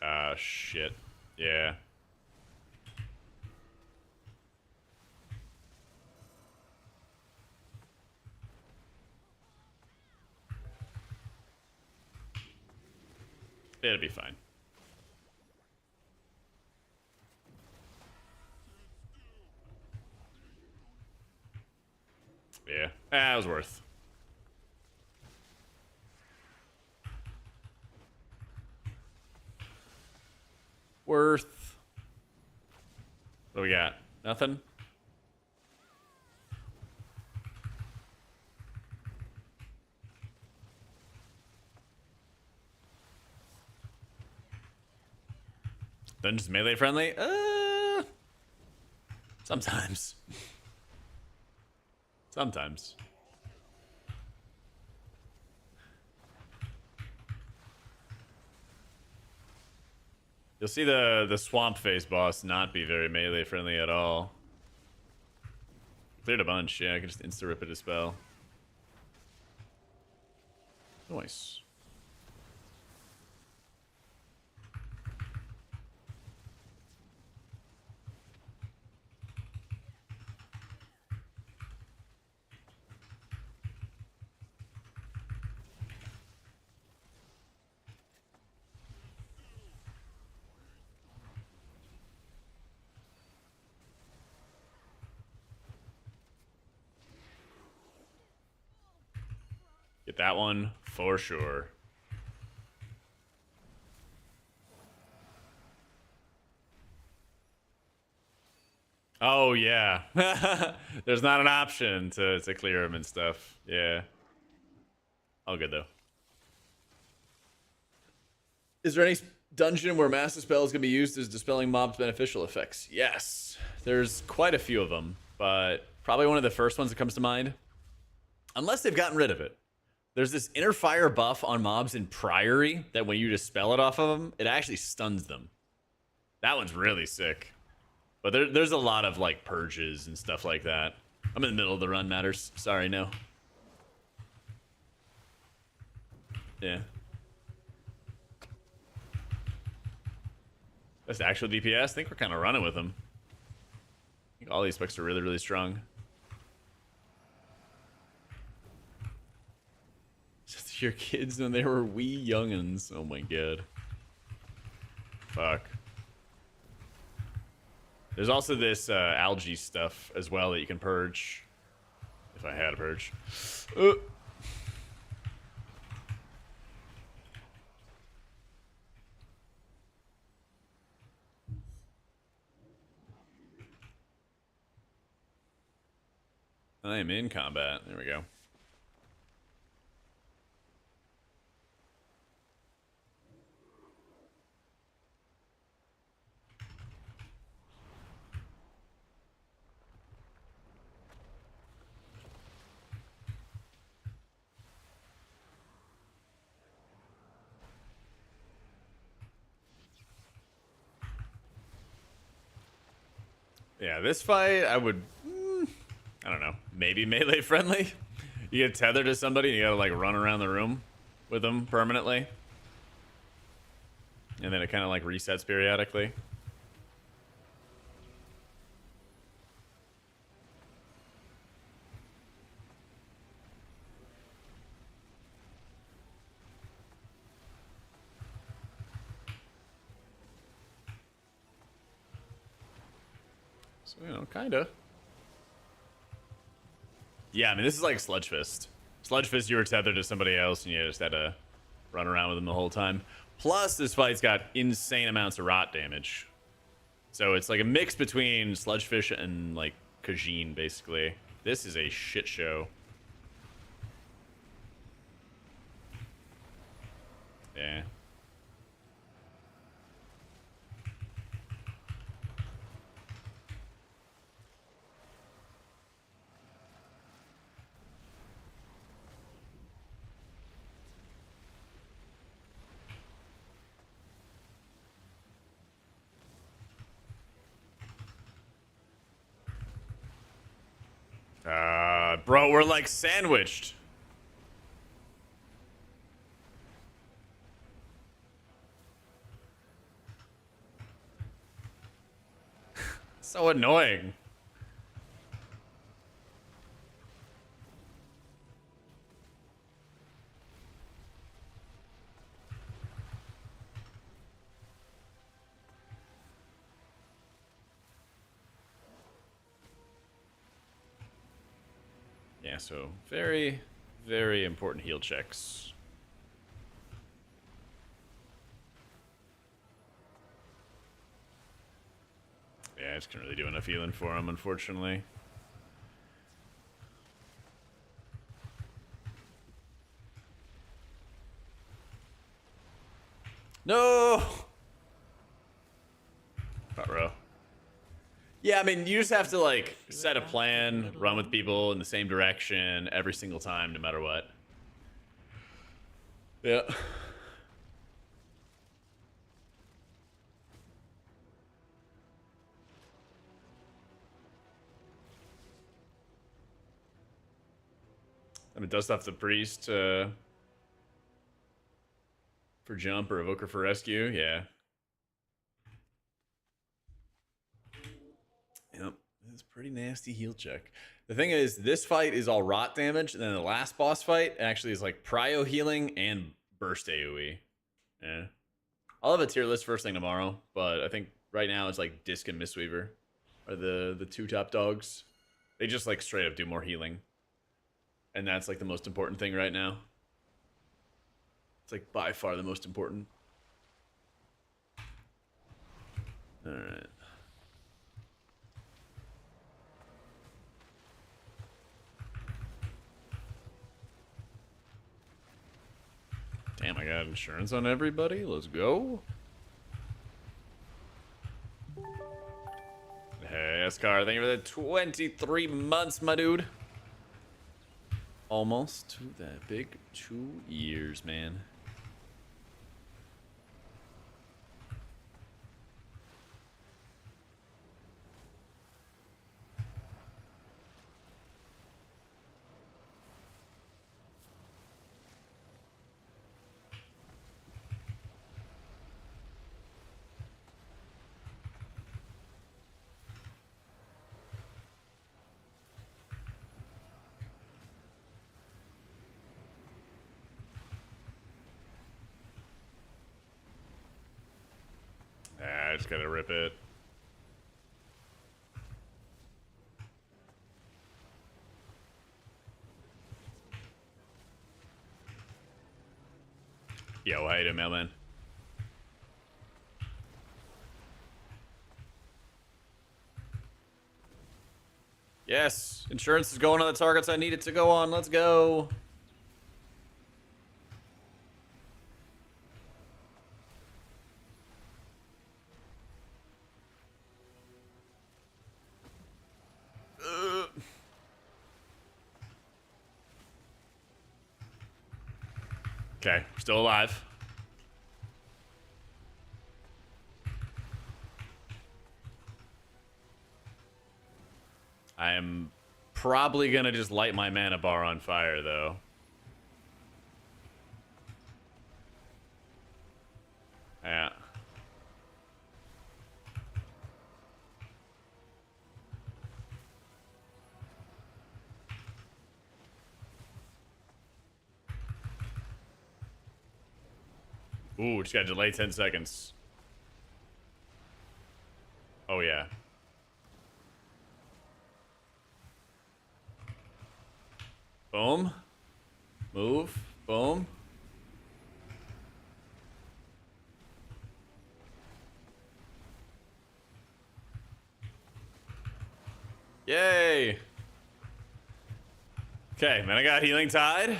A: Ah, shit. Yeah. It'll be fine. Yeah, that was worth. Worth. What do we got? Nothing? Dungeons melee friendly? Sometimes. Sometimes. You'll see the swamp face boss not be very melee friendly at all. Cleared a bunch, yeah, I can just insta-rip it a spell. Nice. Get that one for sure. Oh, yeah. There's not an option to clear them and stuff. Yeah. All good, though. Is there any dungeon where Master Spell is going to be used as dispelling mobs' beneficial effects? Yes. There's quite a few of them, but probably one of the first ones that comes to mind. Unless they've gotten rid of it. There's this inner fire buff on mobs in Priory that when you dispel it off of them, it actually stuns them. That one's really sick. But there's a lot of like purges and stuff like that. I'm in the middle of the run, Matters. Sorry, no. Yeah. That's the actual DPS. I think we're kind of running with them. I think all these specs are really, really strong. Just your kids when they were wee youngins. Oh my god. Fuck. There's also this algae stuff as well that you can purge. If I had a purge. I am in combat. There we go. Yeah, this fight, I would... I don't know. Maybe melee friendly? You get tethered to somebody and you gotta like run around the room with them permanently. And then it kind of like resets periodically. So, you know, kinda. Yeah, I mean, this is like Sludge Fist. Sludge Fist, you were tethered to somebody else, and you just had to run around with them the whole time. Plus, this fight's got insane amounts of rot damage. So it's like a mix between Sludgefish and, like, Khajiin, basically. This is a shit show. Yeah. bro, we're like sandwiched. So annoying. Yeah, so very, very important heal checks. Yeah, I just can't really do enough healing for him, unfortunately. No! Bro. Yeah, I mean, you just have to, like, set a plan, run with people in the same direction every single time, no matter what. Yeah. I mean, dust off the priest for jump or evoker for rescue, yeah. Yep, it's a pretty nasty heal check. The thing is, this fight is all rot damage, and then the last boss fight actually is like prio healing and burst AoE. Yeah. I'll have a tier list first thing tomorrow, but I think right now it's like Disc and Mistweaver are the two top dogs. They just like straight up do more healing. And that's like the most important thing right now. It's like by far the most important. Alright. Damn, I got insurance on everybody. Let's go. Hey, Escar, thank you for the 23 months, my dude. Almost to that big 2 years, man. I just gotta rip it. Yo, how you doing, mailman? Yes, insurance is going on the targets I need it to go on. Let's go. Okay, still alive. I am probably gonna just light my mana bar on fire, though. Yeah. Ooh, just gotta delay 10 seconds. Oh, yeah. Boom. Move. Boom. Yay. Okay, man, I got Healing Tide.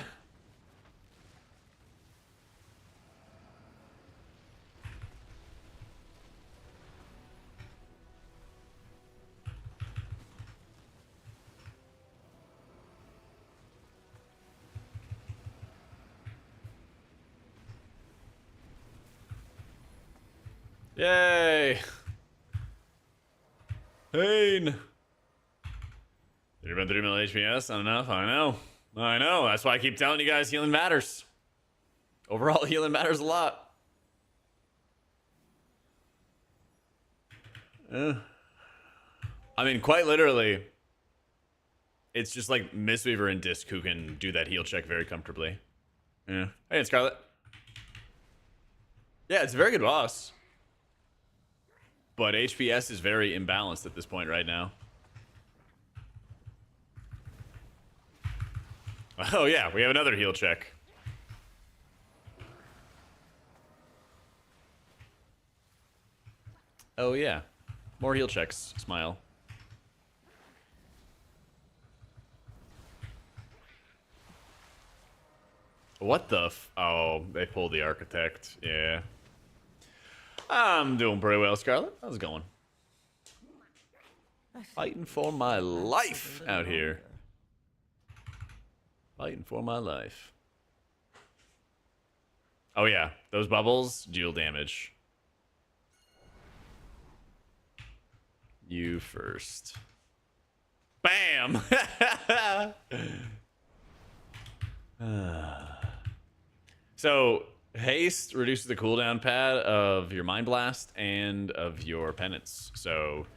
A: Yay! Pain! 3 million HPS, not enough. I know. I know. That's why I keep telling you guys healing matters. Overall, healing matters a lot. I mean, quite literally, it's just like Mistweaver and Disc who can do that heal check very comfortably. Yeah. Hey, it's Scarlet. Yeah, it's a very good boss. But HPS is very imbalanced at this point right now. Oh yeah, we have another heal check. Oh yeah. More heal checks. Smile. What the oh, they pulled the Architect. Yeah. I'm doing pretty well, Scarlet. How's it going? Fighting for my life out here. Fighting for my life. Oh yeah, those bubbles deal damage. You first. Bam! So, haste reduces the cooldown pad of your Mind Blast and of your penance. So,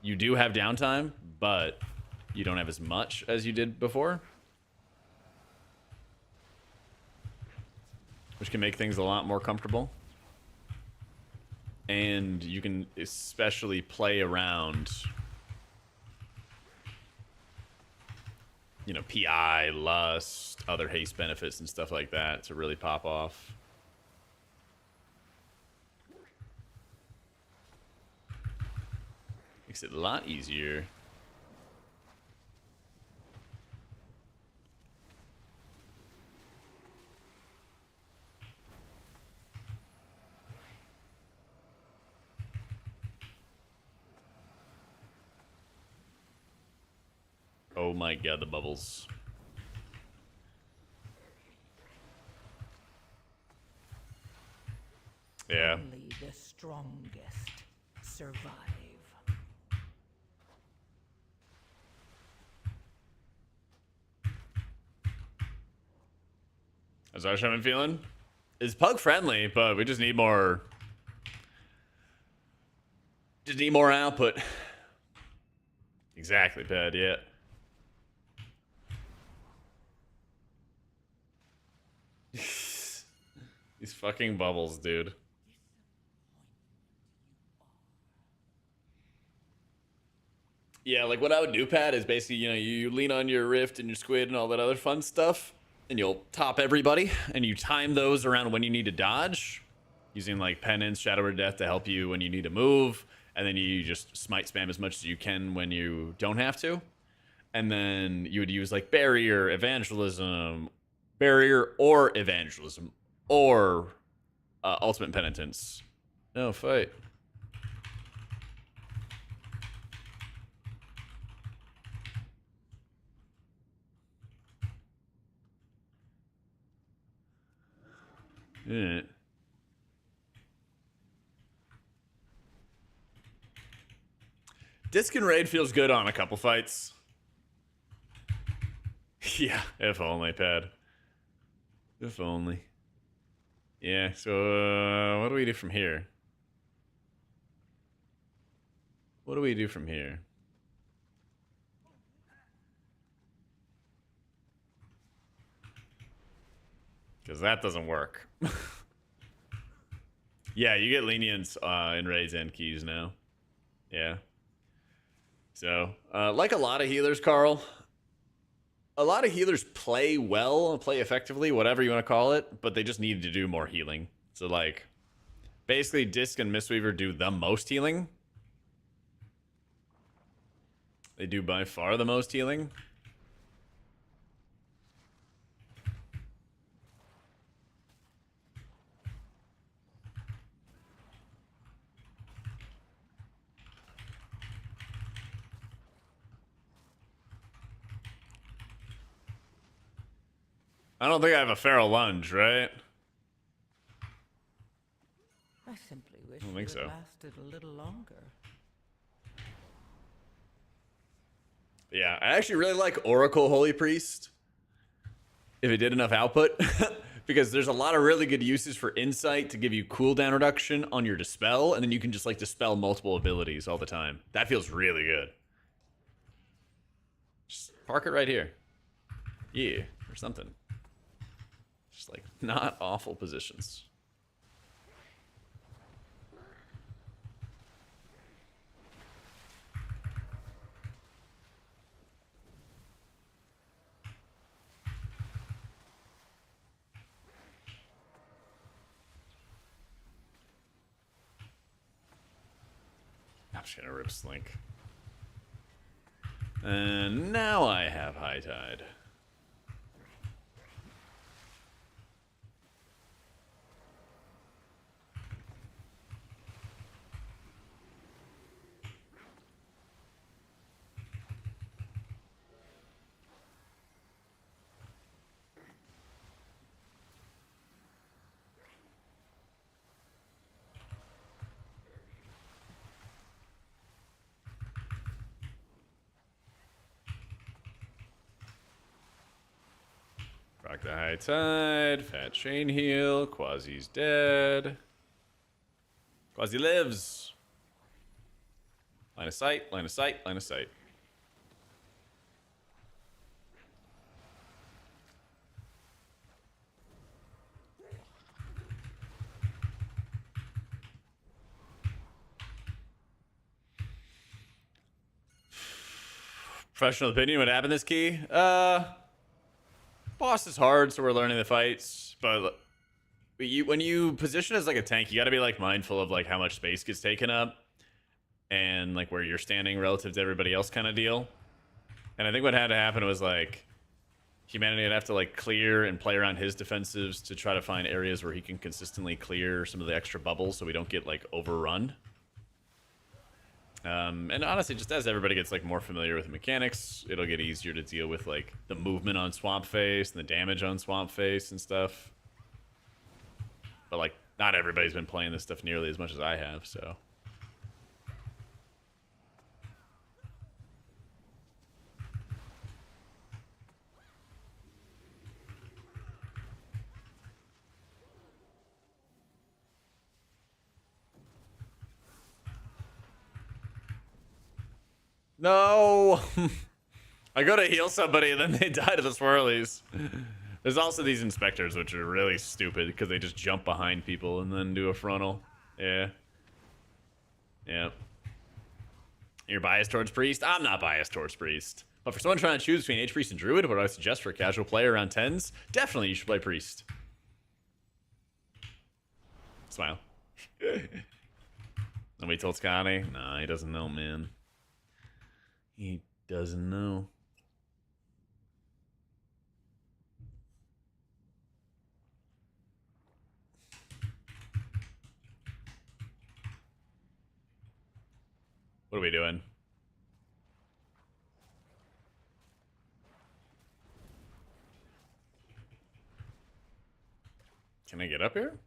A: you do have downtime, but you don't have as much as you did before. Which can make things a lot more comfortable. And you can especially play around, you know, PI, Lust, other haste benefits and stuff like that to really pop off. Makes it a lot easier. Oh my god, the bubbles. Yeah.
U: Only the strongest survive.
A: How's RSham been feeling? It's pug friendly, but we just need more. Just need more output. Exactly, Pad, yeah. These fucking bubbles, dude. Yeah, like what I would do, Pat, is basically, you know, you lean on your rift and your squid and all that other fun stuff, and you'll top everybody, and you time those around when you need to dodge, using like penance, shadow or death to help you when you need to move, and then you just smite spam as much as you can when you don't have to. And then you would use like barrier or evangelism, or ultimate penitence. No, fight. Yeah. Disc and Raid feels good on a couple fights. Yeah, if only, Pad. If only. Yeah, so what do we do from here? What do we do from here? Because that doesn't work. Yeah, you get lenience in raids and keys now. Yeah. So, like a lot of healers, Carl, a lot of healers play well, play effectively, whatever you want to call it, but they just need to do more healing. So, like, basically, Disc and Mistweaver do the most healing. They do by far the most healing. I don't think I have a feral lunge, right?
U: I simply wish
A: I don't
U: you
A: think
U: had
A: so.
U: lasted a little longer.
A: Yeah, I actually really like Oracle Holy Priest if it did enough output, because there's a lot of really good uses for Insight to give you cooldown reduction on your Dispel, and then you can just like Dispel multiple abilities all the time. That feels really good. Just park it right here. Yeah, or something. Just like not awful positions. I'm just gonna rip Slink. And now I have High Tide. Rock the High Tide, Fat Chain Heal, Quasi's dead. Quasi lives. Line of sight, line of sight, line of sight. Professional opinion, what happened this key? Boss is hard, so we're learning the fights, but when you position as like a tank, you gotta be like mindful of like how much space gets taken up and like where you're standing relative to everybody else kind of deal. And I think what had to happen was like Humanity would have to like clear and play around his defensives to try to find areas where he can consistently clear some of the extra bubbles so we don't get like overrun. And honestly, just as everybody gets like more familiar with the mechanics, it'll get easier to deal with like the movement on Swamp Face and the damage on Swamp Face and stuff. But like, not everybody's been playing this stuff nearly as much as I have, so. No! I go to heal somebody and then they die to the swirlies. There's also these inspectors, which are really stupid because they just jump behind people and then do a frontal. Yeah. Yeah. You're biased towards Priest? I'm not biased towards Priest. But for someone trying to choose between H-Priest and Druid, what do I suggest for a casual player around 10s? Definitely you should play Priest. Smile. Nobody told Scotty? Nah, he doesn't know, man. He doesn't know. What are we doing? Can I get up here?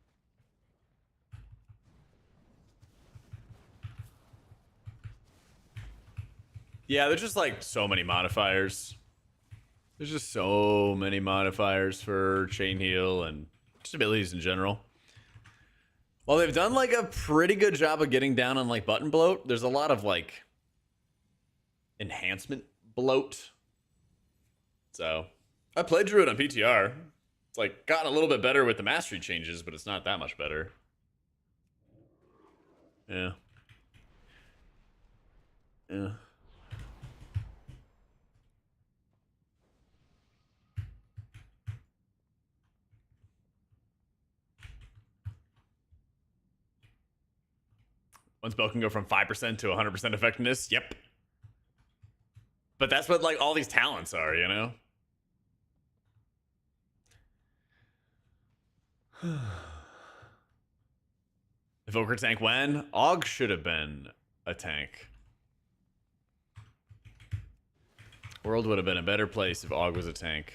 A: Yeah, there's just like so many modifiers. There's just so many modifiers for Chain Heal and just abilities in general. Well, they've done like a pretty good job of getting down on like button bloat. There's a lot of like enhancement bloat. So I played Druid on PTR. It's like gotten a little bit better with the mastery changes, but it's not that much better. Yeah. Yeah. One spell can go from 5% to 100% effectiveness. Yep. But that's what like all these talents are, you know? Evoker tank when? Og should have been a tank. World would have been a better place if Og was a tank.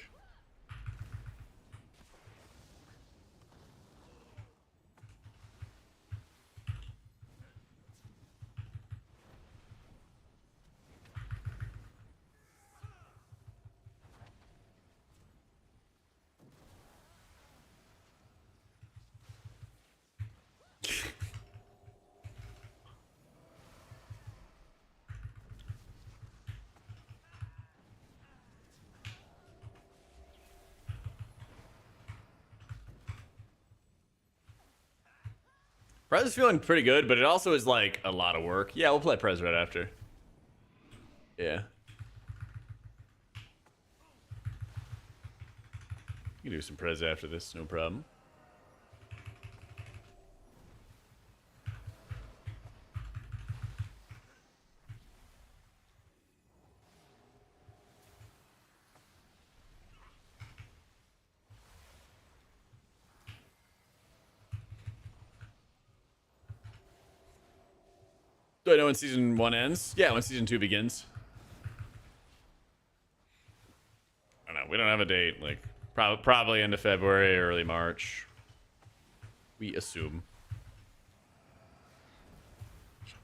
A: Prez is feeling pretty good, but it also is like a lot of work. Yeah, we'll play Prez right after. Yeah. You can do some Prez after this, no problem. Do I know when season 1 ends? Yeah, when season 2 begins. I don't know. We don't have a date. Like, probably end of February, early March. We assume.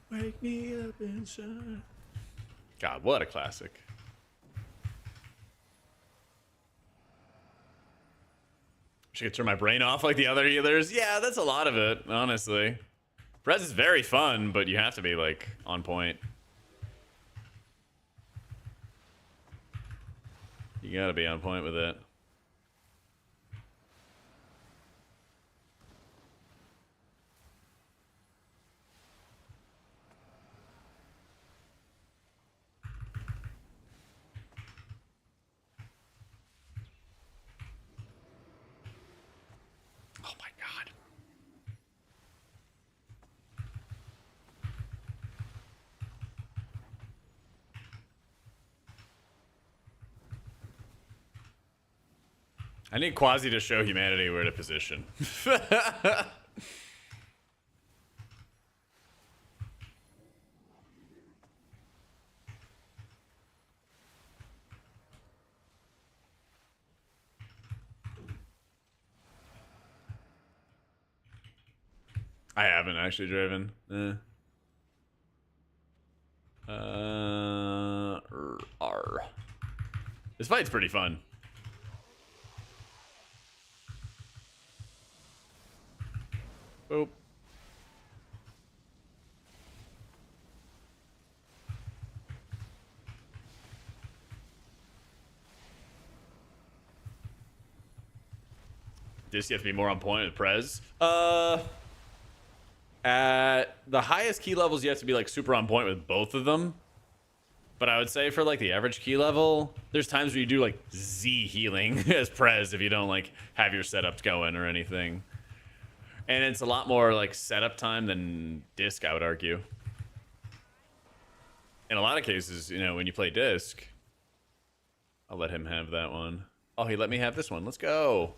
A: Wake me up inside. God, what a classic. Should I turn my brain off like the other healers? Yeah, that's a lot of it, honestly. Prez is very fun, but you have to be, like, on point. You gotta be on point with it. Oh my god. I need Quasi to show humanity where to position. I haven't actually driven. R. This fight's pretty fun. Boop. This you have to be more on point with Prez. At the highest key levels, you have to be like super on point with both of them. But I would say for like the average key level, there's times where you do like Z healing as Prez if you don't like have your setups going or anything. And it's a lot more like setup time than disc, I would argue. In a lot of cases, you know, when you play disc, I'll let him have that one. Oh, he let me have this one. Let's go.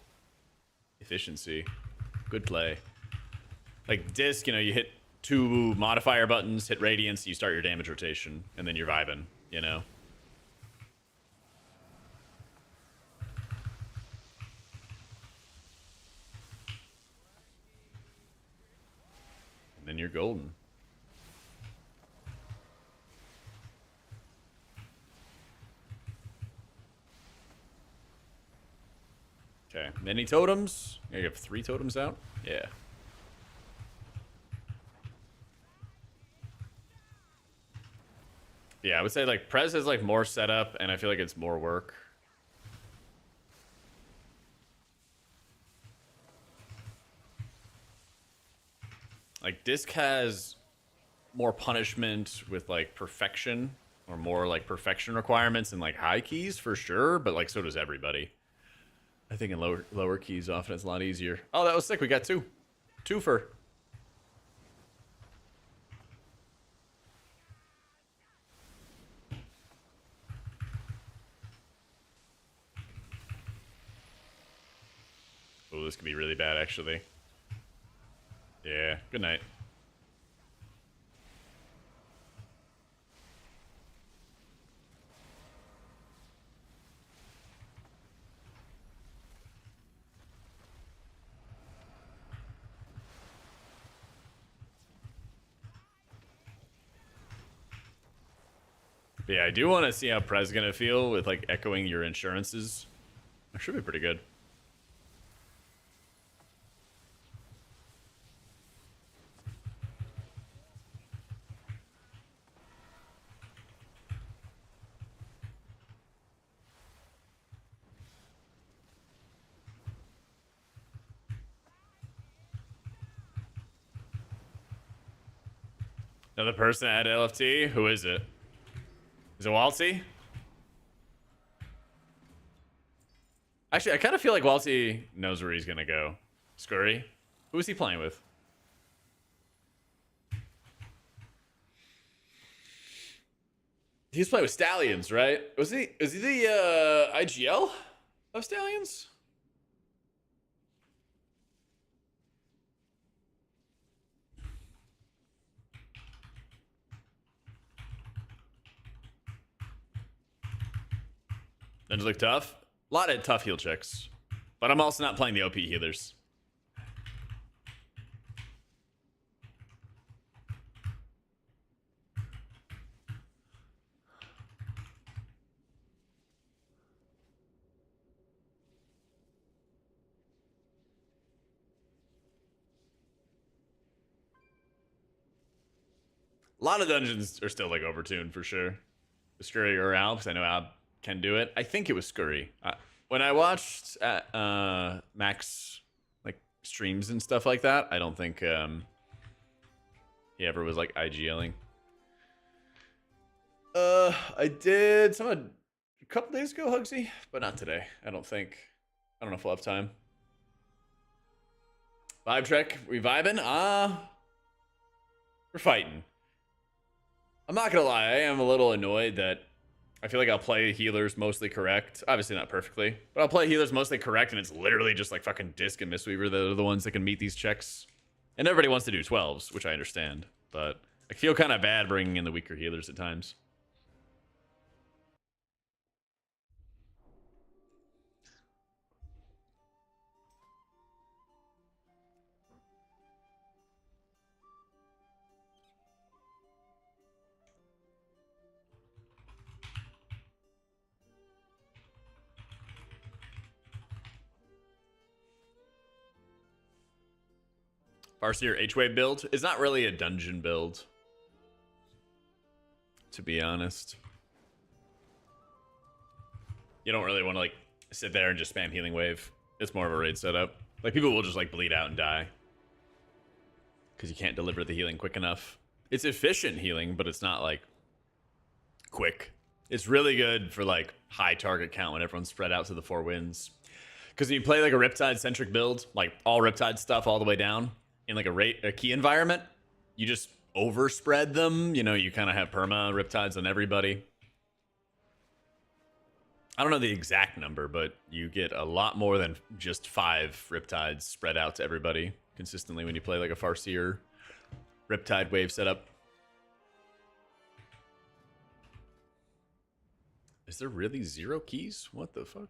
A: Efficiency. Good play. Like disc, you know, you hit 2 modifier buttons, hit radiance, you start your damage rotation, and then you're vibing, you know? And then you're golden. Okay, many totems. You have 3 totems out? Yeah. Yeah, I would say like Prez has like more setup, and I feel like it's more work. Like Disc has more punishment with like perfection, or more like perfection requirements in like high keys for sure, but like so does everybody. I think in lower keys often it's a lot easier. Oh, that was sick. We got 2. 2 for. Oh, this could be really bad, actually. Yeah, good night. But yeah, I do want to see how Prez gonna feel with like echoing your insurances. That should be pretty good. Another person at LFT? Who is it? Is it Walty? Actually, I kind of feel like Walty knows where he's gonna go. Scurry? Who is he playing with? He's playing with Stallions, right? Is he the IGL of Stallions? Dungeons look tough. A lot of tough heal checks. But I'm also not playing the OP healers. A lot of dungeons are still like overtuned for sure. Scurry or Alp, because I know Alp can do it. I think it was Scurry. When I watched Max like streams and stuff like that, I don't think he ever was like IGLing. I did some a couple days ago, Hugsy, but not today. I don't think. I don't know if we'll have time. Vibe trek, we vibing? We're fighting. I'm not gonna lie, I am a little annoyed that I feel like I'll play healers mostly correct. Obviously not perfectly, but I'll play healers mostly correct, and it's literally just like fucking Disc and Mistweaver that are the ones that can meet these checks. And everybody wants to do 12s, which I understand, but I feel kind of bad bringing in the weaker healers at times. Farseer H-Wave build is not really a dungeon build, to be honest. You don't really want to like sit there and just spam healing wave. It's more of a raid setup. Like people will just like bleed out and die because you can't deliver the healing quick enough. It's efficient healing, but it's not like quick. It's really good for like high target count when everyone's spread out to the 4 winds. Because when you play like a Riptide centric build, like all Riptide stuff all the way down in like a key environment, you just overspread them. You know, you kind of have perma Riptides on everybody. I don't know the exact number, but you get a lot more than just 5 Riptides spread out to everybody consistently when you play like a Farseer Riptide wave setup. Is there really 0 keys? What the fuck?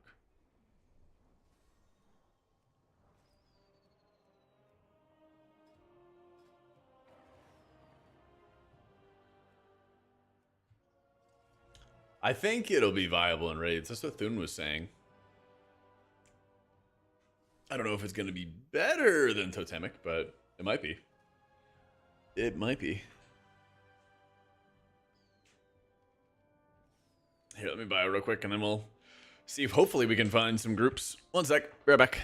A: I think it'll be viable in raids. That's what Thun was saying. I don't know if it's going to be better than Totemic, but it might be. It might be. Here, let me buy it real quick, and then we'll see if hopefully we can find some groups. One sec. Be right back.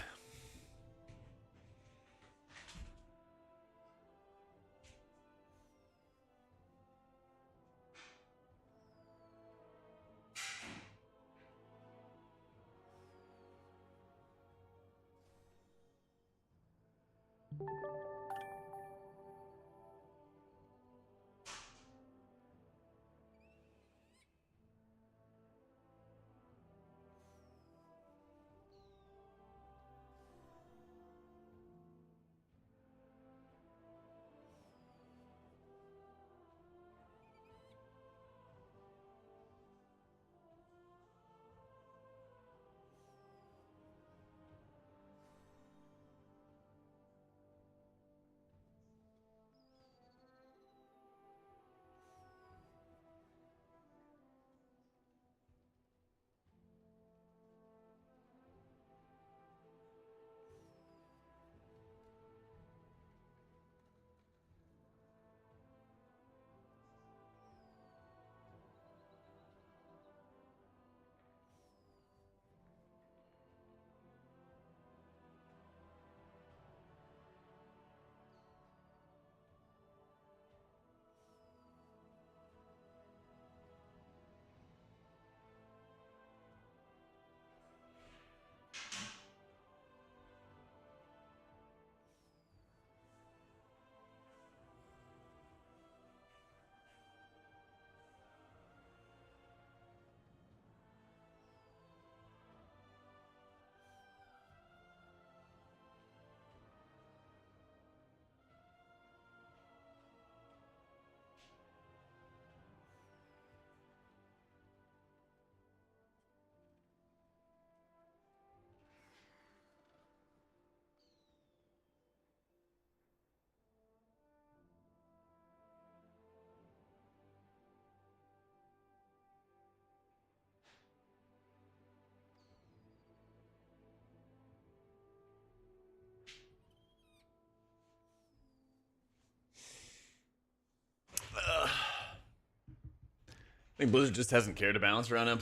A: think Blizzard just hasn't cared to balance around M+.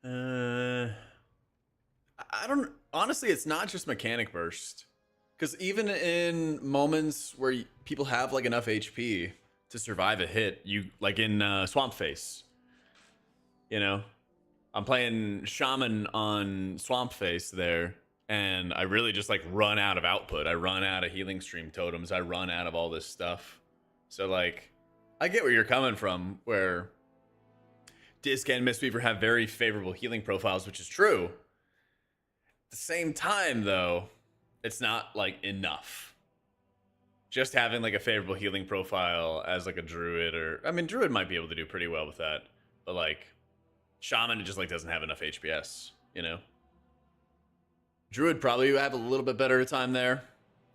A: I don't... Honestly, it's not just mechanic burst. Because even in moments where people have like enough HP to survive a hit, you like in Swamp Face, you know, I'm playing Shaman on Swamp Face there, and I really just like run out of output. I run out of healing stream totems. I run out of all this stuff. So like, I get where you're coming from, where Disc and Mistweaver have very favorable healing profiles, which is true. At the same time, though, it's not like enough. Just having like a favorable healing profile as like a druid, or I mean, druid might be able to do pretty well with that, but like shaman, it just like doesn't have enough HPS, you know. Druid probably have a little bit better time there,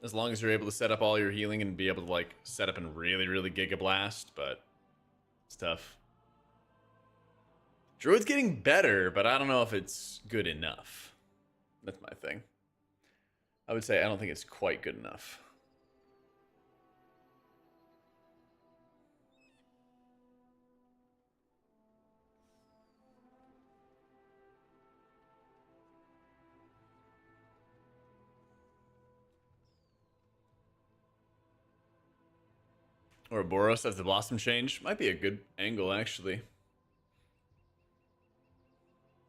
A: as long as you're able to set up all your healing and be able to like set up and really Giga Blast, but it's tough. Druid's getting better, but I don't know if it's good enough. That's my thing. I would say I don't think it's quite good enough. Or a Boros as the Blossom change. Might be a good angle, actually.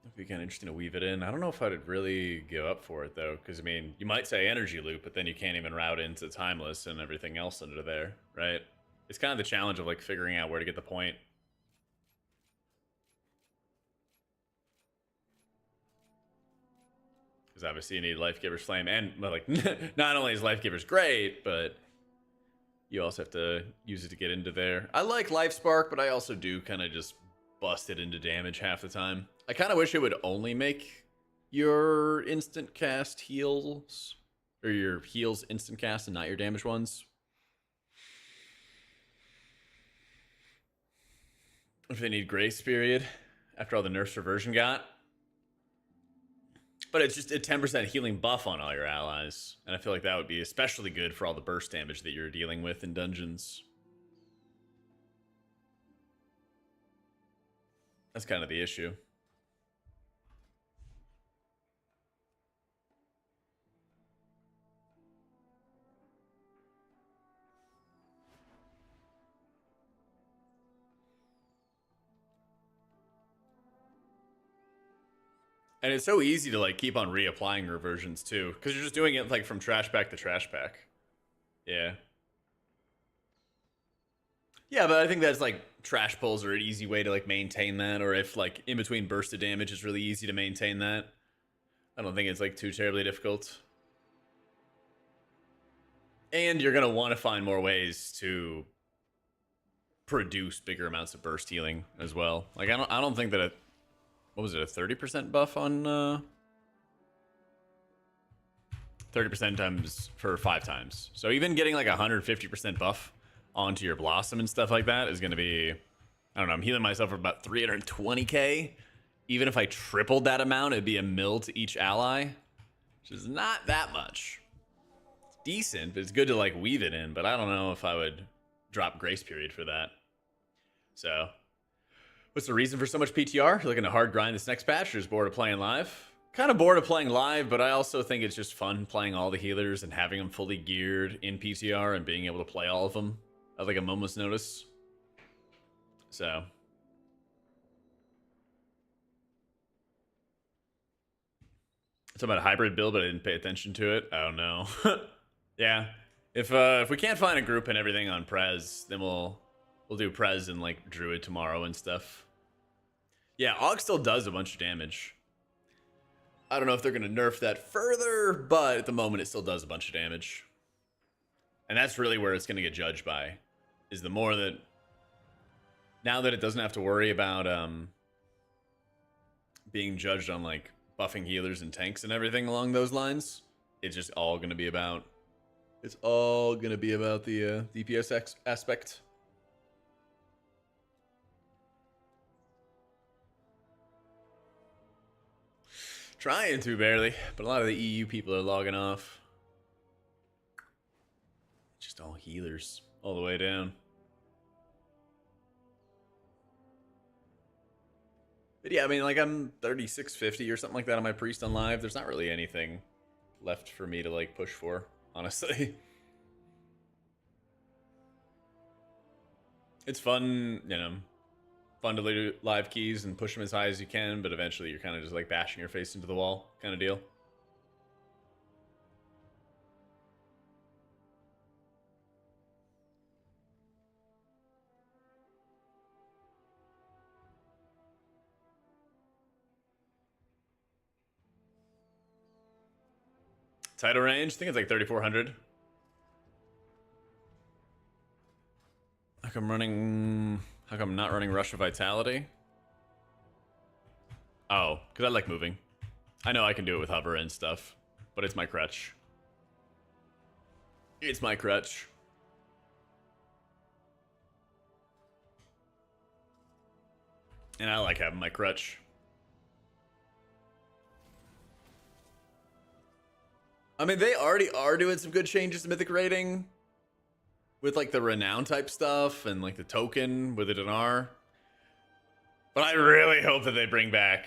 A: It'd be kind of interesting to weave it in. I don't know if I'd really give up for it, though. Because, I mean, you might say energy loop, but then you can't even route into Timeless and everything else under there, right? It's kind of the challenge of, like, figuring out where to get the point. Because obviously you need Lifegiver's Flame. And, like, not only is Lifegiver's great, but you also have to use it to get into there. I like Life Spark, but I also do kind of just bust it into damage half the time. I kind of wish it would only make your instant cast heals, or your heals instant cast and not your damage ones. If they need Grace Period after all the nerfs Reversion got. But it's just a 10% healing buff on all your allies. And I feel like that would be especially good for all the burst damage that you're dealing with in dungeons. That's kind of the issue. And it's so easy to like keep on reapplying reversions too, because you're just doing it like from trash pack to trash pack. Yeah. Yeah, but I think that's like trash pulls are an easy way to like maintain that, or if like in between burst of damage, it's really easy to maintain that. I don't think it's like too terribly difficult. And you're gonna want to find more ways to produce bigger amounts of burst healing as well. Like I don't think that what was it, a 30% buff on 30% times for 5 times. So even getting like 150% buff onto your Blossom and stuff like that is going to be, I don't know, I'm healing myself for about 320k. Even if I tripled that amount, it'd be a mil to each ally, which is not that much. It's decent, but it's good to like weave it in, but I don't know if I would drop Grace Period for that. So what's the reason for so much PTR? You're looking to hard grind this next patch, or just bored of playing live? Kind of bored of playing live, but I also think it's just fun playing all the healers and having them fully geared in PTR and being able to play all of them at like a moment's notice. So it's about a hybrid build, but I didn't pay attention to it. I don't know. Yeah, if we can't find a group and everything on Prez, then we'll do Prez and like Druid tomorrow and stuff. Yeah, Aug still does a bunch of damage. I don't know if they're going to nerf that further, but at the moment it still does a bunch of damage. And that's really where it's going to get judged by, is the more that, now that it doesn't have to worry about being judged on like buffing healers and tanks and everything along those lines, it's just all going to be about, it's all going to be about the DPS aspect. Trying to, barely, but a lot of the EU people are logging off. Just all healers all the way down. But yeah, I mean, like, I'm 3650 or something like that on my priest on live. There's not really anything left for me to, like, push for, honestly. It's fun, you know, fun to do live keys and push them as high as you can, but eventually you're kind of just, like, bashing your face into the wall kind of deal. Title range, I think it's like 3,400. How come I'm not running Rush of Vitality? Oh, because I like moving. I know I can do it with hover and stuff, but it's my crutch. It's my crutch. And I like having my crutch. I mean, they already are doing some good changes to Mythic rating with like the renown type stuff and like the token with it an R. But I really hope that they bring back.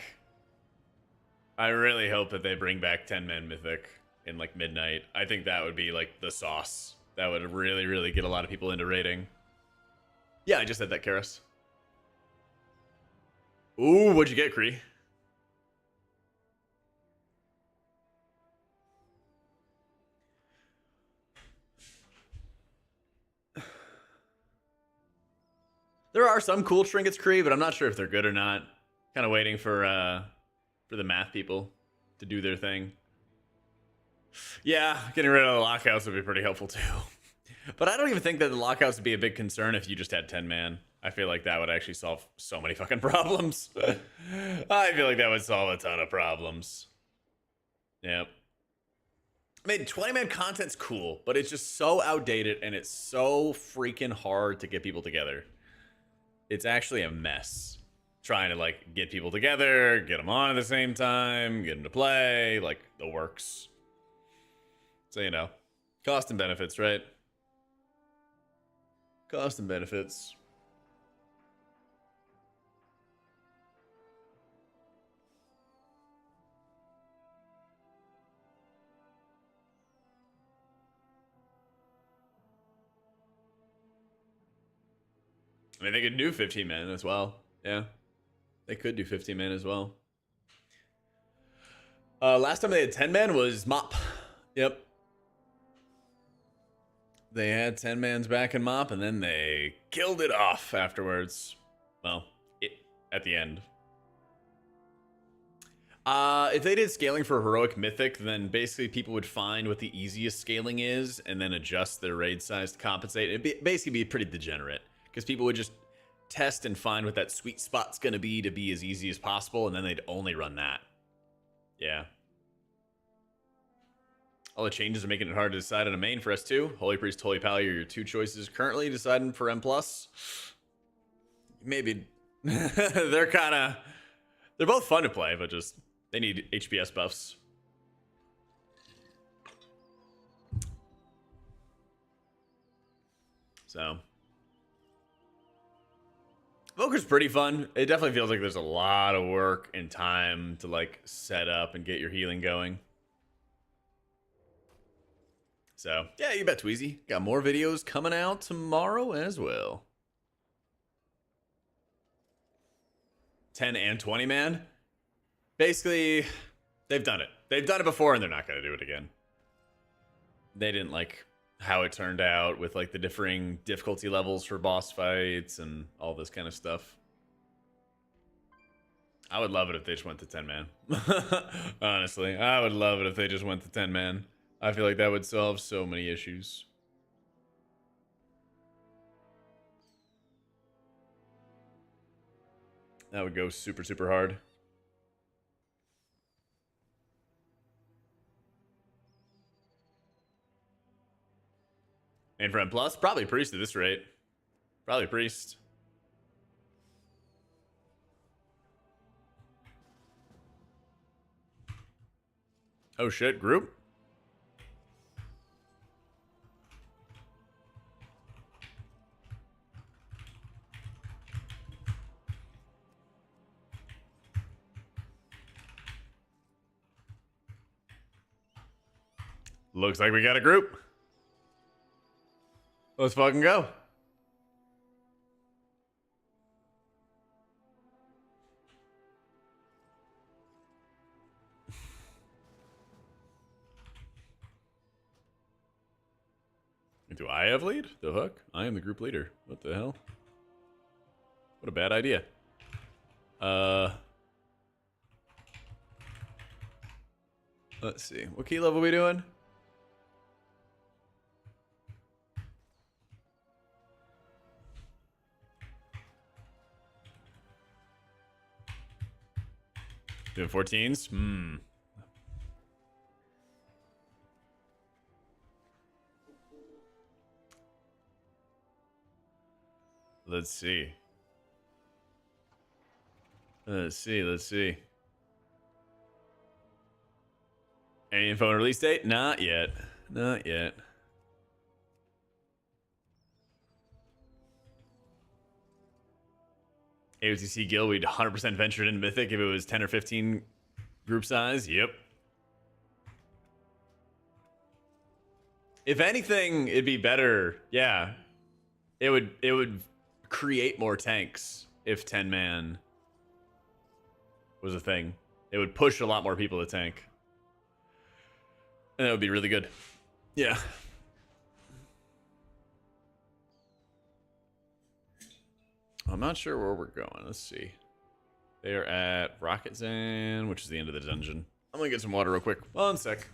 A: I really hope that they bring back 10-man Mythic in like midnight. I think that would be like the sauce. That would really, really get a lot of people into raiding. Yeah, I just said that, Karis. Ooh, what'd you get, Kree? There are some cool trinkets, Kree, but I'm not sure if they're good or not. Kind of waiting for the math people to do their thing. Yeah, getting rid of the lockouts would be pretty helpful too. But I don't even think that the lockouts would be a big concern if you just had 10-man. I feel like that would actually solve so many fucking problems. I feel like that would solve a ton of problems. Yep. I mean, 20-man content's cool, but it's just so outdated and it's so freaking hard to get people together. It's actually a mess. Trying to, like, get people together, get them on at the same time, get them to play, like, the works. So, you know, cost and benefits, right? Cost and benefits. I mean, they could do 15 men as well. Yeah. They could do 15 men as well. Last time they had 10 men was Mop. Yep. They had 10 mans back in Mop, and then they killed it off afterwards. Well, at the end. If they did scaling for Heroic Mythic, then basically people would find what the easiest scaling is and then adjust their raid size to compensate. It'd basically be pretty degenerate because people would just test and find what that sweet spot's going to be as easy as possible, and then they'd only run that. Yeah. All the changes are making it hard to decide on a main for S2. Holy Priest, Holy Pally are your two choices. Currently deciding for M+. Maybe. They're both fun to play, but just they need HPS buffs. So Evoker's pretty fun. It definitely feels like there's a lot of work and time to like set up and get your healing going. So yeah, you bet, Tweezy. Got more videos coming out tomorrow as well. 10 and 20 man. Basically, they've done it. They've done it before and they're not going to do it again. They didn't like how it turned out with like the differing difficulty levels for boss fights and all this kind of stuff. I would love it if they just went to 10 man. Honestly, I would love it if they just went to 10 man. I feel like that would solve so many issues. That would go super, super hard. And for M+, probably Priest at this rate. Probably Priest. Oh shit, group? Looks like we got a group. Let's fucking go. Do I have lead? The hook? I am the group leader. What the hell? What a bad idea. Let's see. What key level are we doing? Doing 14s? Let's see. Let's see. Any info on release date? Not yet. Not yet. AOTC Guild, we'd 100% ventured into Mythic if it was 10 or 15 group size. Yep. If anything, it'd be better. Yeah. It would create more tanks if 10 man was a thing. It would push a lot more people to tank. And that would be really good. Yeah. I'm not sure where we're going. Let's see. They're at Rocket Zan, which is the end of the dungeon. I'm gonna get some water real quick. 1 sec.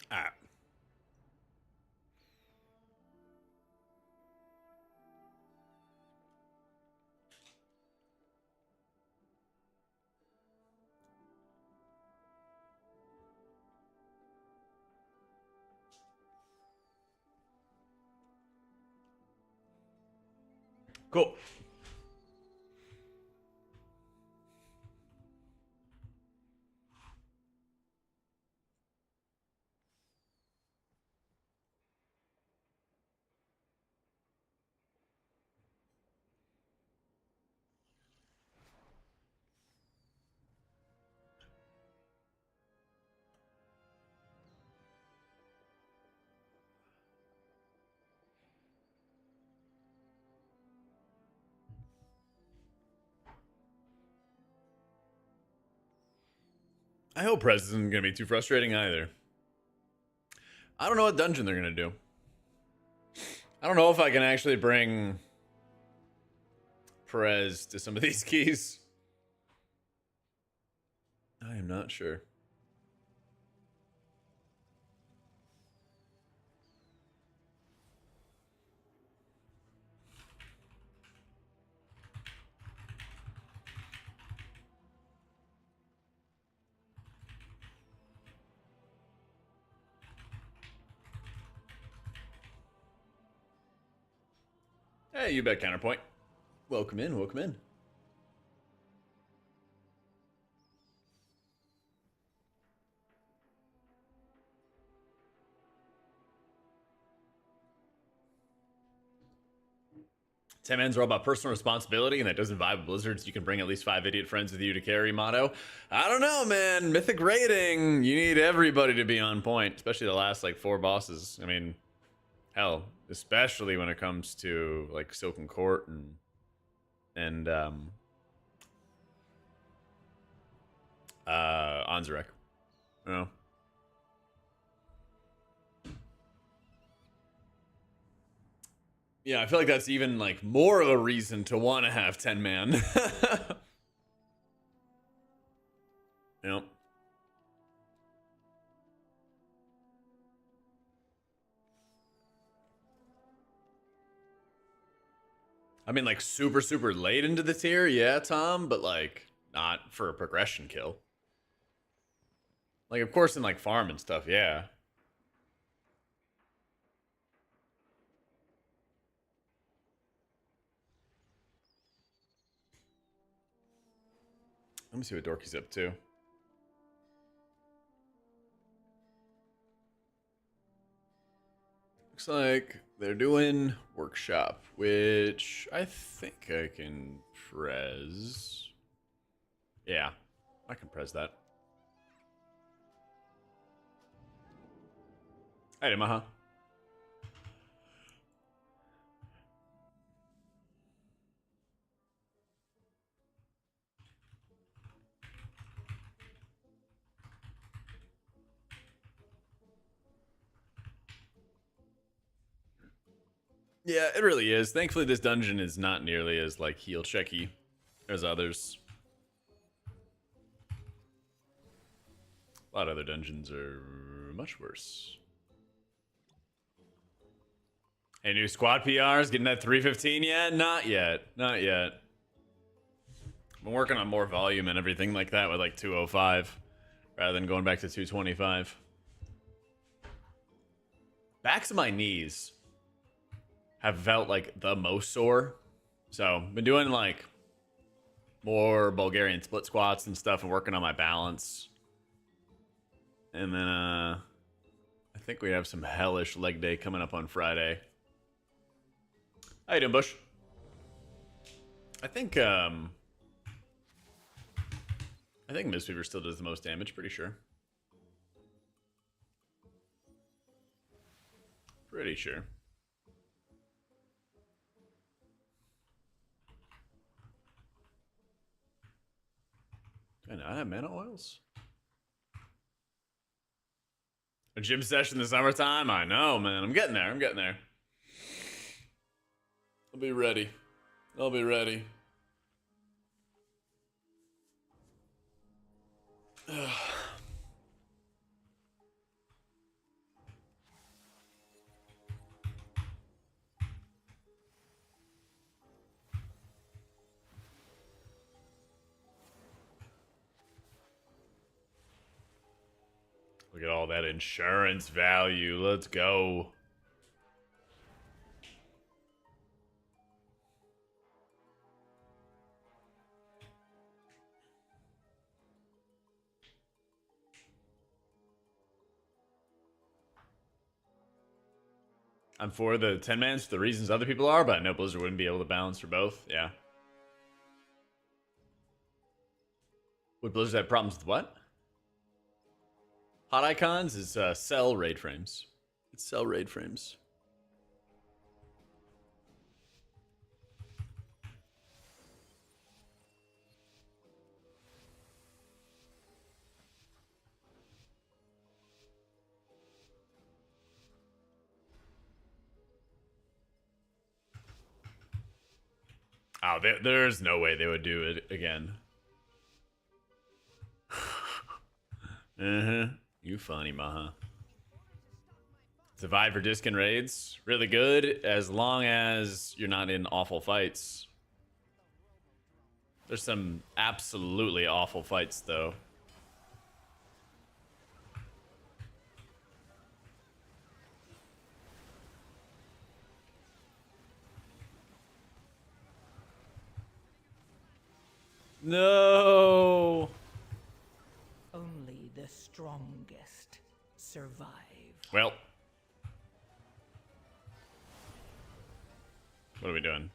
A: Ah. Cool. I hope Prez isn't gonna be too frustrating either. I don't know what dungeon they're gonna do. I don't know if I can actually bring Perez to some of these keys. I am not sure. Hey, you bet, Counterpoint. Welcome in, welcome in. Ten Mans are all about personal responsibility, and that doesn't vibe with Blizzards. You can bring at least 5 idiot friends with you to carry motto. I don't know, man. Mythic rating, you need everybody to be on point, especially the last like 4 bosses. I mean, hell, especially when it comes to like Silken Court and Anzarek. You know? Yeah, I feel like that's even like more of a reason to want to have 10 man. Yep. I mean, like super, super late into the tier, yeah, Tom, but like not for a progression kill. Like, of course, in like farm and stuff, yeah. Let me see what Dorky's up to. Looks like they're doing workshop, which I think I can prez. Yeah, I can prez that. Hey, Maha. Yeah, it really is. Thankfully, this dungeon is not nearly as like heal checky as others. A lot of other dungeons are much worse. Hey, new squad PRs getting that 315 yet? Not yet. Not yet. I'm working on more volume and everything like that with like 205 rather than going back to 225. Backs of my knees have felt like the most sore. So, been doing like more Bulgarian split squats and stuff and working on my balance. And then I think we have some hellish leg day coming up on Friday. How you doing, Bush? I think Mistweaver still does the most damage, pretty sure. Pretty sure. Do I not have mana oils? A gym session in the summertime? I know, man. I'm getting there. I'm getting there. I'll be ready. I'll be ready. Look at all that insurance value. Let's go. I'm for the 10 mans for the reasons other people are, but I know Blizzard wouldn't be able to balance for both. Yeah. Would Blizzard have problems with what? Hot icons is cell raid frames. It's cell raid frames. Oh, there's no way they would do it again. You funny, Maha. Survivor disc and raids. Really good as long as you're not in awful fights. There's some absolutely awful fights, though. No.
U: Only the strongest survive.
A: Well. What are we doing?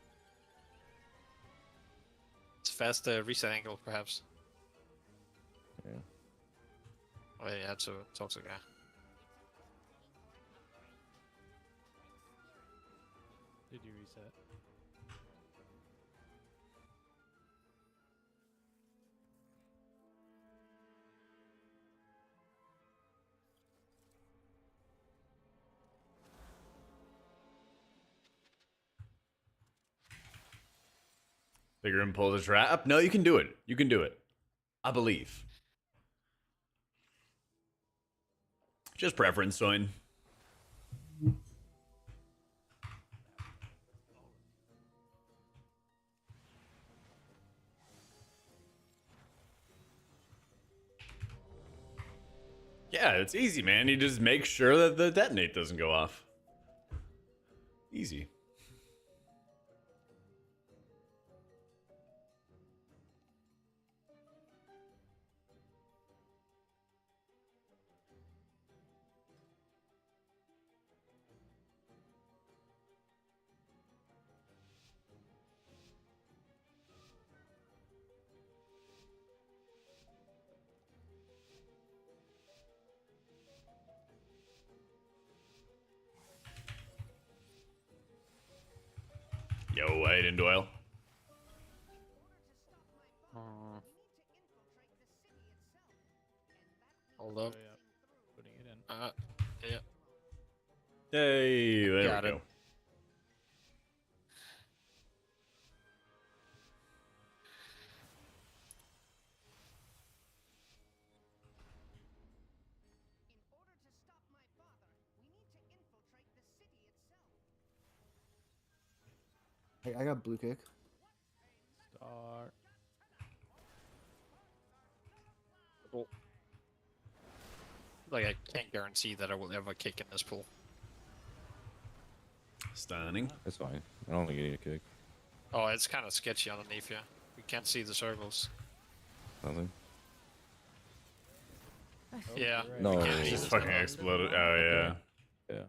G: It's fast reset angle, perhaps.
C: Yeah.
G: Oh yeah, it's a toxic guy.
D: Did you reset?
A: Bigger and pull the trap. No, you can do it. You can do it. I believe. Just preference, Soin. Yeah, it's easy, man. You just make sure that the detonate doesn't go off. Easy. Yo, Aiden Doyle.
G: Hold up.
D: Putting it in.
G: Yeah.
A: Hey, there
G: Got
A: we
G: it.
A: go.
V: Hey, I got blue kick.
D: Start.
G: Cool. Like I can't guarantee that I will ever kick in this pool.
A: Stunning.
C: That's fine. I don't think you need a kick.
G: Oh, it's kind of sketchy underneath here. We can't see the circles.
C: Nothing.
G: Yeah.
C: No.
G: we can't see
A: Just
G: the
A: fucking
G: circles.
A: exploded. Oh, yeah.
C: Yeah.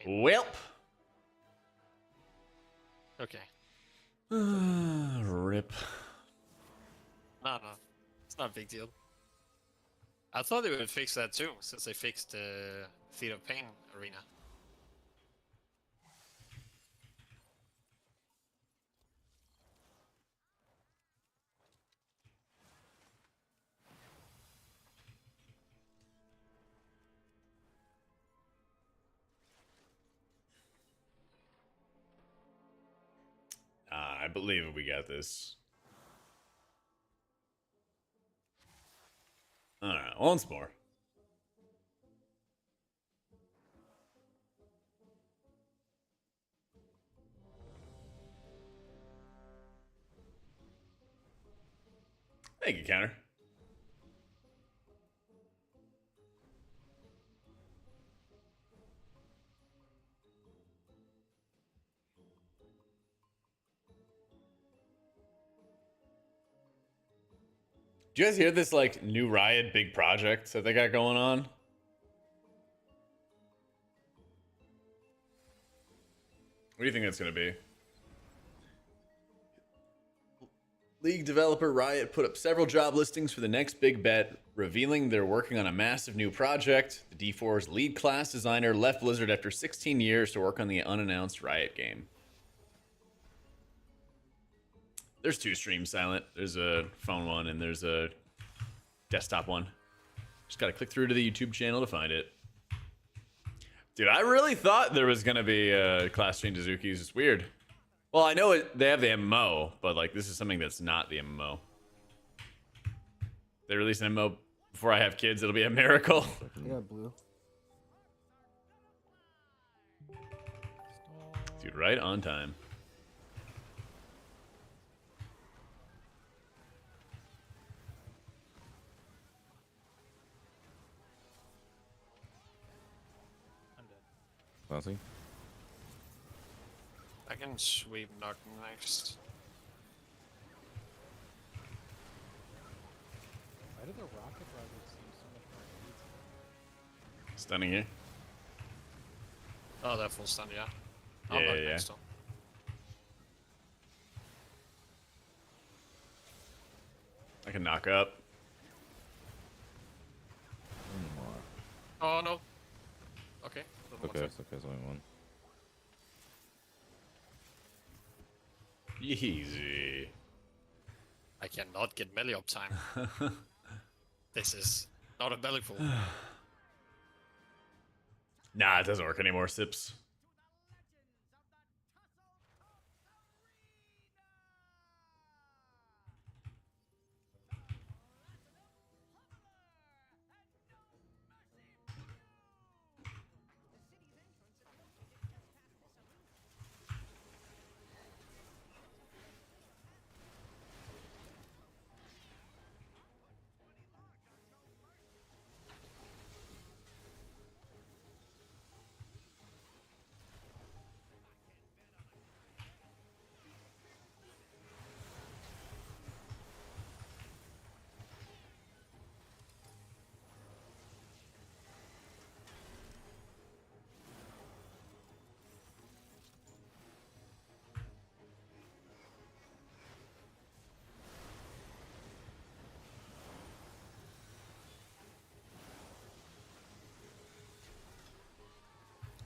A: Welp.
G: Okay.
A: Rip.
G: No. It's not a big deal. I thought they would fix that too, since they fixed the Theater of Pain arena.
A: I believe we got this. Alright, once more. Thank you, Counter. Do you guys hear this, like, new Riot big project that they got going on? What do you think that's going to be? League developer Riot put up several job listings for the next big bet, revealing they're working on a massive new project. The D4's lead class designer left Blizzard after 16 years to work on the unannounced Riot game. There's two streams, Silent. There's a phone one and there's a desktop one. Just gotta click through to the YouTube channel to find it. Dude, I really thought there was gonna be class change Zukis. It's weird. Well, I know they have the MMO, but like this is something that's not the MMO. They release an MMO before I have kids. It'll be a miracle.
V: I got blue.
A: Dude, right on time.
O: Nothing.
G: I can sweep knock next.
D: Why do the rocket riders seem so much more easy?
A: Stunning here.
G: Oh, they're full stun, yeah.
A: Yeah,
G: I'll knock
A: yeah.
G: next though.
A: I can knock up.
G: Oh no. Okay.
O: Okay, it's okay, it's only one.
A: Easy.
G: I cannot get melee uptime. This is not a belly pool.
A: Nah, it doesn't work anymore, Sips.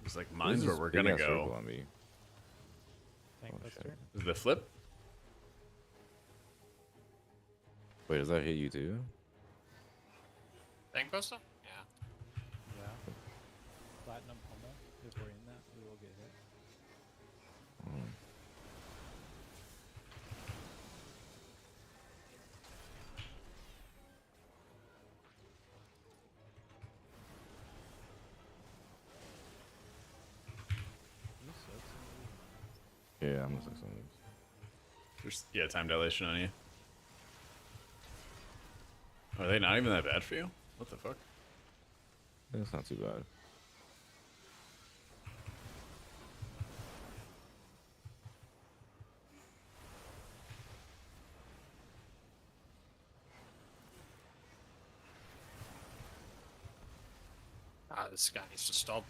A: It's like mine's where we're gonna go.
O: On me.
A: Is the flip?
O: Wait, does that hit you too?
G: Tank buster? Yeah.
D: Yeah. Platinum pummel. If we're in that, we will get hit.
O: Yeah, I'm missing some of these.
A: There's, yeah, time dilation on you. Are they not even that bad for you? What the fuck?
O: It's not too bad.
G: Ah, this guy needs to stop.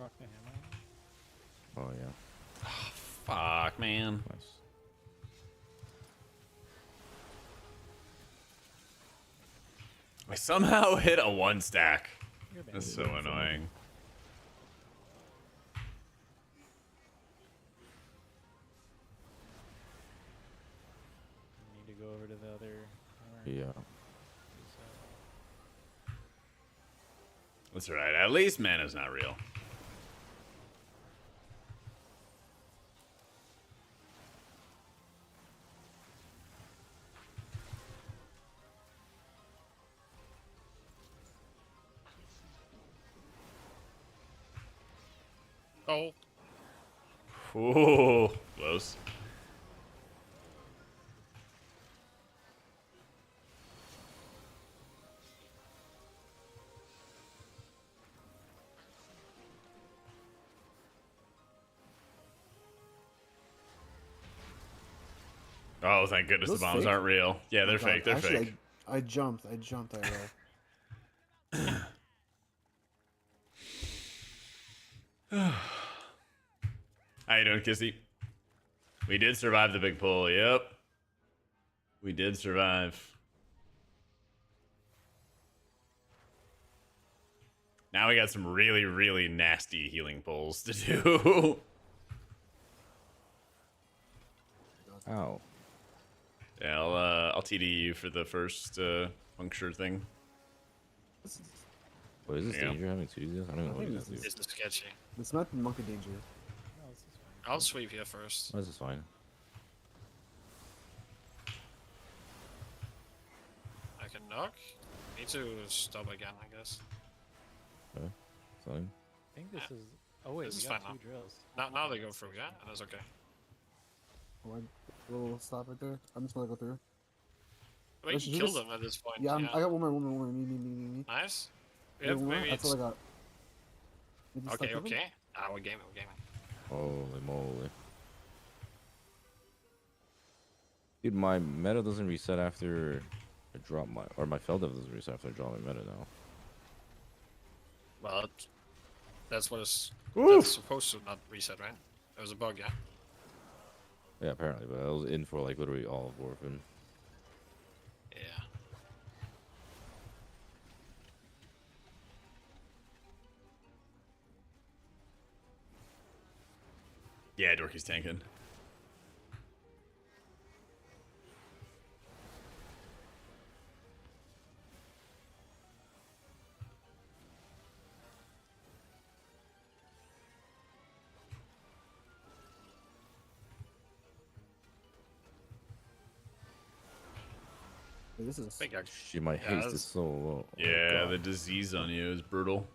D: Rock the hammer.
O: Oh yeah.
A: Fuck, man.
O: Nice.
A: I somehow hit a 1 stack. That's so annoying.
D: Need to go over to the other.
O: Yeah.
A: That's right. At least mana's not real.
G: Oh.
A: Ooh, close. Oh, thank goodness
V: Those
A: the bombs
V: fake?
A: aren't real. Yeah, they're
V: God,
A: fake. They're
V: actually,
A: fake.
V: I jumped. I jumped out there.
A: How you doing, Kissy? We did survive the big pull. Yep. We did survive. Now we got some really, really nasty healing pulls to do.
O: Ow.
A: Yeah, I'll TD you for the first puncture thing.
O: Wait, is this
A: There you go.
O: danger having to do this? I don't even know what
V: think
O: it is.
G: This is sketchy.
V: This might be monkey danger.
G: I'll sweep here first.
O: This is fine.
G: I can knock. Need to stop again, I guess.
O: Okay. Fine.
M: I think this is. Oh wait,
G: This
M: we
G: is
M: got
G: fine
M: two drills.
G: Now they go through, yeah? And that's okay.
V: We'll stop right there. I'm just gonna go through.
G: We
V: Let's
G: can
V: do
G: kill
V: this.
G: them at this point.
V: Yeah, I got one more. Me.
G: Nice. We
V: Yeah,
G: have
V: one more.
G: maybe
V: That's
G: it's...
V: all I got. Maybe
G: Okay,
V: stop
G: okay. Ah, we're gaming,
O: Holy moly. Dude, my meta doesn't reset after I drop my... Or my Feldev doesn't reset after I drop my meta now.
G: Well, that's what it's...
A: Woo!
G: That's supposed to not reset, right? There was a bug, yeah?
O: Yeah, apparently, but I was in for like literally all of Orphan.
G: Yeah.
A: Yeah, Dorky's tanking.
V: This is.
O: Shit, my haste is so low. Oh my
A: Yeah,
O: God.
A: the disease on you is brutal.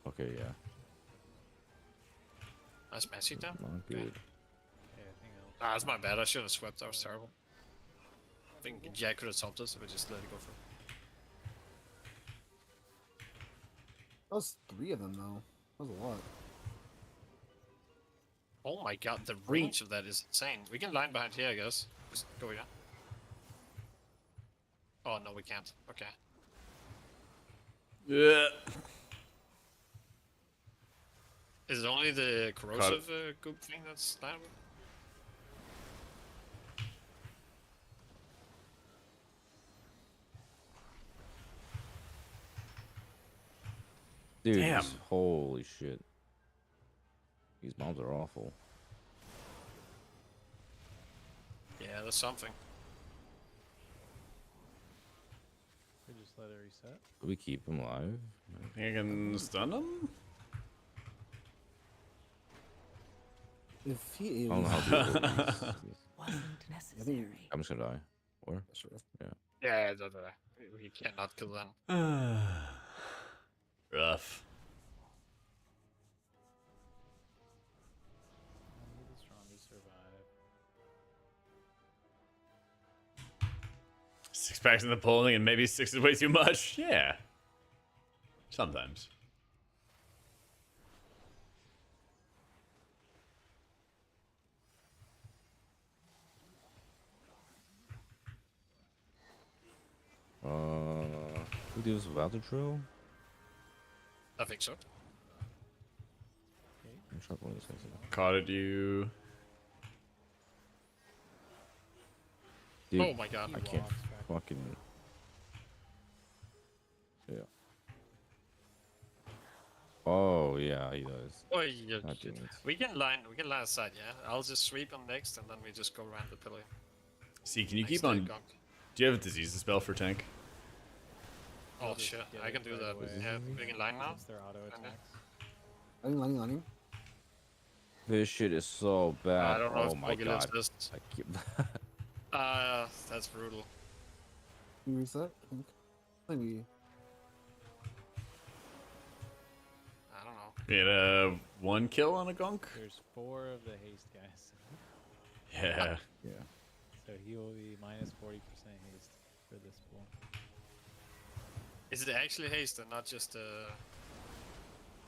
O: Okay, yeah.
G: That's messy down.
O: Not good.
G: Ah, that's my bad. I should have swept. That was terrible. I think Jack could have stopped us if we just let it go through.
V: That was 3 of them though. That was a lot.
G: Oh my god, the range of that is insane. We can line behind here, I guess. Just go here. Oh no, we can't. Okay.
A: Yeah.
G: Is it only the corrosive goop thing that's liable?
O: Dude,
A: Damn.
O: holy shit. These bombs are awful.
G: Yeah, that's something.
M: We just let it reset.
O: Do we keep him alive?
A: I think I can stun him?
V: If he
O: I don't know how to do it.
U: Wasn't
V: I think
O: I'm just gonna die. Or?
V: Sure.
O: Yeah.
G: Yeah, we cannot kill them.
A: Rough.
M: Only the strongest survive.
A: 6 packs in the polling and maybe 6 is way too much. Yeah. Sometimes.
O: Who deals without the drill?
G: I think so.
O: I'm trying one of these things.
A: Caught you.
O: Dude,
G: Oh my god.
O: I can't fucking. Yeah. Oh yeah, he does.
G: Oh yeah.
O: God damn it.
G: We can line aside, yeah. I'll just sweep on next, and then we just go around the pillar.
A: See, can you
G: Next
A: keep
G: to
A: on?
G: the gunk.
A: Do you have a disease spell for tank?
G: Oh shit, I can do that. Yeah, we can line now.
M: Since they're auto attacks.
V: Lining.
O: This shit is so bad.
G: I don't know
O: Oh
G: if
O: my
G: Pogi lives
O: god.
G: this.
O: I keep...
G: That's brutal.
V: We reset. I think. Maybe.
G: I don't know.
A: We had 1 kill on a gunk.
M: There's 4 of the haste guys.
A: Yeah.
O: Yeah.
M: So he will be minus 40% haste for this pool.
G: Is it actually haste and not just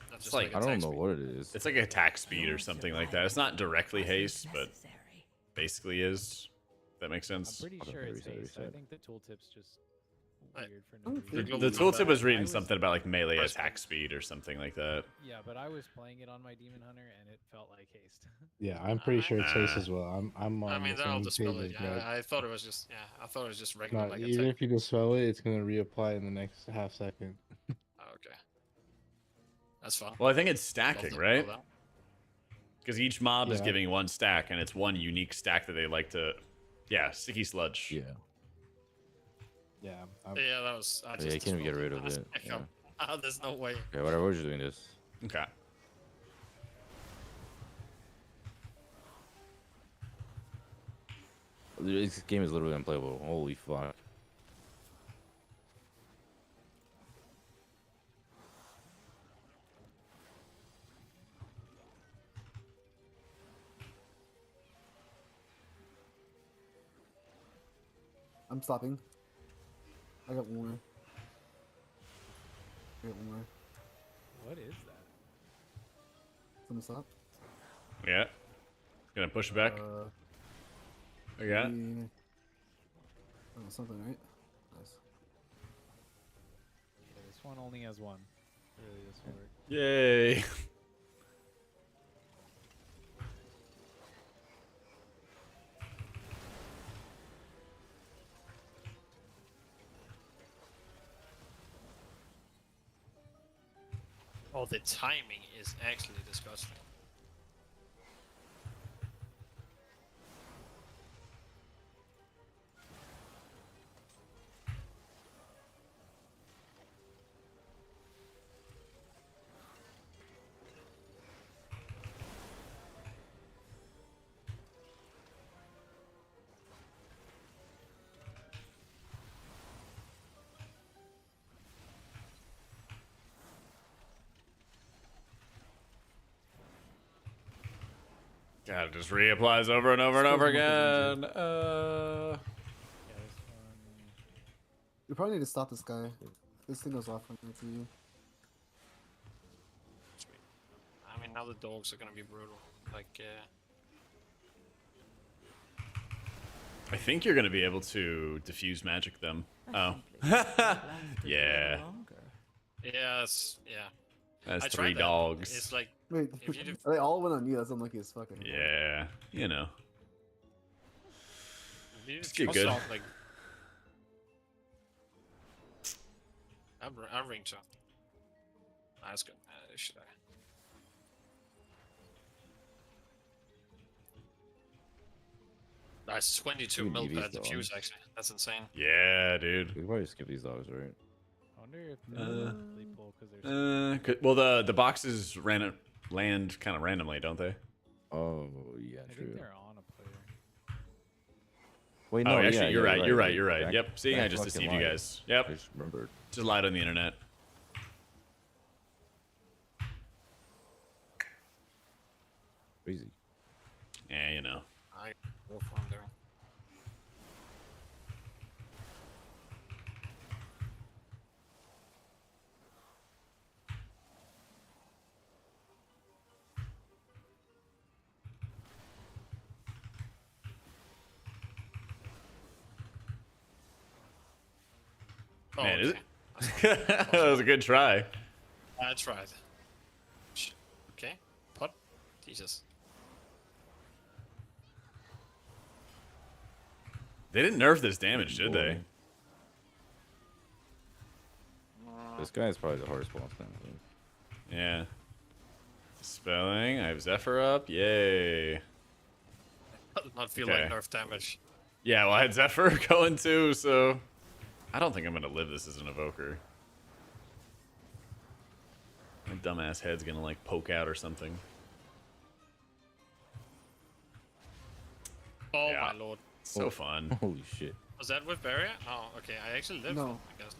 G: not just
A: like-
O: I don't
G: attack
O: know
G: speed?
O: what it is.
A: It's like attack speed or something like that. It's not directly haste, but basically is. That makes
M: I'm
A: sense.
M: pretty
O: Okay,
M: sure it's
O: reset,
M: haste. I
O: reset.
M: think the tooltips just weird for no
A: The,
M: reason.
A: the tooltip was
M: I
A: reading
M: was-
A: something about like melee attack speed or something like that.
M: Yeah, but I was playing it on my Demon Hunter and it felt like haste.
V: Yeah, I'm pretty sure it's haste
A: Ah.
V: as well. I'm on
G: I mean,
V: the
G: then I'll
V: same
G: dispel
V: page
G: it.
V: as
G: Yeah,
V: Greg.
G: I thought it was just I thought it was just regular
V: No,
G: like
V: even
G: attack.
V: if you dispel it, it's gonna reapply in the next half second.
G: Oh, okay. That's fine.
A: Well, I think it's
G: Love
A: stacking,
G: to
A: right?
G: know that.
A: Because each mob is
V: Yeah.
A: giving one stack, and it's one unique stack that they like to. Yeah, sticky sludge.
O: Yeah.
V: Yeah.
G: Yeah, that was. I
O: Yeah,
G: just
O: you can't even get rid of
G: dispelled
O: it.
G: I can't- Ah, there's no way.
O: Okay, whatever. We're just doing this.
A: Okay.
O: This game is literally unplayable. Holy fuck.
V: I'm stopping. I got one more. I got one more.
M: What is that?
V: Someone stop.
A: Yeah. Gonna push it back. Yeah.
V: Oh, something, right? Nice.
M: Yeah, this one only has one. Really, this will work.
A: Yay.
G: Oh, the timing is actually disgusting.
A: God, it just reapplies over and over and over again.
V: You probably need to stop this guy. This thing goes off when it's you.
G: I mean, now the dogs are gonna be brutal. Like,
A: I think you're gonna be able to diffuse magic them. Oh. Yeah.
G: yeah, it's, yeah.
A: That's
G: I
A: 3
G: tried that.
A: dogs.
G: It's like,
V: Wait,
G: if you do,
V: they all went on you. That's unlucky as fucking.
A: Yeah, you know.
G: if you
A: Just
G: do
A: get good.
G: assault, like, I'm ring shot. That's good. Should I? That's 22
O: Dude,
G: mil
O: EV's
G: per diffuse,
O: dogs.
G: actually. That's insane.
A: Yeah, dude.
O: We can probably skip these dogs, right?
M: I wonder if they pull because there's.
A: Well, the boxes land kind of randomly, don't they?
O: Oh, yeah,
M: I
O: true.
M: think they're on a player.
O: Wait,
A: Oh,
O: no,
A: actually,
O: yeah,
A: you're right. You're right.
O: wait,
A: You're right.
O: Jack-
A: Yep. See, I
O: Jack
A: just
O: fucking
A: deceived you
O: lied.
A: guys. Yep.
O: I just remembered.
A: Just lied on the internet.
O: Crazy.
A: Yeah, you know.
G: I go from there. Oh,
A: Man, is
G: okay.
A: it? That was a good try.
G: I tried. Okay. Pot. Jesus.
A: They didn't nerf this damage, did they?
O: This guy is probably the hardest boss now. I think.
A: Yeah. Spelling. I have Zephyr up. Yay.
G: Does not feel
A: Okay.
G: like nerf damage.
A: Yeah, well, I had Zephyr going too, so I don't think I'm gonna live this as an evoker. My dumbass head's gonna like poke out or something.
G: Oh
A: Yeah.
G: my lord.
A: So fun.
O: Holy shit.
G: Was that with barrier? Oh, okay. I actually lived.
V: No.
G: I guess.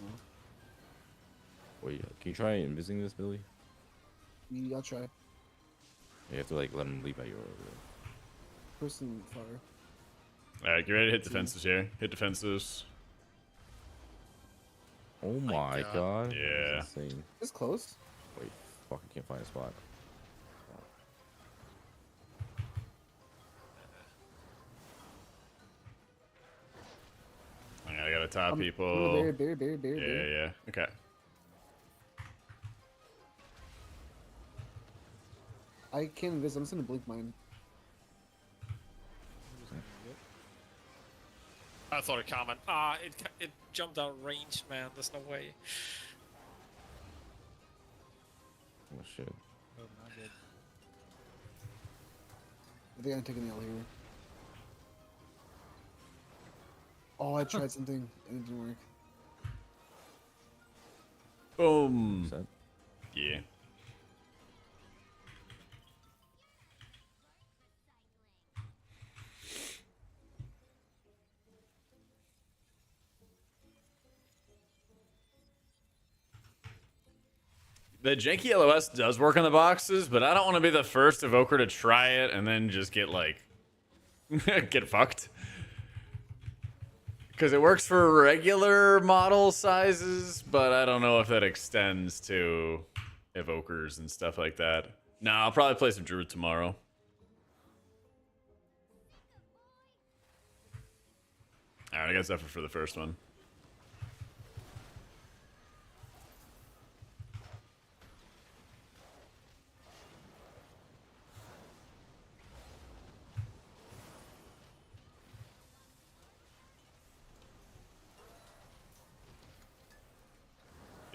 O: Wait, can you try invising this, Billy?
V: Yeah, I'll try.
O: You have to like let him leap at you.
V: Person fire.
A: Alright, get ready to hit defenses here. Hit defenses.
O: Oh my god.
A: Yeah.
O: That's insane.
V: It's close.
O: Wait, fuck, I can't find a spot.
A: I gotta top
V: Berry,
A: people.
V: berry.
A: Yeah. Okay.
V: I can't visit. I'm just gonna blink mine.
G: I thought it comment. It jumped out range, man. There's no way.
O: Oh shit.
M: Oh, not good.
V: I think I'm taking the L here. Oh, I tried something and it didn't work.
A: Boom. Yeah. The janky LOS does work on the boxes, but I don't want to be the first evoker to try it and then just get like get fucked. Because it works for regular model sizes, but I don't know if that extends to evokers and stuff like that. Nah, I'll probably play some Druid tomorrow. Alright, I got Zephyr for the first one.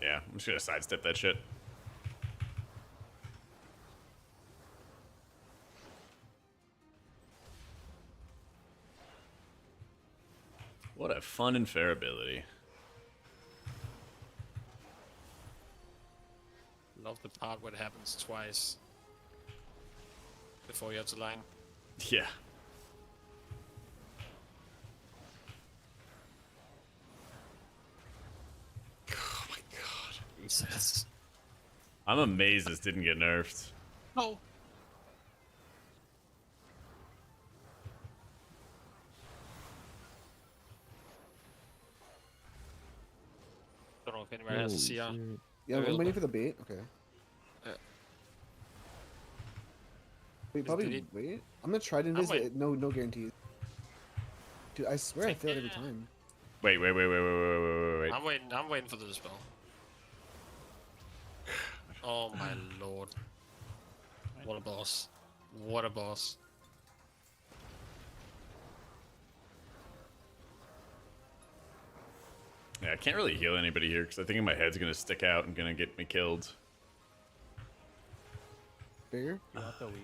A: Yeah, I'm just gonna sidestep that shit. What a fun and fair ability.
G: Love the part where it happens twice before you have to line.
A: Yeah. Oh my god.
G: Jesus.
A: I'm amazed this didn't get nerfed.
G: Oh. Don't know if anybody has a CR.
V: Yeah, I'm waiting for the bait. Okay. Wait, probably wait. I'm gonna try to invisible. No guarantees. Dude, I swear I failed every time.
A: Wait.
G: I'm waiting for the dispel. Oh my lord. What a boss. What a boss.
A: Yeah, I can't really heal anybody here because I think my head's gonna stick out and gonna get me killed.
V: Bigger?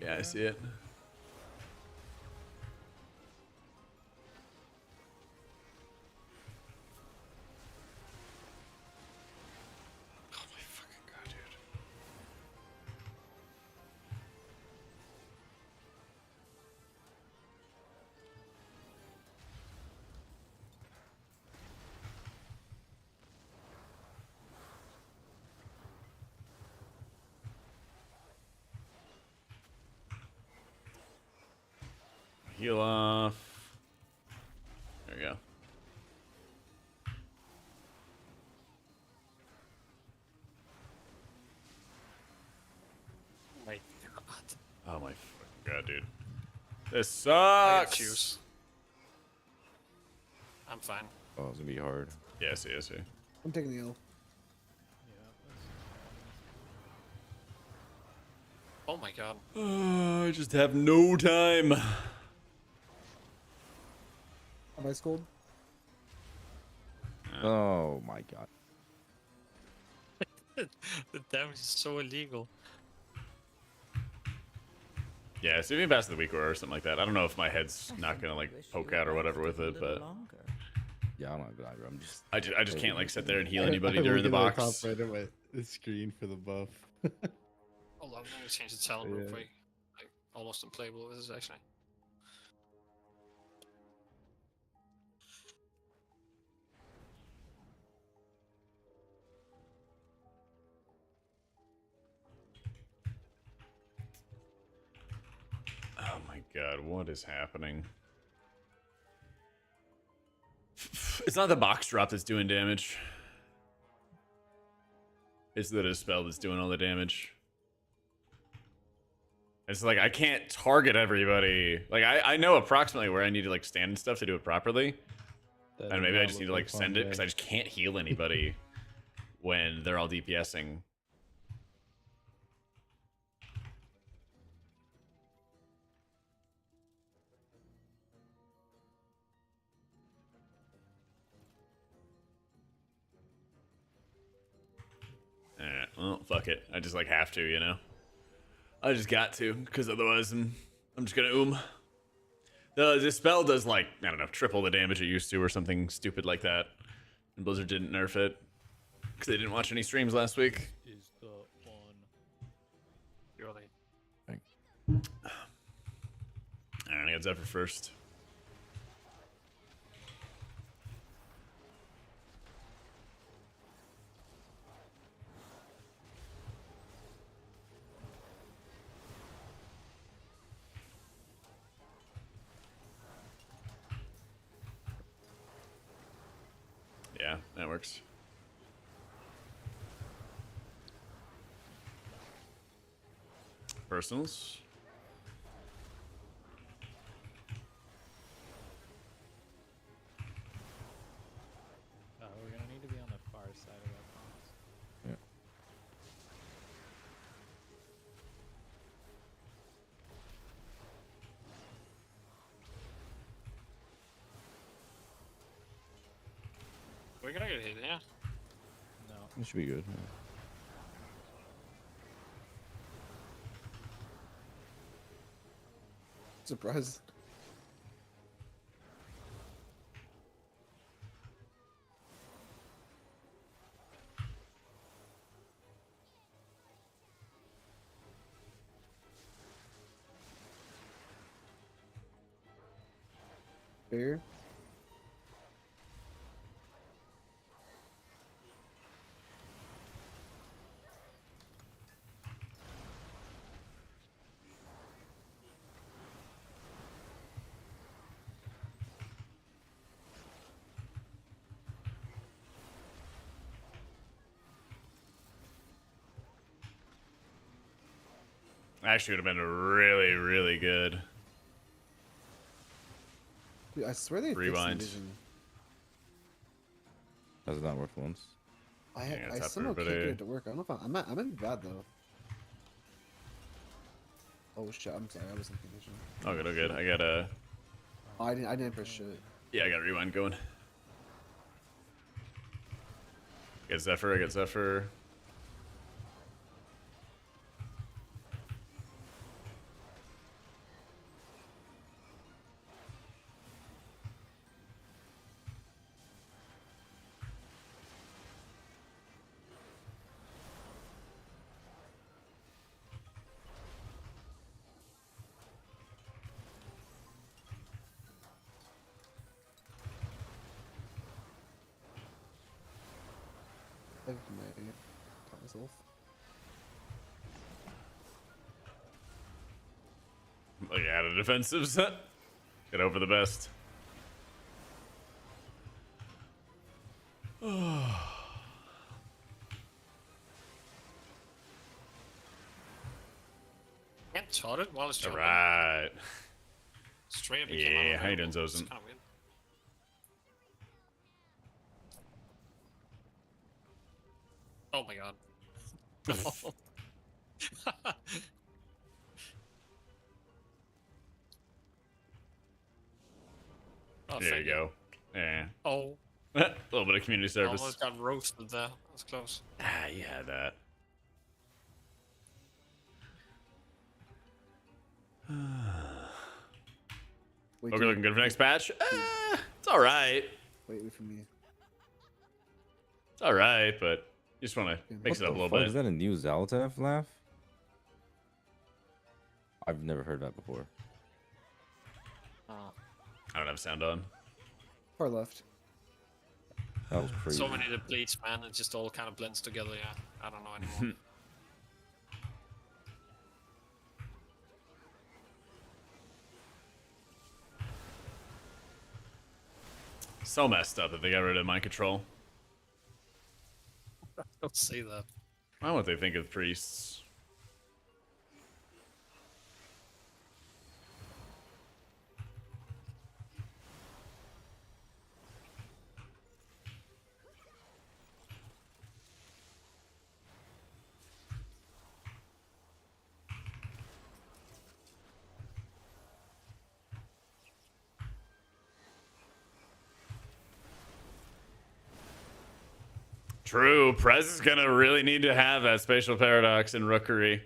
A: Yeah, I see it. Oh my fucking god, dude. Heal off. There we go.
G: My god.
A: Oh my fucking god, dude. This
G: I got
A: sucks.
G: juice. I'm fine.
O: Oh, it's gonna be hard.
A: Yeah, I see.
V: I'm taking the L.
G: Oh my god.
A: I just have no time.
V: Have I scold?
O: Oh my god.
G: The damage is so illegal.
A: Yeah, see me pass the week or something like that. I don't know if my head's not gonna like poke out or whatever with it, but
O: Yeah, I'm not gonna. I'm just.
A: I just can't like sit there and heal anybody during the box.
B: Top right of the screen for the buff.
G: Hold on, I'm gonna change the talent real
B: Yeah.
G: quick. Like, almost unplayable with this actually.
A: Oh my god, what is happening? It's not the box drop that's doing damage. It's the dispel that's doing all the damage. It's like I can't target everybody. Like I know approximately where I need to like stand and stuff to do it properly. And maybe I just need to like send it because I just can't heal anybody when they're all DPSing. Well, fuck it. I just like have to, you know. I just got to, because otherwise I'm just gonna The spell does like, I don't know, triple the damage it used to or something stupid like that. And Blizzard didn't nerf it because they didn't watch any streams last week.
M: Is the one.
G: Purely.
A: Alright, I got Zephyr first. Yeah, that works. Personals.
M: We're gonna need to be on the far side of that box.
O: Yeah.
G: We're gonna get hit, yeah.
M: No.
O: It should be good. Yeah.
V: Surprise. Fair.
A: Actually would have been really, really good.
V: Dude, I swear they
A: Rewind.
V: fixed the vision.
O: Has it not worked once?
V: I somehow can't get it to work. I don't know if I'm in bad though. Oh shit! I'm sorry. I wasn't thinking vision.
A: Oh good, oh good. I got a.
V: Oh, I didn't press shit.
A: Yeah, I got rewind going. I got Zephyr. I got Zephyr.
V: I think I might taught myself.
A: Like out of defensives. Get over the best.
G: Can't shot it while it's jumping.
A: Alright.
G: Straight up.
A: Yeah, how you doing, Zosen?
G: Kind of weird. Oh my god. Oh,
A: There
G: thank
A: you go. Yeah.
G: Oh.
A: A little bit of community service.
G: Almost got roasted there. That's close.
A: Ah, you had that.
V: Wait,
A: Okay,
V: dude.
A: looking good for next patch. It's all right.
V: Wait for me.
A: It's all right, but you just want to mix
O: What
A: it up a
O: the
A: little
O: fuck?
A: bit.
O: Is that a new Zaltaf laugh? I've never heard that before.
A: I don't have sound on.
V: Far left.
O: That was crazy.
G: So many depletes, man. It just all kind of blends together. Yeah. I don't know anymore.
A: So messed up that they got rid of mind control.
G: Don't say that.
A: I don't know what they think of priests. True. Prez is gonna really need to have that spatial paradox and rookery.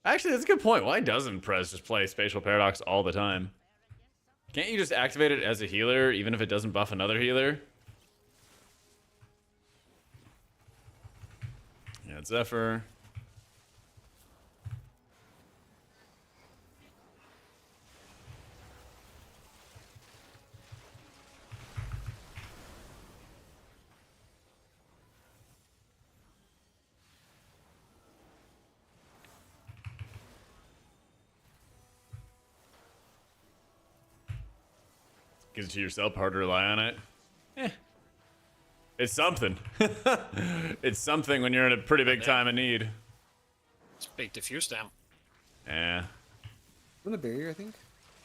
A: Actually, that's a good point. Why doesn't Prez just play spatial paradox all the time? Can't you just activate it as a healer, even if it doesn't buff another healer? Yeah, it's Zephyr. Gives it to yourself, hard to rely on it. It's something. It's something when you're in a pretty big time of need.
G: It's a big diffuse down.
A: Yeah.
V: Isn't a barrier, I think?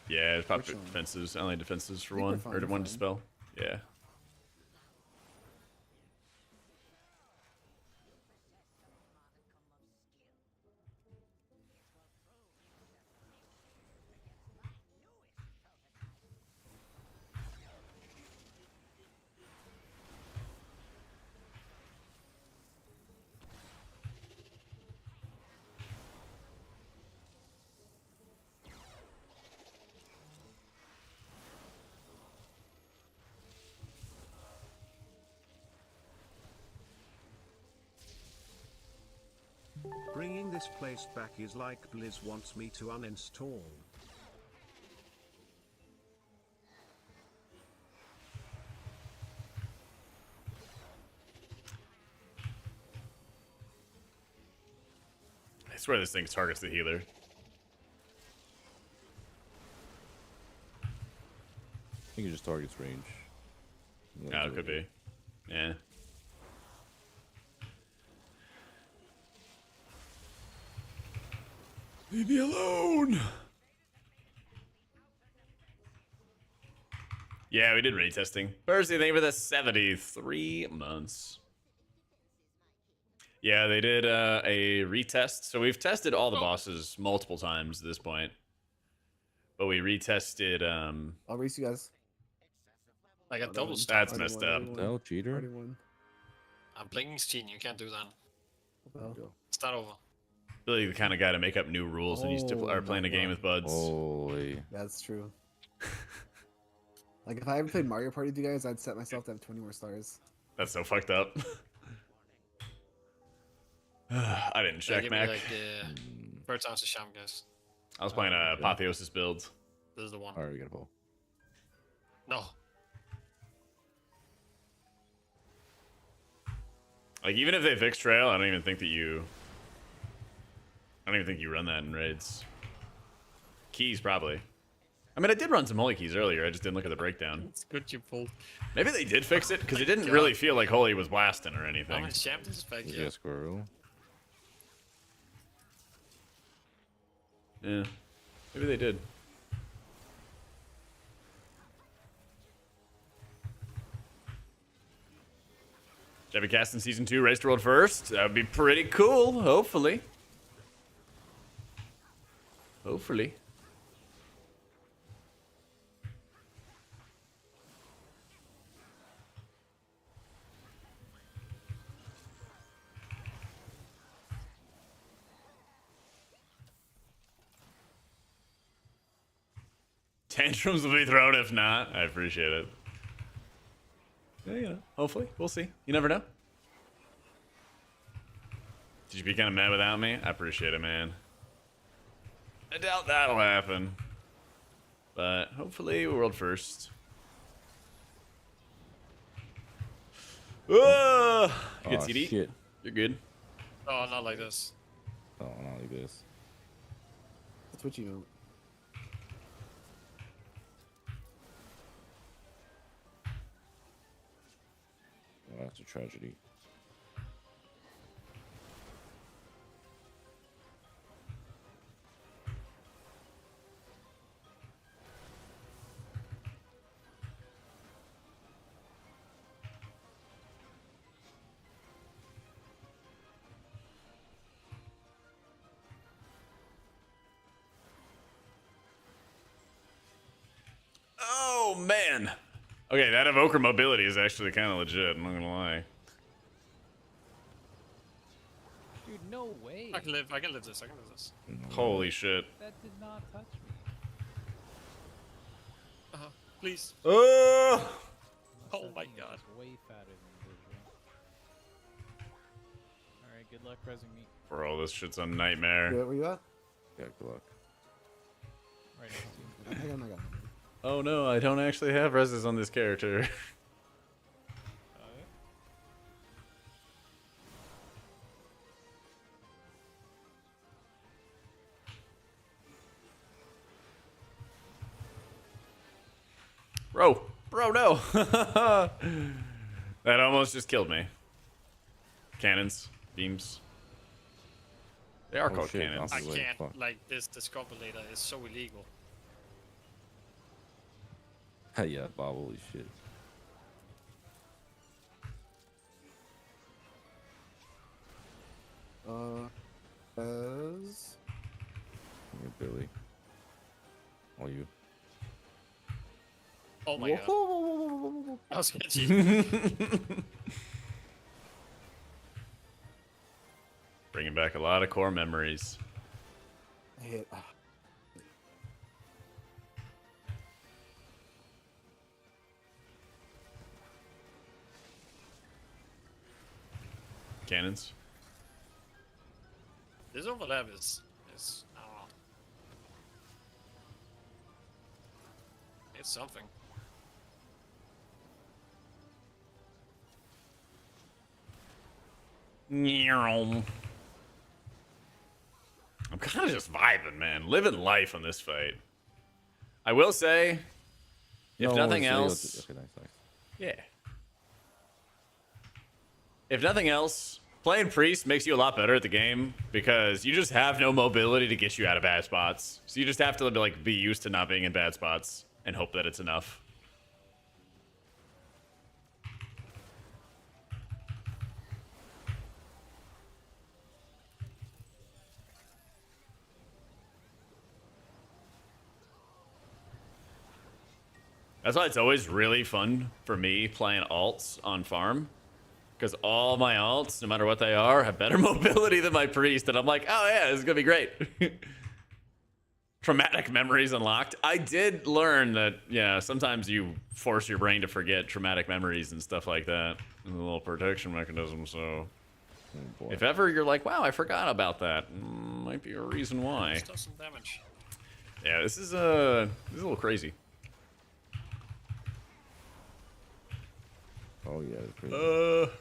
A: Yeah, it's probably
V: Which one?
A: defenses. Only defenses for
V: I think
A: one.
V: we're fine,
A: Or
V: we're
A: one
V: fine.
A: dispel. Yeah.
K: Bringing this place back is like Blizz wants me to uninstall.
A: I swear this thing targets the healer.
O: I think it just targets range.
A: No, it could be. Yeah. Leave me alone. Yeah, we did raid testing. Percy, thank you for the 73 months. Yeah, they did a retest. So we've tested all the bosses multiple times at this point. But we retested...
V: I'll race you guys.
G: I got double
A: That's
G: stats.
A: messed up.
O: No, cheater.
G: I'm playing cheating. You can't do that.
V: Well,
G: Start over.
A: Really the kind of guy to make up new rules when you are playing a game with buds.
O: Holy.
V: that's true. Like if I ever played Mario Party with you guys, I'd set myself to have 20 more stars.
A: That's so fucked up. I didn't check,
G: Give me
A: Mac.
G: like third time's a sham, guys.
A: I was playing a Apotheosis build.
G: This is the one.
O: Alright, we got a ball.
G: No.
A: Like, even if they fix Trail, I don't even think you run that in raids. Keys, probably. I mean, I did run some Holy Keys earlier. I just didn't look at the breakdown.
G: It's good you pulled.
A: Maybe they did fix it, because it didn't really feel like Holy was blasting or anything.
G: I'm a sham this back
O: Yeah,
G: here.
O: squirrel.
A: Yeah. Maybe they did. Should I be casting Season 2 Race to World first? That would be pretty cool, hopefully. Hopefully. Tantrums will be thrown if not. I appreciate it. Yeah, you know, hopefully. We'll see. You never know. Did you be kind of mad without me? I appreciate it, man. I doubt that'll happen. But hopefully, world first. You good,
O: Oh,
A: CD?
O: shit.
A: You're good.
G: Oh, not like this.
O: Oh, not like this.
V: That's what you know.
O: Oh, that's a tragedy.
A: Oh, man. Okay, that evoker mobility is actually kind of legit. I'm not gonna lie.
M: Dude, no way.
G: I can live this. I can live this.
A: Holy shit.
M: That did not touch me.
G: Please.
A: Oh
G: my god.
M: Way fatter than visual. Alright, good luck resing me.
A: Bro, this shit's a nightmare.
V: Where you at?
O: Yeah, good luck.
M: Right next to you.
V: I got him.
A: Oh no, I don't actually have reses on this character. Bro, no! That almost just killed me. Cannons, beams. They are called cannons.
G: I can't, like, this discombobulator is so illegal.
O: Yeah, Bob, holy shit.
V: As...
O: Billy. All you.
G: Oh my god. That was sketchy.
A: Bringing back a lot of core memories.
V: I hit.
A: Cannons.
G: This overlap is I don't know. It's something.
A: I'm kind of just vibing, man. Living life on this fight. I will say, if nothing else...
O: Okay, nice.
A: Yeah. If nothing else, playing Priest makes you a lot better at the game because you just have no mobility to get you out of bad spots. So you just have to like be used to not being in bad spots and hope that it's enough. That's why it's always really fun for me playing alts on farm. Because all my alts, no matter what they are, have better mobility than my priest. And I'm like, oh yeah, this is going to be great. Traumatic memories unlocked. I did learn that, yeah, sometimes you force your brain to forget traumatic memories and stuff like that. A little protection mechanism, so... if ever you're like, wow, I forgot about that. Might be a reason why.
G: This does some damage.
A: Yeah, this is a little crazy.
O: Oh yeah, it's crazy.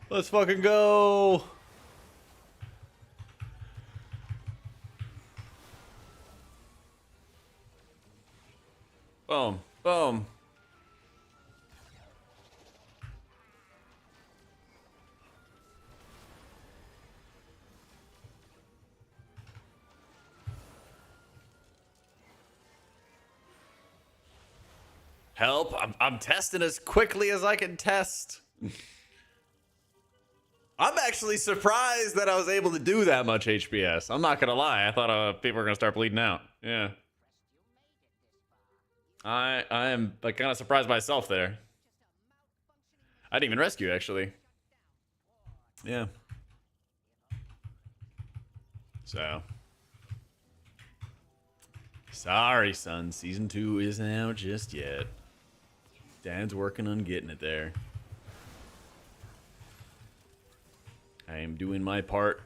A: Let's fucking go. Boom, boom. Help, I'm testing as quickly as I can test. I'm actually surprised that I was able to do that much HPS. I'm not gonna lie, I thought people were gonna start bleeding out. Yeah. I am like kind of surprised myself there. I didn't even rescue, actually. Yeah. So. Sorry, son. Season 2 isn't out just yet. Dad's working on getting it there. I am doing my part,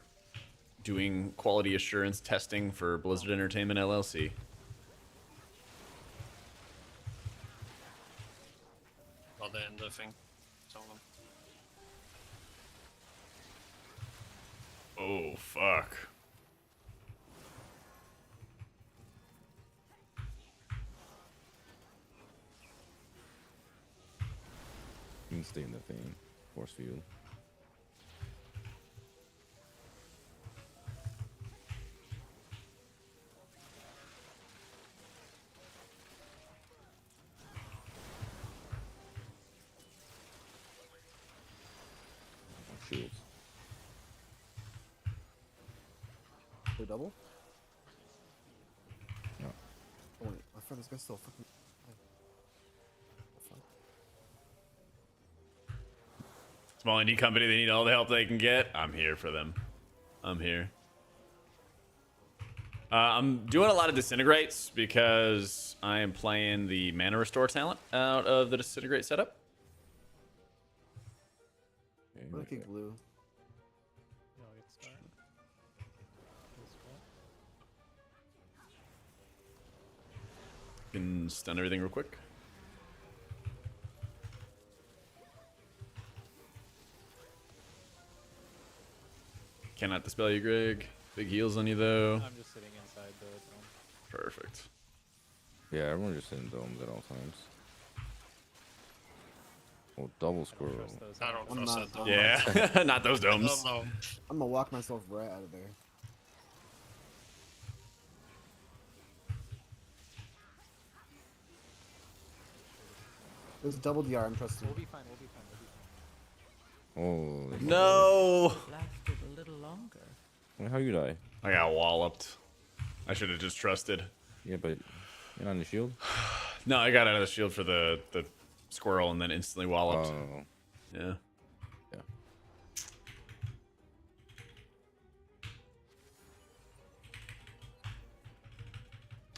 A: doing quality assurance testing for Blizzard Entertainment LLC.
G: Well, the end of thing.
A: Oh, fuck.
O: You can stay in the thing. Force field. shields.
V: The double?
O: No.
V: Oh wait, I thought this guy's still fucking.
A: Small indie company, they need all the help they can get. I'm here for them. I'm here. I'm doing a lot of disintegrates because I am playing the mana restore talent out of the disintegrate setup.
V: Lucky glue.
A: Can stun everything real quick. Cannot dispel you, Greg. Big heals on you, though.
M: I'm just sitting inside the dome.
A: Perfect.
O: Yeah, everyone's just in domes at all times. Oh, double squirrel.
G: I don't trust that dome.
A: Yeah, not those domes.
G: No.
V: I'm gonna walk myself right out of there. There's a double DR, I'm trusting.
M: We'll be fine, we'll be fine,
O: Oh.
A: No.
U: Lasted a little longer.
O: Wait, how you die?
A: I got walloped. I should have just trusted.
O: Yeah, but you're not on the shield?
A: No, I got out of the shield for the squirrel and then instantly walloped.
O: Oh.
A: Yeah.
O: Yeah.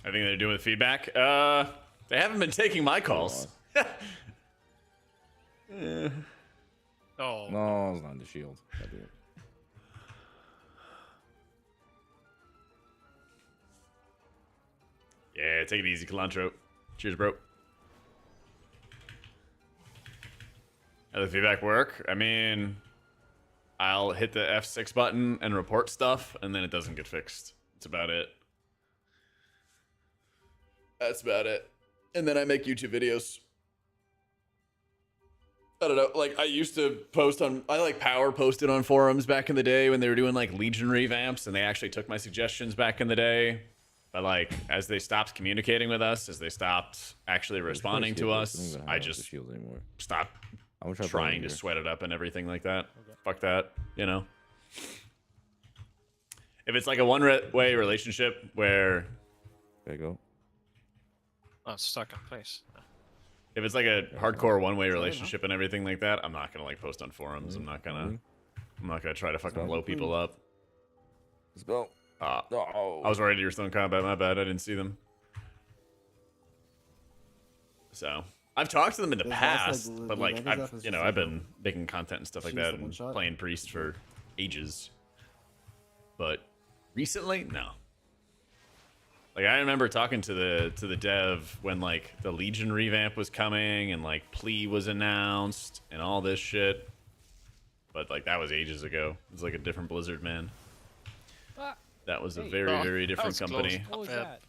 A: I think they're doing with feedback. They haven't been taking my calls.
G: Oh.
O: No, it's not on the shield. Gotta do it.
A: Yeah, take it easy, Cilantro. Cheers, bro. How does feedback work? I mean, I'll hit the F6 button and report stuff, and then it doesn't get fixed. That's about it. That's about it. And then I make YouTube videos. I don't know, like I used to post on, I like power posted on forums back in the day when they were doing like Legion revamps, and they actually took my suggestions back in the day. But like, as they stopped communicating with us, as they stopped actually responding to us, I just stopped trying to sweat it up and everything like that. Okay. Fuck that, you know? If it's like a one-way relationship where...
O: There you go.
G: Oh, it's stuck in place.
A: If it's like a hardcore one-way relationship and everything like that, I'm not gonna like post on forums. I'm not gonna try to fucking blow people up.
O: Let's go.
A: I was worried you were still in combat. My bad. I didn't see them. So I've talked to them in the past, but like I've been making content and stuff like that and playing Priest for ages. But recently, no. Like I remember talking to the dev when like the Legion revamp was coming and like Plea was announced and all this shit. But like that was ages ago. It was like a different Blizzard, man. That was a very different company.
M: What was that?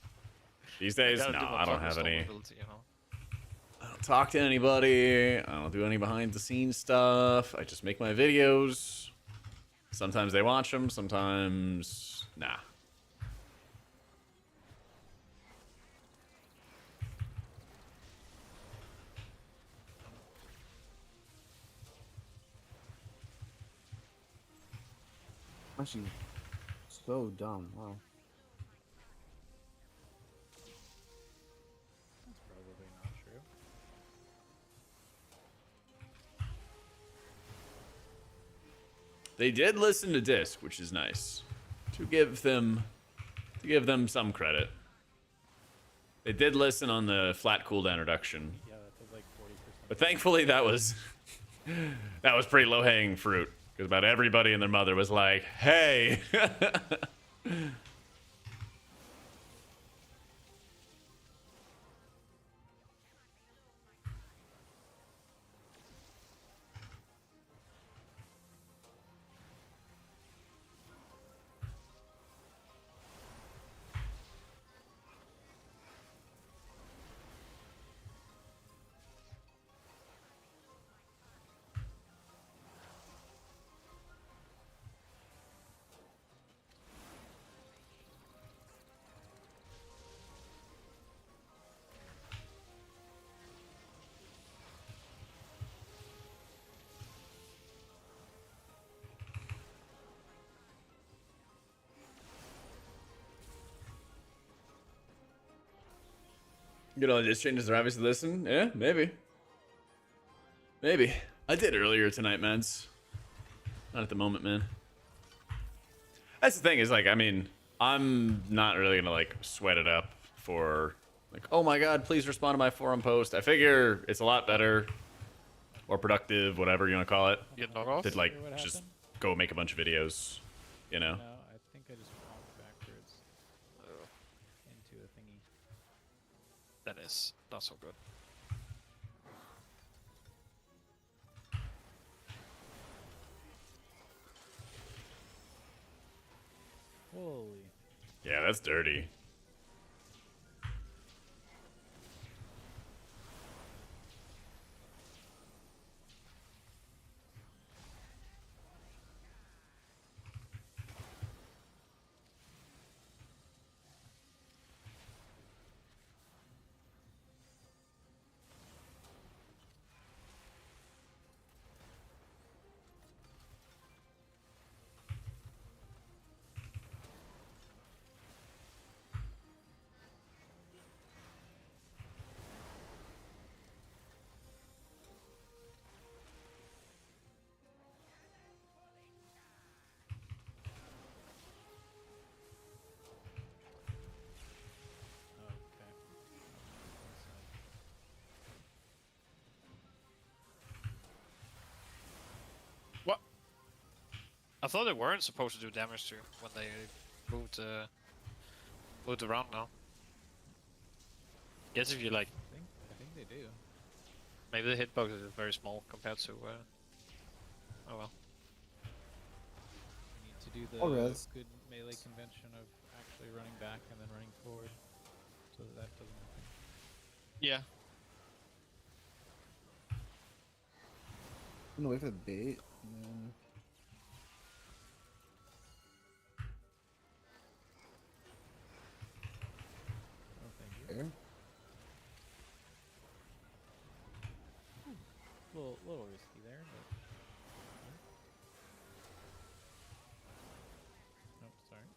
A: These days, no, I don't have any. I don't talk to anybody. I don't do any behind the scenes stuff. I just make my videos. Sometimes they watch them. Sometimes, nah.
V: Actually, so dumb. Wow.
M: That's probably not true.
A: They did listen to Disc, which is nice. To give them some credit. They did listen on the flat cooldown reduction.
M: Yeah, that does like 40%.
A: But thankfully that was pretty low-hanging fruit. Because about everybody and their mother was like, hey. Good on just changes are obviously listen. Yeah, maybe. Maybe. I did earlier tonight, mans. Not at the moment, man. That's the thing is like, I mean, I'm not really gonna like sweat it up for like, oh my god, please respond to my forum post. I figure it's a lot better or productive, whatever you want to call it,
G: You knock off?
A: to like
M: What
A: just
M: happened?
A: go make a bunch of videos, you know?
M: No, I think I just walked backwards into a thingy.
G: That is not so good.
M: Holy.
A: Yeah, that's dirty.
G: What? I thought they weren't supposed to do damage to when they moved around now. Guess if you like,
M: I think they do.
G: maybe the hitbox is very small compared to. Oh well.
M: You need to do the
V: Or res.
M: good melee convention of actually running back and then running forward, so that that doesn't happen.
G: Yeah.
V: I'm gonna wait for the bait. And then...
M: Oh, thank you.
V: There.
M: Little risky there, but. Nope, sorry.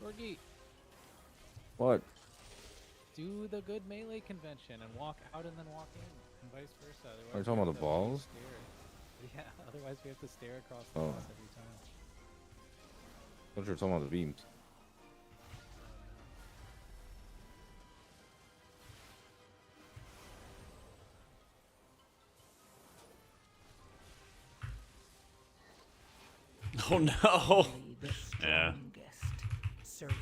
M: Torgi,
O: What?
M: do the good melee convention and walk out and then walk in, and vice versa.
O: Are you
M: Otherwise
O: talking
M: we
O: about
M: have
O: the
M: to
O: balls?
M: stare. Yeah, otherwise we have to stare across the
O: Oh.
M: boss every time.
O: I thought you were talking about the beams.
A: Oh no. Yeah.
U: Survive.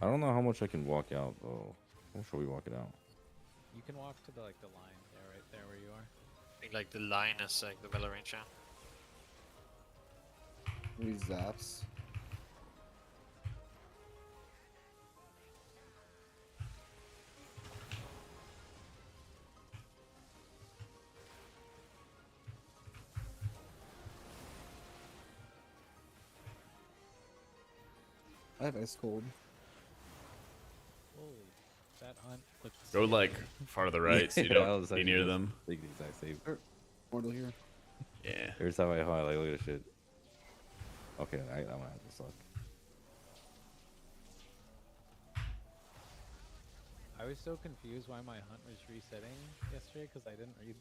O: I don't know how much I can walk out though. How much are we walking out?
M: You can walk to the like the line there, right there where you are.
G: I think like the line is like the Valorant chat.
V: Maybe zaps. I have ice cold.
M: Holy, that hunt looks.
A: Go like far to the right so you
O: Yeah, I
A: don't
O: was
A: be
O: actually
A: near
O: just
A: them.
O: thinking the exact same.
V: Mortal here.
A: Yeah.
O: Every time I hunt, like look at this shit. Okay, that one has to suck.
M: I was so confused why my hunt was resetting yesterday because I didn't read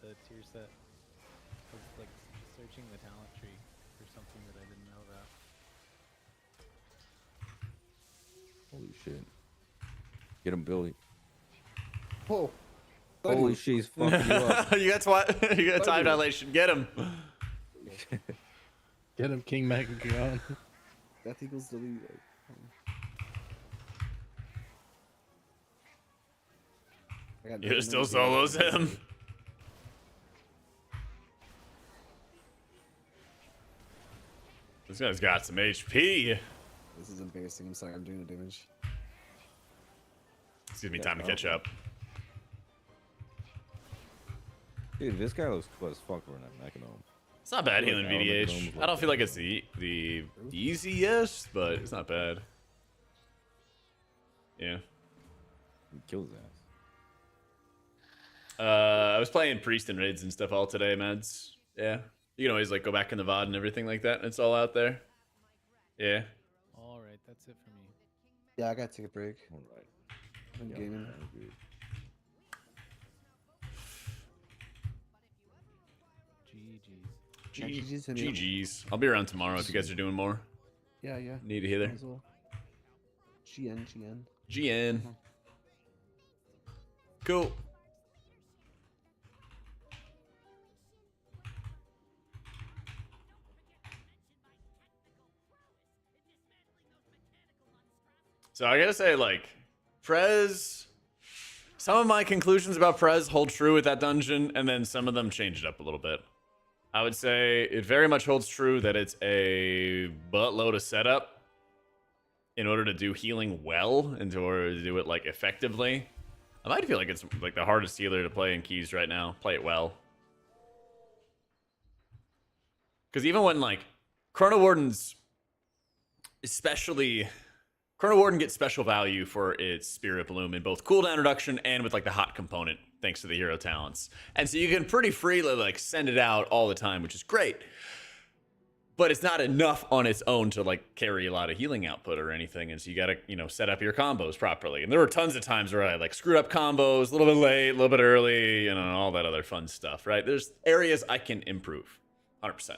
M: the tier set. I was like searching the talent tree for something that I didn't know about.
O: Holy shit. Get him, Billy.
V: Oh.
O: Holy shit, he's fucking you up.
A: You got you got time dilation. Get him.
B: Get him, King Megatron.
V: Death equals delete.
A: You still solos him. This guy's got some HP.
V: This is embarrassing. I'm sorry. I'm doing the damage.
A: This gives me time to catch up.
O: Dude, this guy looks cool as fuck for an Mechanome.
A: It's not bad
O: I feel
A: healing
O: like
A: VDH.
O: Mechanome
A: I don't feel like it's the easiest, but it's not bad. Yeah.
O: He kills his ass.
A: I was playing priest and raids and stuff all today, meds. Yeah. You can always like go back in the VOD and everything like that. It's all out there. Yeah.
M: All right, that's it for me.
V: Yeah, I gotta take a break.
O: All right.
V: I'm
O: Yeah,
V: gaming.
O: I agree.
M: GG's.
A: GG's. I'll be around tomorrow if you guys are doing more.
V: Yeah, yeah.
A: Need a healer.
V: Might as well. GN.
A: GN. Cool. So I gotta say, like, Prez, some of my conclusions about Prez hold true with that dungeon, and then some of them changed up a little bit. I would say it very much holds true that it's a buttload of setup in order to do healing well, and in order to do it, like, effectively. I might feel like it's, like, the hardest healer to play in Keys right now. Play it well. Because even when, like, Chrono Warden's especially... Chrono Warden gets special value for its Spirit Bloom in both cooldown reduction and with like the hot component, thanks to the hero talents. And so you can pretty freely like send it out all the time, which is great. But it's not enough on its own to like carry a lot of healing output or anything. And so you gotta, you know, set up your combos properly. And there were tons of times where I like screwed up combos, a little bit late, a little bit early, you know, all that other fun stuff, right? There's areas I can improve, 100%.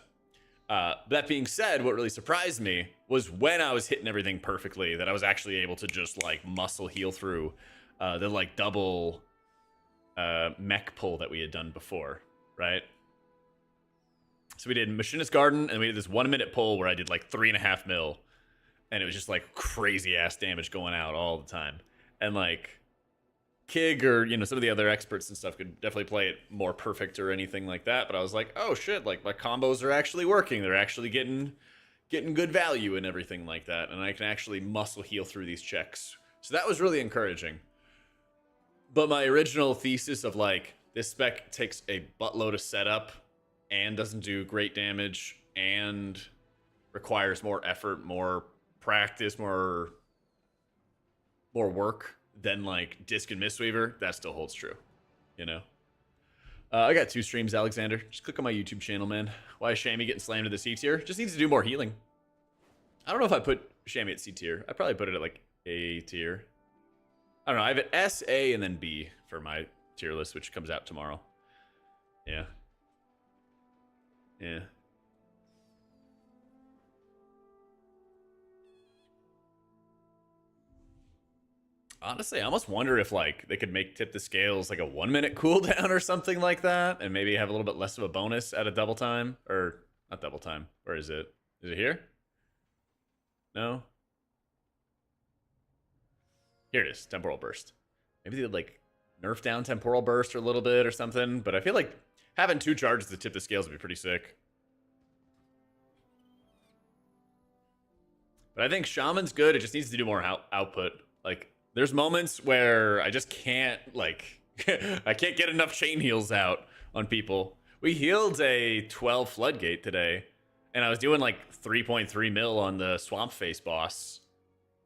A: That being said, what really surprised me was when I was hitting everything perfectly, that I was actually able to just like muscle heal through the like double mech pull that we had done before, right? So we did Machinist Garden, and we did this 1 minute pull where I did like 3.5 mil, and it was just like crazy ass damage going out all the time. And like Kig or, you know, some of the other experts and stuff could definitely play it more perfect or anything like that, but I was like, oh shit, like my combos are actually working. They're actually getting good value and everything like that, and I can actually muscle heal through these checks. So that was really encouraging. But my original thesis of like, this spec takes a buttload of setup and doesn't do great damage and requires more effort, more practice, more work than like Disc and Mistweaver, that still holds true, you know? I got 2 streams, Alexander. Just click on my YouTube channel, man. Why is Shammy getting slammed to the C tier? Just needs to do more healing. I don't know if I put Shammy at C tier. I probably put it at like A tier. I don't know. I have it S, A, and then B for my tier list, which comes out tomorrow. Yeah. Yeah. Honestly, I almost wonder if like they could make Tip the Scales like a 1 minute cooldown or something like that, and maybe have a little bit less of a bonus at a double time, or not double time. Where is it? Is it here? No. Here it is. Temporal Burst. Maybe they would like nerf down Temporal Burst a little bit or something, but I feel like having 2 charges to Tip the Scales would be pretty sick. But I think Shaman's good. It just needs to do more output. Like, there's moments where I just can't, like, I can't get enough chain heals out on people. We healed a 12 Floodgate today, and I was doing, like, 3.3 mil on the Swamp Face boss,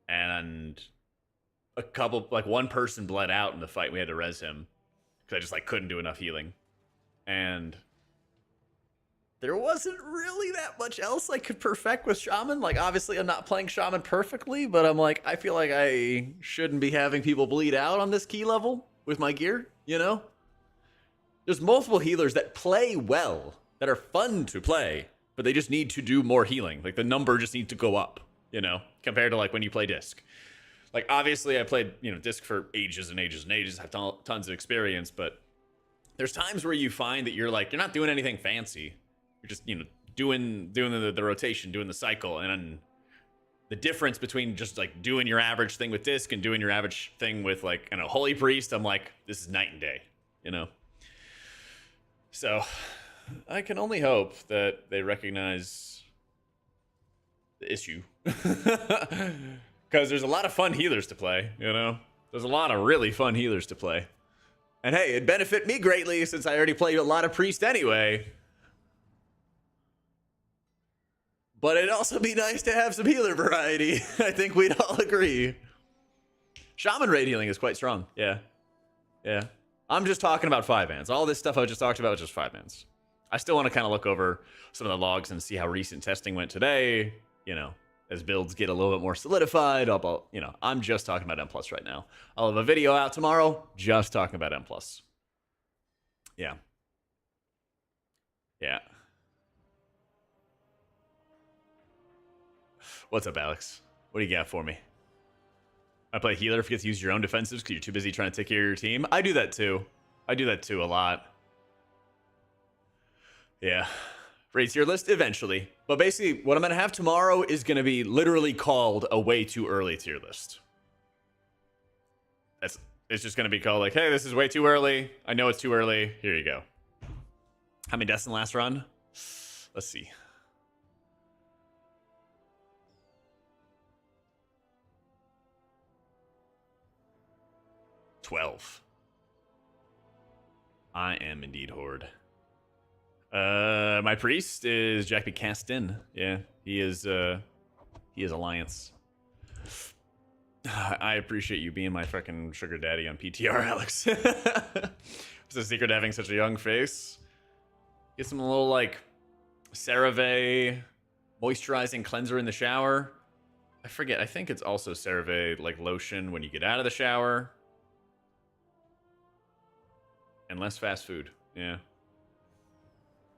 A: and a couple, like, one person bled out in the fight. We had to res him, because I just, like, couldn't do enough healing. And there wasn't really that much else I could perfect with Shaman. Like, obviously, I'm not playing Shaman perfectly, but I'm like, I feel like I shouldn't be having people bleed out on this key level with my gear, you know? There's multiple healers that play well, that are fun to play, but they just need to do more healing. Like, the number just needs to go up, you know, compared to, like, when you play Disc. Like, obviously, I played, you know, Disc for ages and ages and ages, have tons of experience, but there's times where you find that you're, like, you're not doing anything fancy. You're just, you know, doing the rotation, doing the cycle, and the difference between just like doing your average thing with Disc and doing your average thing with like, you know, Holy Priest, I'm like, this is night and day, you know? So I can only hope that they recognize the issue. Because there's a lot of fun healers to play, you know? There's a lot of really fun healers to play. And hey, it'd benefit me greatly since I already played a lot of Priest anyway. But it'd also be nice to have some healer variety. I think we'd all agree. Shaman raid healing is quite strong. Yeah. Yeah. I'm just talking about 5-mans. All this stuff I just talked about was just 5-mans. I still want to kind of look over some of the logs and see how recent testing went today. You know, as builds get a little bit more solidified. You know, I'm just talking about M+ right now. I'll have a video out tomorrow just talking about M+. Yeah. Yeah. What's up, Alex? What do you got for me? I play healer, forget to use your own defensives because you're too busy trying to take care of your team. I do that too. I do that too a lot. Yeah. Raid tier list eventually. But basically, what I'm going to have tomorrow is going to be literally called a way too early tier list. It's just going to be called like, hey, this is way too early. I know it's too early. Here you go. How many deaths in the last run? Let's see. 12. I am indeed Horde. My priest is Jack B. Cast in. Yeah, he is Alliance. I appreciate you being my fucking sugar daddy on PTR, Alex. It's a secret to having such a young face. Get some little like CeraVe moisturizing cleanser in the shower. I forget. I think it's also CeraVe like lotion when you get out of the shower. And less fast food. Yeah.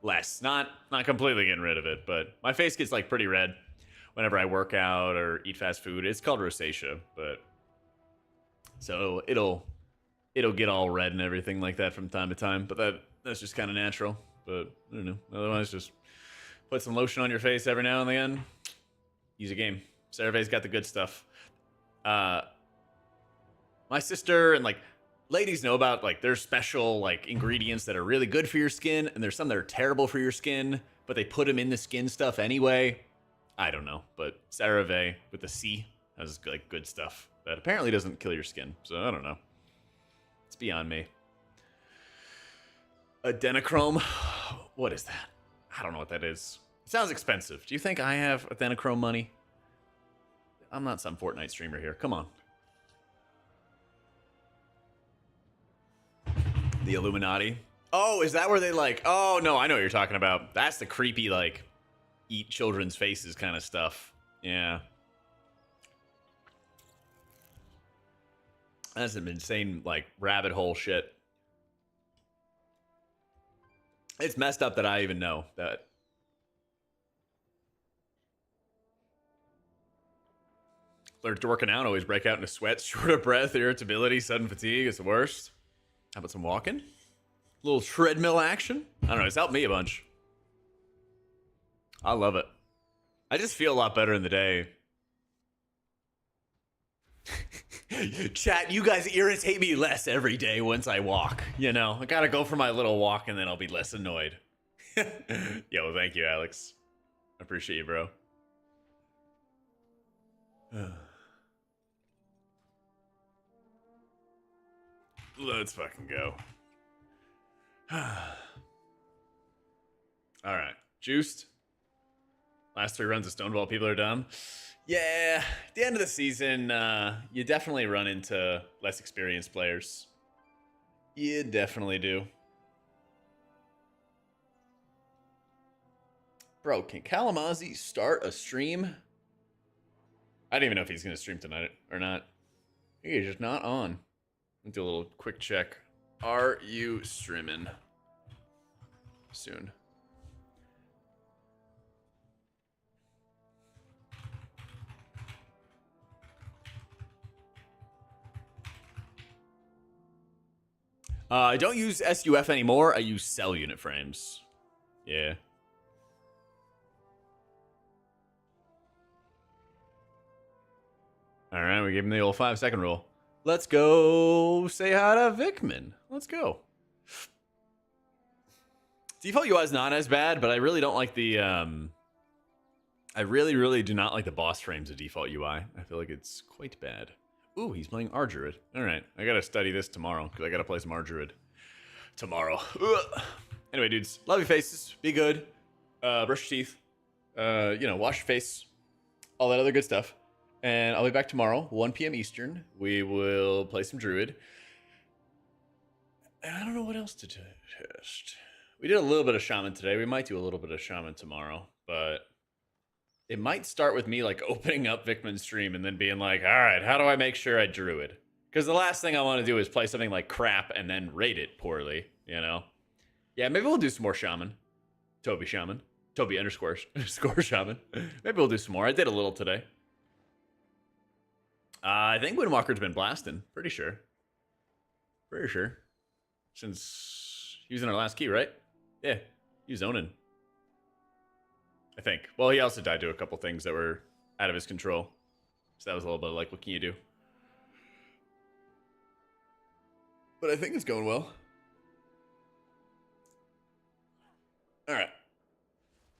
A: Less. Not completely getting rid of it, but my face gets like pretty red whenever I work out or eat fast food. It's called rosacea, but so it'll get all red and everything like that from time to time, but that's just kind of natural. But I don't know. Otherwise, just put some lotion on your face every now and again. Use a game. CeraVe's got the good stuff. My sister and like ladies know about like there's special like ingredients that are really good for your skin, and there's some that are terrible for your skin, but they put them in the skin stuff anyway. I don't know, but CeraVe with the C has like good stuff that apparently doesn't kill your skin. So I don't know. It's beyond me. Adenochrome? What is that? I don't know what that is. It sounds expensive. Do you think I have Adenochrome money? I'm not some Fortnite streamer here. Come on. The Illuminati. Oh, is that where they like... Oh, no, I know what you're talking about. That's the creepy, like, eat children's faces kind of stuff. Yeah. That's some insane, like, rabbit hole shit. It's messed up that I even know that. Allergic to working out, always break out into sweats, short of breath, irritability, sudden fatigue. It's the worst. How about some walking? A little treadmill action? I don't know, it's helped me a bunch. I love it. I just feel a lot better in the day. Chat, you guys irritate me less every day once I walk. You know, I gotta go for my little walk and then I'll be less annoyed. Yo, thank you, Alex. I appreciate you, bro. Let's fucking go. Alright. Juiced. Last 3 runs of Stonewall, people are dumb. Yeah, at the end of the season, you definitely run into less experienced players. You definitely do. Bro, can Kalamazzi start a stream? I don't even know if he's going to stream tonight or not. He's just not on. Let's do a little quick check. Are you streaming soon? I don't use SUF anymore. I use cell unit frames. Yeah. All right, we gave him the old 5-second rule. Let's go say hi to Vickman. Let's go. Default UI is not as bad, but I really don't like the... I really do not like the boss frames of default UI. I feel like it's quite bad. Ooh, he's playing Ardruid. All right, I gotta study this tomorrow because I gotta play some Ardruid tomorrow. Ugh. Anyway, dudes, love your faces. Be good. Brush your teeth. You know, wash your face. All that other good stuff. And I'll be back tomorrow, 1 p.m. Eastern. We will play some Druid. And I don't know what else to test. We did a little bit of shaman today. We might do a little bit of shaman tomorrow, but it might start with me like opening up Vickman's stream and then being like, all right, how do I make sure I druid? Because the last thing I want to do is play something like crap and then rate it poorly, you know? Yeah, maybe we'll do some more shaman. Toby shaman. Toby underscore shaman. Maybe we'll do some more. I did a little today. I think Windwalker's been blasting. Pretty sure. Pretty sure. Since he was in our last key, right? Yeah, he was zoning. I think. Well, he also died to a couple things that were out of his control. So that was a little bit like, what can you do? But I think it's going well. All right.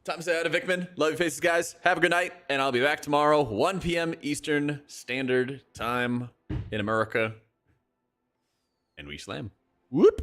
A: Time to say hi to Vickman. Love your faces, guys. Have a good night. And I'll be back tomorrow, 1 p.m. Eastern Standard Time in America. And we slam. Whoop.